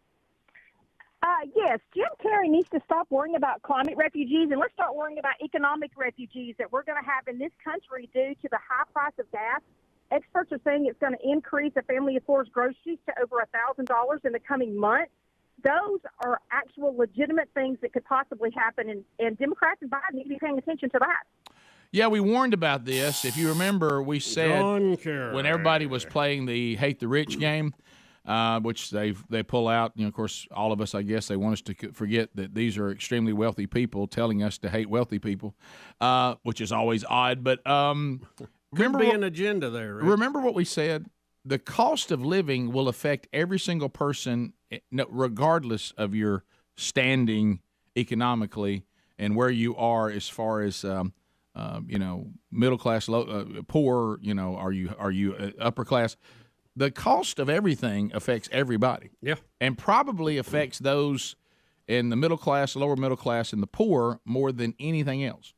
Yes, Jim Kerry needs to stop worrying about climate refugees, and let's start worrying about economic refugees that we're going to have in this country due to the high price of gas. Experts are saying it's going to increase a family of four's groceries to over $1,000 in the coming months. Those are actual legitimate things that could possibly happen, and Democrats and Biden need to be paying attention to that. Yeah, we warned about this. If you remember, we said when everybody was playing the hate the rich game, which they pull out. Of course, all of us, I guess, they want us to forget that these are extremely wealthy people telling us to hate wealthy people, which is always odd. But could be an agenda there. Right? Remember what we said? The cost of living will affect every single person, regardless of your standing economically and where you are as far as middle class, poor. Are you upper class? The cost of everything affects everybody. Yeah. And probably affects those in the middle class, lower middle class, and the poor more than anything else.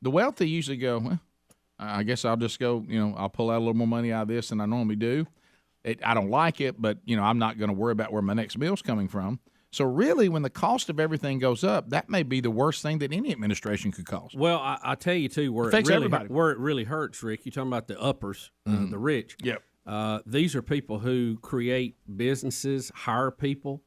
The wealthy usually go, well, I guess I'll just go, I'll pull out a little more money out of this than I normally do. I don't like it, but, I'm not going to worry about where my next meal's coming from. So really, when the cost of everything goes up, that may be the worst thing that any administration could cause. Well, I tell you, too, where it really hurts, Rick, you're talking about the uppers, the rich. Yep. These are people who create businesses, hire people,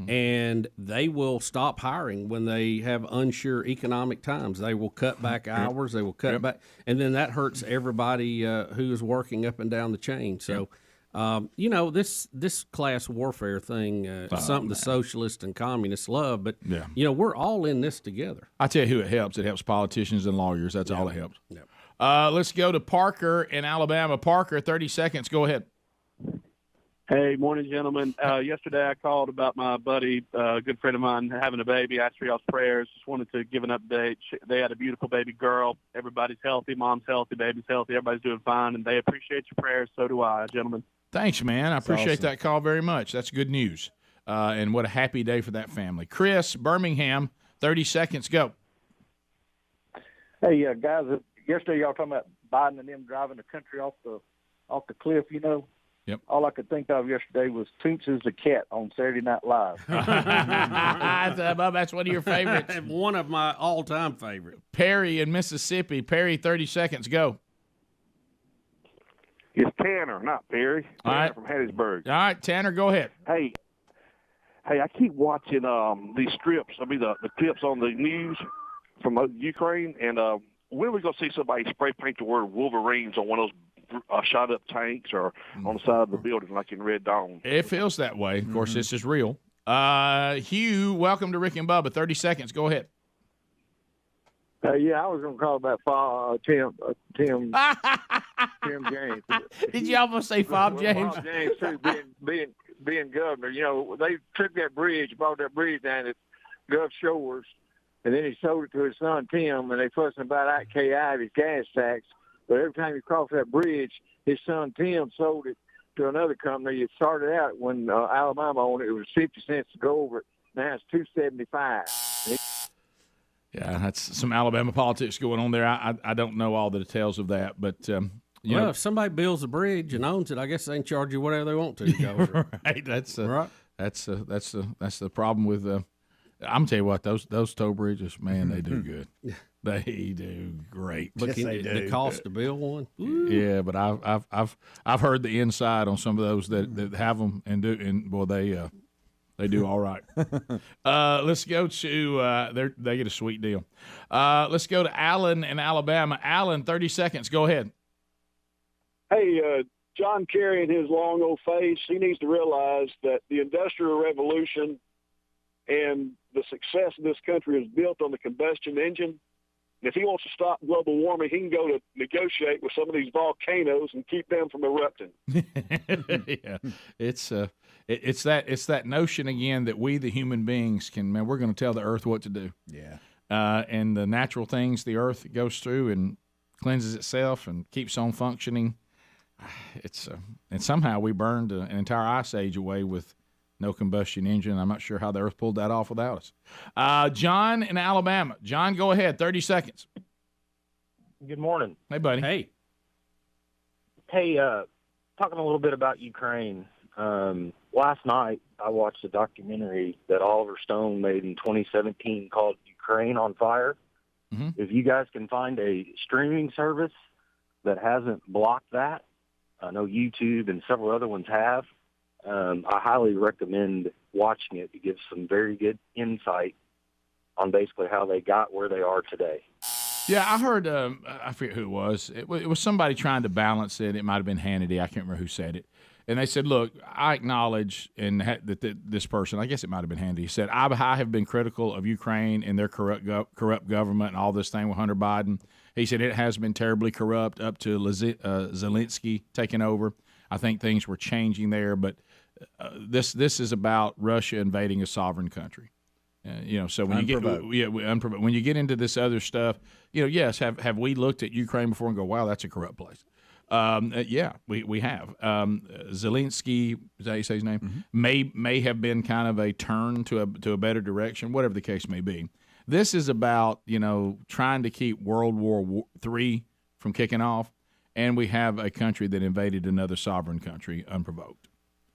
and they will stop hiring when they have unsure economic times. They will cut back hours. They will cut back, and then that hurts everybody who is working up and down the chain. So, this class warfare thing is something the socialists and communists love, but we're all in this together. I tell you who it helps. It helps politicians and lawyers. That's all it helps. Yep. Let's go to Parker in Alabama. Parker, 30 seconds. Go ahead. Hey, morning, gentlemen. Yesterday I called about my buddy, a good friend of mine, having a baby. Asked for y'all's prayers. Just wanted to give an update. They had a beautiful baby girl. Everybody's healthy. Mom's healthy. Baby's healthy. Everybody's doing fine, and they appreciate your prayers. So do I, gentlemen. Thanks, man. I appreciate that call very much. That's good news. And what a happy day for that family. Chris, Birmingham, 30 seconds. Go. Hey, guys, yesterday y'all talking about Biden and them driving the country off the cliff, Yep. All I could think of yesterday was Toots is the cat on Saturday Night Live. That's one of your favorites. One of my all-time favorites. Perry in Mississippi. Perry, 30 seconds. Go. It's Tanner, not Perry. All right. From Hattiesburg. All right, Tanner, go ahead. Hey, I keep watching these strips. The clips on the news from Ukraine, and when are we going to see somebody spray paint the word Wolverines on one of those shot up tanks or on the side of the building like in Red Dawn? It feels that way. Of course, this is real. Hugh, welcome to Rick and Bubba. 30 seconds. Go ahead. Yeah, I was going to call about Tim James. Did you almost say Fob James? Bob James, too, being governor. They took that bridge, brought that bridge down at Gulf Shores, and then he sold it to his son Tim, and they fussing about IKI, his gas tax. But every time you cross that bridge, his son Tim sold it to another company. It started out when Alabama owned it. It was 50 cents to go over it. Now it's $2.75. Yeah, that's some Alabama politics going on there. I don't know all the details of that, but if somebody builds a bridge and owns it, I guess they can charge you whatever they want to go over. Right. That's the problem with. I'm telling you what, those toll bridges, man, they do good. They do great. But the cost to build one? Yeah, but I've heard the inside on some of those that have them and boy, they do all right. Let's go to they get a sweet deal. Let's go to Allen in Alabama. Allen, 30 seconds. Go ahead. Hey, John Kerry and his long old face, he needs to realize that the Industrial Revolution and the success of this country is built on the combustion engine. And if he wants to stop global warming, he can go to negotiate with some of these volcanoes and keep them from erupting. Yeah, it's that notion again that we, the human beings, we're going to tell the earth what to do. Yeah. And the natural things the earth goes through and cleanses itself and keeps on functioning. And somehow we burned an entire ice age away with no combustion engine. I'm not sure how the earth pulled that off without us. John in Alabama. John, go ahead. 30 seconds. Good morning. Hey, buddy. Hey. Hey, talking a little bit about Ukraine. Last night I watched a documentary that Oliver Stone made in 2017 called Ukraine on Fire. Mm-hmm. If you guys can find a streaming service that hasn't blocked that, I know YouTube and several other ones have, I highly recommend watching it. It gives some very good insight on basically how they got where they are today. Yeah, I heard, I forget who it was. It was somebody trying to balance it. It might have been Hannity. I can't remember who said it. And they said, look, I acknowledge that this person, I guess it might have been Hannity, he said, I have been critical of Ukraine and their corrupt government and all this thing with Hunter Biden. He said it has been terribly corrupt up to Zelenskyy taking over. I think things were changing there, but this is about Russia invading a sovereign country. So when when you get into this other stuff, yes, have we looked at Ukraine before and go, wow, that's a corrupt place? Yeah, we have. Zelenskyy, is that how you say his name? Mm-hmm. May have been kind of a turn to a better direction, whatever the case may be. This is about trying to keep World War III from kicking off, and we have a country that invaded another sovereign country unprovoked.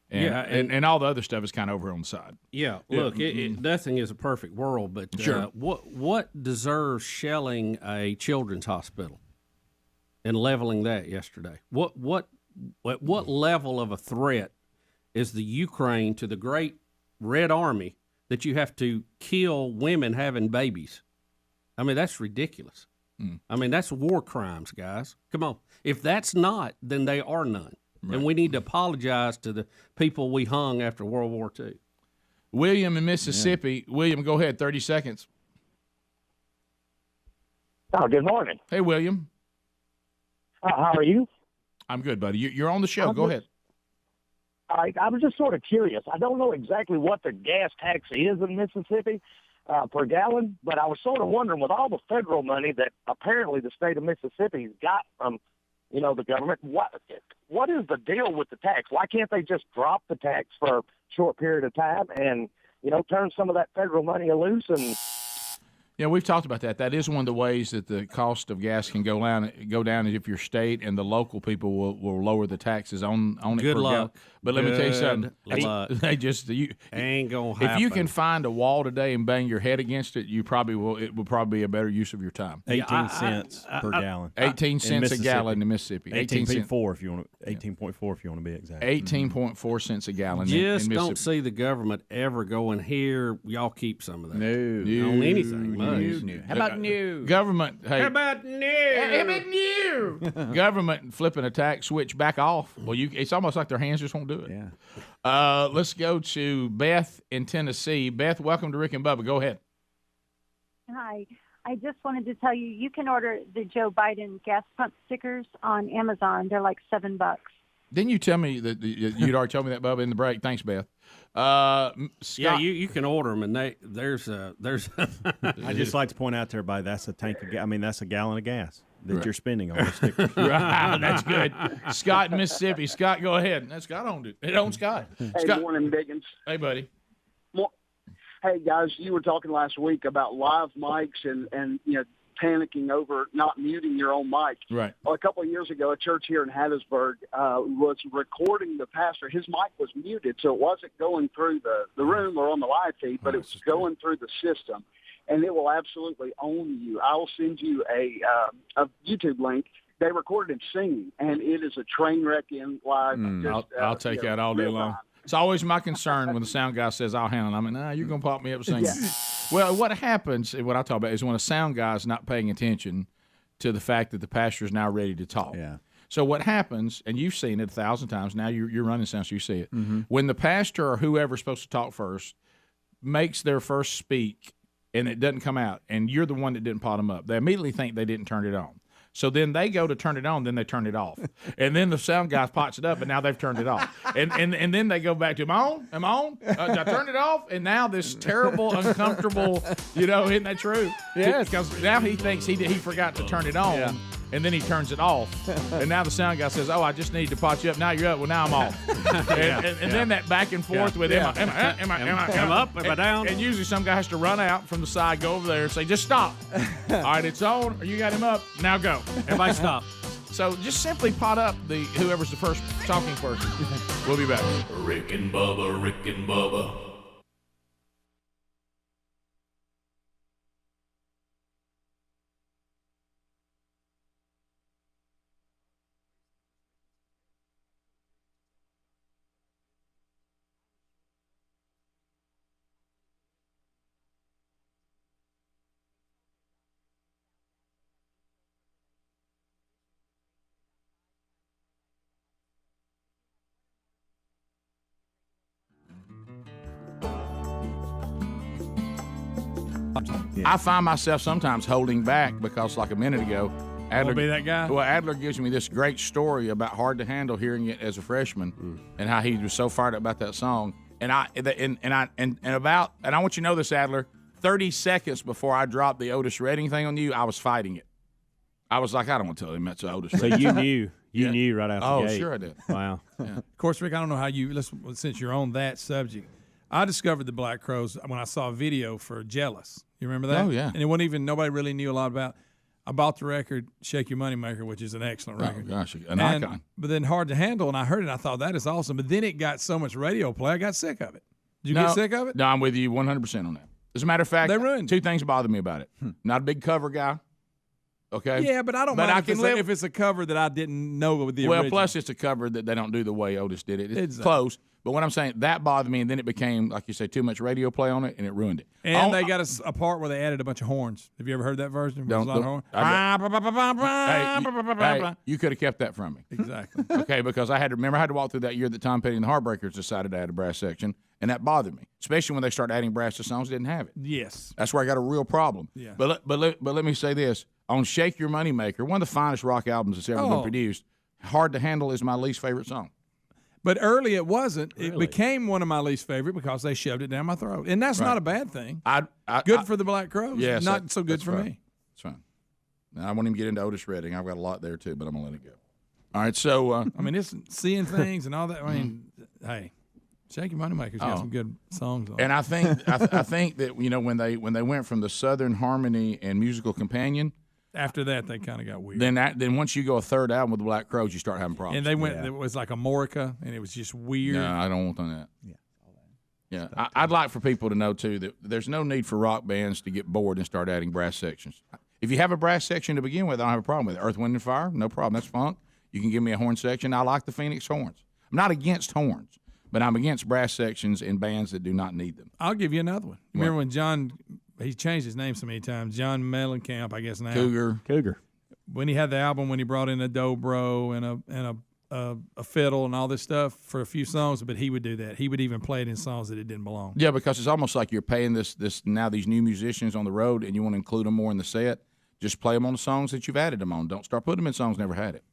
And all the other stuff is kind of over on the side. Yeah, look, nothing is a perfect world, but sure. What deserves shelling a children's hospital and leveling that yesterday? What level of a threat is the Ukraine to the great Red Army that you have to kill women having babies? I mean, that's ridiculous. I mean, that's war crimes, guys. Come on. If that's not, then they are none. Right. And we need to apologize to the people we hung after World War II. William in Mississippi. Yeah. William, go ahead. 30 seconds. Oh, good morning. Hey, William. How are you? I'm good, buddy. You're on the show. Go ahead. I was just sort of curious. I don't know exactly what the gas tax is in Mississippi per gallon, but I was sort of wondering, with all the federal money that apparently the state of Mississippi's got from the government, what is the deal with the tax? Why can't they just drop the tax for a short period of time and, turn some of that federal money loose? And yeah, we've talked about that. That is one of the ways that the cost of gas can go down if your state and the local people will lower the taxes on it. Good luck. But let me tell you something. Ain't gonna happen. If you can find a wall today and bang your head against it, you probably will. It will probably be a better use of your time. 18 cents per gallon. 18 cents a gallon in Mississippi. 18.4 if you want. 18.4 if you want to be exact. 18.4 cents a gallon. Just in Mississippi. Don't see the government ever going here. Y'all keep some of that. No. On anything. No. How about new? Government. Hey. How about new? Government flipping a tax switch back off. Well, it's almost like their hands just won't do it. Yeah. Let's go to Beth in Tennessee. Beth, welcome to Rick and Bubba. Go ahead. Hi. I just wanted to tell you, you can order the Joe Biden gas pump stickers on Amazon. They're like $7. Didn't you tell me that you'd already told me that, Bubba, in the break? Thanks, Beth. Scott, yeah, you can order them, and there's. I just like to point out to everybody that's a tank of gas. I mean, that's a gallon of gas that you're spending on the stickers. Right, that's good. Scott in Mississippi. Scott, go ahead. That's Scott owned it. It owns Scott. Hey, Scott. Morning, Biggins. Hey, buddy. Hey, guys, you were talking last week about live mics and panicking over not muting your own mic. Right. A couple of years ago, a church here in Hattiesburg was recording the pastor. His mic was muted, so it wasn't going through the room or on the live feed, but it was going through the system, and it will absolutely own you. I will send you a YouTube link. They recorded him singing, and it is a train wreck in live. I'll take that all day long. It's always my concern when the sound guy says, I'll handle it. I mean, you're going to pop me up singing. Yeah. Well, what happens, what I talk about, is when a sound guy is not paying attention to the fact that the pastor is now ready to talk. Yeah. So what happens, and you've seen it 1,000 times, now you're running sound, so you see it. Mm-hmm. When the pastor or whoever's supposed to talk first makes their first speak and it doesn't come out, and you're the one that didn't pot them up, they immediately think they didn't turn it on. So then they go to turn it on, then they turn it off. And then the sound guy pots it up, and now they've turned it off. And then they go back to, am I on? Am I on? Did I turn it off? And now this terrible, uncomfortable, isn't that true? Yes. Because now he thinks he forgot to turn it on, and then he turns it off. And now the sound guy says, oh, I just need to pot you up. Now you're up. Well, now I'm off. And then that back and forth with, am I up? Am I down? And usually some guy has to run out from the side, go over there and say, just stop. All right, it's on. You got him up. Now go. Everybody stop. So just simply pot up whoever's the first talking person. We'll be back. Rick and Bubba, Rick and Bubba. I find myself sometimes holding back because, like a minute ago, Adler be that guy. Well, Adler gives me this great story about Hard to Handle hearing it as a freshman, and how he was so fired up about that song. And I want you to know this, Adler. 30 seconds before I dropped the Otis Redding thing on you, I was fighting it. I was like, I don't want to tell him that's Otis Redding. So you knew. You knew right out the gate. Oh, sure I did. Wow. Of course, Rick, I don't know how since you're on that subject, I discovered the Black Crowes when I saw a video for Jealous. You remember that? Oh, yeah. And it wasn't even, nobody really knew a lot about. I bought the record, Shake Your Money Maker, which is an excellent record. Oh, gosh, an icon. But then Hard to Handle, and I heard it, and I thought, that is awesome. But then it got so much radio play, I got sick of it. Did you get sick of it? No, I'm with you 100% on that. As a matter of fact, They ruined two things bother me about it. Not a big cover guy. Okay. Yeah, but I don't mind if it's a cover that I didn't know with the original. Well, plus it's a cover that they don't do the way Otis did it. It's Exactly. close. But what I'm saying, that bothered me, and then it became, like you say, too much radio play on it, and it ruined it. And they got a part where they added a bunch of horns. Have you ever heard that version? Hey, you could have kept that from me. Exactly. Okay, because I had to walk through that year that Tom Petty and the Heartbreakers decided to add a brass section, and that bothered me, especially when they started adding brass to songs that didn't have it. Yes. That's where I got a real problem. Yeah. But let me say this. On Shake Your Money Maker, one of the finest rock albums that's ever been produced, Hard to Handle is my least favorite song. But early it wasn't. Really? It became one of my least favorite because they shoved it down my throat. And that's not a bad thing. Good for the Black Crowes. Yes, not so good for me. It's fine. Now, I won't even get into Otis Redding. I've got a lot there, too, but I'm going to let it go. All right, so. I mean, it's seeing things and all that. I mean, hey, Shake Your Money Maker's got some good songs on it. And I think I think that, when they went from the Southern Harmony and Musical Companion. After that, they kind of got weird. Then once you go a third album with the Black Crowes, you start having problems. And they went. It was like a Morica, and it was just weird. No, I don't want that. Yeah. I'd like for people to know too that there's no need for rock bands to get bored and start adding brass sections. If you have a brass section to begin with, I don't have a problem with it. Earth, Wind, and Fire, no problem. That's funk. You can give me a horn section. I like the Phoenix horns. I'm not against horns, but I'm against brass sections in bands that do not need them. I'll give you another one. Remember when John? He's changed his name so many times. John Mellencamp, I guess now. Cougar. When he had the album, when he brought in a dobro and a fiddle and all this stuff for a few songs, but he would do that. He would even play it in songs that it didn't belong. Yeah, because it's almost like you're paying these new musicians on the road, and you want to include them more in the set. Just play them on the songs that you've added them on. Don't start putting them in songs never had it.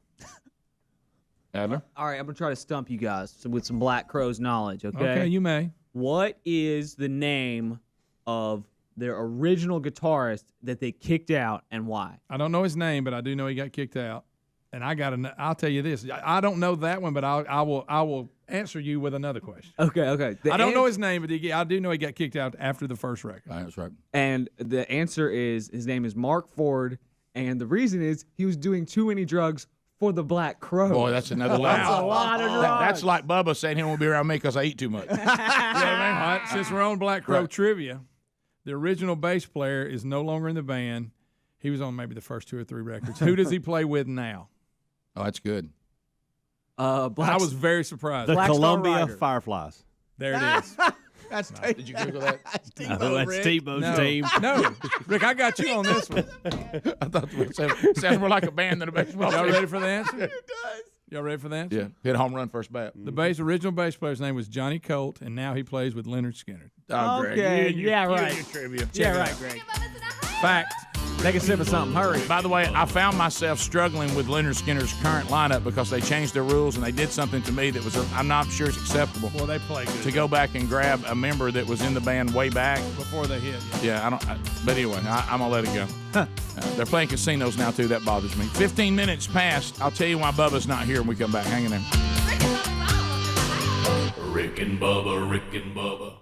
Adler? All right, I'm going to try to stump you guys with some Black Crowes knowledge, okay? Okay, you may. What is the name of their original guitarist that they kicked out, and why? I don't know his name, but I do know he got kicked out. And I'll tell you this. I don't know that one, but I will answer you with another question. Okay. I don't know his name, but I do know he got kicked out after the first record. That's right. And the answer is his name is Mark Ford, and the reason is he was doing too many drugs for the Black Crowes. Boy, that's another level. That's a lot of drugs. That's like Bubba saying he won't be around me because I eat too much. You know what I mean? All right, since we're on Black Crow trivia, the original bass player is no longer in the band. He was on maybe the first 2 or 3 records. Who does he play with now? Oh, that's good. I was very surprised. The Columbia Fireflies. There it is. That's Did you Google that? That's Tebow's team. No, Rick, I got you on this one. I thought it sounds more like a band than a baseball Y'all team. ready for the answer? It does. Y'all ready for the answer? Yeah, hit a home run first bat. The original bass player's name was Johnny Colt, and now he plays with Leonard Skinner. Oh, Greg, Okay, you and your trivia. Check it out. Greg. Fact. Take a sip of something. Hurry. By the way, I found myself struggling with Leonard Skinner's current lineup because they changed their rules and they did something to me that was I'm not sure it's acceptable. Well, they play good. To go back and grab a member that was in the band way back Before they hit. Yeah, but anyway, I'm gonna let it go. They're playing casinos now too. That bothers me. 15 minutes past. I'll tell you why Bubba's not here when we come back. Hang in there. Rick and Bubba, Rick and Bubba.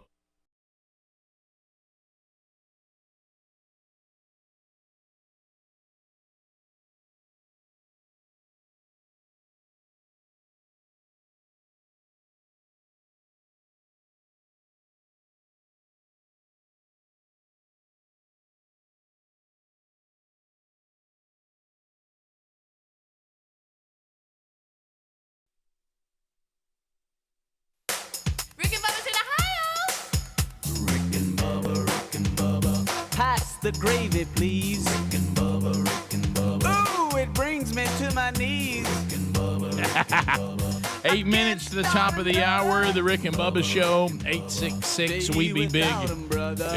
The gravy, please. Rick and Bubba. Ooh, it brings me to my knees. Rick and Bubba. 8 minutes to the top of the hour. The Rick and Bubba Show. 866 We Be Big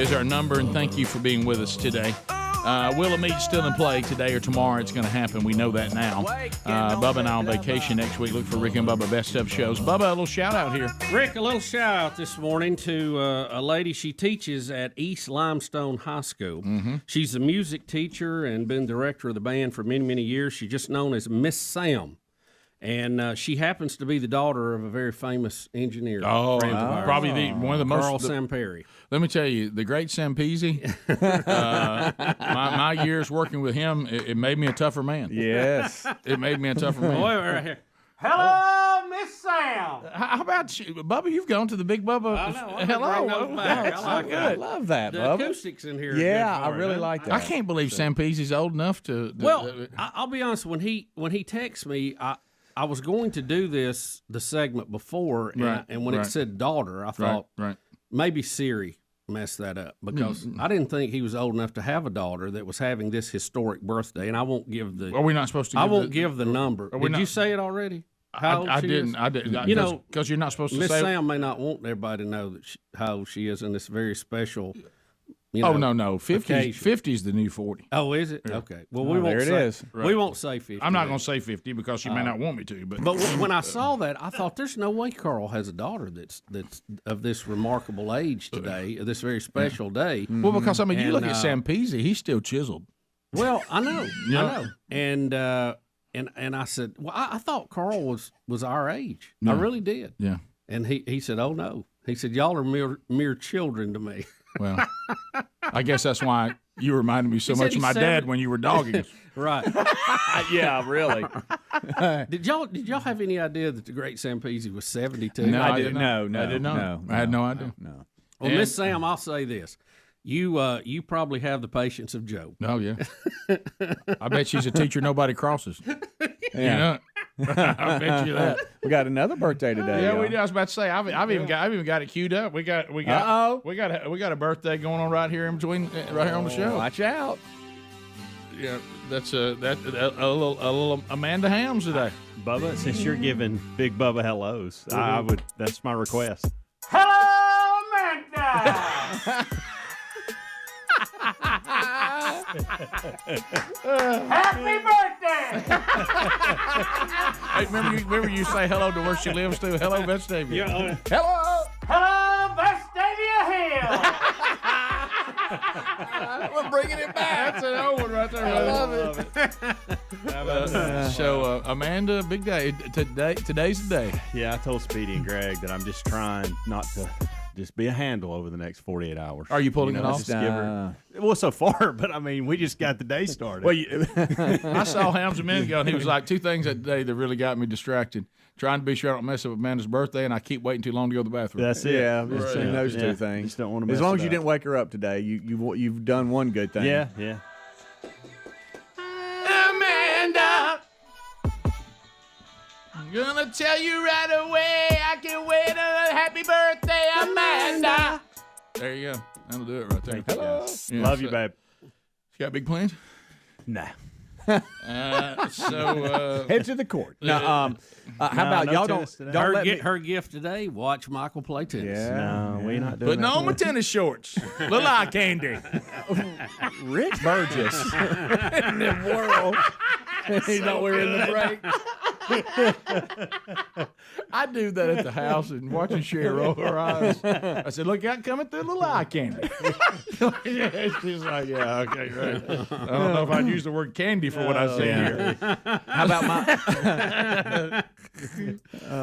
is our number, and thank you for being with us today. Will and Meat still in play today or tomorrow. It's going to happen. We know that now. Bubba and I on vacation next week. Look for Rick and Bubba Best of Shows. Bubba, a little shout out here. Rick, a little shout out this morning to a lady. She teaches at East Limestone High School. Mm-hmm. She's a music teacher and been director of the band for many, many years. She's just known as Miss Sam. And she happens to be the daughter of a very famous engineer. Probably one of the most. Carl Samperi. Let me tell you, the great Sampezi. My years working with him, it made me a tougher man. Yes, it made me a tougher man. Wait right here. Hello, Miss Sam. How about you, Bubba? You've gone to the Big Bubba. I know. Hello. Back. I like good. that. I love that, The Bubba. acoustics in here. Yeah, are good I really like that. I can't believe Sampezi's old enough to. Well, I'll be honest. When he texts me, I was going to do the segment before, and when it said daughter, I thought maybe Siri messed that up because I didn't think he was old enough to have a daughter that was having this historic birthday, and I won't give the. Are we not supposed to? I won't give the number. Did you say it already? How old I she didn't. is? I didn't. You know, because you're not supposed to Miss say. Sam may not want everybody to know that how old she is in this very special. You know, no. 50 is the new 40. Oh, is it? Yeah. Okay. Well, we won't say. We won't say 50. I'm not going to say 50 because you may not want me to. But when I saw that, I thought there's no way Carl has a daughter that's of this remarkable age today, of this very special day. Well, because you look at Sampezi, he's still chiseled. Well, I know, I know, and I said, well, I thought Carl was our age. Yeah. I really did. Yeah. And he said, oh no, he said y'all are mere children to me. Well, I guess that's why you reminded me so much of my dad when you were dogging us. Right. Yeah, really. Did y'all have any idea that the great Sampezi was 72? No, I didn't. No, I didn't know. No, I had no idea. No. Well, Miss Sam, I'll say this. You probably have the patience of Job. Oh, yeah. I bet she's a teacher nobody crosses. Yeah. I bet you that. We got another birthday today. Yeah, y'all. we do. I was about to say I've even got it queued up. We got a birthday going on right here in between right here on the show. Watch out. Yeah, that's a little Amanda Hams today. Bubba, since you're giving Big Bubba hellos, I would. That's my request. Hello, Amanda. Happy birthday! Hey, remember you say hello to where she lives too. Hello, Vestavia. Yeah, hello. Hello, Vestavia Hill. We're bringing it back. That's an old one right there. I love it. So, Amanda, big day. Today's the day. Yeah, I told Speedy and Greg that I'm just trying not to just be a handle over the next 48 hours. Are you pulling it off? Well, so far, but I mean, we just got the day started. Well, I saw Hams a minute ago, and he was like, two things that day that really got me distracted. Trying to be sure I don't mess up Amanda's birthday, and I keep waiting too long to go to the bathroom. That's it. Yeah, just saying those two things. Just don't want to mess as long as it you up. didn't wake her up today, you've done one good thing. Yeah. Amanda. Gonna tell you right away, I can wait a happy birthday, Amanda. There you go. That'll do it right there. Hello. Yeah, Love you, babe. You got big plans? Nah. Head to the court. How about y'all don't her gift today? Watch Michael play tennis. Yeah, no, we not doing Putting on my tennis shorts. Little eye candy. Rich Burgess in the world. He's not wearing the break. I do that at the house and watching Sherry roll her eyes. I said, "Look out, coming through a little eye candy." She's like, "Yeah, okay, right." I don't know if I'd use the word candy for what I say here. How about my?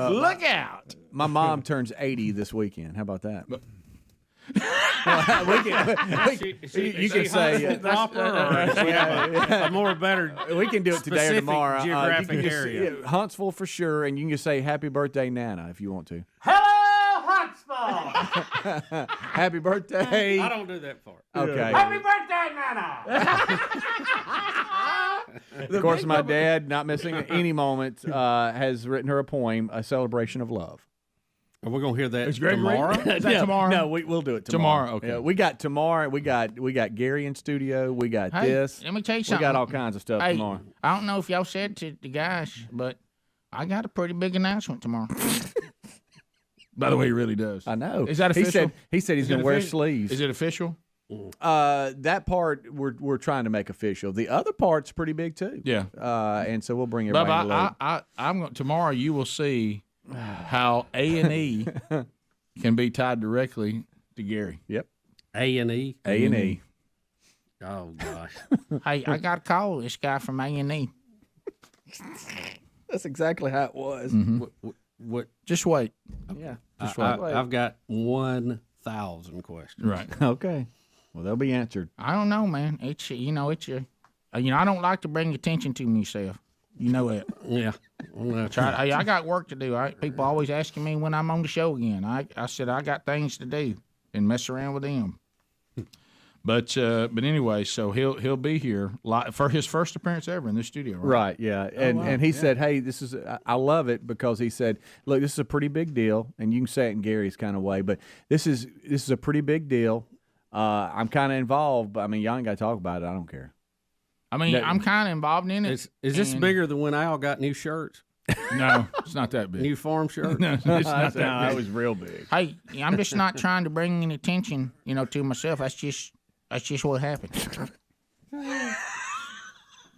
Look out! My mom turns 80 this weekend. How about that? You can say a more better. We can do it today or tomorrow. Geographic area. Huntsville for sure, and you can just say "Happy Birthday, Nana" if you want to. Hello, Huntsville. Happy birthday. I don't do that part. Okay. Happy birthday, Nana. Of course, my dad, not missing any moment, has written her a poem, "A Celebration of Love." Are we gonna hear that Is Greg tomorrow? Is that tomorrow? No, we'll do it tomorrow. Okay. Yeah, we got tomorrow. We got Gary in studio. We got this. Let me tell you We something. got all kinds of stuff tomorrow. I don't know if y'all said to the guys, but I got a pretty big announcement tomorrow. By the way, he really does. I know. Is that official? He said he's going to wear sleeves. Is it official? That part we're trying to make official. The other part's pretty big too. Yeah. And so we'll bring everybody. Bubba, I'm going tomorrow. You will see how A&E can be tied directly to Gary. Yep. A&E. A&E. Oh gosh. Hey, I got a call. This guy from A&E. That's exactly how it was. Mm-hmm. What? Just wait. Yeah. Just wait. I've got 1,000 questions. Right. Okay. Well, they'll be answered. I don't know, man. It's I don't like to bring attention to myself. You know that. Yeah. Hey, I got work to do. People always asking me when I'm on the show again. I said I got things to do and mess around with them. But anyway, so he'll be here for his first appearance ever in this studio, right? Right, yeah. And he said, "Hey, this is I love it because he said, look, this is a pretty big deal, and you can say it in Gary's kind of way, but this is a pretty big deal. I'm kind of involved, but I mean, y'all ain't got to talk about it. I don't care. I mean, I'm kind of involved in it. Is this bigger than when Al got new shirts? No, it's not that big. New farm shirt? No, it's not that big. That was real big. Hey, I'm just not trying to bring any attention, to myself. That's just what happened.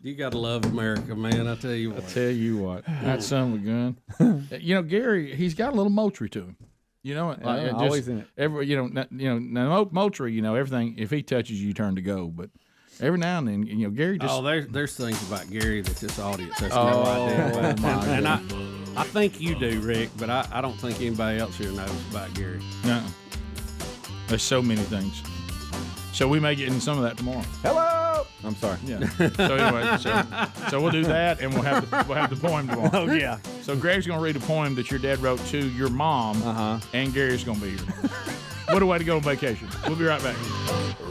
You gotta love America, man. I tell you what. That son of a gun. Gary, he's got a little Moultrie to him. Always in it. Moultrie. Everything. If he touches you, turn to go. But every now and then, Gary just. Oh, there's things about Gary that this audience has no idea. And I think you do, Rick, but I don't think anybody else here knows about Gary. No. There's so many things. So we may get into some of that tomorrow. Hello. I'm sorry. Yeah. So anyway, so we'll do that, and we'll have the poem tomorrow. Oh yeah. So Greg's going to read a poem that your dad wrote to your mom, and Gary's going to be here. What a way to go on vacation. We'll be right back.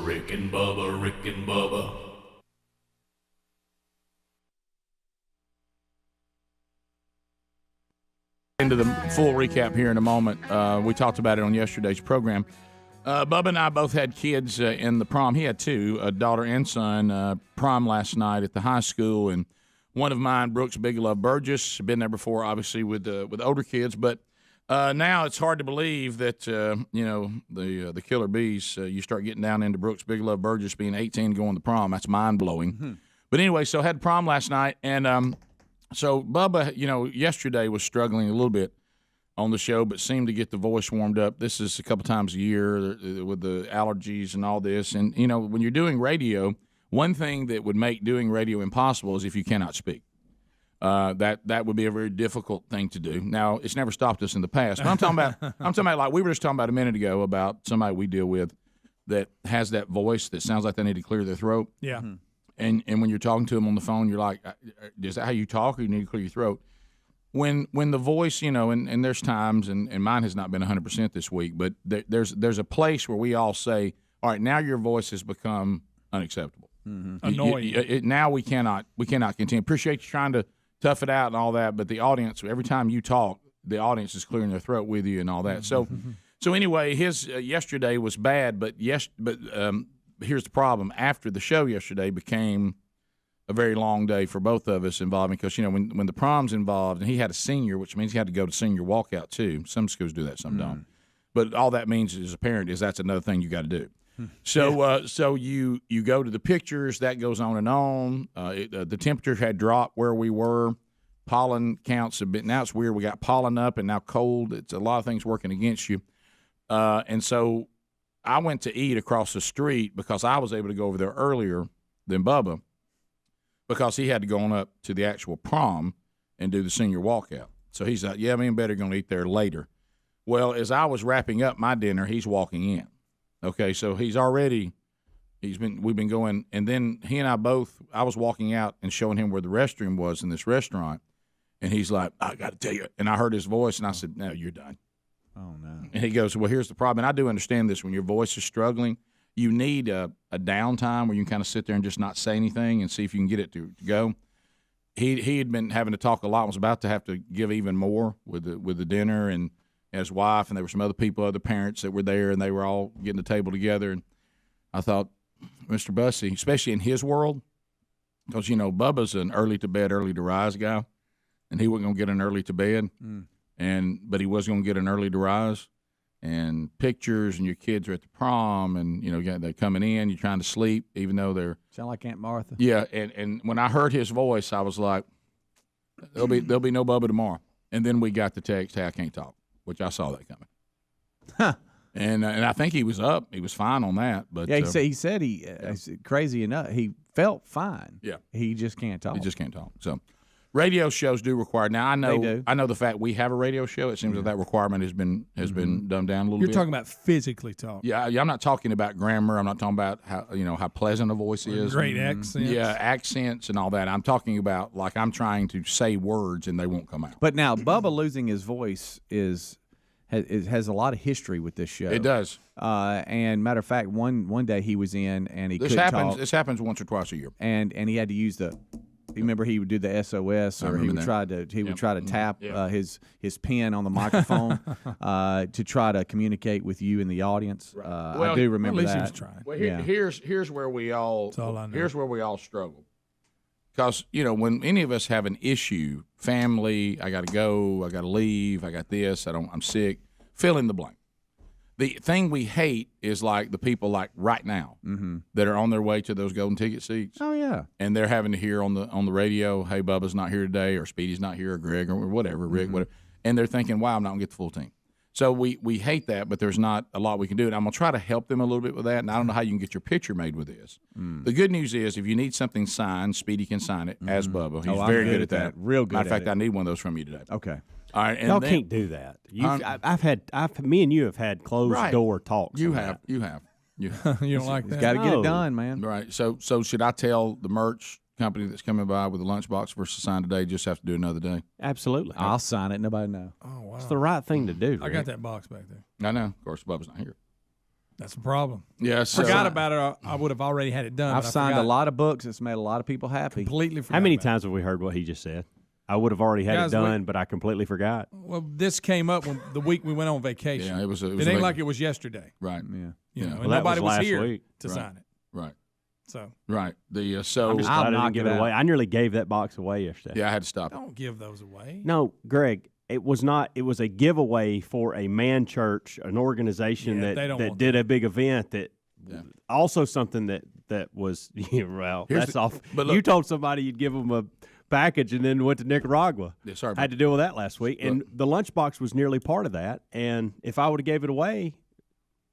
Rick and Bubba, Rick and Bubba. Into the full recap here in a moment. We talked about it on yesterday's program. Bubba and I both had kids in the prom. He had two, a daughter and son, prom last night at the high school. And one of mine, Brooks Bigelow Burgess, been there before, obviously, with older kids. But now it's hard to believe that, the killer bees, you start getting down into Brooks Bigelow Burgess being 18 going to prom. That's mind-blowing. Mm-hmm. But anyway, so I had prom last night. And so Bubba, yesterday was struggling a little bit on the show, but seemed to get the voice warmed up. This is a couple times a year with the allergies and all this. And, when you're doing radio, one thing that would make doing radio impossible is if you cannot speak. That would be a very difficult thing to do. Now, it's never stopped us in the past. But I'm talking about like we were just talking about a minute ago about somebody we deal with that has that voice that sounds like they need to clear their throat. Yeah. Mm-hmm. And when you're talking to them on the phone, you're like, is that how you talk, or you need to clear your throat? When the voice, and there's times, and mine has not been 100% this week, but there's a place where we all say, all right, now your voice has become unacceptable. Mm-hmm. Annoying. Now we cannot continue. Appreciate you trying to tough it out and all that. But the audience, every time you talk, the audience is clearing their throat with you and all that. So anyway, his yesterday was bad, but here's the problem. After the show yesterday became a very long day for both of us involved because, when the prom's involved, and he had a senior, which means he had to go to senior walkout too. Some schools do that, some don't. But all that means as a parent is that's another thing you got to do. So so you go to the pictures, that goes on and on. The temperature had dropped where we were. Pollen counts have been, now it's weird. We got pollen up and now cold. It's a lot of things working against you. And so I went to eat across the street because I was able to go over there earlier than Bubba because he had to go on up to the actual prom and do the senior walkout. So he's like, yeah, me and Betty are going to eat there later. Well, as I was wrapping up my dinner, he's walking in. Okay, so we've been going, and then he and I both, I was walking out and showing him where the restroom was in this restaurant, and he's like, I got to tell you. And I heard his voice, and I said, no, you're done. Oh, no. And he goes, well, here's the problem. And I do understand this. When your voice is struggling, you need a downtime where you can kind of sit there and just not say anything and see if you can get it to go. He had been having to talk a lot, was about to have to give even more with the dinner and his wife, and there were some other people, other parents that were there, and they were all getting the table together. And I thought, Mr. Bussey, especially in his world, because, Bubba's an early to bed, early to rise guy, and he wasn't going to get an early to bed, but he was going to get an early to rise. And pictures, and your kids are at the prom, and, they're coming in, you're trying to sleep, even though they're – sound like Aunt Martha. Yeah, and when I heard his voice, I was like, there'll be no Bubba tomorrow. And then we got the text, hey, I can't talk, which I saw that coming. Huh. And I think he was up. He was fine on that. But yeah, he said crazy enough. He felt fine. Yeah. He just can't talk. He just can't talk. So radio shows do require. Now I know the fact we have a radio show. It seems that requirement has been dumbed down a little bit. You're talking about physically talk. Yeah, I'm not talking about grammar. I'm not talking about how pleasant a voice is. Great accents. Yeah, accents and all that. I'm talking about like I'm trying to say words and they won't come out. But now Bubba losing his voice has a lot of history with this show. It does. And matter of fact, one day he was in and he couldn't talk. This happens once or twice a year. And he had to use the. Remember, he would do the SOS, or he would try to tap his pen on the microphone to try to communicate with you in the audience. I do remember that. He was trying. Well, here's where we all struggle. Because, when any of us have an issue, family, I got to go, I got to leave, I got this, I'm sick, fill in the blank. The thing we hate is like the people like right now that are on their way to those golden ticket seats. Oh, yeah. And they're having to hear on the radio, hey, Bubba's not here today, or Speedy's not here, or Greg, or whatever, Rick, whatever. And they're thinking, wow, I'm not going to get the full team. So we hate that, but there's not a lot we can do. And I'm going to try to help them a little bit with that, and I don't know how you can get your picture made with this. The good news is if you need something signed, Speedy can sign it as Bubba. He's very good at that. Real good. Matter of fact, I need one of those from you today. Okay. All right. Y'all can't do that. Me and you have had closed door talks. You have. You don't like that? Got to get it done, man. Right. So should I tell the merch company that's coming by with a lunchbox for us to sign today, just have to do another day? Absolutely. I'll sign it. Nobody know. Oh, wow. It's the right thing to do. I got that box back there. I know. Of course, Bubba's not here. That's the problem. Yeah, forgot about it. I would have already had it done. I've signed a lot of books. It's made a lot of people happy. Completely forgot. How many times have we heard what he just said? I would have already had it done, but I completely forgot. Well, this came up when the week we went on vacation. Yeah, it was it ain't like it was yesterday. Right. Yeah. And nobody was here to sign it. Right. So. Right. I'm just glad I didn't give it away. I nearly gave that box away yesterday. Yeah, I had to stop. Don't give those away. No, Greg. It was not. It was a giveaway for a man church, an organization that did a big event. That also something that was that's off. But look, you told somebody you'd give them a package and then went to Nicaragua. Yeah, sorry, I had to deal with that last week, and the lunchbox was nearly part of that. And if I would have gave it away,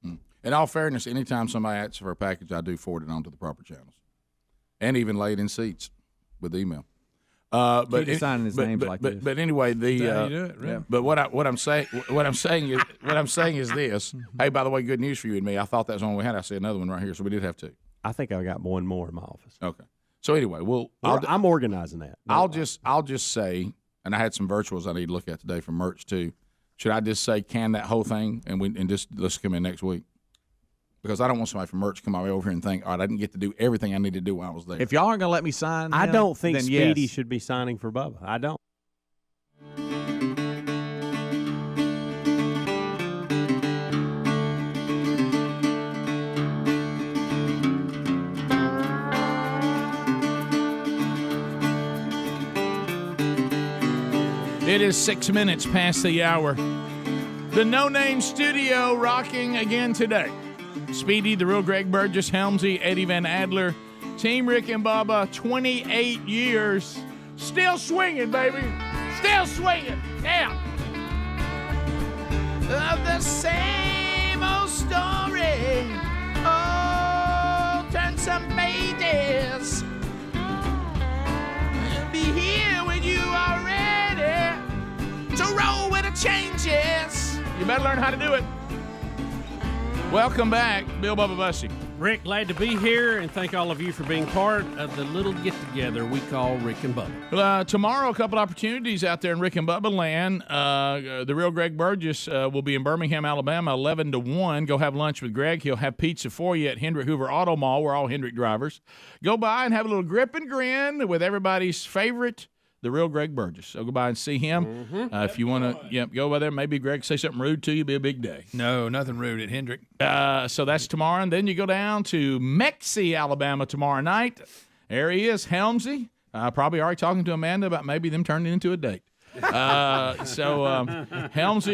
in all fairness, anytime somebody asks for a package, I do forward it on to the proper channels, and even lay it in seats with email. But signing his names like this. But anyway, but what I'm saying is this. Hey, by the way, good news for you and me. I thought that was the one we had. I see another one right here, so we did have two. I think I got one more in my office. Okay. So anyway, I'm organizing that. I'll just say, and I had some virtuals I need to look at today from merch too. Should I just say can that whole thing and let's come in next week? because I don't want somebody from merch to come over here and think, all right, I didn't get to do everything I needed to do while I was there. If y'all aren't going to let me sign, I don't think then Speedy yes. should be signing for Bubba. I don't. It is 6 minutes past the hour. The No Name Studio rocking again today. Speedy, the real Greg Burgess, Helmsy, Eddie Van Adler, Team Rick and Bubba, 28 years. Still swinging, baby. Still swinging. Yeah. Of the same old story. Oh, turn some pages. I'll be here when you are ready to roll with the changes. You better learn how to do it. Welcome back, Bill Bubba Bussy. Rick, glad to be here, and thank all of you for being part of the little get-together we call Rick and Bubba. Tomorrow, a couple opportunities out there in Rick and Bubba land. The real Greg Burgess will be in Birmingham, Alabama, 11 to 1. Go have lunch with Greg. He'll have pizza for you at Hendrick Hoover Auto Mall. We're all Hendrick drivers. Go by and have a little grip and grin with everybody's favorite, the real Greg Burgess. So go by and see him. If you want to go by there, maybe Greg say something rude to you, be a big day. No, nothing rude at Hendrick. So that's tomorrow. And then you go down to Mexie, Alabama tomorrow night. There he is, Helmsy. Probably already talking to Amanda about maybe them turning into a date. Helmsy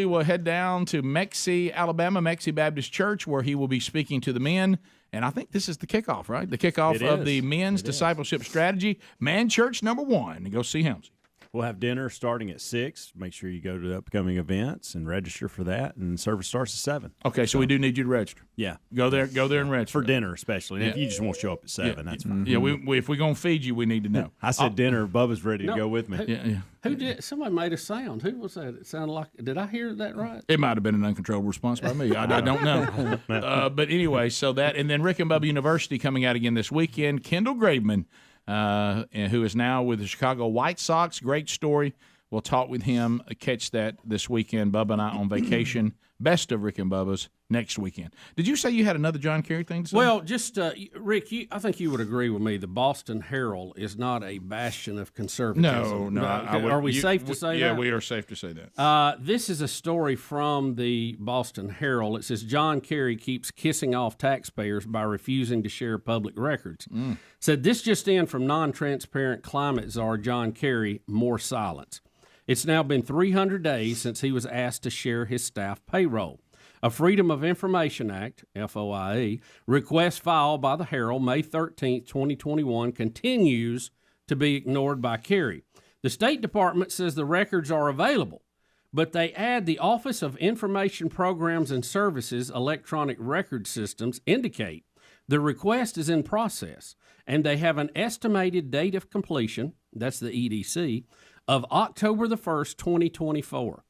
will head down to Mexie, Alabama, Mexie Baptist Church, where he will be speaking to the men. And I think this is the kickoff, right? The kickoff of the men's discipleship strategy, Man Church number 1. And go see Helmsy. We'll have dinner starting at 6. Make sure you go to the upcoming events and register for that. And service starts at 7. Okay, so we do need you to register. Yeah, go there and register for dinner, especially. And if you just want to show up at 7, that's fine. Yeah, if we're gonna feed you, we need to know. I said dinner. Bubba's ready to go with me. Who did? Somebody made a sound. Who was that? It sounded like. Did I hear that right? It might have been an uncontrolled response by me. I don't know. But anyway, so that, and then Rick and Bubba University coming out again this weekend. Kendall Graveman, who is now with the Chicago White Sox. Great story. We'll talk with him, catch that this weekend. Bubba and I on vacation. Best of Rick and Bubba's next weekend. Did you say you had another John Kerry thing to say? Well, just, Rick, I think you would agree with me. The Boston Herald is not a bastion of conservatism. No. Are we safe to say that? Yeah, we are safe to say that. This is a story from the Boston Herald. It says, John Kerry keeps kissing off taxpayers by refusing to share public records. Said, this just in from non-transparent climate czar John Kerry, more silence. It's now been 300 days since he was asked to share his staff payroll. A Freedom of Information Act, FOIA, request filed by the Herald May 13, 2021, continues to be ignored by Kerry. The State Department says the records are available, but they add the Office of Information Programs and Services Electronic Record Systems indicate the request is in process, and they have an estimated date of completion, that's the EDC, of October the 1st, 2024.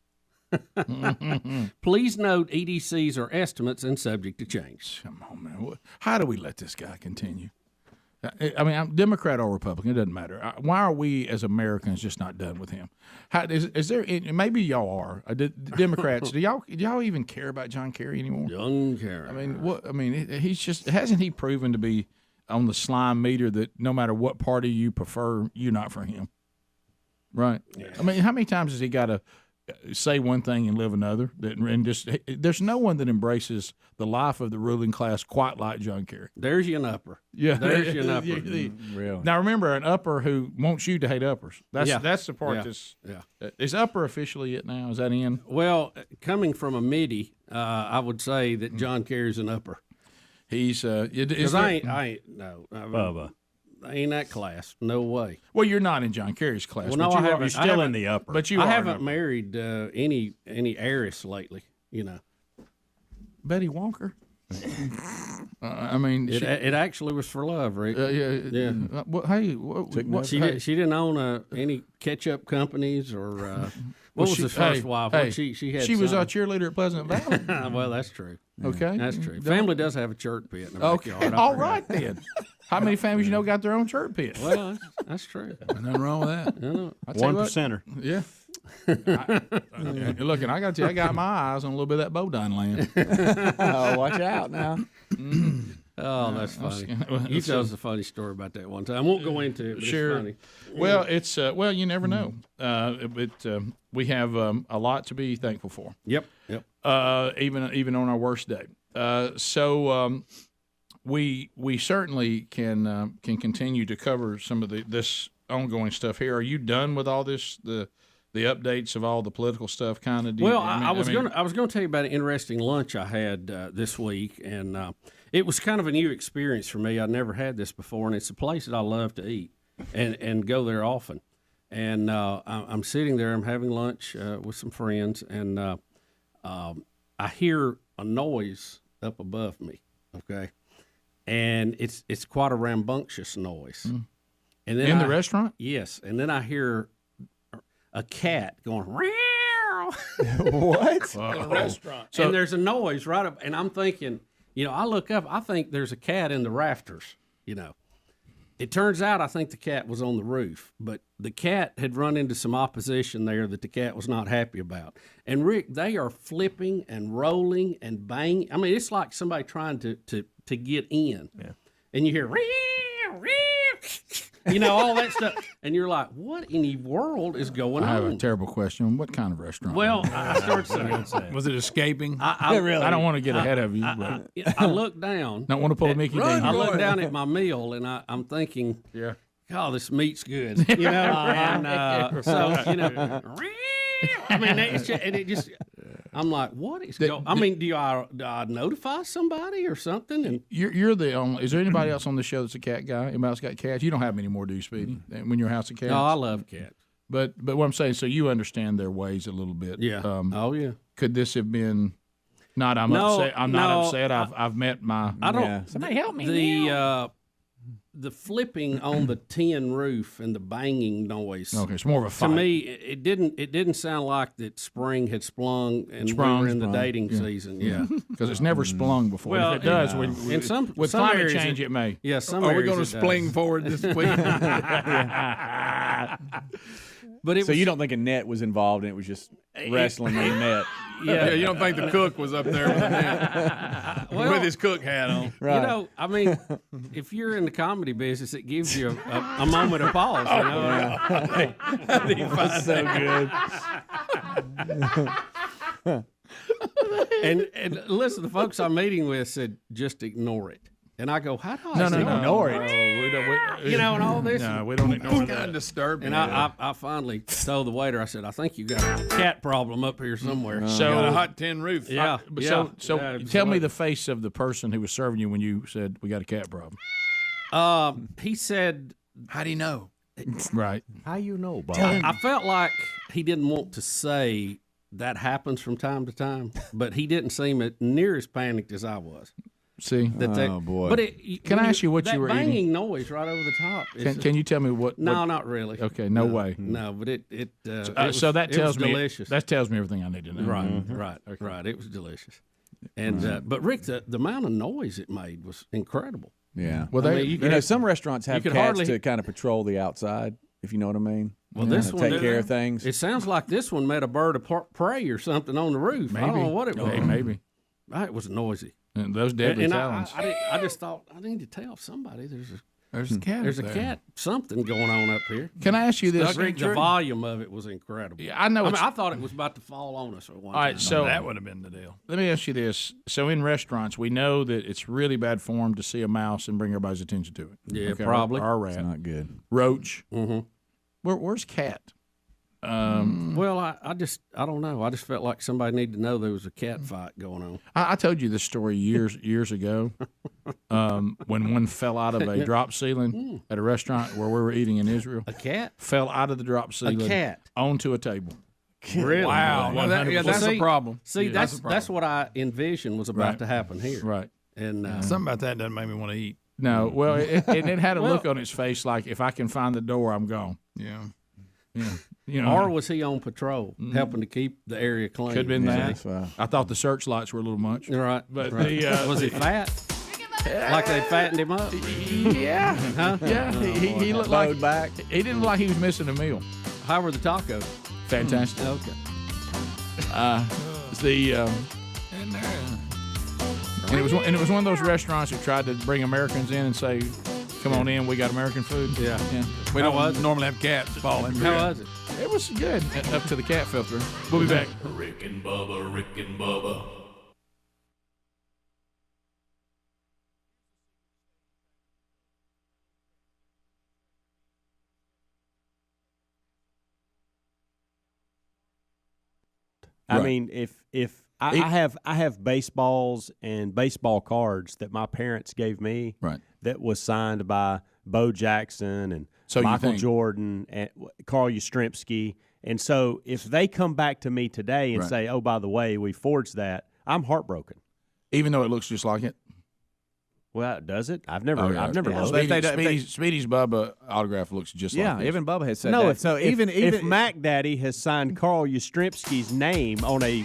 Please note EDCs are estimates and subject to change. Come on, man. How do we let this guy continue? I mean, I'm Democrat or Republican, it doesn't matter. Why are we as Americans just not done with him? Is there? Maybe y'all are Democrats. Do y'all even care about John Kerry anymore? John Kerry. I mean, what? I mean, he's just hasn't he proven to be on the slime meter that no matter what party you prefer, you're not for him, right? Yeah. I mean, how many times has he got to say one thing and live another? And just there's no one that embraces the life of the ruling class quite like John Kerry. There's you an upper. Yeah, there's you an upper. Really. Now remember, an upper who wants you to hate uppers. That's the part that's. Is upper officially it now? Is that in? Well, coming from a midi, I would say that John Kerry's an upper. He's because I ain't no Bubba. I ain't that class. No way. Well, you're not in John Kerry's class. Well, no, I haven't. You're still in the upper. But I haven't married any heiress lately. You know, Betty Walker. I mean, it actually was for love, Rick. Yeah. Well, hey, she didn't own any ketchup companies or what was the first wife? She had. She was our cheerleader at Pleasant Valley. Well, that's true. Okay, that's true. Family does have a church pit in the backyard. All right then. How many families you know got their own church pit? Well, that's true. Nothing wrong with that. 1%er. Yeah. Look, and I got to tell you, I got my eyes on a little bit of that Bodine land. Oh, watch out now. Oh, that's funny. You told us a funny story about that one time. I won't go into it, but sure. it's funny. Well, it's you never know. We have a lot to be thankful for. Yep. Even on our worst day. So we certainly can continue to cover some of this ongoing stuff here. Are you done with all this the updates of all the political stuff? Kind of. Well, I was going to tell you about an interesting lunch I had this week, and it was kind of a new experience for me. I'd never had this before, and it's a place that I love to eat and go there often. And I'm sitting there, I'm having lunch with some friends, and I hear a noise up above me. Okay, and it's quite a rambunctious noise. And then in the restaurant? Yes, and then I hear a cat going meow. What? In a restaurant. So, and there's a noise right up, and I'm thinking, I look up, I think there's a cat in the rafters. It turns out I think the cat was on the roof, but the cat had run into some opposition there that the cat was not happy about. And Rick, they are flipping and rolling and banging. I mean, it's like somebody trying to get in. Yeah. And you hear all that stuff, and you're like, "What in the world is going on?" I have a terrible question. What kind of restaurant? Well, I started saying, was it escaping? I don't want to get ahead of you. But I look down. Don't want to pull a Mickey Dane. I look down at my meal, and I'm thinking, yeah, "Oh, this meat's good," and so I mean, it just. I'm like, what is going? I mean, do I notify somebody or something? And you're the only. Is there anybody else on the show that's a cat guy? Anybody else got cats? You don't have many more, do you, Speedy? When you're House of Cats. No, I love cats. But what I'm saying, so you understand their ways a little bit. Yeah. Oh yeah. Could this have been? Not. I'm upset. I'm not upset. I've met my. I don't. Yeah. Somebody help me. The flipping on the tin roof and the banging noise. Okay, it's more of a fight. To me, it didn't sound like that spring had sprung and we were in the dating season. Yeah, because it's never sprung before. Well, if it does, with climate change, it may. Yeah, some are we going to spling forward this week? But so you don't think a net was involved and it was just wrestling in the net? Yeah, you don't think the cook was up there with the net with his cook hat on? Right. I mean, if you're in the comedy business, it gives you a moment of pause. That's so good. and listen, the folks I'm meeting with said, just ignore it. And I go, how do I ignore it? And all this. No, we don't ignore it. Kind of disturbing. And I finally told the waiter, I said, I think you got a cat problem up here somewhere. So got a hot tin roof. Yeah. So tell me the face of the person who was serving you when you said we got a cat problem. He said, how do you know? Right. How you know, Bob? I felt like he didn't want to say that happens from time to time, but he didn't seem near as panicked as I was. See, oh boy! But can I ask you what you were banging eating? Noise right over the top? Can you tell me what? No, not really. Okay, no way. No, but it so that tells me delicious. That tells me everything I need to know. Right, right. It was delicious. And but Rick, the amount of noise it made was incredible. Yeah. Well, some restaurants have cats to kind of patrol the outside, if you know what I mean. Well, this one take care of things. It sounds like this one met a bird of prey or something on the roof. Maybe. I don't know what it was. Maybe. It was noisy. And those deadly talons. I just thought I need to tell somebody there's a cat. There's a cat. Something going on up here. Can I ask you this? The volume of it was incredible. Yeah, I know. I thought it was about to fall on us. All right, so that would have been the deal. Let me ask you this: so in restaurants, we know that it's really bad form to see a mouse and bring everybody's attention to it. Yeah, probably. Or a rat. It's not good. Roach. Mm-hmm. Where's cat? Well, I don't know. I just felt like somebody needed to know there was a cat fight going on. I told you this story years ago when one fell out of a drop ceiling at a restaurant where we were eating in Israel. A cat fell out of the drop ceiling. A cat onto a table. Really? Wow. Well, that's a problem. See, that's what I envisioned was about to happen here. Right. And something about that doesn't make me want to eat. No. Well, it had a look on its face like, if I can find the door, I'm gone. Yeah. Yeah. Or was he on patrol, helping to keep the area clean? Could have been that. I thought the searchlights were a little much. Right. But was he fat? Like they fattened him up? Yeah. Huh? Yeah. He looked like back. He didn't look like he was missing a meal. How were the tacos? Fantastic. Okay. And it was one of those restaurants that tried to bring Americans in and say, "Come on in, we got American food." Yeah. We How don't was it? normally have cats falling. How was it? It was good up to the cat filter. We'll be back. Rick and Bubba, Rick and Bubba. I mean, if I have baseballs and baseball cards that my parents gave me, right, that was signed by Bo Jackson and So Michael Jordan and Carl Yastrzemski. And so if they come back to me today and Right. say, "Oh, by the way, we forged that," I'm heartbroken. Even though it looks just like it. Well, does it? I've never Oh, yeah. looked. Speedy's Bubba autograph looks just like this. even Bubba has said No, that. So if Mac Daddy has signed Carl Yastrzemski's name on a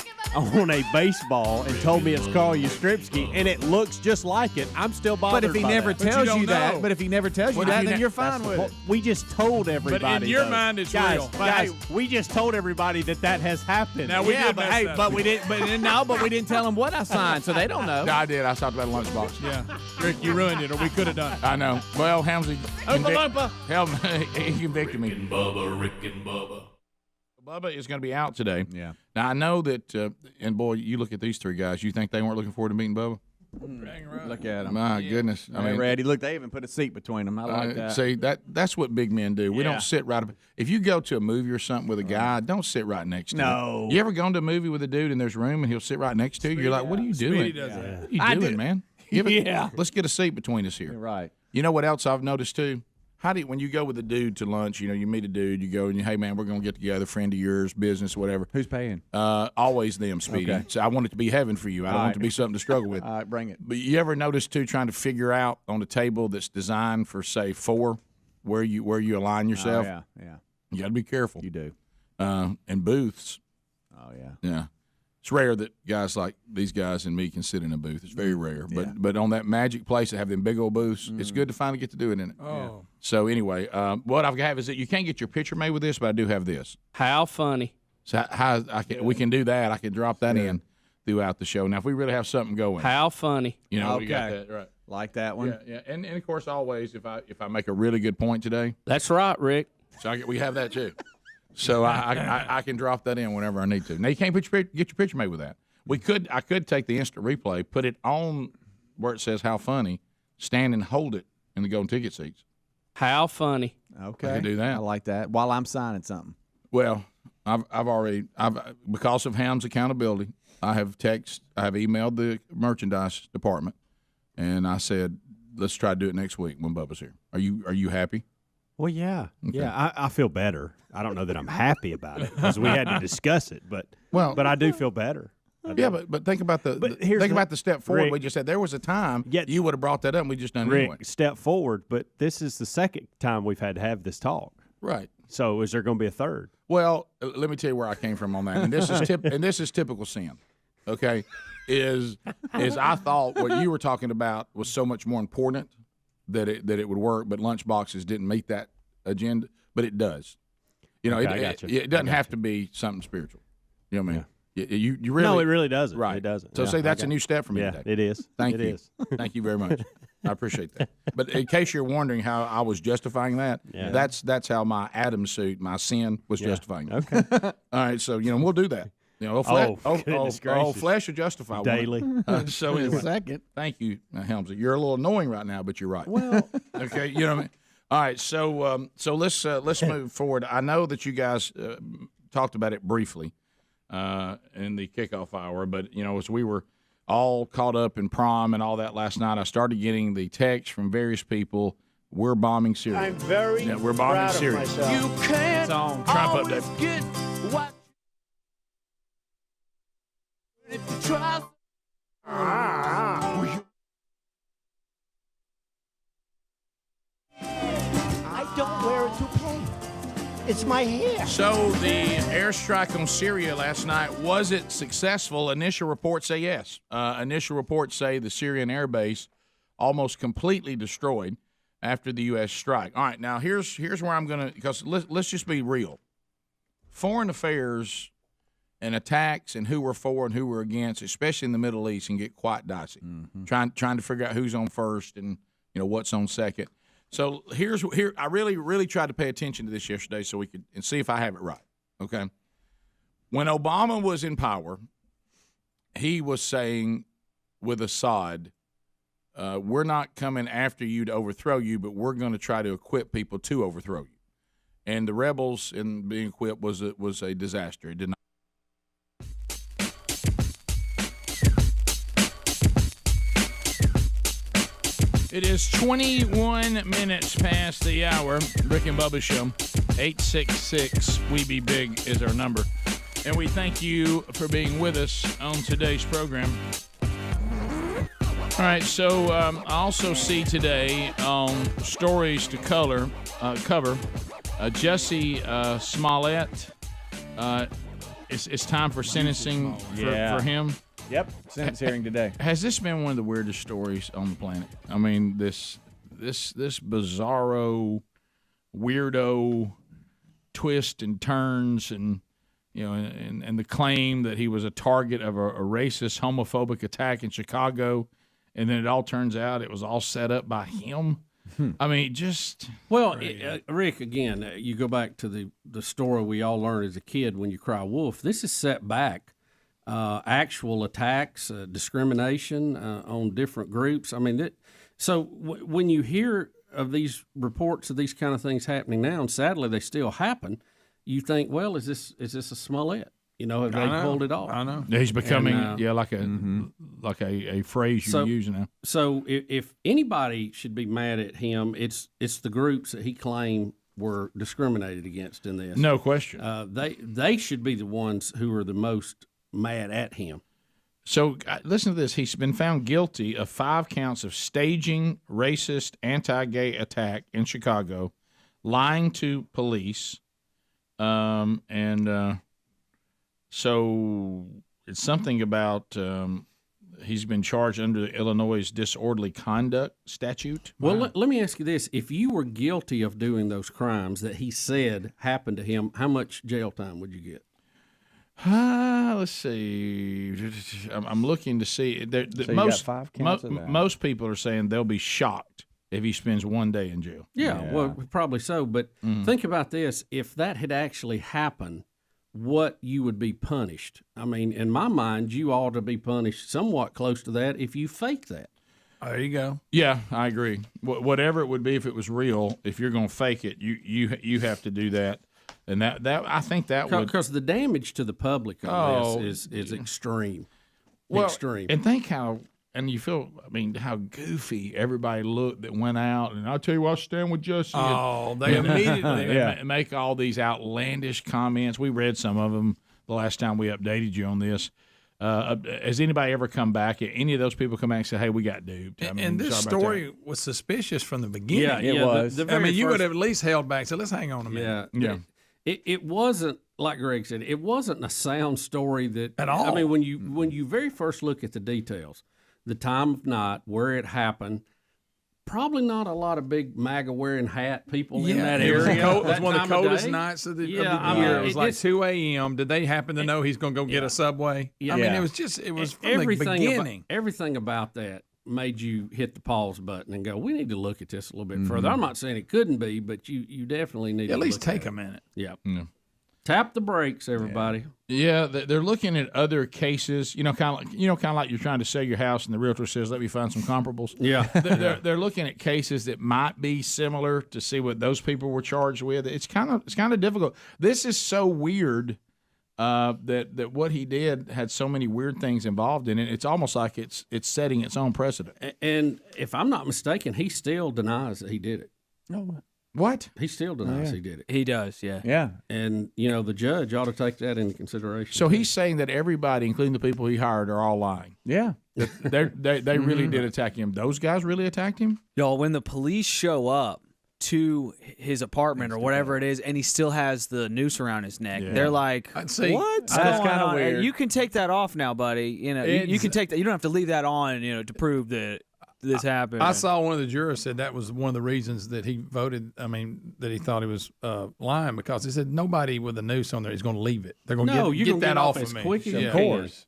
baseball and told me it's Carl Yastrzemski and it looks just like it, I'm still bothered. But if he by never that. tells you that, then you're fine with it. We just told everybody. But in your though. mind, it's guys, real. Guys, we just told everybody that has happened. Now, we did but mess hey, up. but we didn't. But we didn't tell them what I signed, so they don't know. No, I did. I talked about a lunchbox. Yeah. Rick, you ruined it, or we could have done it. I know. Well, Helmsley, Oompa he convicted me. Rick and Bubba, Rick and Bubba. Bubba is going to be out today. Yeah. Now, I know that, and boy, you look at these three guys, you think they weren't looking forward to meeting Bubba? Look at him. My goodness. I mean, Randy, look, they even put a seat between them. I like that. See, that's what big men do. We Yeah. don't sit right up. If you go to a movie or something with a guy, don't sit right next to him. No. You ever gone to a movie with a dude and there's room and he'll sit right next to you? You're like, what are you doing? Speedy does that. What are you doing, man? Yeah. Let's get a seat between us here. Right. You know what else I've noticed too? When you go with a dude to lunch, you meet a dude, you go and hey man, we're gonna get together, friend of yours, business, whatever. Who's paying? Always them, Speedy. Okay. So I want it to be heaven for you. I don't want it to be something to struggle with. All right, bring it. But you ever notice too, trying to figure out on a table that's designed for say 4, where you align yourself? Oh, yeah. You got to be careful. You do. And booths. Oh yeah. Yeah. It's rare that guys like these guys and me can sit in a booth. It's very rare. But on that magic place that have them big old booths, it's good to finally get to do it in it. Oh. So anyway, what I have is that you can't get your picture made with this, but I do have this. How funny. So we can do that. I can drop that in throughout the show. Now, if we really have something going, How funny. we got Okay. that right. Like that one. Yeah. And of course, always if I make a really good point today, That's right, Rick. so we have that too. So I can drop that in whenever I need to. Now you can't get your picture made with that. I could take the instant replay, put it on where it says "How funny," stand and hold it in the golden ticket seats. How funny. Okay. I can do that. I like that. While I'm signing something. Well, I've because of Ham's accountability, I have emailed the merchandise department, and I said, let's try to do it next week when Bubba's here. Are you happy? Well, yeah, Okay. yeah. I feel better. I don't know that I'm happy about it because we had to discuss it, but I do feel better. Yeah, but think about the step forward. Rick, we just said there was a time you would have brought that up, and we just done it Rick, anyway. step forward, but this is the second time we've had to have this talk. Right. So is there going to be a third? Well, let me tell you where I came from on that, and this is typical sin. Okay, is I thought what you were talking about was so much more important that it would work, but lunch boxes didn't meet that agenda, but it does. It doesn't have to be something spiritual. You know what I mean? You really No, it really doesn't. Right. It doesn't. So Yeah, say that's I a got new step for me Yeah, today. it is. Thank It you. is. Thank you very much. I appreciate that. But in case you're wondering how I was justifying that, that's how my Adam suit, my sin, was justifying it. Okay. All right. So we'll do that. Goodness gracious. Flesh will justify Daily. So In a anyway, second. thank you, Helmsley. You're a little annoying right now, but you're right. Well, Okay, you know what I mean. All right, so let's move forward. I know that you guys talked about it briefly in the kickoff hour, but as we were all caught up in prom and all that last night, I started getting the text from various people. We're bombing Syria. I'm very we're bombing proud Syria. of myself. You can't Trump always update. get what if you try. I don't wear a toupee. It's my hair. So the airstrike on Syria last night, was it successful? Initial reports say yes. Initial reports say the Syrian air base almost completely destroyed after the U.S. strike. All right, now here's where I'm going to, because let's just be real. Foreign affairs and attacks and who we're for and who we're against, especially in the Middle East, can get quite dicey. Trying to figure out who's on first and what's on second. So here I really tried to pay attention to this yesterday so we could and see if I have it right. Okay, when Obama was in power, he was saying with Assad, we're not coming after you to overthrow you, but we're going to try to equip people to overthrow you. And the rebels in being equipped was a disaster. It did not. It is 21 minutes past the hour. Rick and Bubba Show. 866-WE-BE-BIG is our number. And we thank you for being with us on today's program. All right, so I also see today on Stories to cover Jussie Smollett. It's time for sentencing for him. Yep, sentence hearing today. Has this been one of the weirdest stories on the planet? I mean, this bizarro, weirdo twist and turns, and and the claim that he was a target of a racist, homophobic attack in Chicago, and then it all turns out it was all set up by him. I mean, just Rick. Again, you go back to the story we all learned as a kid when you cry wolf. This is set back. Actual attacks, discrimination on different groups. I mean, when you hear of these reports of these kind of things happening now, and sadly they still happen, you think, well, is this a Smollett? Have they pulled it off? I know. He's becoming like a phrase you use now. So if anybody should be mad at him, it's the groups that he claimed were discriminated against in this. No question. They should be the ones who are the most mad at him. So listen to this. He's been found guilty of 5 counts of staging racist anti-gay attack in Chicago, lying to police, so it's something about he's been charged under the Illinois disorderly conduct statute. Well, let me ask you this. If you were guilty of doing those crimes that he said happened to him, how much jail time would you get? Let's see. I'm looking to see. Most people are saying they'll be shocked if he spends one day in jail. Yeah. Well, probably so. But think about this. If that had actually happened, what you would be punished. I mean, in my mind, you ought to be punished somewhat close to that if you fake that. There you go. Yeah, I agree. Whatever it would be if it was real, if you're going to fake it, you have to do that. And that I think that would, because the damage to the public on this is extreme. Well, extreme. And think how goofy everybody looked that went out. And I'll tell you what, I'll stand with Jussie. Oh, they immediately make all these outlandish comments. We read some of them the last time we updated you on this. Has anybody ever come back? Any of those people come back and say, "Hey, we got duped"? And this story was suspicious from the beginning. Yeah, it was. You would have at least held back. So let's hang on a minute. Yeah. It wasn't, like Greg said, it wasn't a sound story at all. I mean, when you very first look at the details, the time of night, where it happened, probably not a lot of big MAGA wearing hat people in that area. It was one of the coldest nights of the year. It was like 2 a.m. Did they happen to know he's going to go get a Subway? Yeah. I mean, it was from the beginning. Everything about that made you hit the pause button and go, we need to look at this a little bit further. I'm not saying it couldn't be, but you definitely need to at least look take at a minute. Yeah. Tap the brakes, everybody. Yeah, they're looking at other cases. Kind of like you're trying to sell your house, and the realtor says, "Let me find some comparables." Yeah, they're looking at cases that might be similar to see what those people were charged with. It's kind of difficult. This is so weird that what he did had so many weird things involved in it. It's almost like it's setting its own precedent. And if I'm not mistaken, he still denies that he did it. No. What? He still denies he did it. He does, yeah. Yeah. And, the judge ought to take that into consideration. So he's saying that everybody, including the people he hired, are all lying. Yeah. They really did attack him. Those guys really attacked him? Y'all, when the police show up to his apartment or whatever it is, and he still has the noose around his neck, they're like, what's going on? Weird. You can take that off now, buddy. You can take that. You don't have to leave that on, to prove that this happened. I saw one of the jurors said that was one of the reasons that he voted. I mean, that he thought he was lying, because he said nobody with a noose on there is going to leave it. They're going to get that off of me. Quick as of course.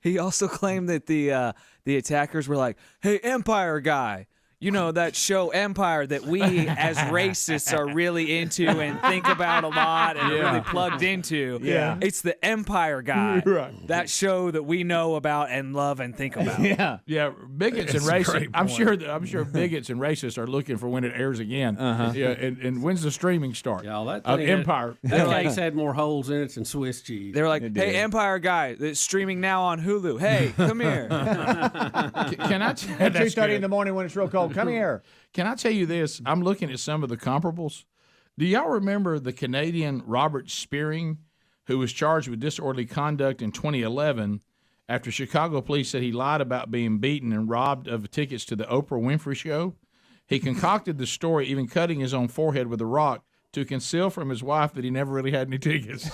He also claimed that the attackers were like, "Hey, Empire guy, you know that show Empire that we as racists are really into and think about a lot and are really plugged into. Yeah. It's the Empire guy, Right. that show that we know about and love and think about." Yeah, bigots and racists. I'm sure bigots and racists are looking for when it airs again. Yeah, and when's the streaming start? Y'all, that of thing Empire. That case had more holes in it than Swiss cheese. They were like, "Hey, Empire guy, that's streaming now on Hulu. Hey, come here." Can I? At 2:30 in the morning when it's real cold. Come here. Can I tell you this? I'm looking at some of the comparables. Do y'all remember the Canadian Robert Spearing, who was charged with disorderly conduct in 2011 after Chicago police said he lied about being beaten and robbed of tickets to the Oprah Winfrey Show? He concocted the story, even cutting his own forehead with a rock, to conceal from his wife that he never really had any tickets.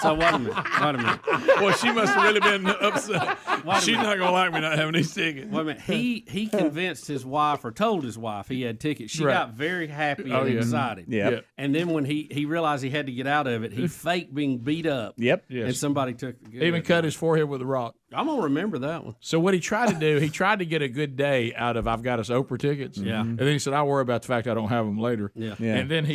So wait a minute. Well, she must have really been upset. She's not going to like me not having these tickets. Wait a minute. He convinced his wife, or told his wife he had tickets. She Right. got very happy and excited. Yep. And then when he realized he had to get out of it, he faked being beat up. Yep. And somebody took Even cut his forehead with a rock. I'm going to remember that one. So what he tried to do, he tried to get a good day out of "I've got us Oprah tickets." Yeah. And then he said, "I'll worry about the fact I don't have them later." Yeah. And then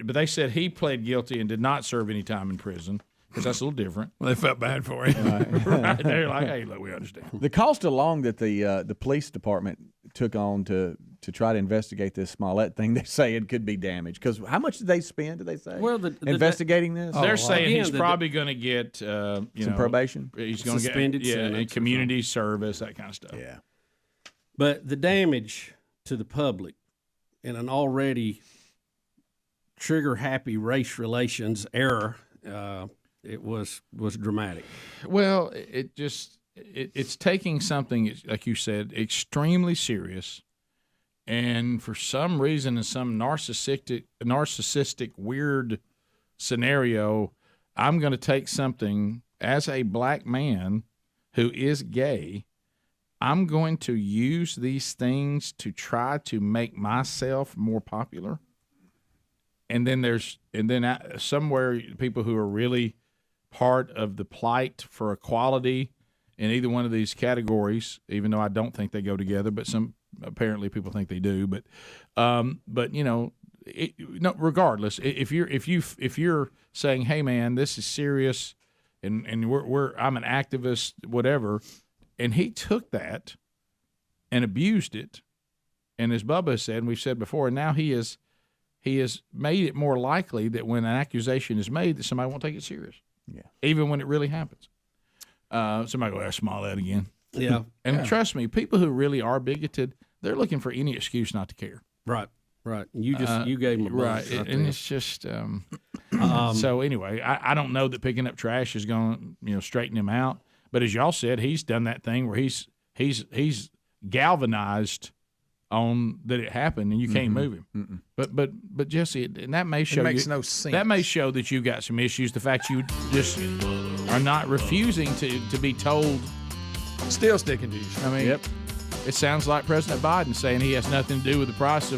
but they said he pled guilty and did not serve any time in prison, because that's a little different. Well, they felt bad for him. Right. They're like, "Hey, look, we understand." The cost alone that the police department took on to try to investigate this Smollett thing, they say it could be damaged. Because how much did they spend, did they say, investigating this? They're saying he's probably going to get some probation. He's going to get Suspended and community service, that kind of stuff. Yeah. But the damage to the public in an already trigger-happy race relations era, it was dramatic. Well, it's taking something, like you said, extremely serious, and for some reason, in some narcissistic weird scenario, I'm going to take something as a black man who is gay. I'm going to use these things to try to make myself more popular. And then somewhere people who are really part of the plight for equality in either one of these categories, even though I don't think they go together, but apparently people think they do. But regardless, if you're saying, "Hey man, this is serious," and I'm an activist, whatever, and he took that and abused it, and as Bubba said, and we've said before, and now he has made it more likely that when an accusation is made, that somebody won't take it serious. Yeah. Even when it really happens. Somebody go ask Smollett again. Yeah. And trust me, people who really are bigoted, they're looking for any excuse not to care. Right. You gave them a right. buzz And it's just so anyway, I don't know that picking up trash is going to straighten him out. But as y'all said, he's done that thing where he's galvanized on that it happened, and you can't move him. But Jesse, and that may show makes no sense. That may show that you got some issues. The fact you just are not refusing to be told. Still sticking to you. I mean, it sounds like President Biden saying he has nothing to do with the cost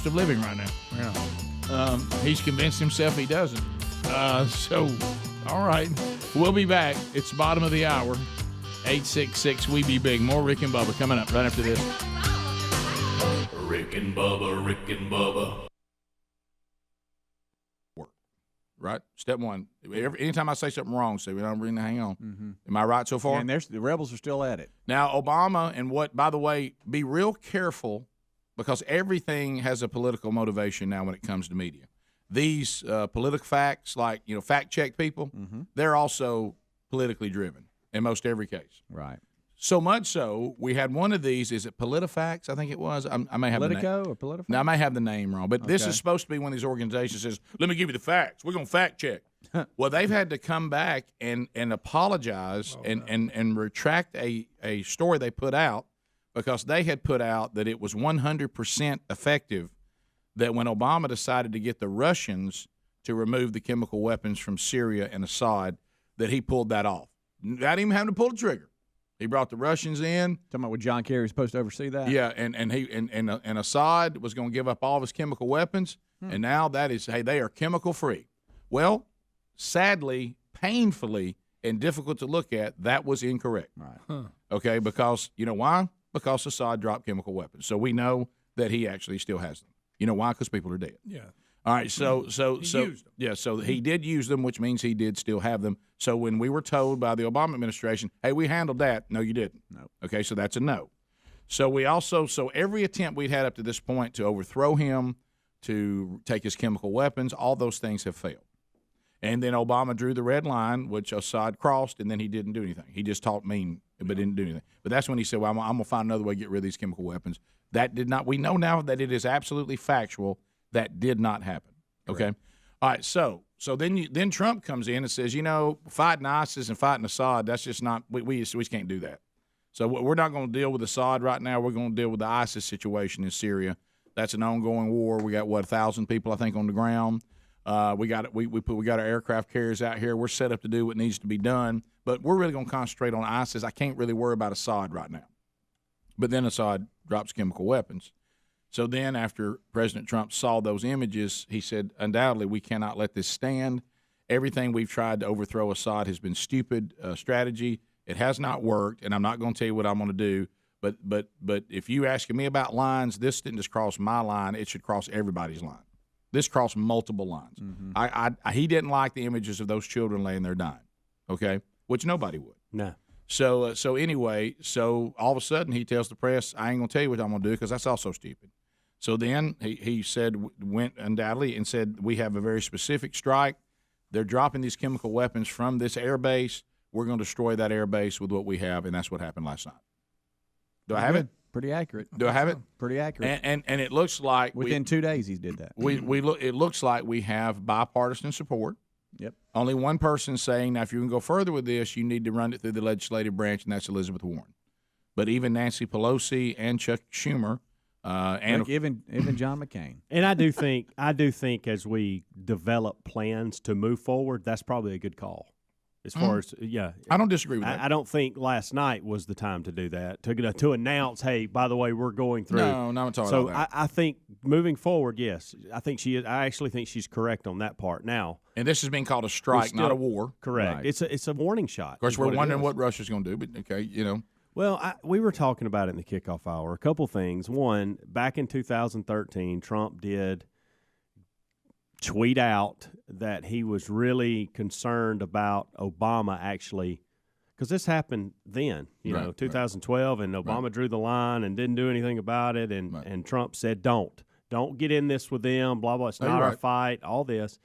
of living right now. Yeah. He's convinced himself he doesn't. So, all right, we'll be back. It's the bottom of the hour. 866 We Be Big. More Rick and Bubba coming up right after this. Rick and Bubba, Rick and Bubba. Right? Step one. Anytime I say something wrong, say, "We don't really hang on." Am I right so far? And the rebels are still at it. Now, Obama, and by the way, be real careful, because everything has a political motivation now when it comes to media. These political facts, like, fact-check people, they're also politically driven in most every case. Right. So much so, we had one of these. Is it PolitiFacts? I think it was. I may have Politico or PolitiFacts? No, I may have the name wrong. But this is supposed to be one of these organizations that says, "Let me give you the facts. We're going to fact check." Well, they've had to come back and apologize and retract a story they put out, because they had put out that it was 100% effective, that when Obama decided to get the Russians to remove the chemical weapons from Syria and Assad, that he pulled that off. Not even having to pull the trigger. He brought the Russians in. Talking about what John Kerry was supposed to oversee that. Yeah, and Assad was going to give up all of his chemical weapons, and now that is, hey, they are chemical free. Well, sadly, painfully, and difficult to look at, that was incorrect. Right. Okay, because you know why? Because Assad dropped chemical weapons, so we know that he actually still has them. You know why? Because people are dead. Yeah. All right, so used them. Yeah, so he did use them, which means he did still have them. So when we were told by the Obama administration, hey, we handled that, no, you didn't. No. Okay, so that's a no. So we also, every attempt we'd had up to this point to overthrow him, to take his chemical weapons, all those things have failed. And then Obama drew the red line, which Assad crossed, and then he didn't do anything. He just talked mean, but didn't do anything. But that's when he said, well, I'm going to find another way to get rid of these chemical weapons. That did not, we know now that it is absolutely factual. That did not happen. Okay. Correct. All right. So then Trump comes in and says, fighting ISIS and fighting Assad, that's just not, we just can't do that. So we're not going to deal with Assad right now. We're going to deal with the ISIS situation in Syria. That's an ongoing war. We got 1,000 people, I think, on the ground. We got our aircraft carriers out here. We're set up to do what needs to be done, but we're really going to concentrate on ISIS. I can't really worry about Assad right now. But then Assad drops chemical weapons. So then after President Trump saw those images, he said, undoubtedly, we cannot let this stand. Everything we've tried to overthrow Assad has been stupid strategy. It has not worked, and I'm not going to tell you what I'm going to do. But if you asking me about lines, this didn't just cross my line. It should cross everybody's line. This crossed multiple lines. Mm-hmm. He didn't like the images of those children laying there dying, okay, which nobody would. No. So anyway, all of a sudden he tells the press, I ain't going to tell you what I'm going to do because that's also stupid. So then he went undoubtedly and said, we have a very specific strike. They're dropping these chemical weapons from this air base. We're going to destroy that air base with what we have, and that's what happened last night. Do I have it? Pretty accurate. Do I have it? Pretty accurate. And it looks like within 2 days he did that. It looks like we have bipartisan support. Yep. Only one person saying, now if you can go further with this, you need to run it through the legislative branch, and that's Elizabeth Warren. But even Nancy Pelosi and Chuck Schumer, and even John McCain. And I do think as we develop plans to move forward, that's probably a good call. As far as I don't disagree with that. I don't think last night was the time to do that. To announce, hey, by the way, we're going through. No, I'm talking about that. I think moving forward, yes, I think she is. I actually think she's correct on that part. Now, and this is being called a strike, not a war. Correct. Right. It's a warning shot. Of course, we're wondering what Russia's going to do, but okay, Well, we were talking about it in the kickoff hour. A couple things. One, back in 2013, Trump did tweet out that he was really concerned about Obama actually, because this happened then, 2012, and Obama drew the line and didn't do anything about it, and Trump said, don't get in this with them, blah, blah, it's not our fight, all this.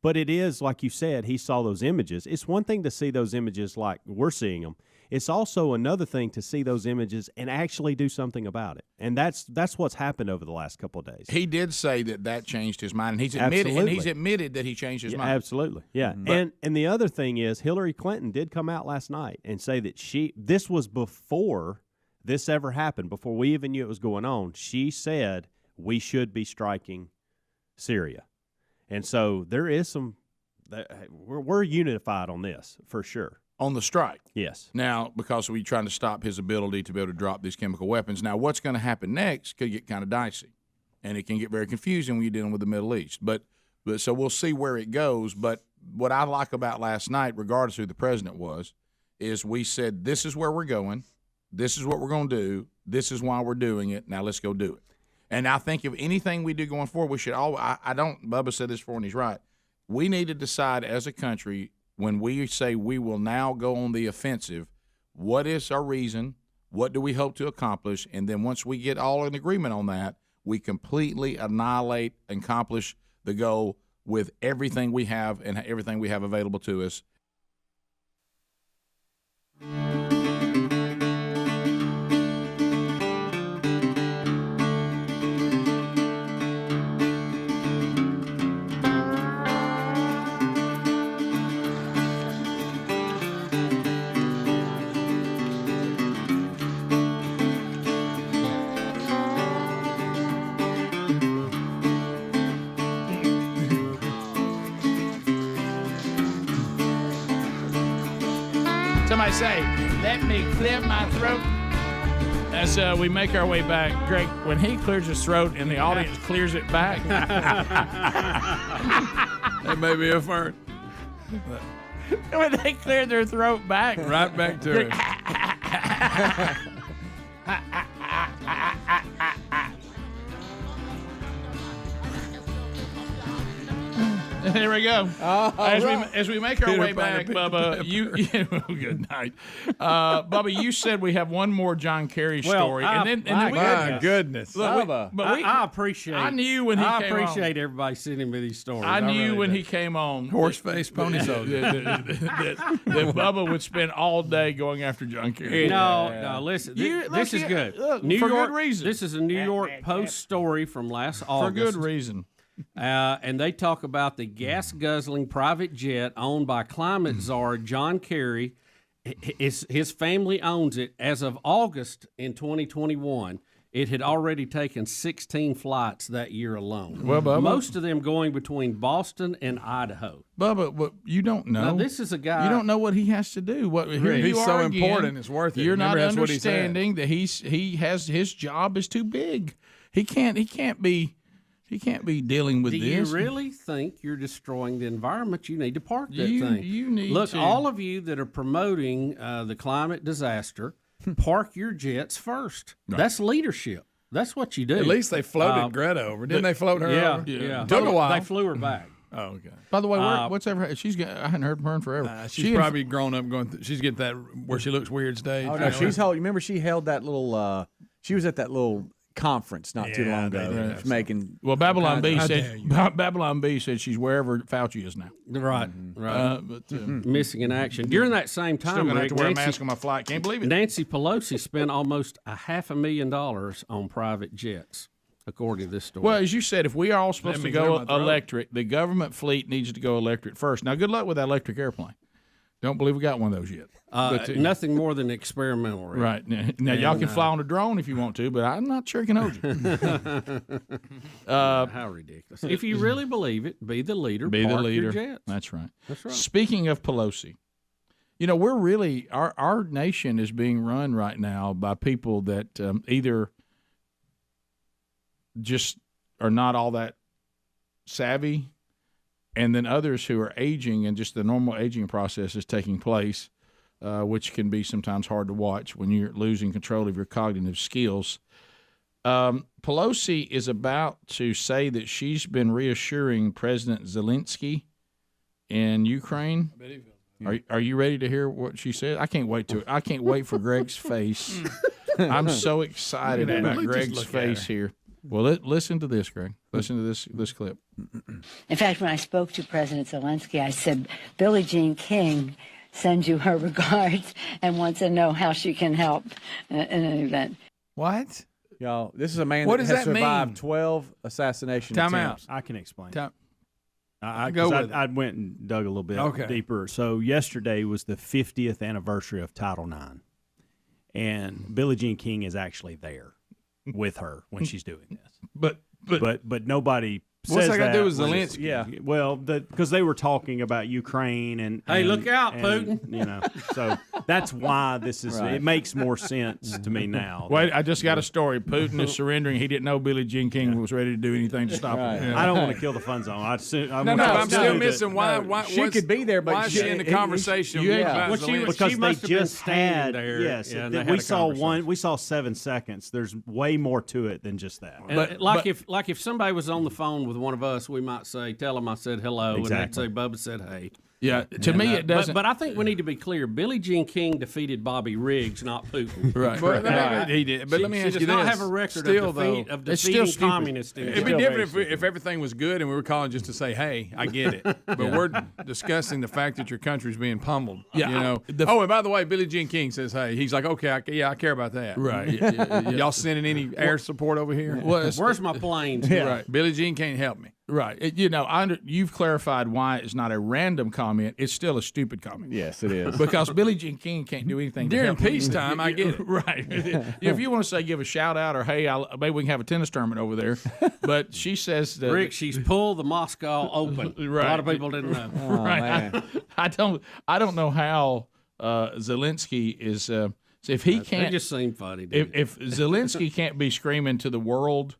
But it is, like you said, he saw those images. It's one thing to see those images like we're seeing them. It's also another thing to see those images and actually do something about it. And that's what's happened over the last couple of days. He did say that changed his mind, and he's admitted that he changed his mind. Absolutely. Yeah. Mm-hmm. And the other thing is Hillary Clinton did come out last night and say that this was before this ever happened, before we even knew it was going on. She said we should be striking Syria. And so there is we're unified on this for sure. On the strike. Yes. Now, because we're trying to stop his ability to be able to drop these chemical weapons. Now, what's going to happen next could get kind of dicey, and it can get very confusing when you're dealing with the Middle East. But so we'll see where it goes. But what I like about last night, regardless of who the president was, is we said this is where we're going, this is what we're going to do, this is why we're doing it. Now let's go do it. And I think if anything we do going forward, we should all. Bubba said this before, and he's right. We need to decide as a country, when we say we will now go on the offensive, what is our reason? What do we hope to accomplish? And then once we get all in agreement on that, we completely annihilate and accomplish the goal with everything we have and everything we have available to us. Somebody say, Let me clear my throat. As we make our way back, Greg, when he clears his throat and the audience clears it back. That may be a first. When they clear their throat back. Right back to it. There we go. As we make our way back, Bubba, good night. Bubba, you said we have one more John Kerry story, and then my goodness, look, I appreciate. I knew when he came on. I appreciate everybody sending me these stories. I knew really when do. he came on, horse face, pony soldier, that Bubba would spend all day going after John Kerry. No, listen. This is good. Look, New for York, good reason. This is a New York Post story from last August. For good reason. And they talk about the gas-guzzling private jet owned by climate czar John Kerry. His family owns it. As of August in 2021, it had already taken 16 flights that year alone. Well, Bubba, most of them going between Boston and Idaho. Bubba, you don't know. Now, this is a guy. You don't know what he has to do. He's so important. It's worth it. You're Remember, not that's understanding that he has his job is too big. He can't be dealing with this. Do you really think you're destroying the environment? You need to park that thing. You need Look, to. all of you that are promoting the climate disaster, park your jets first. Right. That's leadership. That's what you do. At least they floated Greta over. Didn't they float her over? Yeah. Took a while. They flew her back. Oh, okay. By the way, I hadn't heard from her in forever. She's probably grown up going. She's getting that where she looks weird stage. Oh no, she's held. Remember, she held that little. She was at that little conference not too long ago. Making Babylon B said she's wherever Fauci is now. Right. But missing in action during that same time. Still gonna have to wear a mask on my flight. Can't believe it. Nancy Pelosi spent almost $500,000 on private jets, according to this story. Well, as you said, if we are all supposed to go electric, the government fleet needs to go electric first. Now, good luck with that electric airplane. Don't believe we got one of those yet. Nothing more than experimental. Right. Now, y'all can fly on a drone if you want to, but I'm not sure it can hold you. How ridiculous. If you really believe it, be the leader. Be park the leader. Your jets. That's right. That's right. Speaking of Pelosi, we're really, our nation is being run right now by people that either just are not all that savvy, and then others who are aging, and just the normal aging process is taking place, which can be sometimes hard to watch when you're losing control of your cognitive skills. Pelosi is about to say that she's been reassuring President Zelenskyy in Ukraine. Are you ready to hear what she said? I can't wait for Greg's face. I'm so excited about Greg's face here. Well, listen to this, Greg. Listen to this clip. In fact, when I spoke to President Zelenskyy, I said, Billie Jean King sends you her regards and wants to know how she can help in an event. What? Y'all, this is a man that has survived 12 assassination attempts. I can explain. I went and dug a little bit deeper. So yesterday was the 50th anniversary of Title IX, and Billie Jean King is actually there with her when she's doing this. But nobody what's says that got to do with Zelenskyy? Yeah, well, because they were talking about Ukraine and hey, look out, Putin. So that's why this is. Right. It makes more sense to me now. Wait, I just got a story. Putin is surrendering. He didn't know Billie Jean King was ready to do anything to stop him. I don't want to kill the fun zone. I'm still missing why she could be there, but why is she in the conversation? Because they just had there. Yes, we saw we saw 7 seconds. There's way more to it than just that. But if somebody was on the phone with one of us, we might say, "Tell them I said hello," and they'd say, "Bubba said hey." Yeah, to me it doesn't. But I think we need to be clear. Billie Jean King defeated Bobby Riggs, not Putin. Right. He did. But let me ask you this: she does not have a record of defeating communists. It'd be different if everything was good and we were calling just to say, "Hey, I get it." But we're discussing the fact that your country's being pummeled. Yeah. And by the way, Billie Jean King says, "Hey," he's like, "Okay, I care about that." Right. Y'all sending any air support over here? Where's my planes? Right. Billie Jean can't help me. Right. You've clarified why it's not a random comment. It's still a stupid comment. Yes, it is. Because Billie Jean King can't do anything during peacetime. I get it. Right. If you want to say give a shout out or hey, maybe we can have a tennis tournament over there. But she says that Rick, she's pulled the Moscow Open. Right. A lot of people didn't know. Right. Man. I don't know how Zelenskyy is if he can't, they just seem funny. If Zelenskyy can't be screaming to the world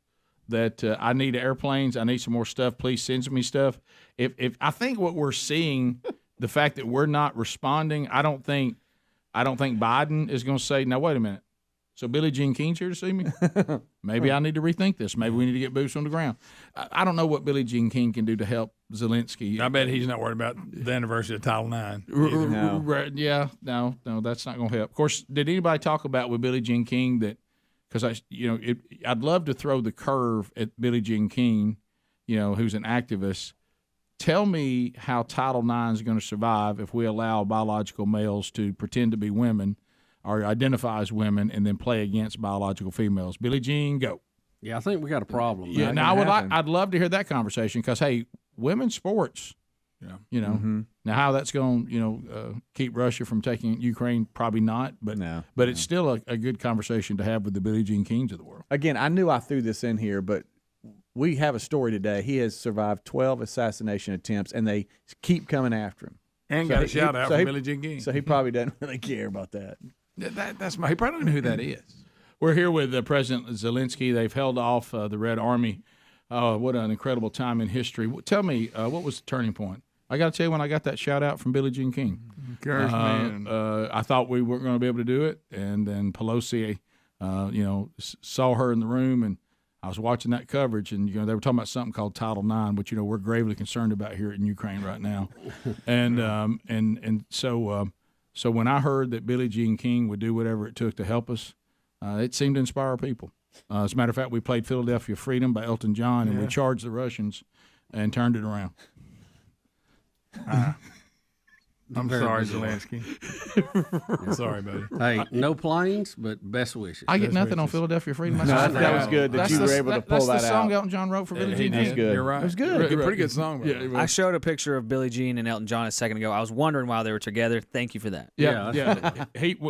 that I need airplanes, I need some more stuff, please send me stuff. If I think what we're seeing, the fact that we're not responding, I don't think Biden is going to say, now wait a minute. So Billie Jean King's here to see me? Maybe I need to rethink this. Maybe we need to get boots on the ground. I don't know what Billie Jean King can do to help Zelenskyy. I bet he's not worried about the anniversary of Title IX. No, that's not going to help. Of course, did anybody talk about with Billie Jean King that? Because I'd love to throw the curve at Billie Jean King, who's an activist. Tell me how Title IX is going to survive if we allow biological males to pretend to be women or identify as women and then play against biological females. Billie Jean, go. Yeah, I think we got a problem. Yeah, now I'd love to hear that conversation because, hey, women's sports, now how that's going to, keep Russia from taking Ukraine, probably not, but it's still a good conversation to have with the Billie Jean Kings of the world. Again, I knew I threw this in here, but we have a story today. He has survived 12 assassination attempts, and they keep coming after him. And got a shout-out from Billie Jean King. So he probably doesn't really care about that. He probably don't know who that is. We're here with President Zelenskyy. They've held off the Red Army. What an incredible time in history. Tell me, what was the turning point? I got to tell you, when I got that shout-out from Billie Jean King, I thought we weren't going to be able to do it, and then Pelosi, saw her in the room, and I was watching that coverage, and they were talking about something called Title IX, which we're gravely concerned about here in Ukraine right now, so when I heard that Billie Jean King would do whatever it took to help us, it seemed to inspire people. As a matter of fact, we played Philadelphia Freedom by Elton John, and we charged the Russians and turned it around. I'm sorry, Zelenskyy. I'm sorry, buddy. Hey, no planes, but best wishes. I get nothing on Philadelphia Freedom. That was good that you were able to pull that out. That's the song Elton John wrote for Billie Jean King. That's good. You're right. It was good. Pretty good song. I showed a picture of Billie Jean and Elton John a second ago. I was wondering why they were together. Thank you for that. Yeah.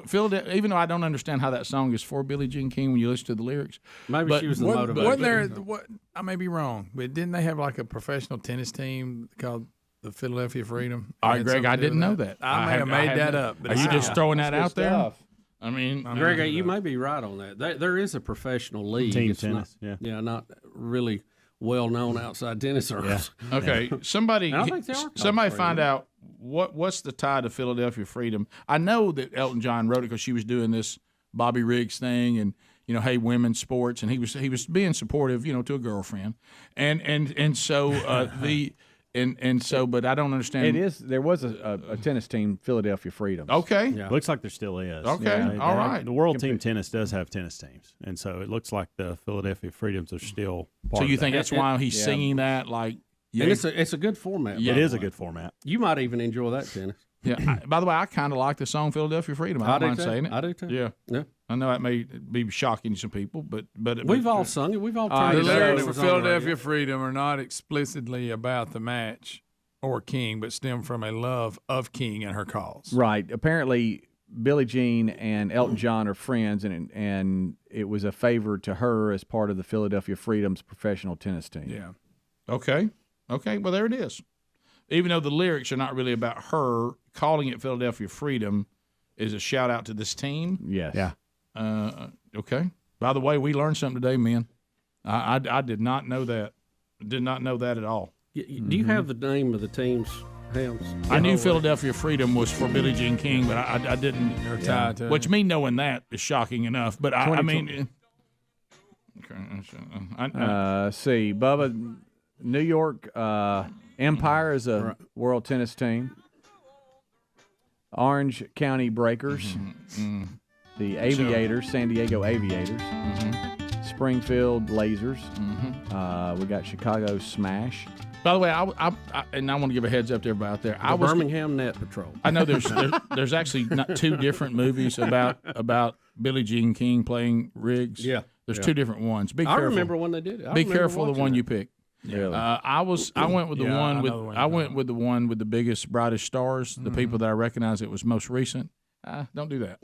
Philadelphia, even though I don't understand how that song is for Billie Jean King when you listen to the lyrics. Maybe she was the motivator. I may be wrong, but didn't they have like a professional tennis team called the Philadelphia Freedom? All right, Greg, I didn't know that. I may have made that up. Are you just throwing that out there? I mean, Greg, you may be right on that. There is a professional league. Team tennis, not really well known outside tennis circles. Yeah. Okay, somebody find out what's the tie to Philadelphia Freedom. I know that Elton John wrote it because she was doing this Bobby Riggs thing and hey, women's sports, and he was being supportive, to a girlfriend, and so but I don't understand. There was a tennis team, Philadelphia Freedom. Okay. Yeah. Looks like there still is. Okay. All right. The World Team Tennis does have tennis teams, and so it looks like the Philadelphia Freedoms are still part So you of think that. that's why he's singing that? Like, and it's a good format. It is a good format. You might even enjoy that tennis. Yeah. By the way, I kind of like the song Philadelphia Freedom. I don't mind saying it. I do too. Yeah. I know that may be shocking to some people, but we've all sung it. We've all turned the lyrics for Philadelphia Freedom are not explicitly about the match or King, but stem from a love of King and her cause. Right. Apparently, Billie Jean and Elton John are friends, and it was a favor to her as part of the Philadelphia Freedom's professional tennis team. Yeah. Okay. Well, there it is. Even though the lyrics are not really about her, calling it Philadelphia Freedom is a shout out to this team. Yes. Yeah. Okay. By the way, we learned something today, man. I did not know that. Did not know that at all. Do you have the name of the team's hounds? I knew Philadelphia Freedom was for Billie Jean King, but I didn't. Tied to which me knowing that is shocking enough. But I mean, see, Bubba, New York Empire is a world tennis team. Orange County Breakers, the Aviators, San Diego Aviators, Springfield Lasers. We got Chicago Smash. By the way, I want to give a heads up to everybody out there. Birmingham Net Patrol. I know there's actually not two different movies about Billie Jean King playing Riggs. Yeah, there's two different ones. Be careful. I remember when they did it. Be careful the one you pick. Really? I went with the one with the biggest, brightest stars. The people that I recognize it was most recent. Don't do that.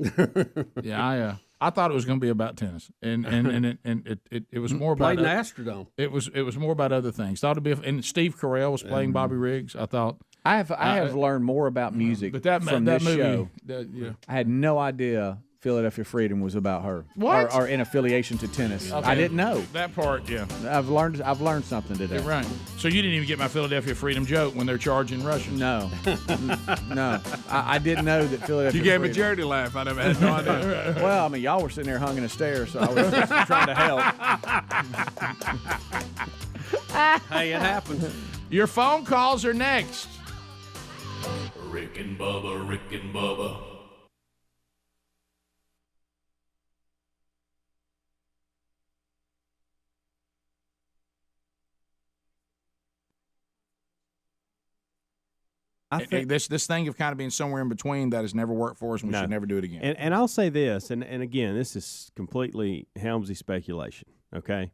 Yeah, I thought it was going to be about tennis, and it was more about played in Astrodome. It was more about other things. Thought it'd be, and Steve Carell was playing Bobby Riggs. I thought I have learned more about music from this movie, show. Yeah. I had no idea Philadelphia Freedom was about her. What? Or in affiliation to tennis. Okay. I didn't know. That part, yeah. I've learned something today. You're right. So you didn't even get my Philadelphia Freedom joke when they're charging Russians? No. No. I didn't know that Philadelphia You gave Freedom. a charity laugh. I never had no idea. Well, I mean, y'all were sitting there hung in a stare, so I was just trying to help. Hey, it happens. Your phone calls are next. Rick and Bubba, Rick and Bubba. This thing of kind of being somewhere in between that has never worked for us, and we should never do it again. And I'll say this, and again, this is completely Helmsy speculation, okay?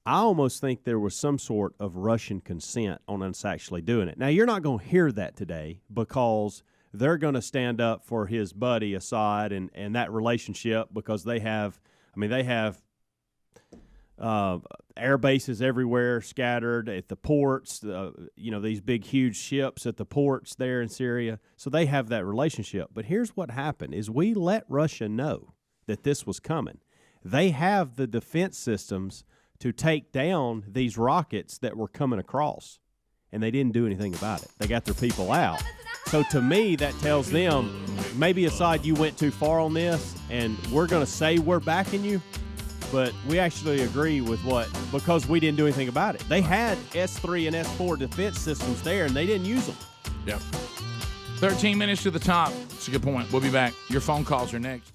I almost think there was some sort of Russian consent on us actually doing it. Now, you're not going to hear that today because they're going to stand up for his buddy Assad and that relationship because they have air bases everywhere scattered at the ports, these big, huge ships at the ports there in Syria. So they have that relationship. But here's what happened is we let Russia know that this was coming. They have the defense systems to take down these rockets that were coming across, and they didn't do anything about it. They got their people out. So to me, that tells them, maybe Assad, you went too far on this, and we're going to say we're backing you, but we actually agree with because we didn't do anything about it. They had S-3 and S-4 defense systems there, and they didn't use them. Yep. 13 minutes to the top. That's a good point. We'll be back. Your phone calls are next.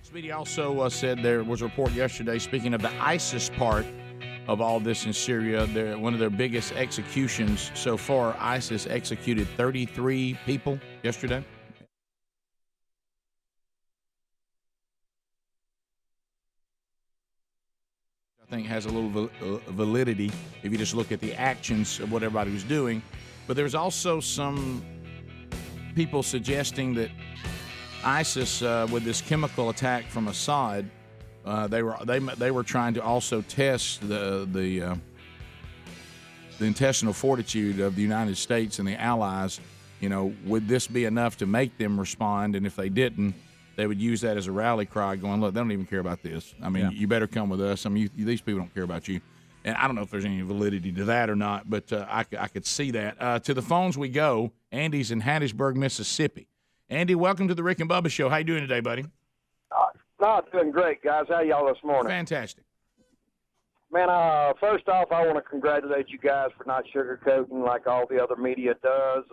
Speedy also said there was a report yesterday, speaking of the ISIS part of all this in Syria, one of their biggest executions so far. ISIS executed 33 people yesterday. I think has a little validity if you just look at the actions of what everybody was doing. But there's also some people suggesting that ISIS, with this chemical attack from Assad, they were trying to also test the intestinal fortitude of the United States and the allies. Would this be enough to make them respond? And if they didn't, they would use that as a rally cry, going, "Look, they don't even care about this. I mean, you better come with us. I mean, these people don't care about you." And I don't know if there's any validity to that or not, but I could see that. To the phones we go. Andy's in Hattiesburg, Mississippi. Andy, welcome to the Rick and Bubba Show. How you doing today, buddy? Doing great, guys. How y'all this morning? Fantastic. Man, first off, I want to congratulate you guys for not sugarcoating like all the other media does.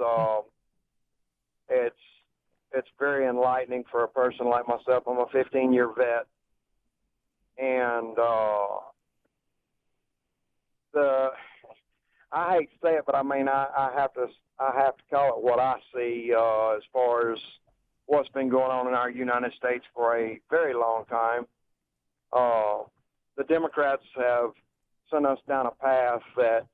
It's very enlightening for a person like myself. I'm a 15-year vet, and I hate to say it, but I mean I have to call it what I see as far as what's been going on in our United States for a very long time. The Democrats have sent us down a path that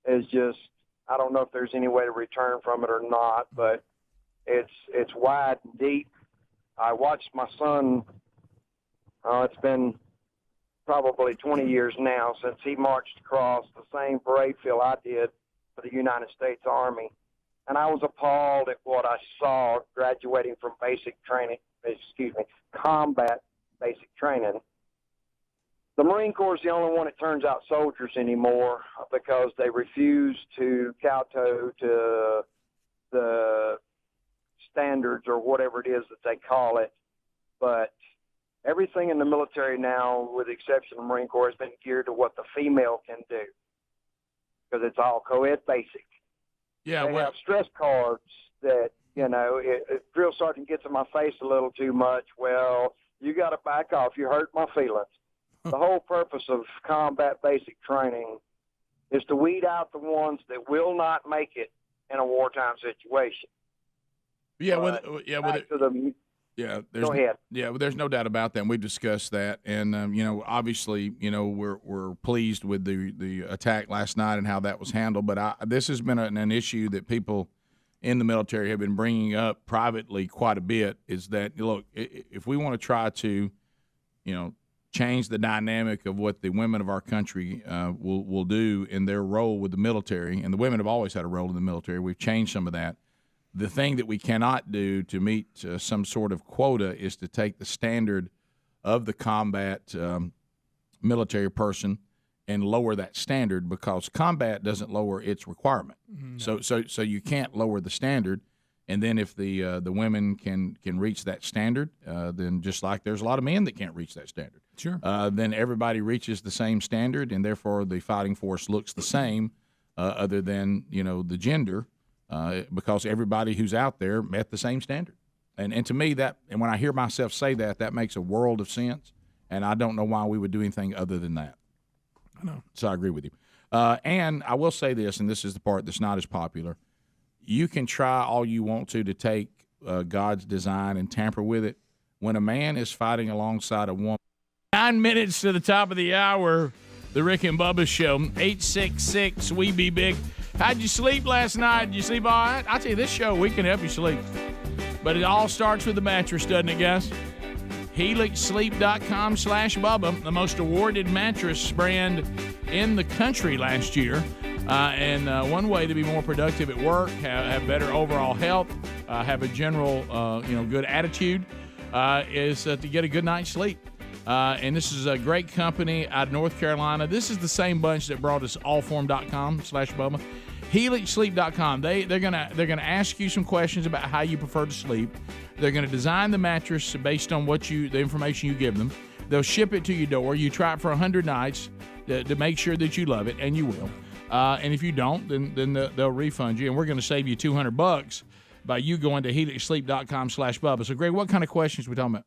is just, I don't know if there's any way to return from it or not, but it's wide and deep. I watched my son, it's been probably 20 years now since he marched across the same parade field I did for the United States Army. And I was appalled at what I saw graduating from combat basic training. The Marine Corps is the only one that turns out soldiers anymore because they refuse to kowtow to the standards or whatever it is that they call it. But everything in the military now, with the exception of the Marine Corps, has been geared to what the female can do because it's all co-ed basic. Yeah, they have stress cards that, if drill sergeant gets in my face a little too much, well, you got to back off. You hurt my feelings. The whole purpose of combat basic training is to weed out the ones that will not make it in a wartime situation. Go ahead. Yeah, well, there's no doubt about that. And we've discussed that, and obviously, we're pleased with the attack last night and how that was handled. But this has been an issue that people in the military have been bringing up privately quite a bit. Is that, look, if we want to try to, changed the dynamic of what the women of our country will do in their role with the military. And the women have always had a role in the military. We've changed some of that. The thing that we cannot do to meet some sort of quota is to take the standard of the combat military person and lower that standard, because combat doesn't lower its requirement. No. So you can't lower the standard. And then if the women can reach that standard, then just like there's a lot of men that can't reach that standard. Sure. Then everybody reaches the same standard, and therefore the fighting force looks the same, other than the gender, because everybody who's out there met the same standard. And to me and when I hear myself say that makes a world of sense, and I don't know why we would do anything other than that. I know. So I agree with you. And I will say this, and this is the part that's not as popular. You can try all you want to take God's design and tamper with it. When a man is fighting alongside a woman. 9 minutes to the top of the hour, the Rick and Bubba Show, 866 We Be Big. How'd you sleep last night? Did you sleep all right? I'll tell you, this show, we can help you sleep. But it all starts with the mattress, doesn't it, guys? HelixSleep.com/Bubba, the most awarded mattress brand in the country last year. And one way to be more productive at work, have better overall health, have a general, good attitude, is to get a good night's sleep. And this is a great company out of North Carolina. This is the same bunch that brought us allform.com/Bubba. HelixSleep.com. They're gonna ask you some questions about how you prefer to sleep. They're gonna design the mattress based on the information you give them. They'll ship it to your door. You try it for 100 nights to make sure that you love it, and you will. And if you don't, then they'll refund you. And we're going to save you $200 by you going to HelixSleep.com/Bubba. So, Greg, what kind of questions are we talking about?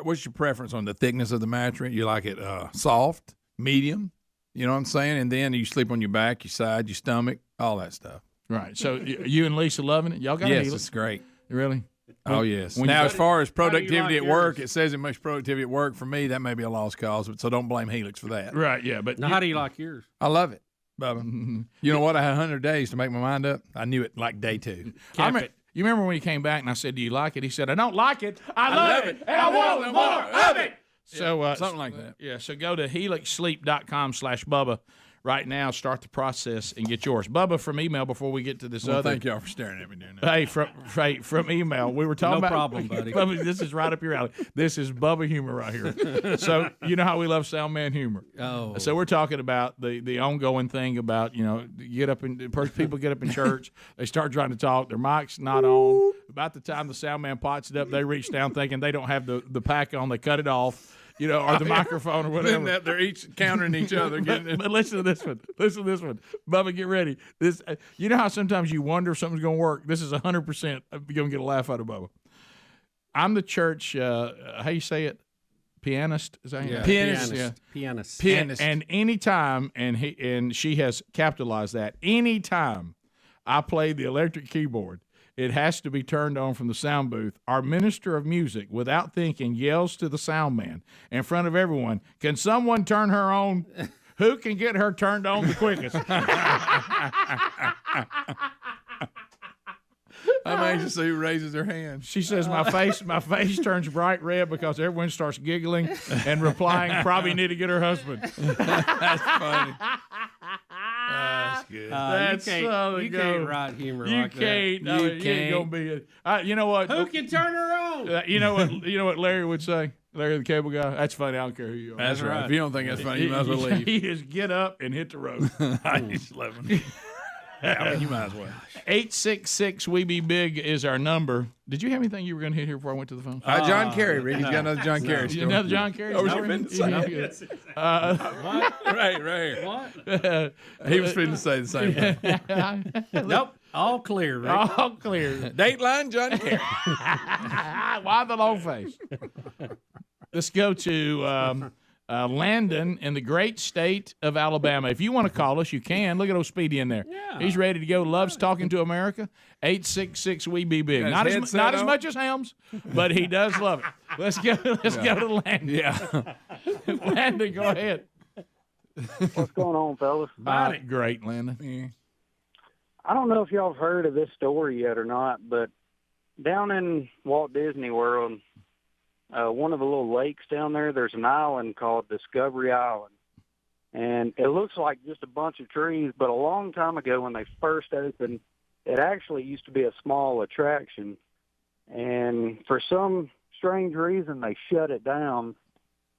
What's your preference on the thickness of the mattress? You like it soft, medium? You know what I'm saying? And then you sleep on your back, your side, your stomach, all that stuff. Right. So you and Lisa loving it? Y'all got Yes, it's great. Really? Oh, yes. Now, as far as productivity at work, it says it makes productivity at work. For me, that may be a lost cause, so don't blame Helix for that. Right, yeah. But now, how do you like yours? I love it, Bubba. You know what? I had 100 days to make my mind up. I knew it like day 2. You remember when he came back and I said, do you like it? He said, I don't like it. I love it. And I want more of it. So something like that. Yeah, so go to HelixSleep.com/Bubba right now. Start the process and get yours. Bubba, from email before we get to this other. Thank y'all for staring at me doing that. Hey, from email, we were talking about. No problem, buddy. Bubba, this is right up your alley. This is Bubba humor right here. So you know how we love Soundman humor. Oh. So we're talking about the ongoing thing about people get up in church, they start trying to talk, their mic's not on. About the time the Soundman pots it up, they reach down thinking they don't have the pack on, they cut it off. Or the microphone or whatever. They're each countering each other. But listen to this one. Bubba, get ready. This, you know how sometimes you wonder if something's going to work? This is 100% going to get a laugh out of Bubba. I'm the church, how you say it? Pianist? Is that Pianist. Yeah. Pianist. And anytime, and she has capitalized that, anytime I play the electric keyboard, it has to be turned on from the sound booth. Our minister of music, without thinking, yells to the sound man in front of everyone, can someone turn her on? Who can get her turned on the quickest? I'm anxious to see who raises their hand. She says, my face turns bright red because everyone starts giggling and replying, probably need to get her husband. That's funny. That's good. You can't write humor like that. You can't. Ain't gonna be you know what? Who can turn her on? You know what Larry would say? Larry the cable guy. That's funny. I don't care who you are. That's right. If you don't think that's funny, you might as well leave. He just get up and hit the road. He's loving. I mean, you might as well. 866 We Be Big is our number. Did you have anything you were going to hit here before I went to the phone? John Kerry, Rick. He's got another John Kerry story. Another John Kerry story? Oh, was finna say right here. What? He was finna say the same thing. Nope. All clear, Rick. All clear. Dateline John Kerry. Why the long face? Let's go to Landon in the great state of Alabama. If you want to call us, you can. Look at old Speedy in there. Yeah. He's ready to go. Loves talking to America. 866 We Be Big. Not as much as Helms, but he does love it. Let's go to Landon. Yeah. Landon, go ahead. What's going on, fellas? Great, Landon. Yeah. I don't know if y'all have heard of this story yet or not, but down in Walt Disney World, one of the little lakes down there. There's an island called Discovery Island. And it looks like just a bunch of trees, but a long time ago when they first opened, it actually used to be a small attraction. And for some strange reason, they shut it down.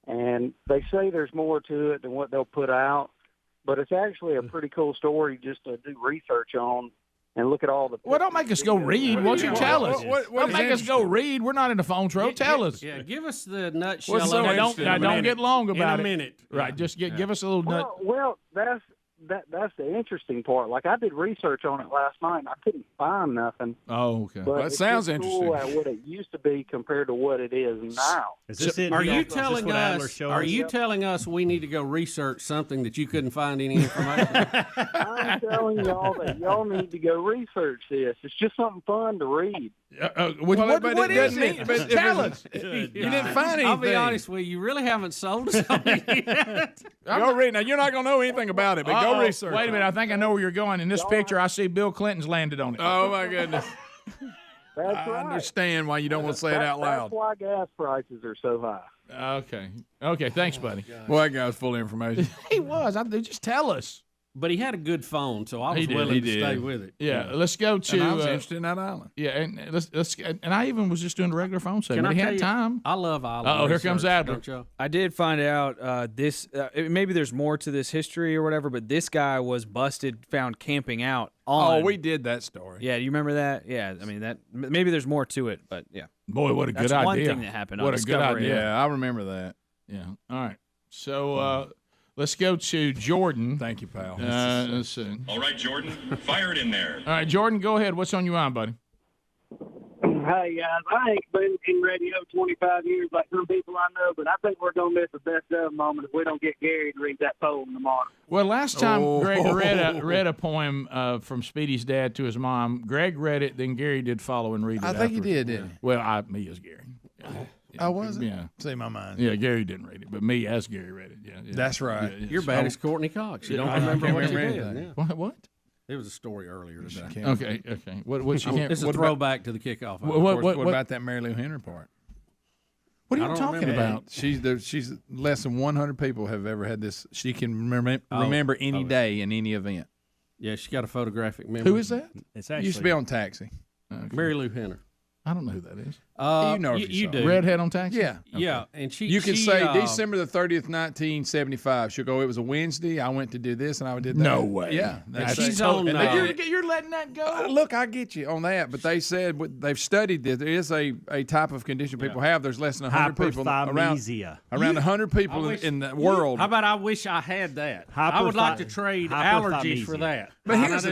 And they say there's more to it than what they'll put out. But it's actually a pretty cool story just to do research on and look at all the... Well, don't make us go read. Won't you tell us? Don't make us go read. We're not in the phone throw. Tell us. Yeah, give us the nutshell. Don't get long about it. In a it. minute. Right, just give us a little nut. Well, that's the interesting part. Like, I did research on it last night, and I couldn't find nothing. Oh, okay. But That sounds interesting. Cool at what it used to be compared to what it is now. Are you telling us? Are you telling us we need to go research something that you couldn't find any information? I'm telling y'all that y'all need to go research this. It's just something fun to read. What is it? Tell us. You didn't find anything. I'll be honest with you. You really haven't sold us on it yet. Go read. Now, you're not going to know anything about it, but go research. Wait a minute. I think I know where you're going. In this picture, I see Bill Clinton's landed on it. Oh, my goodness. That's I understand why you don't want to say it out loud. That's why gas prices are so high. Okay. Thanks, buddy. Well, that guy was full of information. He was. Just tell us. But he had a good phone, so I was willing to stay with it. Yeah, let's go to. And I was interested in that island. Yeah, and let's. And I even was just doing the regular phone segment. He had time. I love island. Oh, here comes Adler. I did find out this. Maybe there's more to this history or whatever, but this guy was busted, found camping out. Oh, we did that story. Yeah, do you remember that? Yeah, I mean that. Maybe there's more to it, but yeah. Boy, what a good idea! That's one thing that happened. What a good idea! Yeah, I remember that. Yeah. All right. So. Let's go to Jordan. Thank you, pal. Let's see. All right, Jordan, fire it in there. All right, Jordan, go ahead. What's on your mind, buddy? Hey, guys, I ain't been in radio 25 years like some people I know, but I think we're going to miss the best of moment if we don't get Gary to read that poem tomorrow. Well, last time Greg read a poem from Speedy's dad to his mom. Greg read it, then Gary did follow and read it. I think he did, didn't he? Well, me as Gary. Oh, was it? Yeah. See my mind. Yeah, Gary didn't read it, but me as Gary read it. Yeah. That's right. Yeah. You're bad as Courtney Cox. You don't remember what you did. Yeah. What? There was a story earlier today. Okay. What she can't? It's a throwback to the kickoff. What about that Mary Lou Henry part? What are you talking about? She's less than 100 people have ever had this. She can remember any day in any event. Yeah, she got a photographic memory. Who is that? It's actually used to be on Taxi. Okay. Mary Lou Henry. I don't know who that is. You know you do. Redhead on Taxi? Yeah. Okay. Yeah. And you can say December the 30th, 1975. She'll go, it was a Wednesday. I went to do this and I did that. No way. Yeah. She's on. You're letting that go? Look, I get you on that. But they said they've studied this. There is a type of condition people have. There's less than 100 people around 100 people in the world. How about I wish I had that? I would like to trade allergies for that. But here's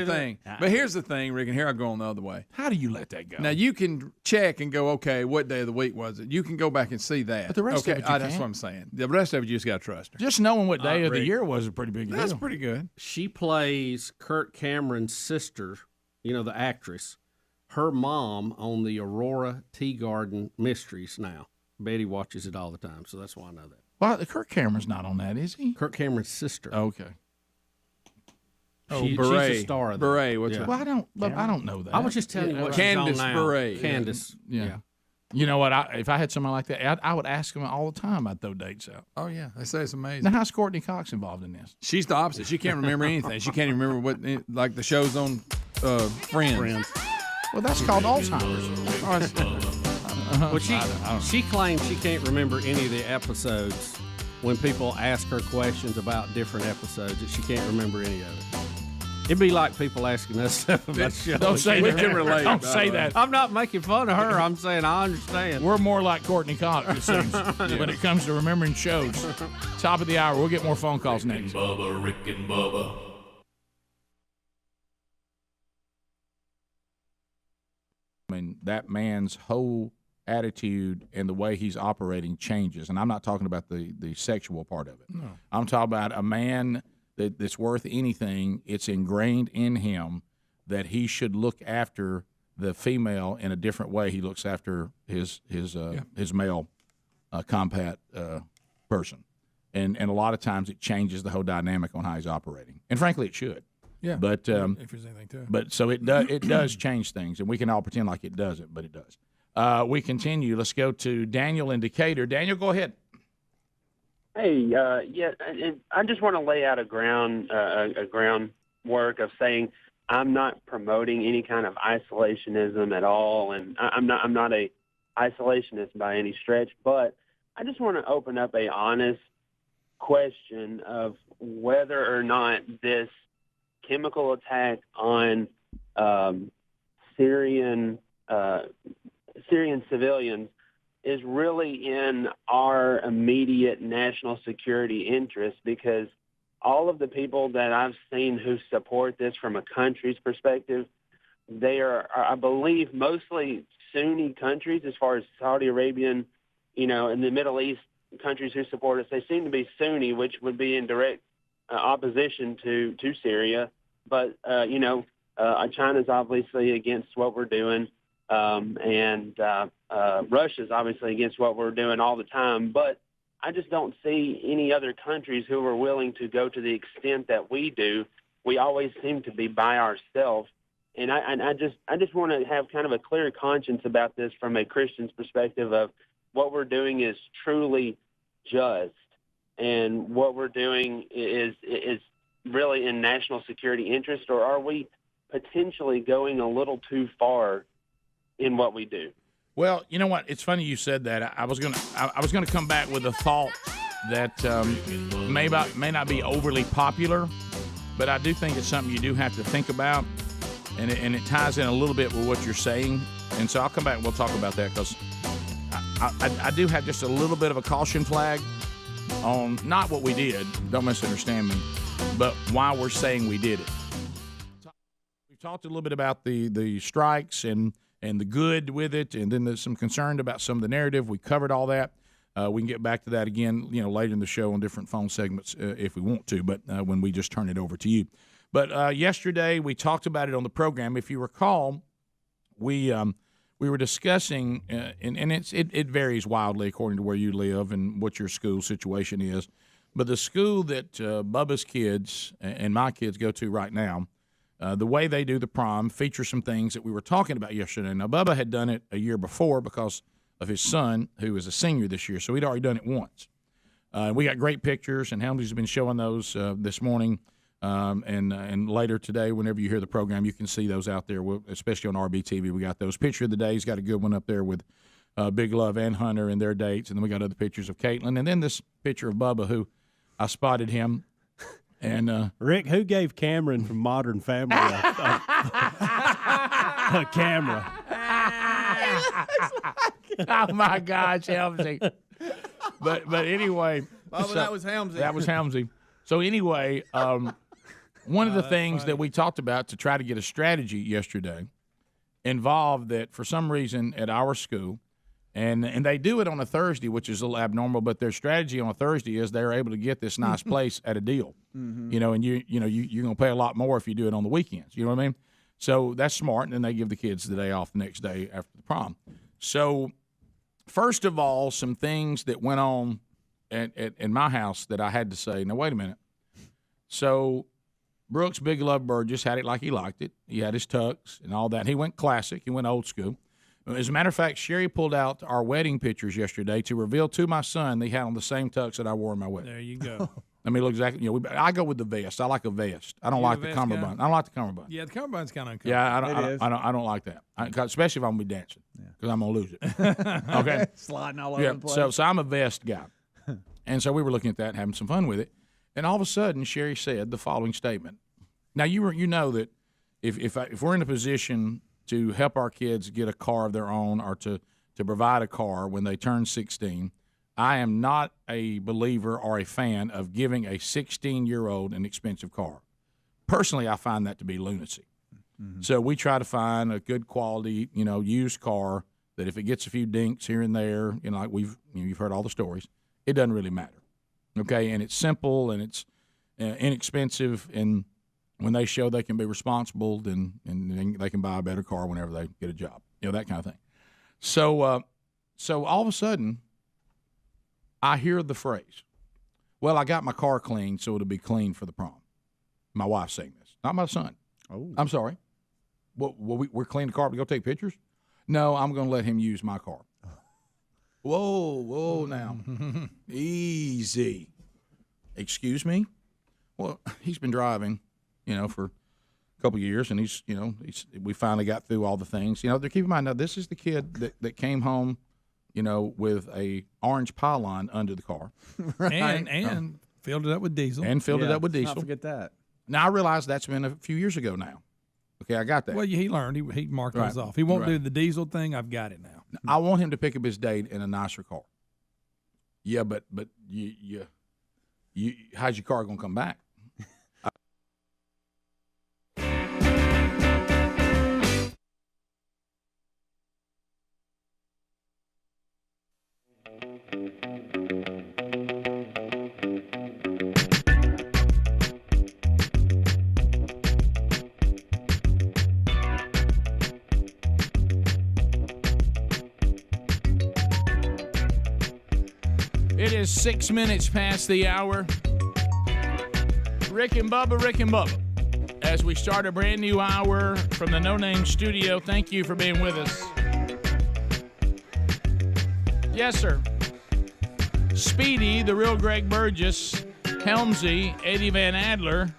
the thing. Rick, and here I go on the other way. How do you let that go? Now, you can check and go, okay, what day of the week was it? You can go back and see that. But the rest of it, that's what I'm saying. The rest of it, you just got to trust her. Just knowing what day of the year was a pretty big deal. That's pretty good. She plays Kirk Cameron's sister, the actress, her mom on the Aurora Tea Garden Mysteries now. Betty watches it all the time, so that's why I know that. Well, Kirk Cameron's not on that, is he? Kirk Cameron's sister. Okay. She's a star of that. Beret. Well, I don't know that. I was just telling you what Candace she's on now. Beret. Candace. Yeah. You know what? If I had somebody like that, I would ask them all the time. I'd throw dates out. Oh, yeah. They say it's amazing. Now, how's Courtney Cox involved in this? She's the opposite. She can't remember anything. She can't even remember what, like the shows on Friends. Well, that's called Alzheimer's. Well, she claims she can't remember any of the episodes when people ask her questions about different episodes, that she can't remember any of it. It'd be like people asking us stuff about the show. Don't say that. Can relate. Don't say that. I'm not making fun of her. I'm saying I understand. We're more like Courtney Cox, it seems, when it comes to remembering shows. Top of the hour. We'll get more phone calls next. Bubba, Rick and Bubba. I mean, that man's whole attitude and the way he's operating changes. And I'm not talking about the sexual part of it. No. I'm talking about a man that's worth anything. It's ingrained in him that he should look after the female in a different way he looks after his male compat person. And a lot of times it changes the whole dynamic on how he's operating. And frankly, it should. Yeah. But if there's anything to it. But so it does change things, and we can all pretend like it doesn't, but it does. We continue. Let's go to Daniel in Decatur. Daniel, go ahead. Hey, I just want to lay out a groundwork of saying I'm not promoting any kind of isolationism at all, and I'm not a isolationist by any stretch, but I just want to open up a honest question of whether or not this chemical attack on Syrian civilians is really in our immediate national security interest, because all of the people that I've seen who support this from a country's perspective, they are, I believe, mostly Sunni countries as far as Saudi Arabian, in the Middle East countries who support us. They seem to be Sunni, which would be in direct opposition to Syria. But, China's obviously against what we're doing. And Russia's obviously against what we're doing all the time, but I just don't see any other countries who are willing to go to the extent that we do. We always seem to be by ourselves, and I just want to have kind of a clear conscience about this from a Christian's perspective of what we're doing is truly just, and what we're doing is really in national security interest, or are we potentially going a little too far in what we do? Well, you know what? It's funny you said that. I was gonna come back with a thought that may not be overly popular, but I do think it's something you do have to think about, and it ties in a little bit with what you're saying. And so I'll come back and we'll talk about that, because I do have just a little bit of a caution flag on not what we did. Don't misunderstand me, but why we're saying we did it. We talked a little bit about the strikes and the good with it, and then there's some concern about some of the narrative. We covered all that. We can get back to that again, later in the show on different phone segments if we want to, but when we just turn it over to you. But yesterday we talked about it on the program. If you recall, we were discussing, and it varies wildly according to where you live and what your school situation is, but the school that Bubba's kids and my kids go to right now, the way they do the prom features some things that we were talking about yesterday. Now, Bubba had done it a year before because of his son, who is a senior this year, so he'd already done it once. We got great pictures, and Helmsley's been showing those this morning, and later today, whenever you hear the program, you can see those out there, especially on RBTV. We got those. Picture of the day, he's got a good one up there with Big Love and Hunter and their dates, and then we got other pictures of Caitlin, and then this picture of Bubba, who I spotted him. And Rick, who gave Cameron from Modern Family a camera? Oh my gosh, Helmsy! But anyway, that was Helmsy. That was Helmsy. So anyway, one of the things that we talked about to try to get a strategy yesterday involved that for some reason at our school, and they do it on a Thursday, which is a little abnormal, but their strategy on a Thursday is they're able to get this nice place at a deal. Mm-hmm. And you're going to pay a lot more if you do it on the weekends. You know what I mean? So that's smart, and then they give the kids the day off the next day after the prom. So first of all, some things that went on at my house that I had to say, now wait a minute. So Brooks Big Love Burgess had it like he liked it. He had his tux and all that. He went classic. He went old school. As a matter of fact, Sherry pulled out our wedding pictures yesterday to reveal to my son they had on the same tux that I wore in my wedding. There you go. I mean, look exactly. I go with the vest. I like a vest. I don't like the cummerbund. I don't like the cummerbund. Yeah, the cummerbund's kind of uncomfortable. Yeah, I don't like that. Especially if I'm gonna be dancing, because I'm gonna lose it. Okay, sliding all over the place. So I'm a vest guy, and so we were looking at that, and having some fun with it, and all of a sudden, Sherry said the following statement. Now you know that if we're in a position to help our kids get a car of their own, or to provide a car when they turn 16, I am not a believer or a fan of giving a 16-year-old an expensive car. Personally, I find that to be lunacy. Mm-hmm. So we try to find a good quality, used car that if it gets a few dinks here and there, like you've heard all the stories, it doesn't really matter. Okay, and it's simple and it's inexpensive, and when they show they can be responsible, then they can buy a better car whenever they get a job, that kind of thing. So all of a sudden, I hear the phrase, well, I got my car cleaned, so it'll be clean for the prom. My wife's saying this, not my son. Oh, I'm sorry. Well, we're cleaning the car to go take pictures? No, I'm going to let him use my car. Whoa, now. Easy. Excuse me? Well, he's been driving, for a couple of years, and we finally got through all the things. Keep in mind, now, this is the kid that came home, with a orange pylon under the car. Right. And filled it up with diesel. And filled it up with diesel. Not forget that. Now, I realize that's been a few years ago now. Okay, I got that. Well, he learned. He marked those off. He won't do the diesel thing. I've got it now. I want him to pick up his date in a nicer car. Yeah, but you how's your car going to come back? It is 6 minutes past the hour. Rick and Bubba. As we start a brand new hour from the No Name Studio, thank you for being with us. Yes, sir. Speedy, the real Greg Burgess, Helmsy, Eddie Van Adler,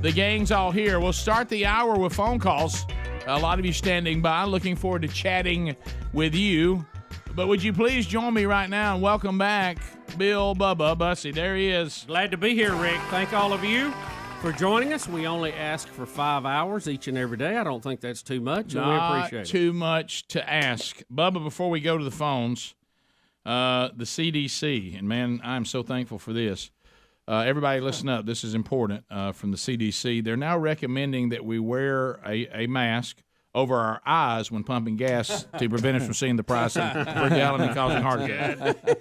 the gang's all here. We'll start the hour with phone calls. A lot of you standing by. Looking forward to chatting with you. But would you please join me right now and welcome back Bill Bubba Bussey. There he is. Glad to be here, Rick. Thank all of you for joining us. We only ask for 5 hours each and every day. I don't think that's too much, and we appreciate it. Not too much to ask. Bubba, before we go to the phones, the CDC, and man, I'm so thankful for this. Everybody listen up. This is important from the CDC. They're now recommending that we wear a mask over our eyes when pumping gas to prevent us from seeing the price per gallon and causing heart attack.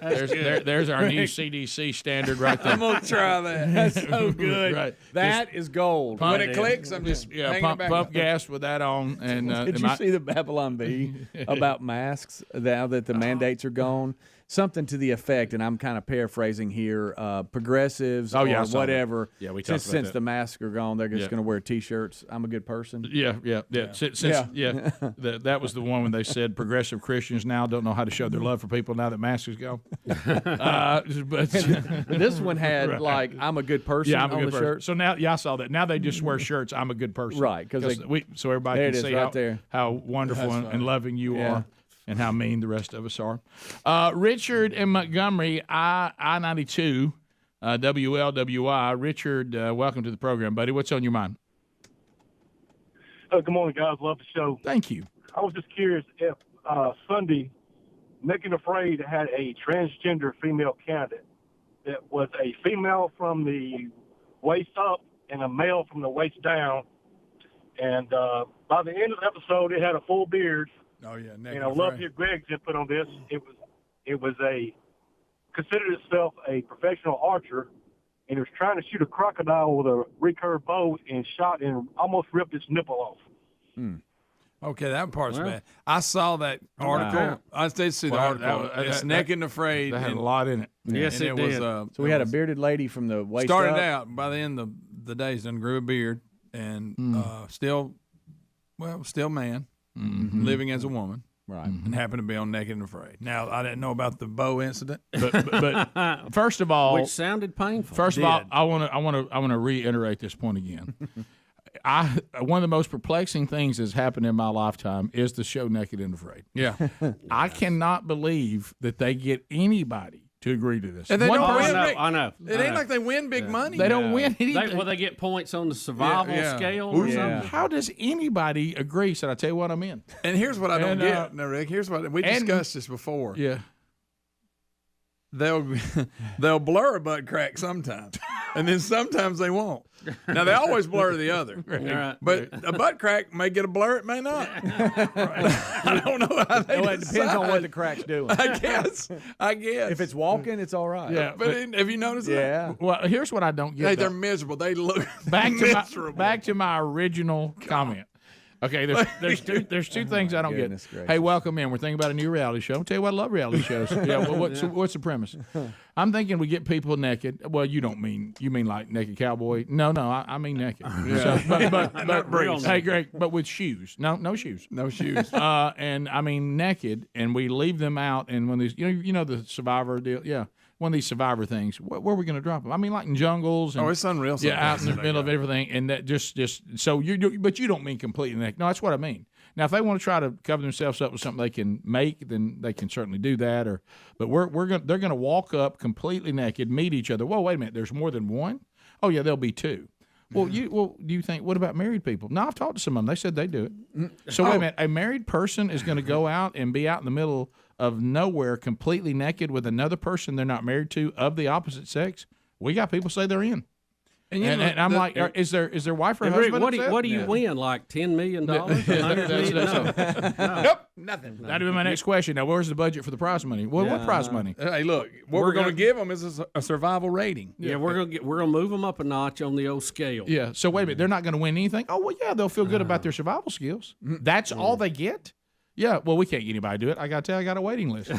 There's our new CDC standard right there. I'm going to try that. That's so good. Right. That is gold. When it clicks, I'm just pump gas with that on. And did you see the Babylon Bee about masks now that the mandates are gone? Something to the effect, and I'm kind of paraphrasing here, progressives or whatever. Yeah, we talked about since that. the masks are gone, they're just going to wear T-shirts. I'm a good person. Yeah. That was the one when they said progressive Christians now don't know how to show their love for people now that masks go. But this one had like I'm a good person I'm a on good the person. shirt. So now, I saw that. Now they just wear shirts. I'm a good person, right? Because so everybody can see how wonderful and loving you are. And how mean the rest of us are. Richard in Montgomery, I-92, WLWI. Richard, welcome to the program, buddy. What's on your mind? Good morning, guys. Love the show. Thank you. I was just curious if Sunday, Naked Afraid had a transgender female candidate that was a female from the waist up and a male from the waist down. And by the end of the episode, it had a full beard. Oh yeah, and I love your Greg's input on this. It was considered itself a professional archer, and it was trying to shoot a crocodile with a recurve bow and shot and almost ripped its nipple off. Okay, that part's bad. I saw that article. Wow. I did see the article. It's Naked and Afraid. That had a lot in it. Yes, it did. So we had a bearded lady from the waist started up. out by the end of the days, then grew a beard, and still man. Mm-hmm. Living as a woman, right, and happened to be on Naked and Afraid. Now I didn't know about the bow incident, but first of all, which sounded painful. First of all, I want to reiterate this point again. One of the most perplexing things that's happened in my lifetime is the show Naked and Afraid. Yeah, I cannot believe that they get anybody to agree to this. And they don't win. I know. It ain't like they win big money. They don't win anything. They get points on the survival scale or something. How does anybody agree? Said I tell you what I'm in. And here's what I don't get. No, Rick. Here's what we discussed this before. Yeah. They'll blur a butt crack sometimes, and then sometimes they won't. Now they always blur the other, but a butt crack may get a blur, it may not. I don't know how they it depends on what the crack's doing. I guess. If it's walking, it's all right. Yeah, but have you noticed that? Yeah. Well, here's what I don't get. Hey, they're miserable. They look back miserable. Back to my original comment. Okay, there's two things I don't get. Goodness gracious. Hey, welcome in. We're thinking about a new reality show. I'll tell you what, I love reality shows. Yeah, well, what's the premise? I'm thinking we get people naked. Well, you mean like naked cowboy? No, I mean naked. Yeah. So, but hey, Greg, but with shoes. No shoes. No shoes. And I mean naked, and we leave them out. And when these, you know the Survivor deal, yeah. One of these Survivor things, where are we going to drop them? I mean, like in jungles. And, it's unreal. Yeah, out in the middle of everything, and that just so but you don't mean completely naked. No, that's what I mean. Now, if they want to try to cover themselves up with something they can make, then they can certainly do that. But they're going to walk up completely naked, meet each other. Whoa, wait a minute. There's more than one? Oh yeah, there'll be two. Well, do you think? What about married people? No, I've talked to some of them. They said they do it. So wait a minute. A married person is going to go out and be out in the middle of nowhere, completely naked with another person they're not married to of the opposite sex. We got people say they're in. And I'm like, is their wife or Rick, husband? what do you win? Like $10 million? $100 million? Nope, nothing. That'd be my next question. Now, where's the budget for the prize money? Well, what prize money? Hey, look, what we're going to give them is a survival rating. Yeah, we're gonna move them up a notch on the old scale. Yeah. So wait a minute, they're not going to win anything. Oh well, yeah, they'll feel good about their survival skills. That's all they get. Yeah, well, we can't get anybody to do it. I got to tell you, I got a waiting list.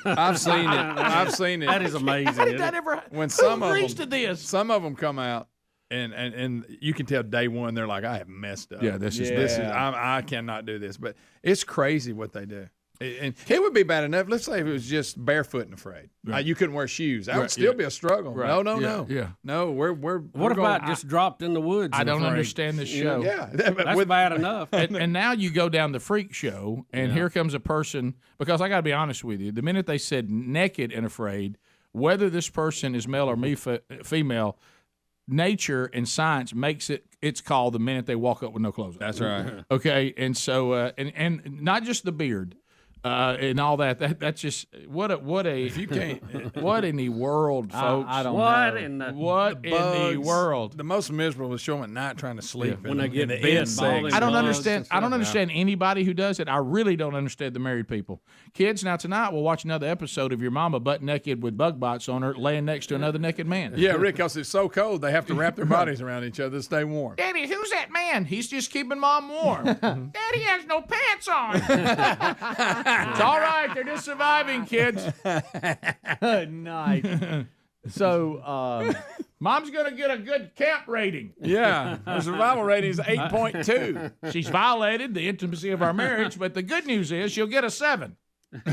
I've seen it. That is amazing. How did that ever? When some who of agrees them, to this? Some of them come out, and you can tell day one they're like, I have messed up. Yeah, this is. I cannot do this. But it's crazy what they do. And it would be bad enough. Let's say if it was just barefoot and afraid. You couldn't wear shoes. That would still be a struggle. Right. No. Yeah. No, we're What about just dropped in the woods? I don't understand this show. Yeah. That's bad enough. And now you go down the freak show, and here comes a person, because I got to be honest with you, the minute they said naked and afraid, whether this person is male or female, nature and science makes it's called the minute they walk up with no clothes on. That's right. Okay, and so and not just the beard. And all that's just what if you can't what in the world, folks? I don't know. In the what in the world? The most miserable is showing at night trying to sleep when they get the bit. insects. I don't understand. I don't understand anybody who does it. I really don't understand the married people. Kids, now tonight we'll watch another episode of your mama butt naked with bug bites on her, laying next to another naked man. Yeah, Rick, because it's so cold they have to wrap their bodies around each other to stay warm. Daddy, who's that man? He's just keeping mom warm. Daddy has no pants on. It's all right. They're just surviving, kids. Nice. So, mom's going to get a good camp rating. Yeah. Her survival rating is 8.2. She's violated the intimacy of our marriage, but the good news is she'll get a 7. All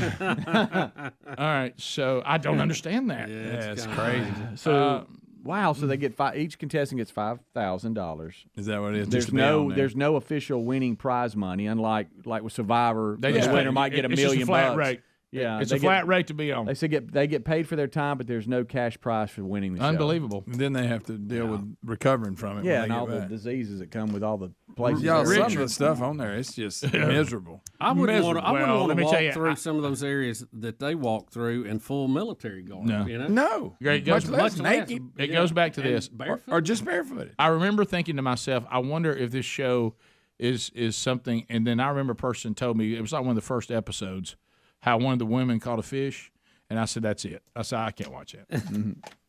right. So I don't understand that. Yeah, it's crazy. So, wow. So they get each contestant gets $5,000. Is that what it is? There's no official winning prize money, unlike with Survivor. The winner might get $1 million. It's a flat rate. Yeah, it's a flat rate to be on. They say they get paid for their time, but there's no cash prize for winning the show. Unbelievable. And then they have to deal with recovering from it. Yeah, and all the diseases that come with all the places. Yeah, some of the stuff on there, it's just miserable. I wouldn't want to walk through I some of those areas that they walk through in full military garb. No. You know? No. It goes, much naked. It goes back to this. Or just barefooted. I remember thinking to myself, I wonder if this show is something. And then I remember a person told me, it was like one of the first episodes, how one of the women caught a fish. And I said, that's it. I said, I can't watch that.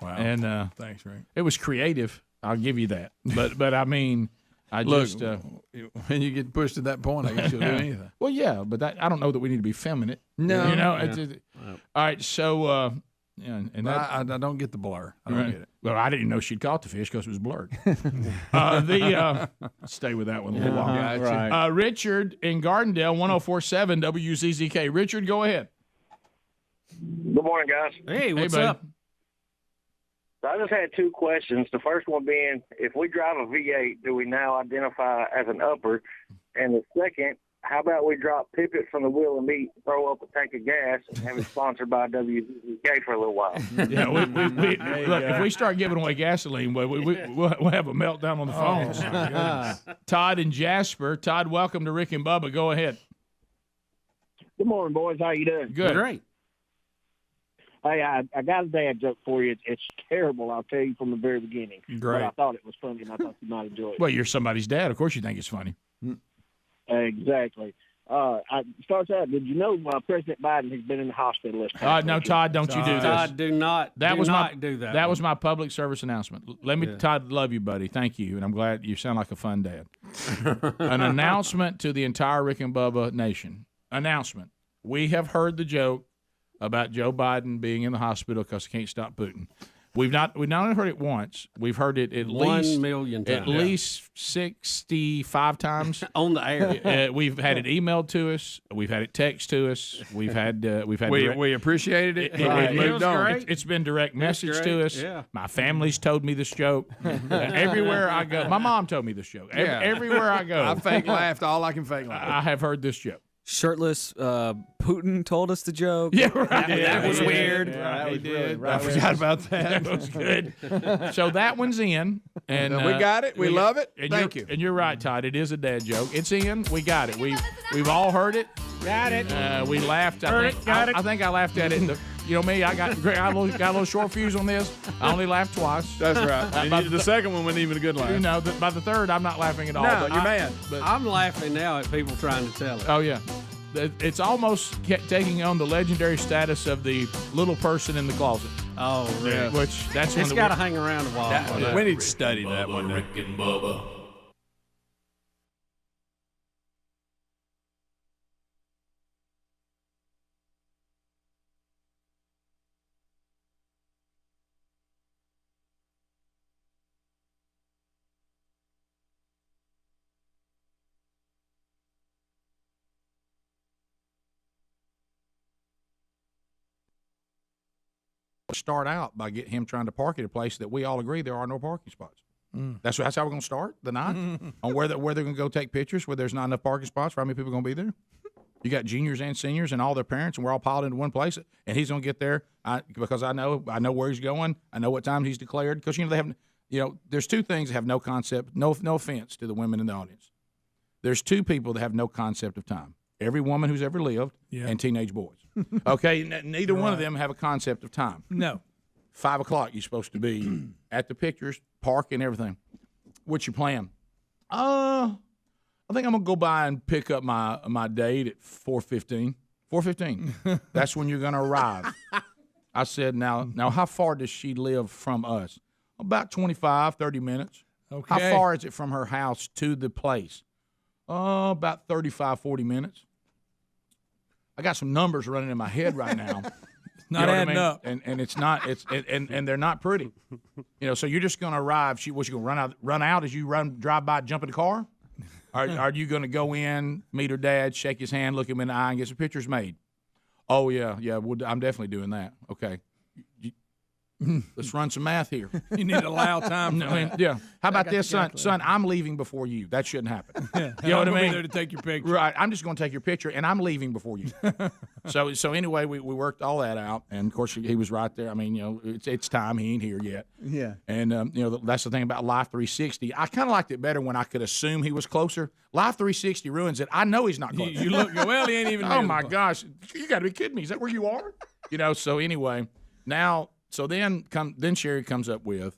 Wow. And thanks, Rick. It was creative. I'll give you that. But I mean, when you get pushed to that point, I guess you'll do anything. Well, yeah, but I don't know that we need to be feminine. No. You know? All right, so... and I don't get the blur. I don't get it. Well, I didn't know she'd caught the fish because it was blurred. Stay with that one a little while. Right. Richard in Gardendale, 104.7 WZZK. Richard, go ahead. Good morning, guys. Hey, what's buddy. up? So I just had two questions. The first one being, if we drive a V8, do we now identify as an upper? And the second, how about we drop Pippet from the wheel of meat, throw up a tank of gas, and have it sponsored by WZZK for a little while? Yeah, look, if we start giving away gasoline, we'll have a meltdown on the phone. Todd and Jasper. Todd, welcome to Rick and Bubba. Go ahead. Good morning, boys. How you doing? Good. Great. Hey, I got a dad joke for you. It's terrible, I'll tell you from the very beginning. Great. But I thought it was funny, and I thought you might enjoy it. Well, you're somebody's dad. Of course you think it's funny. Exactly. Starts out, did you know President Biden has been in the hospital this past No, Todd, don't you do this. Todd, do not do that. That was my public service announcement. Todd, love you, buddy. Thank you, and I'm glad you sound like a fun dad. An announcement to the entire Rick and Bubba nation. Announcement. We have heard the joke about Joe Biden being in the hospital because he can't stop Putin. We've not only heard it once, we've heard it at 1 million times. At least 65 times on the air. We've had it emailed to us. We've had it text to us. We've had we appreciated it. We've moved on. Great. It's been direct message to us. Yeah. My family's told me this joke. Everywhere I go, my mom told me this joke. Everywhere I go, I fake laughed all I can fake laugh. I have heard this joke. Shirtless Putin told us the joke. Yeah, right. That was weird. Yeah, He did. I forgot about that. That was good. So that one's in, and we got it. We love it. Thank you. And you're right, Todd. It is a dad joke. It's in. We got it. We've all heard it. Got it. We laughed. I think I laughed at it. You know me. I got a little short fuse on this. I only laughed twice. That's right. The second one wasn't even a good laugh. You know, by the third, I'm not laughing at all. No, you're mad. I'm laughing now at people trying to tell it. Oh yeah. It's almost taking on the legendary status of the little person in the closet. Oh, really? Which that's it's got to hang around a while. We need to study that one. Rick and Bubba. Start out by getting him trying to park at a place that we all agree there are no parking spots. That's how we're going to start the night on where they're going to go take pictures where there's not enough parking spots for how many people are going to be there. You got juniors and seniors and all their parents, and we're all piled into one place. And he's going to get there because I know where he's going. I know what time he's declared because they have there's two things that have no concept. No offense to the women in the audience. There's two people that have no concept of time. Every woman who's ever lived and teenage boys. Okay, neither one of them have a concept of time. No. 5 o'clock, you're supposed to be at the pictures, park and everything. What's your plan? I think I'm gonna go by and pick up my date at 4:15. 4:15. That's when you're gonna arrive. I said, now, how far does she live from us? About 25, 30 minutes. Okay. How far is it from her house to the place? About 35, 40 minutes. I got some numbers running in my head right now. Not adding up. And it's not. And they're not pretty. So you're just going to arrive. You going to run out as you drive by, jump in the car? Are you going to go in, meet her dad, shake his hand, look him in the eye, and get some pictures made? Oh yeah. I'm definitely doing that. Okay. Let's run some math here. You need to allow time. Yeah. How about this, son? Son, I'm leaving before you. That shouldn't happen. You know what I mean? Be there to take your picture. Right. I'm just going to take your picture, and I'm leaving before you. So anyway, we worked all that out, and of course he was right there. I mean, it's time. He ain't here yet. Yeah. And that's the thing about Live 360. I kind of liked it better when I could assume he was closer. Live 360 ruins it. I know he's not close. You look well. He ain't even. Oh my gosh! You got to be kidding me. Is that where you are? So anyway, now. So then Sherry comes up with,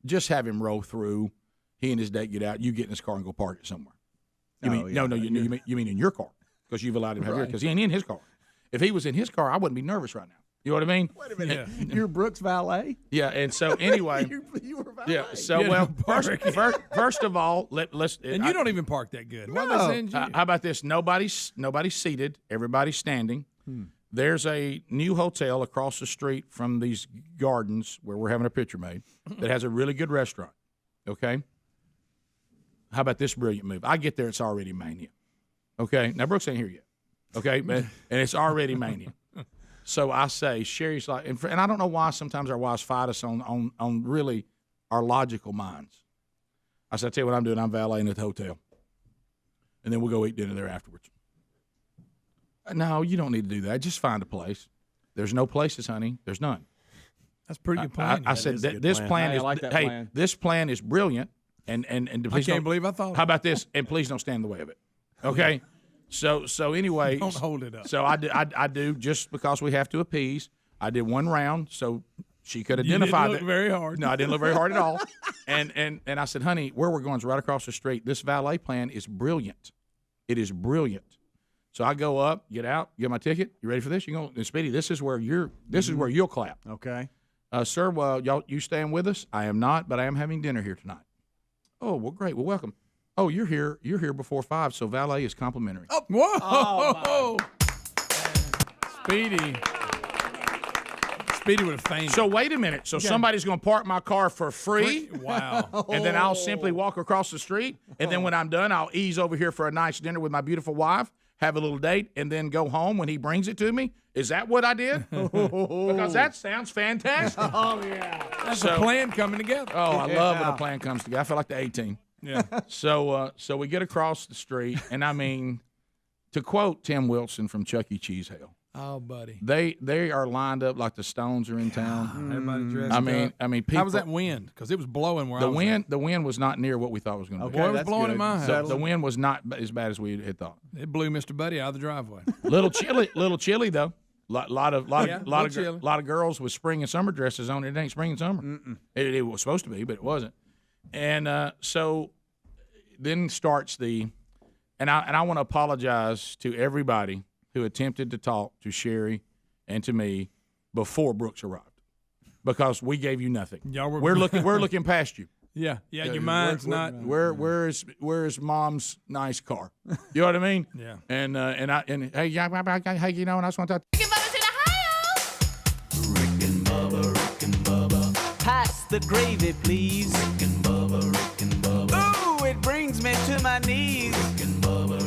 just have him roll through. He and his date get out. You get in his car and go park it somewhere. You mean in your car because you've allowed him to have yours because he ain't in his car. If he was in his car, I wouldn't be nervous right now. You know what I mean? Wait a minute. Yeah. You're Brooks' valet? Yeah, and so anyway. you were valet. Yeah, so first of all, let's. And you don't even park that good. No. How about this? Nobody's seated. Everybody's standing. There's a new hotel across the street from these gardens where we're having a picture made that has a really good restaurant. Okay? How about this brilliant move? I get there, it's already mania. Okay? Now, Brooks ain't here yet. Okay? And it's already mania. So I say, Sherry's like, and I don't know why sometimes our wives fight us on really our logical minds. I said, I tell you what I'm doing, I'm valeting at the hotel. And then we'll go eat dinner there afterwards. No, you don't need to do that. Just find a place. There's no places, honey. There's none. That's pretty good plan. I said this plan is. Hey, this plan is brilliant. And please I can't believe I thought. How about this? And please don't stand in the way of it. Okay. So anyway. Don't hold it up. So I do just because we have to appease. I did one round so she could identify. You didn't look very hard. No, I didn't look very hard at all. And I said, honey, where we're going is right across the street. This valet plan is brilliant. It is brilliant. So I go up, get out, get my ticket. You ready for this? You go, Speedy. This is where you'll clap. Okay. Sir, well, you staying with us? I am not, but I am having dinner here tonight. Oh, well, great. Well, welcome. Oh, you're here before 5, so valet is complimentary. Oh, whoa! Speedy would have fainted. So wait a minute. So somebody's going to park my car for free? Wow. And then I'll simply walk across the street, and then when I'm done, I'll ease over here for a nice dinner with my beautiful wife, have a little date, and then go home when he brings it to me? Is that what I did? Because that sounds fantastic. Oh, yeah. That's a plan coming together. Oh, I love when a plan comes together. I feel like the A-team. Yeah. So we get across the street, and I mean, to quote Tim Wilson from Chuck E. Cheese Hell, oh, buddy, they are lined up like the Stones are in town. Everybody dressed up. I mean, people, how was that wind? Because it was blowing where I was at. The wind was not near what we thought it was going to be. Boy, it was blowing in my house. The wind was not as bad as we had thought. It blew Mr. Buddy out of the driveway. Little chilly though. Lot of girls with spring and summer dresses on. It ain't spring and summer. It was supposed to be, but it wasn't. And so then starts and I want to apologize to everybody who attempted to talk to Sherry and to me before Brooks arrived, because we gave you nothing. We're looking past you. Yeah, your mind's not. Where is Mom's nice car? You know what I mean? Yeah. And hey, you know, and I just want to talk. Rick and Bubba. Pass the gravy, please. Rick and Bubba. Ooh, it brings me to my knees. Rick and Bubba.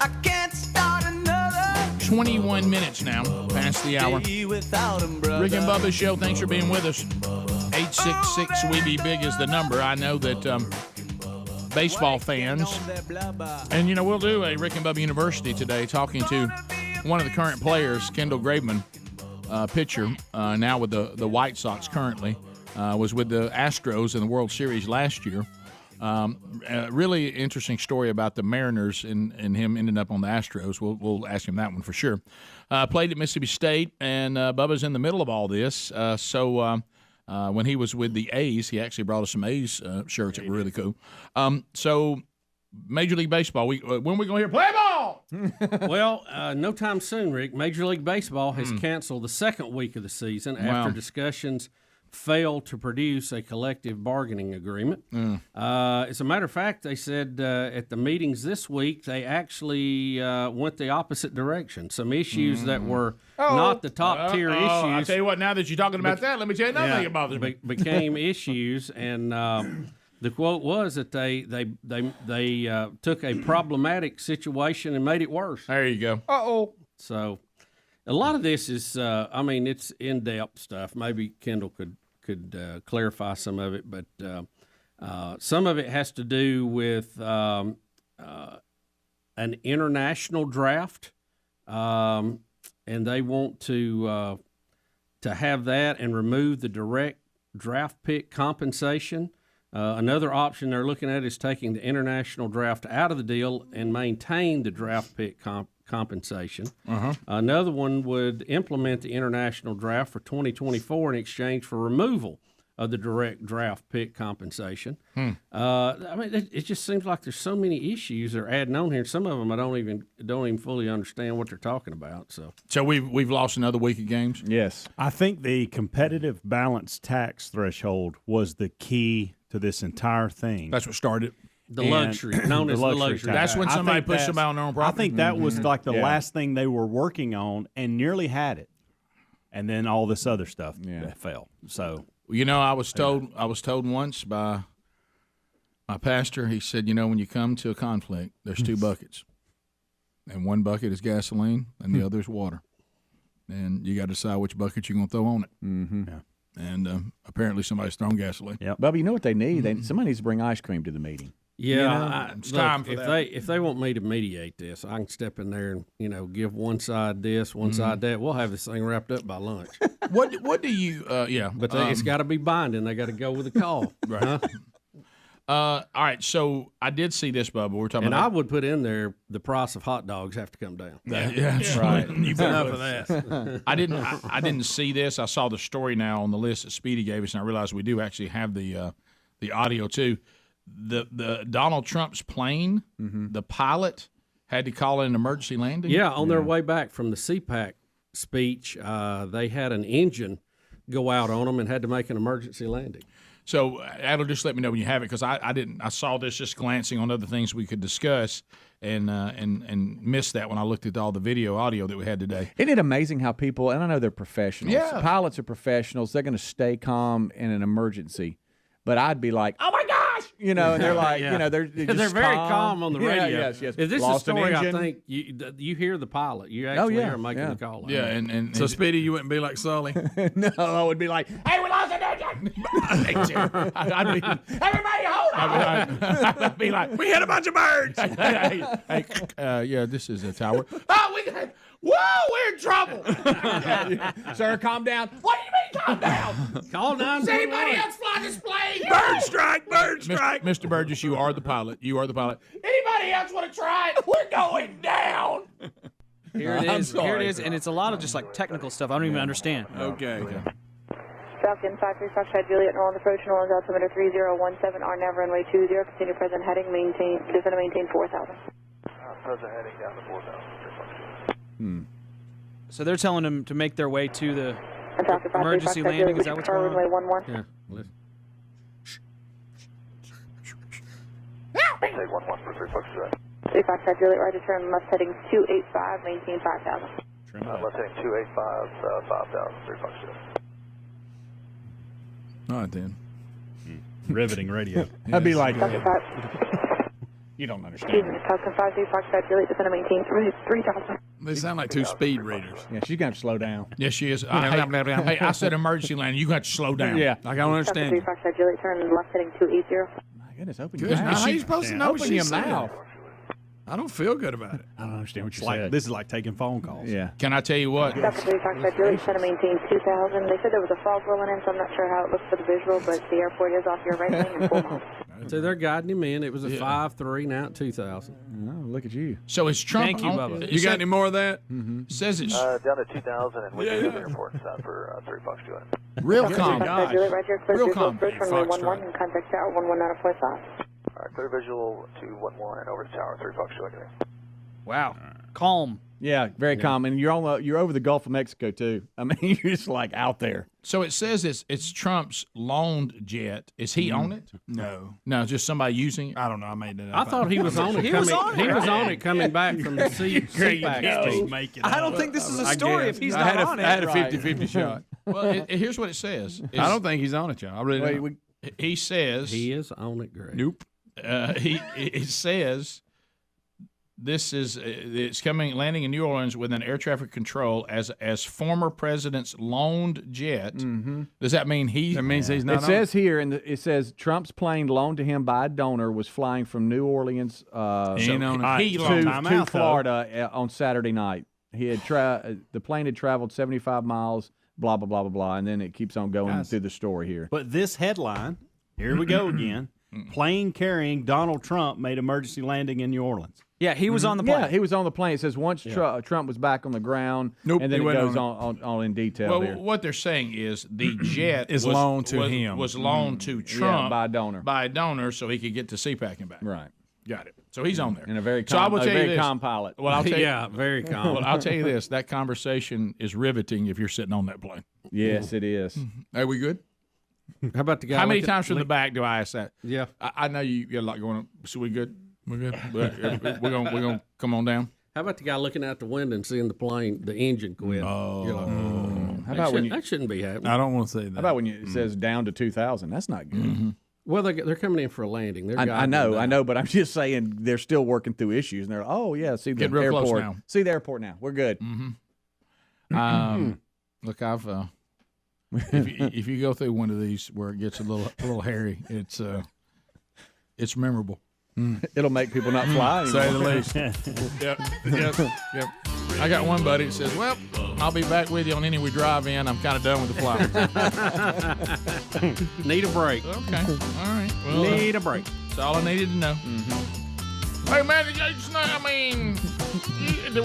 I can't start another. 21 minutes now, past the hour. Without him, brother. Rick and Bubba Show. Thanks for being with us. 866-WE-BE-BIG is the number. I know that baseball fans, and we'll do a Rick and Bubba University today, talking to one of the current players, Kendall Graveman, pitcher, now with the White Sox currently, was with the Astros in the World Series last year. Really interesting story about the Mariners and him ending up on the Astros. We'll ask him that one for sure. Played at Mississippi State, and Bubba's in the middle of all this. When he was with the A's, he actually brought us some A's shirts that were really cool. So Major League Baseball, when are we going to hear play ball? Well, no time soon, Rick. Major League Baseball has canceled the second week of the season after discussions failed to produce a collective bargaining agreement. As a matter of fact, they said at the meetings this week, they actually went the opposite direction. Some issues that were not the top tier issues. I'll tell you what, now that you're talking about that, let me tell you another thing that bothers me. Became issues, and the quote was that they took a problematic situation and made it worse. There you go. So a lot of this is, it's in-depth stuff. Maybe Kendall could clarify some of it, but some of it has to do with an international draft, and they want to have that and remove the direct draft pick compensation. Another option they're looking at is taking the international draft out of the deal and maintain the draft pick compensation. Another one would implement the international draft for 2024 in exchange for removal of the direct draft pick compensation. It just seems like there's so many issues they're adding on here. Some of them I don't even fully understand what they're talking about. So we've lost another week of games. Yes, I think the competitive balance tax threshold was the key to this entire thing. That's what started. The luxury, known as the luxury tax. That's when somebody puts somebody on their own property. I think that was like the last thing they were working on and nearly had it. And then all this other stuff fell. So I was told once by my pastor, he said, when you come to a conflict, there's two buckets. And one bucket is gasoline and the other is water. And you got to decide which bucket you're going to throw on it. Yeah. And apparently somebody's thrown gasoline. Yep. Bubba, you know what they need? Somebody needs to bring ice cream to the meeting. Yeah, it's time for that. If they want me to mediate this, I can step in there and give one side this, one side that. We'll have this thing wrapped up by lunch. What do you? But it's got to be binding. They got to go with the call. Right. All right. So I did see this, Bubba. We're talking about. I would put in there the price of hot dogs have to come down. Yeah, right. You've enough of that. I didn't see this. I saw the story now on the list that Speedy gave us, and I realized we do actually have the audio too. The Donald Trump's plane, the pilot had to call in an emergency landing? Yeah, on their way back from the CPAC speech, they had an engine go out on them and had to make an emergency landing. So, Adler, just let me know when you have it, because I didn't. I saw this just glancing on other things we could discuss, and missed that when I looked at all the audio that we had today. Isn't it amazing how people, and I know they're professionals. Yeah. Pilots are professionals. They're going to stay calm in an emergency. But I'd be like, oh my gosh, and they're like, they're just very calm on the radio. Yes. If this is a story, I think you hear the pilot. You actually are making the call. Yeah, and so Speedy, you wouldn't be like Sully. No, I would be like, hey, we lost an engine. I'd be, everybody hold on. I'd be like, we hit a bunch of birds. Yeah, this is a tower. Whoa, we're in trouble. Sir, calm down. What do you mean, calm down? Call 911. Does anybody else fly this plane? Bird strike. Mr. Burgess, you are the pilot. Anybody else want to try it? We're going down. Here it is, and it's a lot of just like technical stuff. I don't even understand. Okay. Falcon 53 Juliet, Norland approach, Norland altimeter 3017, RNAV runway 20, continue present heading, descend to maintain 4,000. Present heading down to 4,000. So they're telling them to make their way to the emergency landing. Is that what's going on? Yeah. Take 11 for 3 Fox Juliet. 355 Juliet, right to turn left heading 285, maintain 5,000. Left heading 285, 5,000, 3 Fox Juliet. All right, then. Riveting radio. I'd be like, you don't understand. Excuse me, Falcon 53 Juliet, descend to maintain 3,000. They sound like two speed readers. Yeah, she's got to slow down. Yes, she is. Hey, I said emergency landing. You got to slow down. Yeah. Like, I don't understand. 355 Juliet, turn left heading 280. My goodness, open Good. your How mouth. are you supposed to know what Open she your said? mouth. I don't feel good about it. I don't understand what you said. This is like taking phone calls. Yeah. Can I tell you what? Falcon 355 Juliet, descend to maintain 2,000. They said there was a fog rolling in, so I'm not sure how it looks for the visual, but the airport is off your right lane in 4 miles. So they're guiding him in. It was a 5-3, now at 2,000. Oh, look at you. So is Trump? Thank you, Bubba. You got any more of that? Says it's Down to 2,000 and waiting to the airport south for 3 Fox Juliet. real calm. Juliet, right here, clear Real visual calm. approach runway 11 and contact tower 119.5. All right, clear visual 211 over to tower 3 Fox Juliet. Wow, calm. Yeah, very calm. And you're over the Gulf of Mexico too. I mean, you're just like out there. So it says it's Trump's loaned jet. Is he on it? No, just somebody using it. I don't know. I made it up. I thought he was on it. He was on it coming back from the CPAC. I don't think this is a story if he's not on it. I had a 50-50 shot. Well, here's what it says. I don't think he's on it, y'all. I really don't. He says he is on it, Greg. Nope. It says it's landing in New Orleans with an air traffic control as former president's loaned jet. Mm-hmm. Does that mean That means he's not. It says here, it says Trump's plane loaned to him by a donor was flying from New Orleans to Florida on Saturday night. He had the plane had traveled 75 miles. Blah blah blah blah blah, and then it keeps on going through the story here. But this headline, here we go again. Plane carrying Donald Trump made emergency landing in New Orleans. Yeah, he was on the plane. Yeah, he was on the plane. It says once Trump was back on the ground, and then it goes on in detail. Well, there. what they're saying is the jet is loaned to him. Was loaned to Trump by a donor, so he could get to CPAC and back. Right. Got it. So he's on there. And a very calm pilot. Well, I'll tell you, very calm. Well, I'll tell you this: that conversation is riveting if you're sitting on that plane. Yes, it is. Are we good? How about the guy? How many times from the back do I ask that? Yeah, I know you got a lot going on. So we good? We're good. We're gonna come on down. How about the guy looking out the window and seeing the engine quit? Oh, how about that shouldn't be happening. I don't want to say that. How about when it says down to 2,000? That's not good. Mm-hmm. Well, they're coming in for a landing. I know, but I'm just saying they're still working through issues, and they're see the airport. See the airport now. We're good. Mm-hmm. Look, I've if you go through one of these where it gets a little hairy, it's memorable. It'll make people not fly anymore. Say the least. Yep. I got one buddy that says, "Well, I'll be back with you on any we drive in. I'm kind of done with the flight." Need a break. Okay. All right. Well, need a break. That's all I needed to know. Hey, man,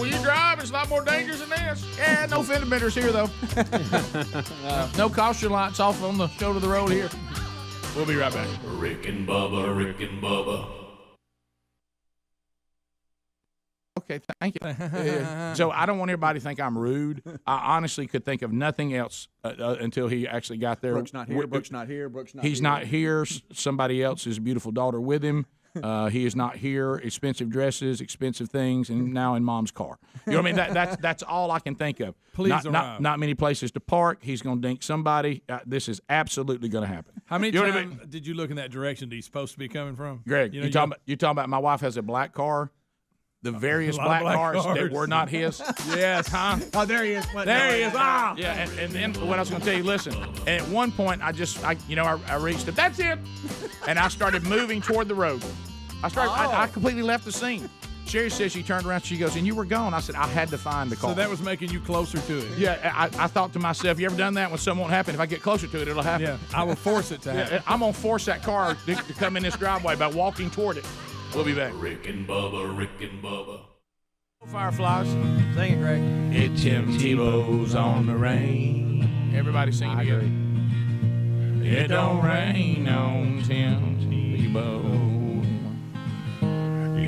when you drive, it's a lot more dangerous than this. Yeah, no fender benders here, though. No caution lights off on the shoulder of the road here. We'll be right back. Rick and Bubba, Rick and Bubba. Okay, thank you. So I don't want everybody to think I'm rude. I honestly could think of nothing else until he actually got there. Brooke's not here. Brooke's not here. Brooke's not He's here. not here. Somebody else's beautiful daughter with him. He is not here. Expensive dresses, expensive things, and now in Mom's car. You know what I mean? That's all I can think of. Please not many places to park. He's going to dink somebody. This is absolutely going to happen. How many You know what I times did you look in that direction that he's supposed to be coming from? Greg, You know, you're talking about my wife has a black car. The various A lot of black black cars that cars. were not his. Yes. Huh? Oh, there he is. There he is. Ah. Yeah, and then what I was going to tell you, listen, and at one point I reached it. That's it. And I started moving toward the road. I completely left the scene. Sherry says she turned around, she goes, and you were gone. I said, I had to find the car. So that was making you closer to it. Yeah, I thought to myself, you ever done that when something won't happen? If I get closer to it, it'll happen. Yeah, I will force it to happen. I'm going to force that car to come in this driveway by walking toward it. We'll be back. Rick and Bubba. Fireflies. Sing it, Greg. It's Tim Tebow's on the rain. Everybody sing together. It don't rain on Tim Tebow.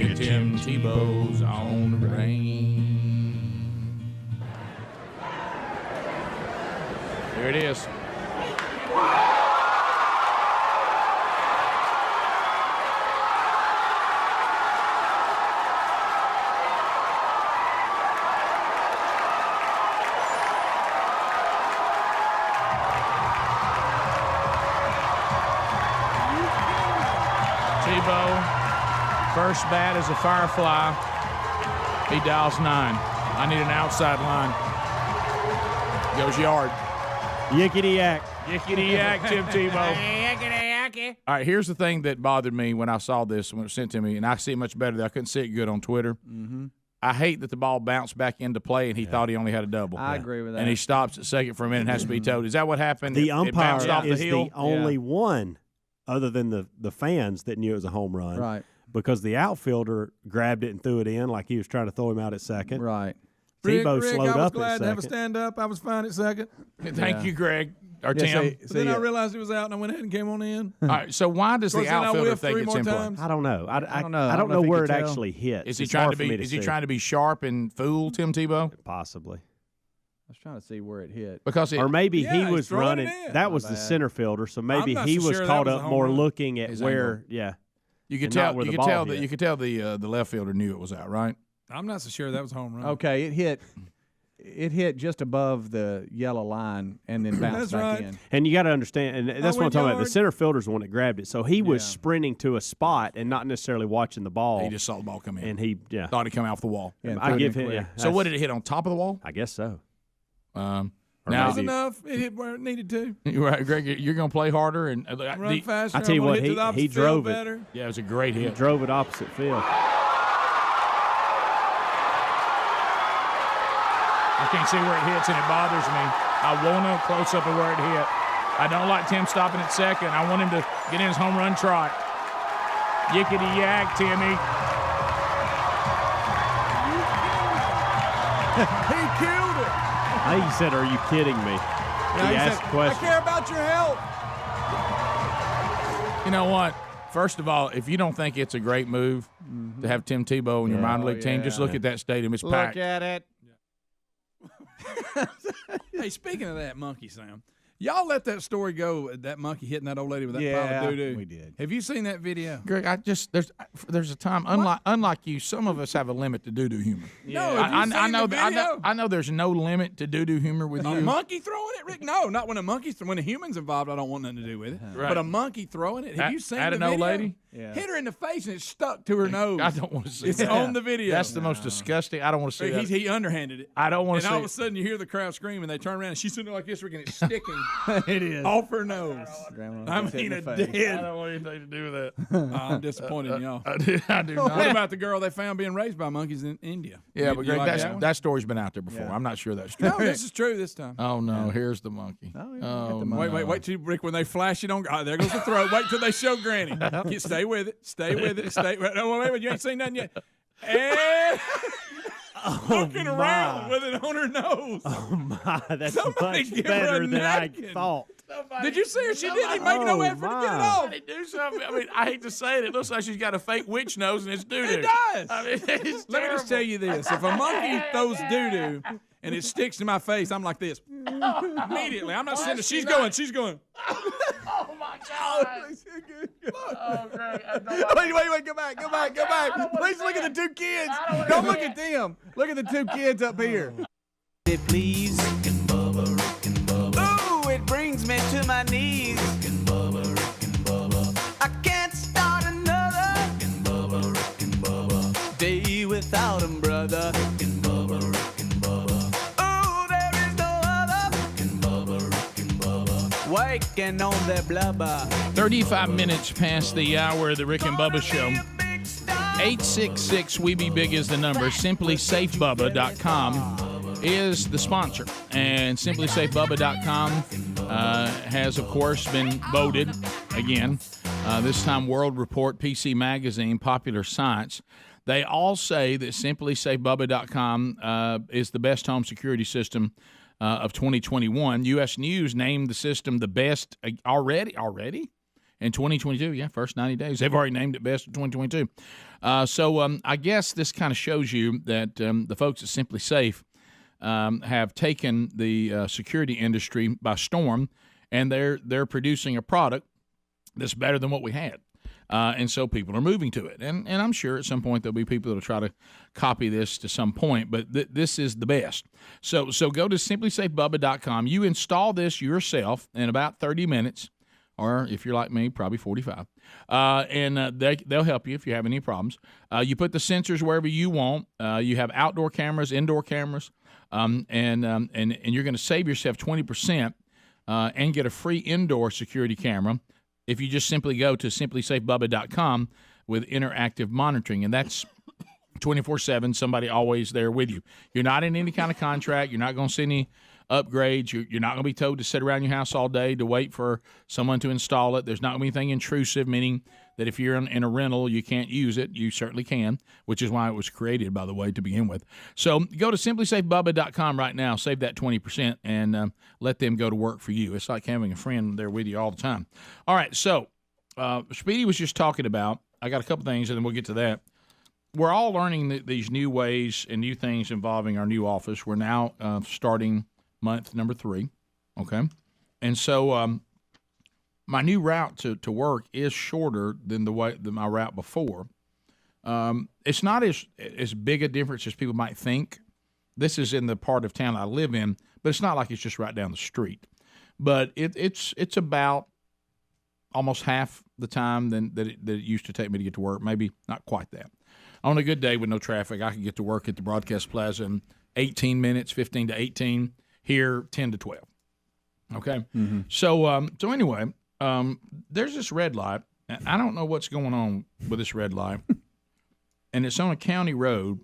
It's Tim Tebow's on the rain. There it is. First bat is a Firefly. He dials 9. I need an outside line. Goes yard. Yickety yak. Yickety yak, Tim Tebow. All right, here's the thing that bothered me when I saw this, when it was sent to me, and I see it much better. I couldn't see it good on Twitter. Mm-hmm. I hate that the ball bounced back into play and he thought he only had a double. I agree with that. And he stops at second for a minute and has to be towed. Is that what happened? The It bounced umpire off is the hill? the only one, other than the fans, that knew it was a home run. Right. Because the outfielder grabbed it and threw it in like he was trying to throw him out at second. Right. Tebow Rick, slowed I was up glad at to have a second. stand-up. I was fine at second. Thank you, Greg. Or Tim. But then I realized it was out, and I went ahead and came on in. All right, so why does the outfielder think it's in play? I don't know. I don't know. I don't know where it actually hit. Is he It's trying hard to for me be? Is see. he trying to be sharp and fool Tim Tebow? Possibly. I was trying to see where it hit. Because Or maybe Yeah, he he's was throwing running. it in. That was My the bad. center fielder, so maybe not he so was sure that caught was a up home more run. looking at His where. angle. Yeah. You could and not tell. where You the could tell ball that. You could tell the left fielder knew it was out, right? I'm not so sure that was a home run. Okay, it hit just above the yellow line and then bounced That's back right. in. And you got to understand, and that's what I'm went talking about. The yard. center fielder's the one that grabbed it, so he was Yeah. sprinting to a spot and not necessarily watching the ball. He just saw the ball come in. and he, yeah, Thought it come off the wall. Yeah, and I threw it give in him. quick. Yeah, So what did it hit on top of the wall? I guess so. Now, That was enough. It hit where it needed to. You're right, Greg. You're going to play harder and Run faster. I tell you I'm gonna what, hit to the he opposite drove field it. better. Yeah, it was a great He hit. drove it opposite field. I can't see where it hits, and it bothers me. I want a close up of where it hit. I don't like Tim stopping at second. I want him to get in his home run trot. Yickety yak, Timmy. He killed it. I think he said, "Are you kidding me?" Now He he asked said, the I question. care about your health. You know what? First of all, if you don't think it's a great move to have Tim Tebow in your minor league team, just look at that stadium. It's packed. Look at it. Hey, speaking of that monkey, Sam, y'all let that story go, that monkey hitting that old lady with that Yeah, pile of doo-doo. we did. Have you seen that video? Greg, there's a time unlike you, some of us have a limit to doo-doo humor. No, have you seen the video? I know there's no limit to doo-doo humor with A you. monkey throwing it, Rick? No, not when when a human's involved. I don't want nothing to do with it. Right. But a monkey throwing it. Have you seen at the an old video? lady? Yeah. Hit her in the face and it stuck to her nose. I don't want to see It's that. on the video. That's the most disgusting. I don't want to see Rick, that. he underhanded it. I don't want to And see all of a it. sudden, you hear the crowd scream, and they turn around, and she's sitting there like this, Rick, and it's sticking It is. off her nose. Grandma I gets hit mean, in the a face. I dead. don't want anything to do with that. I'm disappointed in y'all. I do not. What about the girl they found being raised by monkeys in India? Yeah, You but like Greg, that one? that story's been out there before. Yeah. I'm not sure that's true. No, this is true this time. Oh no, here's the monkey. Oh, yeah, get the monkey. Wait till Rick, when they flash it on. Oh, there goes the throat. Wait till they show Granny. Stay with it. Stay with it. Stay with it. No, wait, you ain't seen nothing yet. And looking around with it on her nose. Oh my, that's Somebody much give her a better than I napkin. thought. Did you see her? She didn't even make no effort to get it off. Somebody do something. I mean, I hate to say it. It looks like she's got a fake witch nose and it's doo-doo. It does. I mean, it's Let me just tell you this. If a monkey throws doo-doo and it sticks to my face, I'm like this. Immediately. I'm not sitting there. She's going. Oh, my God. Oh, great. Wait, go back. Please look at the two kids. Don't look at them. Look at the two kids up here. Please. Ooh, it brings me to my knees. I can't start another day without him, brother. Ooh, there is no other waking on their blubber. 35 minutes past the hour of the Rick and Bubba Show. 866-WE-BE-BIG is the number. SimplySafeBubba.com is the sponsor. And SimplySafeBubba.com has, of course, been voted again. This time World Report, PC Magazine, Popular Science. They all say that SimplySafeBubba.com is the best home security system of 2021. U.S. News named the system the best already? In 2022, yeah, first 90 days. They've already named it best in 2022. So I guess this kind of shows you that the folks at Simply Safe have taken the security industry by storm, and they're producing a product that's better than what we had. And so people are moving to it. And I'm sure at some point there'll be people that will try to copy this to some point, but this is the best. So go to simplysafebubba.com. You install this yourself in about 30 minutes. Or if you're like me, probably 45. And they'll help you if you have any problems. You put the sensors wherever you want. You have outdoor cameras, indoor cameras, and you're going to save yourself 20% and get a free indoor security camera if you just simply go to simplysafebubba.com with interactive monitoring. And that's 24/7, somebody always there with you. You're not in any kind of contract. You're not going to see any upgrades. You're not going to be told to sit around your house all day to wait for someone to install it. There's not going to be anything intrusive, meaning that if you're in a rental, you can't use it. You certainly can, which is why it was created, by the way, to begin with. So go to simplysafebubba.com right now. Save that 20% and let them go to work for you. It's like having a friend there with you all the time. All right, so Speedy was just talking about, I got a couple things, and then we'll get to that. We're all learning these new ways and new things involving our new office. We're now starting month number 3, okay? And so my new route to work is shorter than my route before. It's not as big a difference as people might think. This is in the part of town I live in, but it's not like it's just right down the street. But it's about almost half the time that it used to take me to get to work, maybe not quite that. On a good day with no traffic, I could get to work at the Broadcast Plaza in 18 minutes, 15 to 18. Here, 10 to 12. Okay? Mm-hmm. So anyway, there's this red light. I don't know what's going on with this red light. And it's on a county road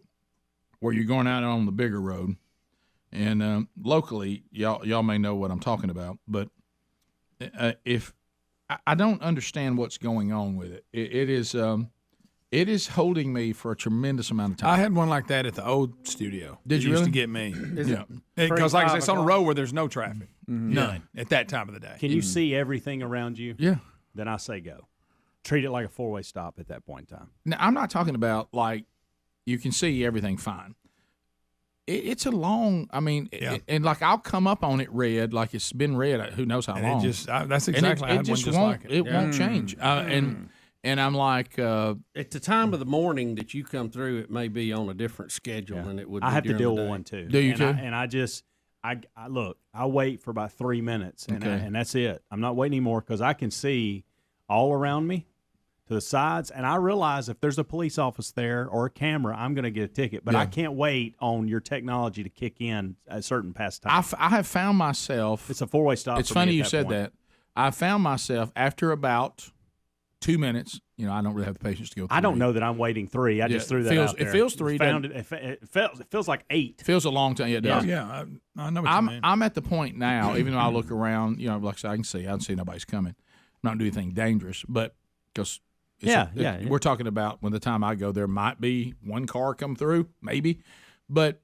where you're going out on the bigger road. And locally, y'all may know what I'm talking about. But if I don't understand what's going on with it. It is holding me for a tremendous amount of time. I had one like that at the old studio. Did you used really? to get me? Yeah. Because like I said, it's on a road where there's no traffic. Mm-hmm. None at that time of the day. Can you see everything around you? Yeah. Then I say go. Treat it like a four-way stop at that point in time. Now, I'm not talking about like you can see everything fine. It's a long, and like I'll come up on it red, like it's been red, who knows how long. That's exactly and it just won't, like it won't change. And I'm like, at the time of the morning that you come through, it may be on a different schedule than it would be. I have to deal with one too. Do you too? I look. I wait for about 3 minutes, and that's it. I'm not waiting anymore because I can see all around me, to the sides, and I realize if there's a police officer there or a camera, I'm going to get a ticket. But I can't wait on your technology to kick in at certain past times. I have found myself. It's a four-way stop. It's funny you said that. I found myself after about 2 minutes. You know, I don't really have the patience to go through. I don't know that I'm waiting 3. I just threw that out there. It feels 3. It feels like 8. It feels a long time. Yeah, it does. Yeah, I know what you mean. I'm at the point now, even though I look around, you know, like I said, I don't see nobody's coming. I'm not doing anything dangerous, but because we're talking about when the time I go, there might be one car come through, maybe, but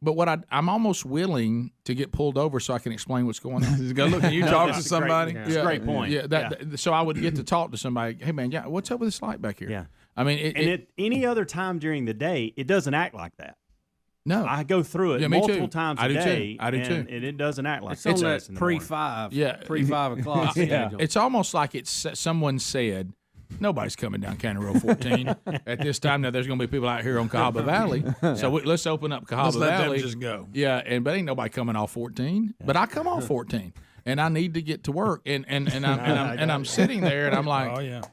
But what I'm almost willing to get pulled over so I can explain what's going on. Just go, look, can you talk to somebody? That's a great point. Yeah, so I would get to talk to somebody. Hey, man, what's up with this light back here? Yeah. I mean, any other time during the day, it doesn't act like that. No, I go through it multiple times a day. I do too. And it doesn't act like it's on that pre-5. Yeah, pre-5 o'clock. It's almost like someone said. Nobody's coming down County Road 14 at this time. Now there's going to be people out here on Cahaba Valley, so let's open up Cahaba Valley. Let them just go. Yeah, but ain't nobody coming off 14. But I come off 14, and I need to get to work, and I'm sitting there, and I'm like, oh yeah,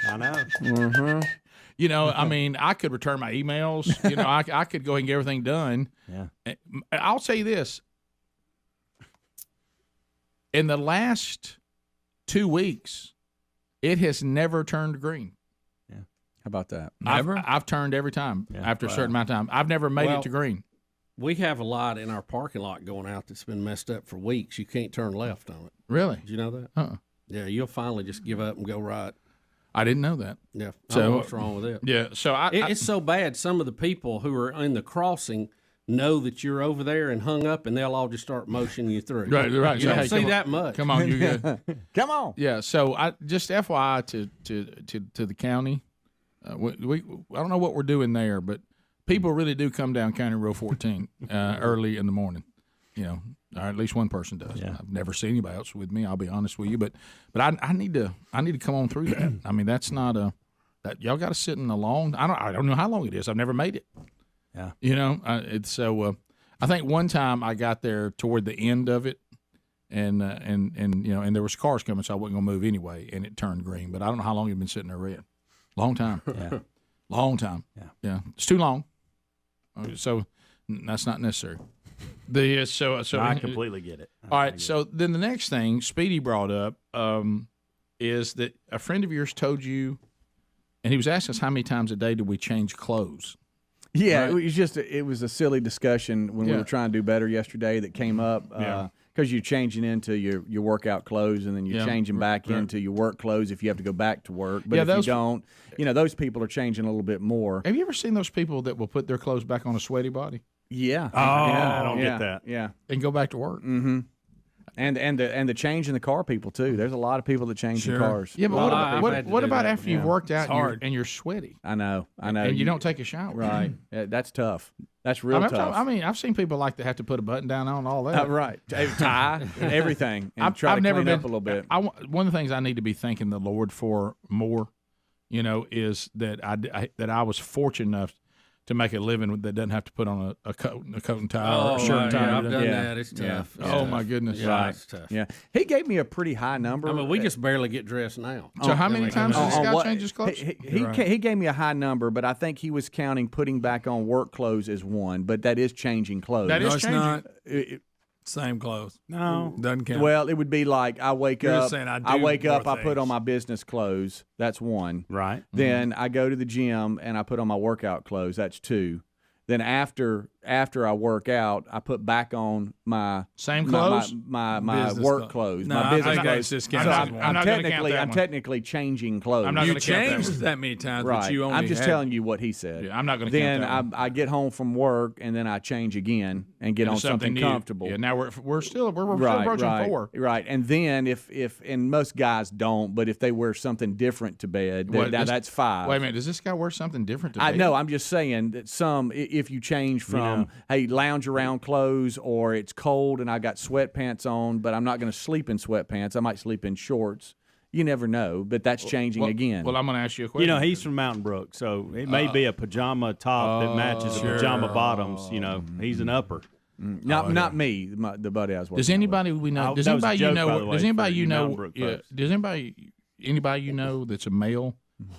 I know. Mm-hmm. You know, I mean, I could return my emails. You know, I could go ahead and get everything done. Yeah. I'll say this: in the last 2 weeks. It has never turned green. Yeah. How about that? Never? I've turned every time after a certain amount of time. I've never made it to green. We have a light in our parking lot going out that's been messed up for weeks. You can't turn left on it. Really? Did you know that? Uh-uh. Yeah, you'll finally just give up and go right. I didn't know that. Yeah. I So don't know what's wrong with it. Yeah. So it's so bad. Some of the people who are in the crossing know that you're over there and hung up, and they'll all just start motioning you through. Right. You don't see that much. Come on, you're good. Come on. Yeah. So I just FYI to the county, we I don't know what we're doing there, but people really do come down County Road 14 early in the morning. You know, or at least one person does. Yeah. I've never seen anybody else with me. I'll be honest with you, but I need to come on through that. I mean, that's not that y'all got to sit in a long. I don't know how long it is. I've never made it. Yeah. You know, it's so. I think one time I got there toward the end of it, and you know, and there was cars coming, so I wasn't gonna move anyway, and it turned green. But I don't know how long you've been sitting there red. Long time. Yeah. Long time. Yeah. It's too long. So that's not necessary. So I completely get it. All right. So then the next thing Speedy brought up is that a friend of yours told you, and he was asking us how many times a day do we change clothes. Yeah, right? it was a silly discussion when we were trying to do better yesterday that came up because you're changing into your workout clothes and then you're changing back into your work clothes if you have to go back to work. But if you don't, you know, those people are changing a little bit more. Have you ever seen those people that will put their clothes back on a sweaty body? Yeah. I don't get that. Yeah. And go back to work. Mm-hmm. And the change in the car people too. There's a lot of people that change in cars. Yeah, but what about after you've worked out and you're sweaty? I know. And you don't take a shower. Right. That's tough. That's real tough. I mean, I've seen people like that have to put a button down on all that. Right. Tie, everything. And I've never been up a little bit. One of the things I need to be thanking the Lord for more, you know, is that I was fortunate enough to make a living that doesn't have to put on a coat and tie or a shirt and tie. I've done that. It's tough. Oh my goodness. Yeah, it's tough. Yeah. He gave me a pretty high number. I mean, we just barely get dressed now. So how many times does this guy change his clothes? He gave me a high number, but I think he was counting putting back on work clothes as one. But that is changing clothes. That is changing. Not. Same clothes. No, doesn't count. Well, it would be like I wake up. I put on my business clothes. That's one. Right. Then I go to the gym and I put on my workout clothes. That's two. Then after I work out, I put back on my same clothes, my work clothes, no, my business clothes. So I'm technically changing clothes. I'm not you changed that many times, right? But you only I'm just telling you what he said. Yeah, I'm not going to. Then I get home from work and then I change again and get on something comfortable. Yeah, now we're still approaching 4. Right, and then if and most guys don't, but if they wear something different to bed, that's 5. Wait a minute, does this guy wear something different to bed? No, I'm just saying that some if you change from lounge around clothes or it's cold and I got sweatpants on, but I'm not going to sleep in sweatpants. I might sleep in shorts. You never know, but that's changing again. Well, I'm going to ask you a question. You know, he's from Mountain Brook, so it may be a pajama top that matches the pajama bottoms. You know, he's an upper. Not me, the buddy I was working with. Does anybody we know? Does anybody you know? Does anybody you know? Does anybody you know that's a male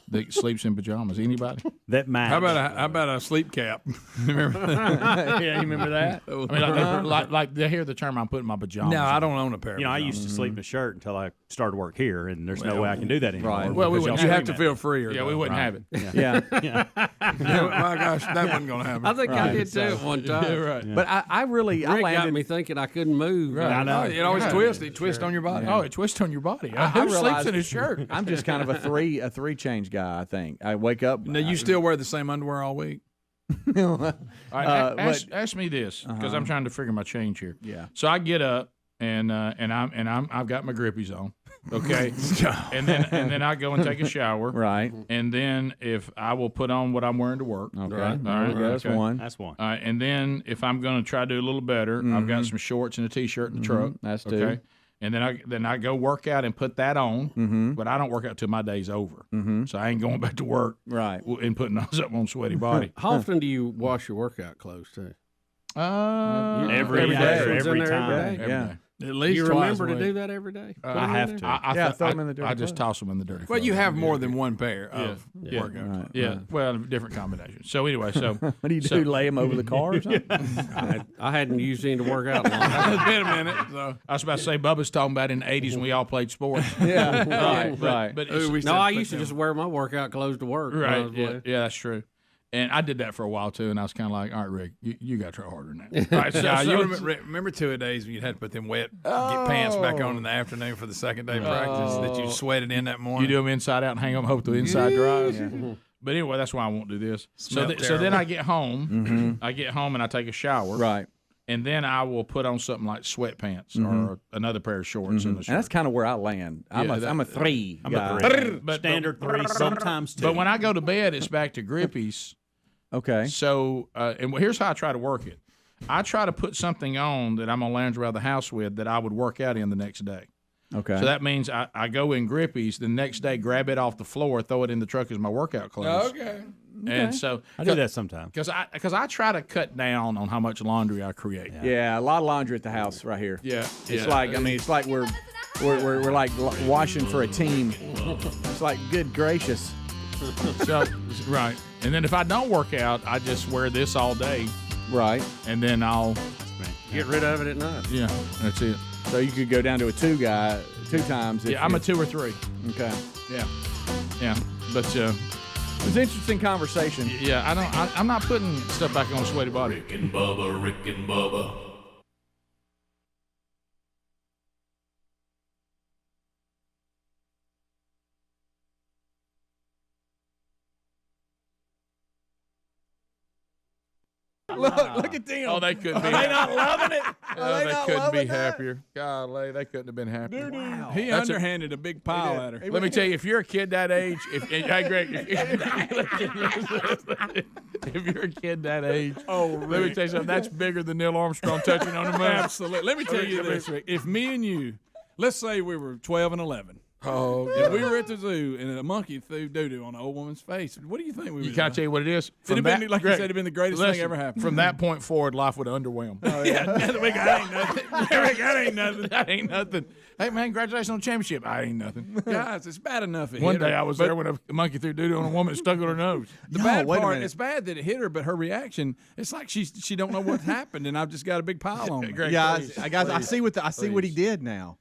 that sleeps in pajamas? Anybody? That matters. How about a sleep cap? Remember that? Yeah, you remember that? I mean, like they hear the term "I'm putting my pajamas." No, I don't own a pair. You know, I used to sleep in a shirt until I started work here, and there's no way I can do that anymore. Right. Well, you have to feel freer. Yeah, we wouldn't have it. Yeah. My gosh, that wasn't going to happen. I think I did too at one time. Yeah, right. Yeah. But I Rick got me thinking I couldn't move. Right. I know. It always twists. It twists on your body. Oh, it twists on your body. Who sleeps in his shirt? I'm just kind of a three change guy. I think I wake up. Now you still wear the same underwear all week? All right, ask me this because I'm trying to figure my change here. Yeah. So I get up and I've got my grippies on. Okay. and then I go and take a shower. Right. And then if I will put on what I'm wearing to work. Okay. Right. All right. That's one. That's one. All right. And then if I'm going to try to do a little better, I've got some shorts and a t-shirt in the truck. That's two. Okay. And then I go work out and put that on, but I don't work out till my day's over. So I ain't going back to work and putting something on sweaty body. How often do you wash your workout clothes too? Every day. Every time. Yeah. At least you twice remember a to week. do that every day? I have to. I throw them in the dirty. I just toss them in the dirty. Well, you clothes. have more than one pair of Yeah. workout clothes. Yeah. Well, different combinations. So anyway, so what do you do? Lay them over the car or something? I hadn't used any to work out long. It's been a minute. So. I was about to say, Bubba's talking about in the 80s when we all played sports. Yeah, right. But I used to just wear my workout clothes to work. Right. Yeah, that's true. And I did that for a while too, and I was kind of like, "All right, Rick, you got to try harder than that." Right, so you remember 2 days when you had to put them wet get pants back on in the afternoon for the second day practice that you sweated in that morning. You do them inside out and hang them, hope the inside dries. Yeah. But anyway, that's why I won't do this. So then I get home. I get home and I take a shower. Right. And then I will put on something like sweatpants or another pair of shorts in the shirt. And that's kind of where I land. I'm a 3 guy. Standard 3, sometimes 2. But when I go to bed, it's back to grippies. Okay. So, and here's how I try to work it. I try to put something on that I'm going to lounge around the house with that I would work out in the next day. Okay. So that means I go in grippies, the next day grab it off the floor, throw it in the truck as my workout clothes. Okay. And so I do that sometimes. Because I try to cut down on how much laundry I create. Yeah, a lot of laundry at the house right here. Yeah. It's like, I mean, it's like we're like washing for a team. It's like, good gracious. So, right. And then if I don't work out, I just wear this all day. Right. And then I'll get rid of it at night. Yeah, that's it. So you could go down to a 2 guy 2 times. Yeah, I'm a 2 or 3. Okay. Yeah. But it's an interesting conversation. Yeah, I'm not putting stuff back on a sweaty body. Rick and Bubba. Look at them. Oh, they couldn't be. Are they not loving it? They couldn't be happier. Golly, they couldn't have been happier. Wow. He underhanded a big pile at her. Let me tell you, if you're a kid that age, hey, Greg, if you're a kid that age, let me tell you something. That's bigger than Neil Armstrong touching on the moon. Absolutely. Let me tell you this, Rick. If me and you, let's say we were 12 and 11. And we were at the zoo and a monkey threw doo-doo on an old woman's face. What do you think we would do? Can I tell you what it is? It'd have been, like you said, it'd been the greatest thing ever happened. From that point forward, life would have underwhelmed. Oh, yeah. That ain't nothing. That ain't nothing. That ain't nothing. Hey, man, congratulations on the championship. I ain't nothing. Guys, it's bad enough it One hit day her, I was there when a monkey threw doo-doo on a woman and stuck it on her nose. The bad part, it's bad that it hit her, but her reaction, it's like she don't know what happened, and I've just got a big pile on me. Yeah, guys, I see what he did now.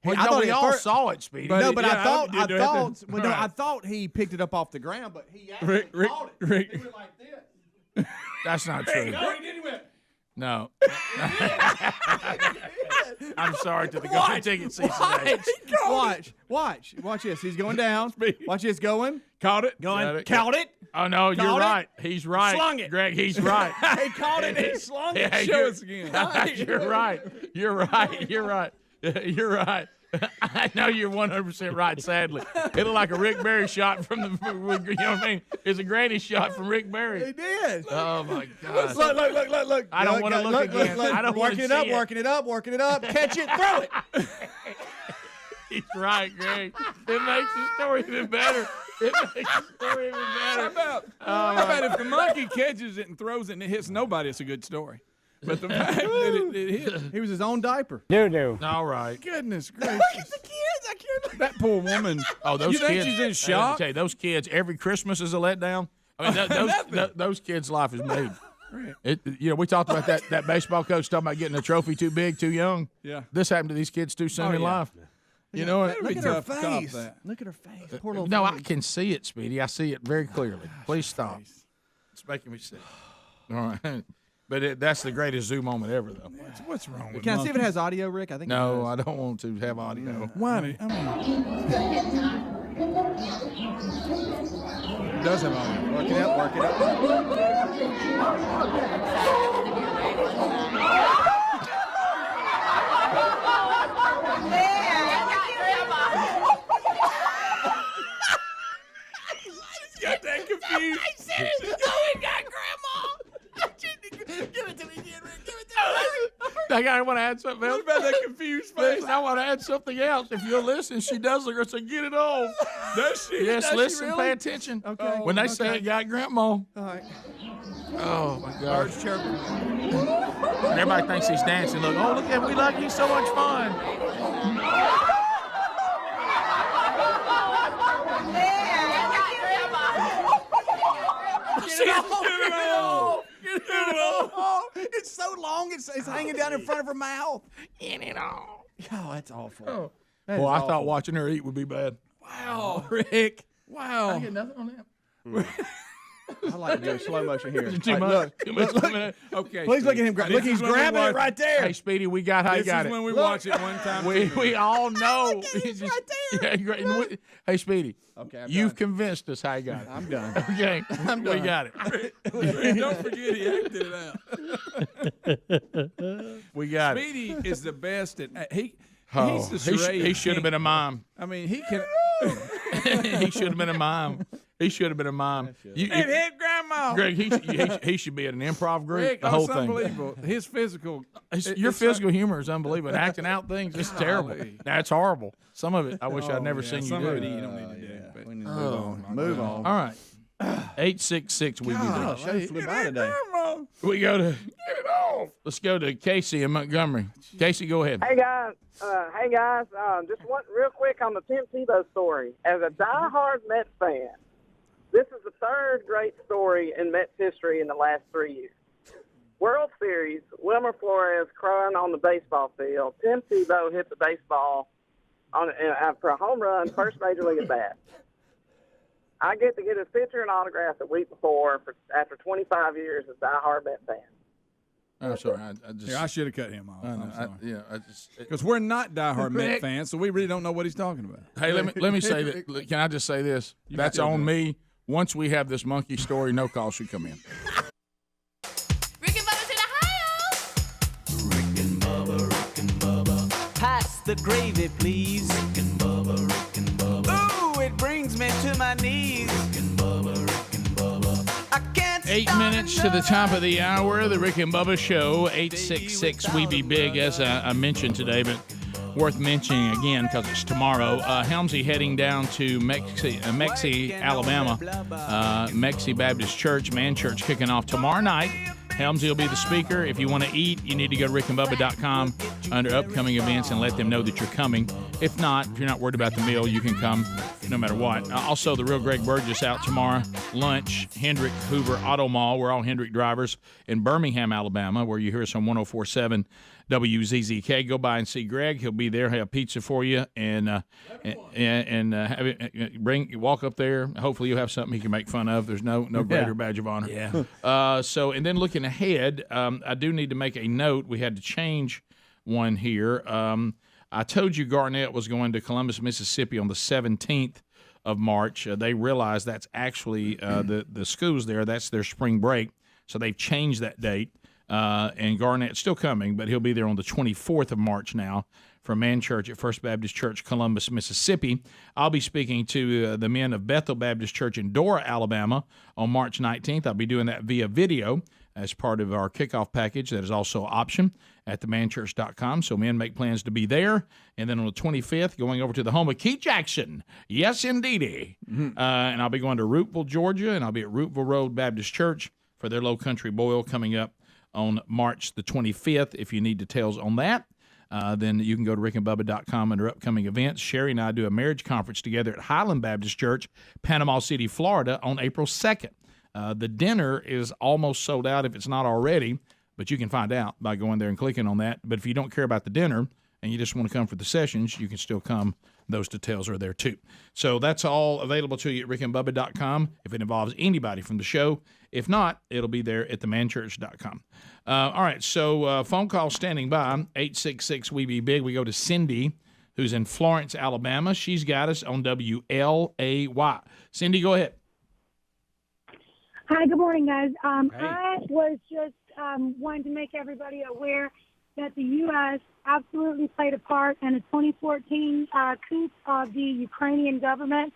Well, I thought we all saw it, Speedy. No, but I thought he picked it up off the ground, but he actually caught it. Rick. He went like this. That's not true. No, he didn't. No. I'm sorry to the golden ticket season. Watch this. He's going down. Watch this going. Caught it. Caught it. Oh, no, you're right. He's right. Slung it. Greg, he's right. He caught it and he slung it. Show us again. You're right. You're right. I know you're 100% right, sadly. It looked like a Rick Barry shot from the, you know what I mean? It's a granny shot from Rick Barry. He did. Oh, my God. Look. I don't want to look again. I don't want to see it. Working it up. Catch it, throw it. He's right, Greg. It makes the story even better. How about if the monkey catches it and throws it and it hits nobody, it's a good story. But the fact that it hit. He was his own diaper. Doo-doo. All right. Goodness gracious. Look at the kids. I can't. That poor woman. Oh, those you kids. think she's in shock? Let me tell you, those kids, every Christmas is a letdown. I mean, those kids' life is made. We talked about that baseball coach talking about getting a trophy too big, too young. Yeah. This happened to these kids too soon in life. You know what? Look at her face. Look at her face. Poor little No, face. I can see it, Speedy. I see it very clearly. Please stop. It's making me sick. All right. But that's the greatest zoo moment ever, though. What's wrong with Can I see if it has audio, Rick? I think. No, I don't want to have audio. Why? It does have audio. Work it up. Got that confused. I said it. Oh, we got Grandma. Give it to me again, Rick. Give it to me. I want to add something else. What about that confused face? Listen, I want to add something else. If you'll listen, she does look at us and get it off. Does she? Yes, Does she listen, really? pay attention. Okay. When they say it got Grandma. All right. Oh, my God. Arch chirping. And everybody thinks he's dancing. Look, oh, look at we like he's so much fun. It's so long. It's hanging down in front of her mouth. In it all. Oh, that's awful. Oh. That Well, is I thought awful. watching her eat would be bad. Wow, Rick. Wow. I get nothing on that. I like to do slow motion here. Is it too Like, much? look, Too much look, coming out? Okay. Please look at him. This Look, is he's when we grabbing watch- it right there. Hey, Speedy, we got how you This got is it. when we Look. watch it one time. We all know. He's Just- right there. Yeah, great. And Hey, Speedy. Okay, I'm You've done. convinced us how you got it. I'm done. Okay, I'm we done. got it. Don't forget he acted it out. We got it. Speedy is the best at he's Oh, the charade. he should have been a mime. I mean, he can. He should have been a mime. He should have been a mime. It hit Grandma. Greg, he should be at an improv group. Rick, the whole it's thing. unbelievable. His physical. Your physical humor is unbelievable. And acting out things is terrible. Golly. That's horrible. Some of it I wish I'd never seen you some do. of it you don't need to do. But We need to move on. All right. 866 we be Gosh, there. I flew by today. We go to get it off. Let's go to Casey in Montgomery. Casey, go ahead. Hey guys, just one real quick on the Tim Tebow story. As a diehard Mets fan, this is the third great story in Mets history in the last 3 years. World Series, Wilmer Flores crying on the baseball field. Tim Tebow hit the baseball for a home run, first major league at bat. I get to get his picture and autograph the week before after 25 years as a diehard Mets fan. I'm sorry. I just. Yeah, I should have cut him off. I'm sorry. I just. Because we're not diehard Met Rick. fans, so we really don't know what he's talking about. Hey, let me say that. Can I just say this? That's on me. Once we have this monkey story, no call should come in. Rick and Bubba's in Ohio. Rick and Bubba. Pass the gravy, please. Rick and Bubba. Ooh, it brings me to my knees. Rick and Bubba. I can't 8 minutes to the top of the hour, the Rick and Bubba Show, 866 We Be Big, as I mentioned today, but worth mentioning again because it's tomorrow. Helmsy heading down to Mexi, Alabama. Mexi Baptist Church, Man Church, kicking off tomorrow night. Helmsy will be the speaker. If you want to eat, you need to go to rickandbubba.com under upcoming events and let them know that you're coming. If not, if you're not worried about the meal, you can come no matter what. Also, the real Greg Burgess out tomorrow. Lunch, Hendrick Hoover Auto Mall. We're all Hendrick drivers in Birmingham, Alabama, where you hear us on 104.7 WZZK. Go by and see Greg. He'll be there. Have pizza for you and have it, walk up there. Hopefully, you'll have something he can make fun of. There's no greater badge of honor. Yeah. And then looking ahead, I do need to make a note. We had to change one here. I told you Garnett was going to Columbus, Mississippi on the 17th of March. They realized that's actually the schools there. That's their spring break. So they've changed that date. And Garnett's still coming, but he'll be there on the 24th of March now for Man Church at First Baptist Church, Columbus, Mississippi. I'll be speaking to the men of Bethel Baptist Church in Dora, Alabama on March 19th. I'll be doing that via video as part of our kickoff package. That is also an option at themanchurch.com. So men make plans to be there. And then on the 25th, going over to the home of Keith Jackson. Yes, indeedy. And I'll be going to Rooteville, Georgia, and I'll be at Rooteville Road Baptist Church for their Low Country Boil coming up on March the 25th. If you need details on that, then you can go to rickandbubba.com under upcoming events. Sherry and I do a marriage conference together at Highland Baptist Church, Panama City, Florida, on April 2nd. The dinner is almost sold out if it's not already, but you can find out by going there and clicking on that. But if you don't care about the dinner and you just want to come for the sessions, you can still come. Those details are there, too. So that's all available to you at rickandbubba.com if it involves anybody from the show. If not, it'll be there at themanchurch.com. All right, so phone call standing by, 866-WE-BE-BIG. We go to Cindy, who's in Florence, Alabama. She's got us on WLAY. Cindy, go ahead. Hi, good morning, guys. I was just wanting to make everybody aware that the U.S. absolutely played a part in the 2014 coup of the Ukrainian government.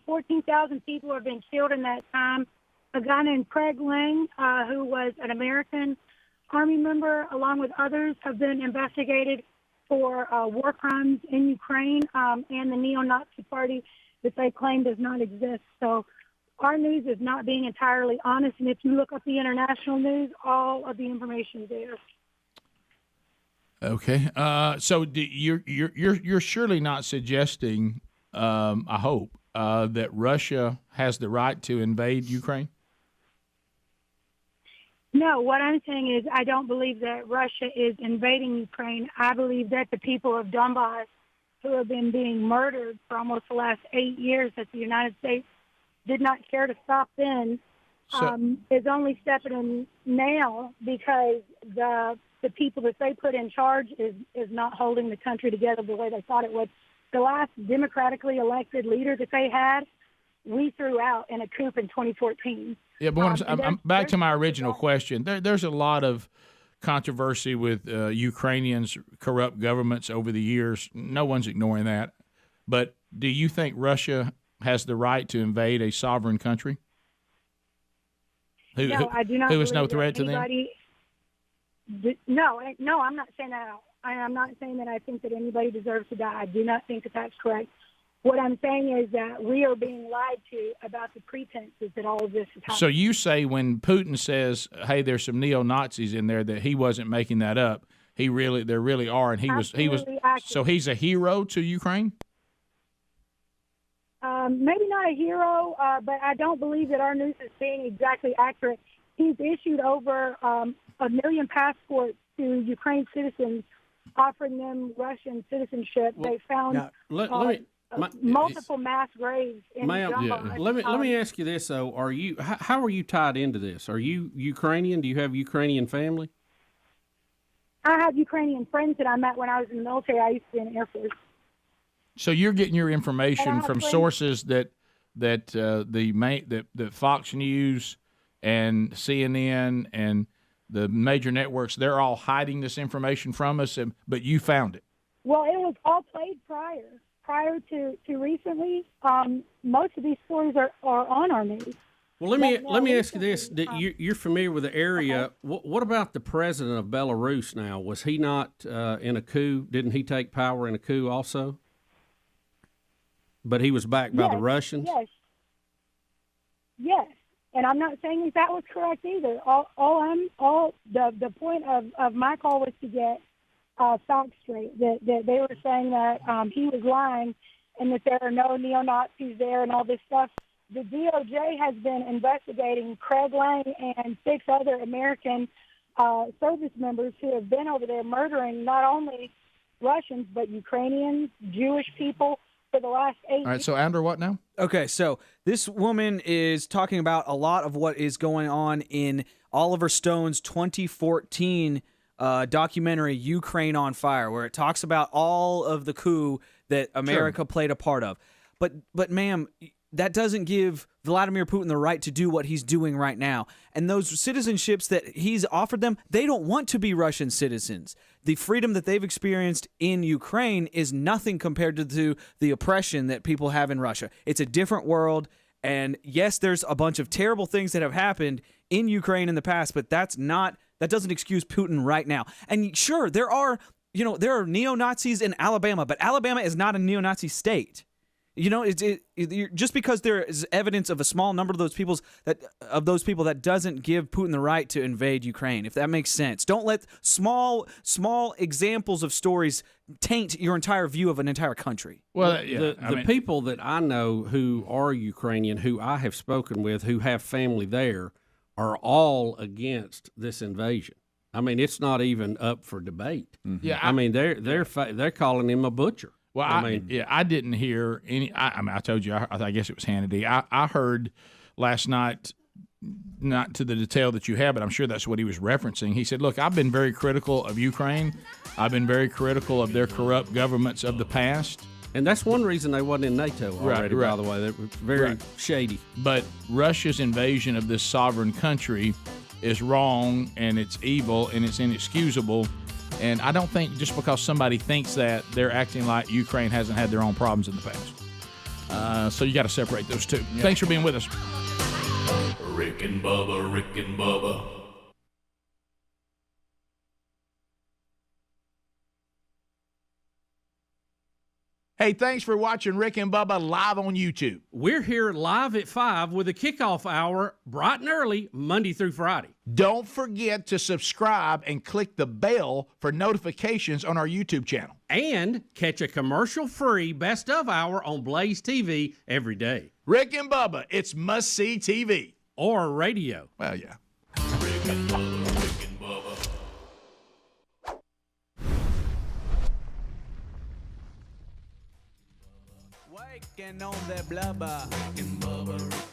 14,000 people have been killed in that time. A guy named Craig Lang, who was an American Army member, along with others, have been investigated for war crimes in Ukraine and the neo-Nazi party that they claim does not exist. So our news is not being entirely honest, and if you look up the international news, all of the information is there. Okay, so you're surely not suggesting, I hope, that Russia has the right to invade Ukraine? No, what I'm saying is I don't believe that Russia is invading Ukraine. I believe that the people of Donbass, who have been being murdered for almost the last 8 years, that the United States did not care to stop then, is only stepping in now because the people that they put in charge is not holding the country together the way they thought it would. The last democratically elected leader that they had, we threw out in a coup in 2014. Yeah, but I'm back to my original question. There's a lot of controversy with Ukrainians' corrupt governments over the years. No one's ignoring that. But do you think Russia has the right to invade a sovereign country? No, I do not. Who is no threat to them? No, I'm not saying that. I'm not saying that I think that anybody deserves to die. I do not think that that's correct. What I'm saying is that we are being lied to about the pretenses that all of this is happening. So you say when Putin says, "Hey, there's some neo-Nazis in there," that he wasn't making that up. There really are, and he was. So he's a hero to Ukraine. Maybe not a hero, but I don't believe that our news is being exactly accurate. He's issued over 1 million passports to Ukraine citizens, offering them Russian citizenship. They found multiple mass graves in Donbass. Let me ask you this though: how are you tied into this? Are you Ukrainian? Do you have Ukrainian family? I have Ukrainian friends that I met when I was in the military. I used to be in the Air Force. So you're getting your information from sources that Fox News and CNN and the major networks, they're all hiding this information from us, but you found it. Well, it was all played prior to recently. Most of these stories are on our news. Well, let me ask you this: you're familiar with the area. What about the president of Belarus now? Was he not in a coup? Didn't he take power in a coup also? But he was backed by the Russians? Yes. And I'm not saying that was correct either. The point of my call was to get facts straight, that they were saying that he was lying and that there are no neo-Nazis there and all this stuff. The DOJ has been investigating Craig Lang and 6 other American service members who have been over there murdering not only Russians but Ukrainians, Jewish people, for the last 8 years. All right, so Adler, what now? Okay, so this woman is talking about a lot of what is going on in Oliver Stone's 2014 documentary, Ukraine on Fire, where it talks about all of the coup that America played a part of. But ma'am, that doesn't give Vladimir Putin the right to do what he's doing right now. And those citizenships that he's offered them, they don't want to be Russian citizens. The freedom that they've experienced in Ukraine is nothing compared to the oppression that people have in Russia. It's a different world. And yes, there's a bunch of terrible things that have happened in Ukraine in the past, but that doesn't excuse Putin right now. And sure, there are neo-Nazis in Alabama, but Alabama is not a neo-Nazi state. Just because there is evidence of a small number of those people that doesn't give Putin the right to invade Ukraine, if that makes sense. Don't let small examples of stories taint your entire view of an entire country. Well, the people that I know who are Ukrainian, who I have spoken with, who have family there, are all against this invasion. I mean, it's not even up for debate. Mm-hmm. Yeah, I mean, they're calling him a butcher. Well, I didn't hear any. I told you. I guess it was Hannity. I heard last night, not to the detail that you have, but I'm sure that's what he was referencing. He said, "Look, I've been very critical of Ukraine. I've been very critical of their corrupt governments of the past. And that's one reason they wasn't in NATO already, Right. by the way. They were very shady. But Russia's invasion of this sovereign country is wrong, and it's evil, and it's inexcusable. And I don't think just because somebody thinks that, they're acting like Ukraine hasn't had their own problems in the past. So you got to separate those two. Yeah. Thanks for being with us. Rick and Bubba, Rick and Bubba. Hey, thanks for watching Rick and Bubba live on YouTube. We're here live at 5 with a kickoff hour, bright and early, Monday through Friday. Don't forget to subscribe and click the bell for notifications on our YouTube channel. And catch a commercial-free Best of Hour on Blaze TV every day. Rick and Bubba, it's must-see TV. Or radio. Well, yeah. Rick and Bubba, Rick and Bubba. Waking on the blubber. Rick and Bubba, Rick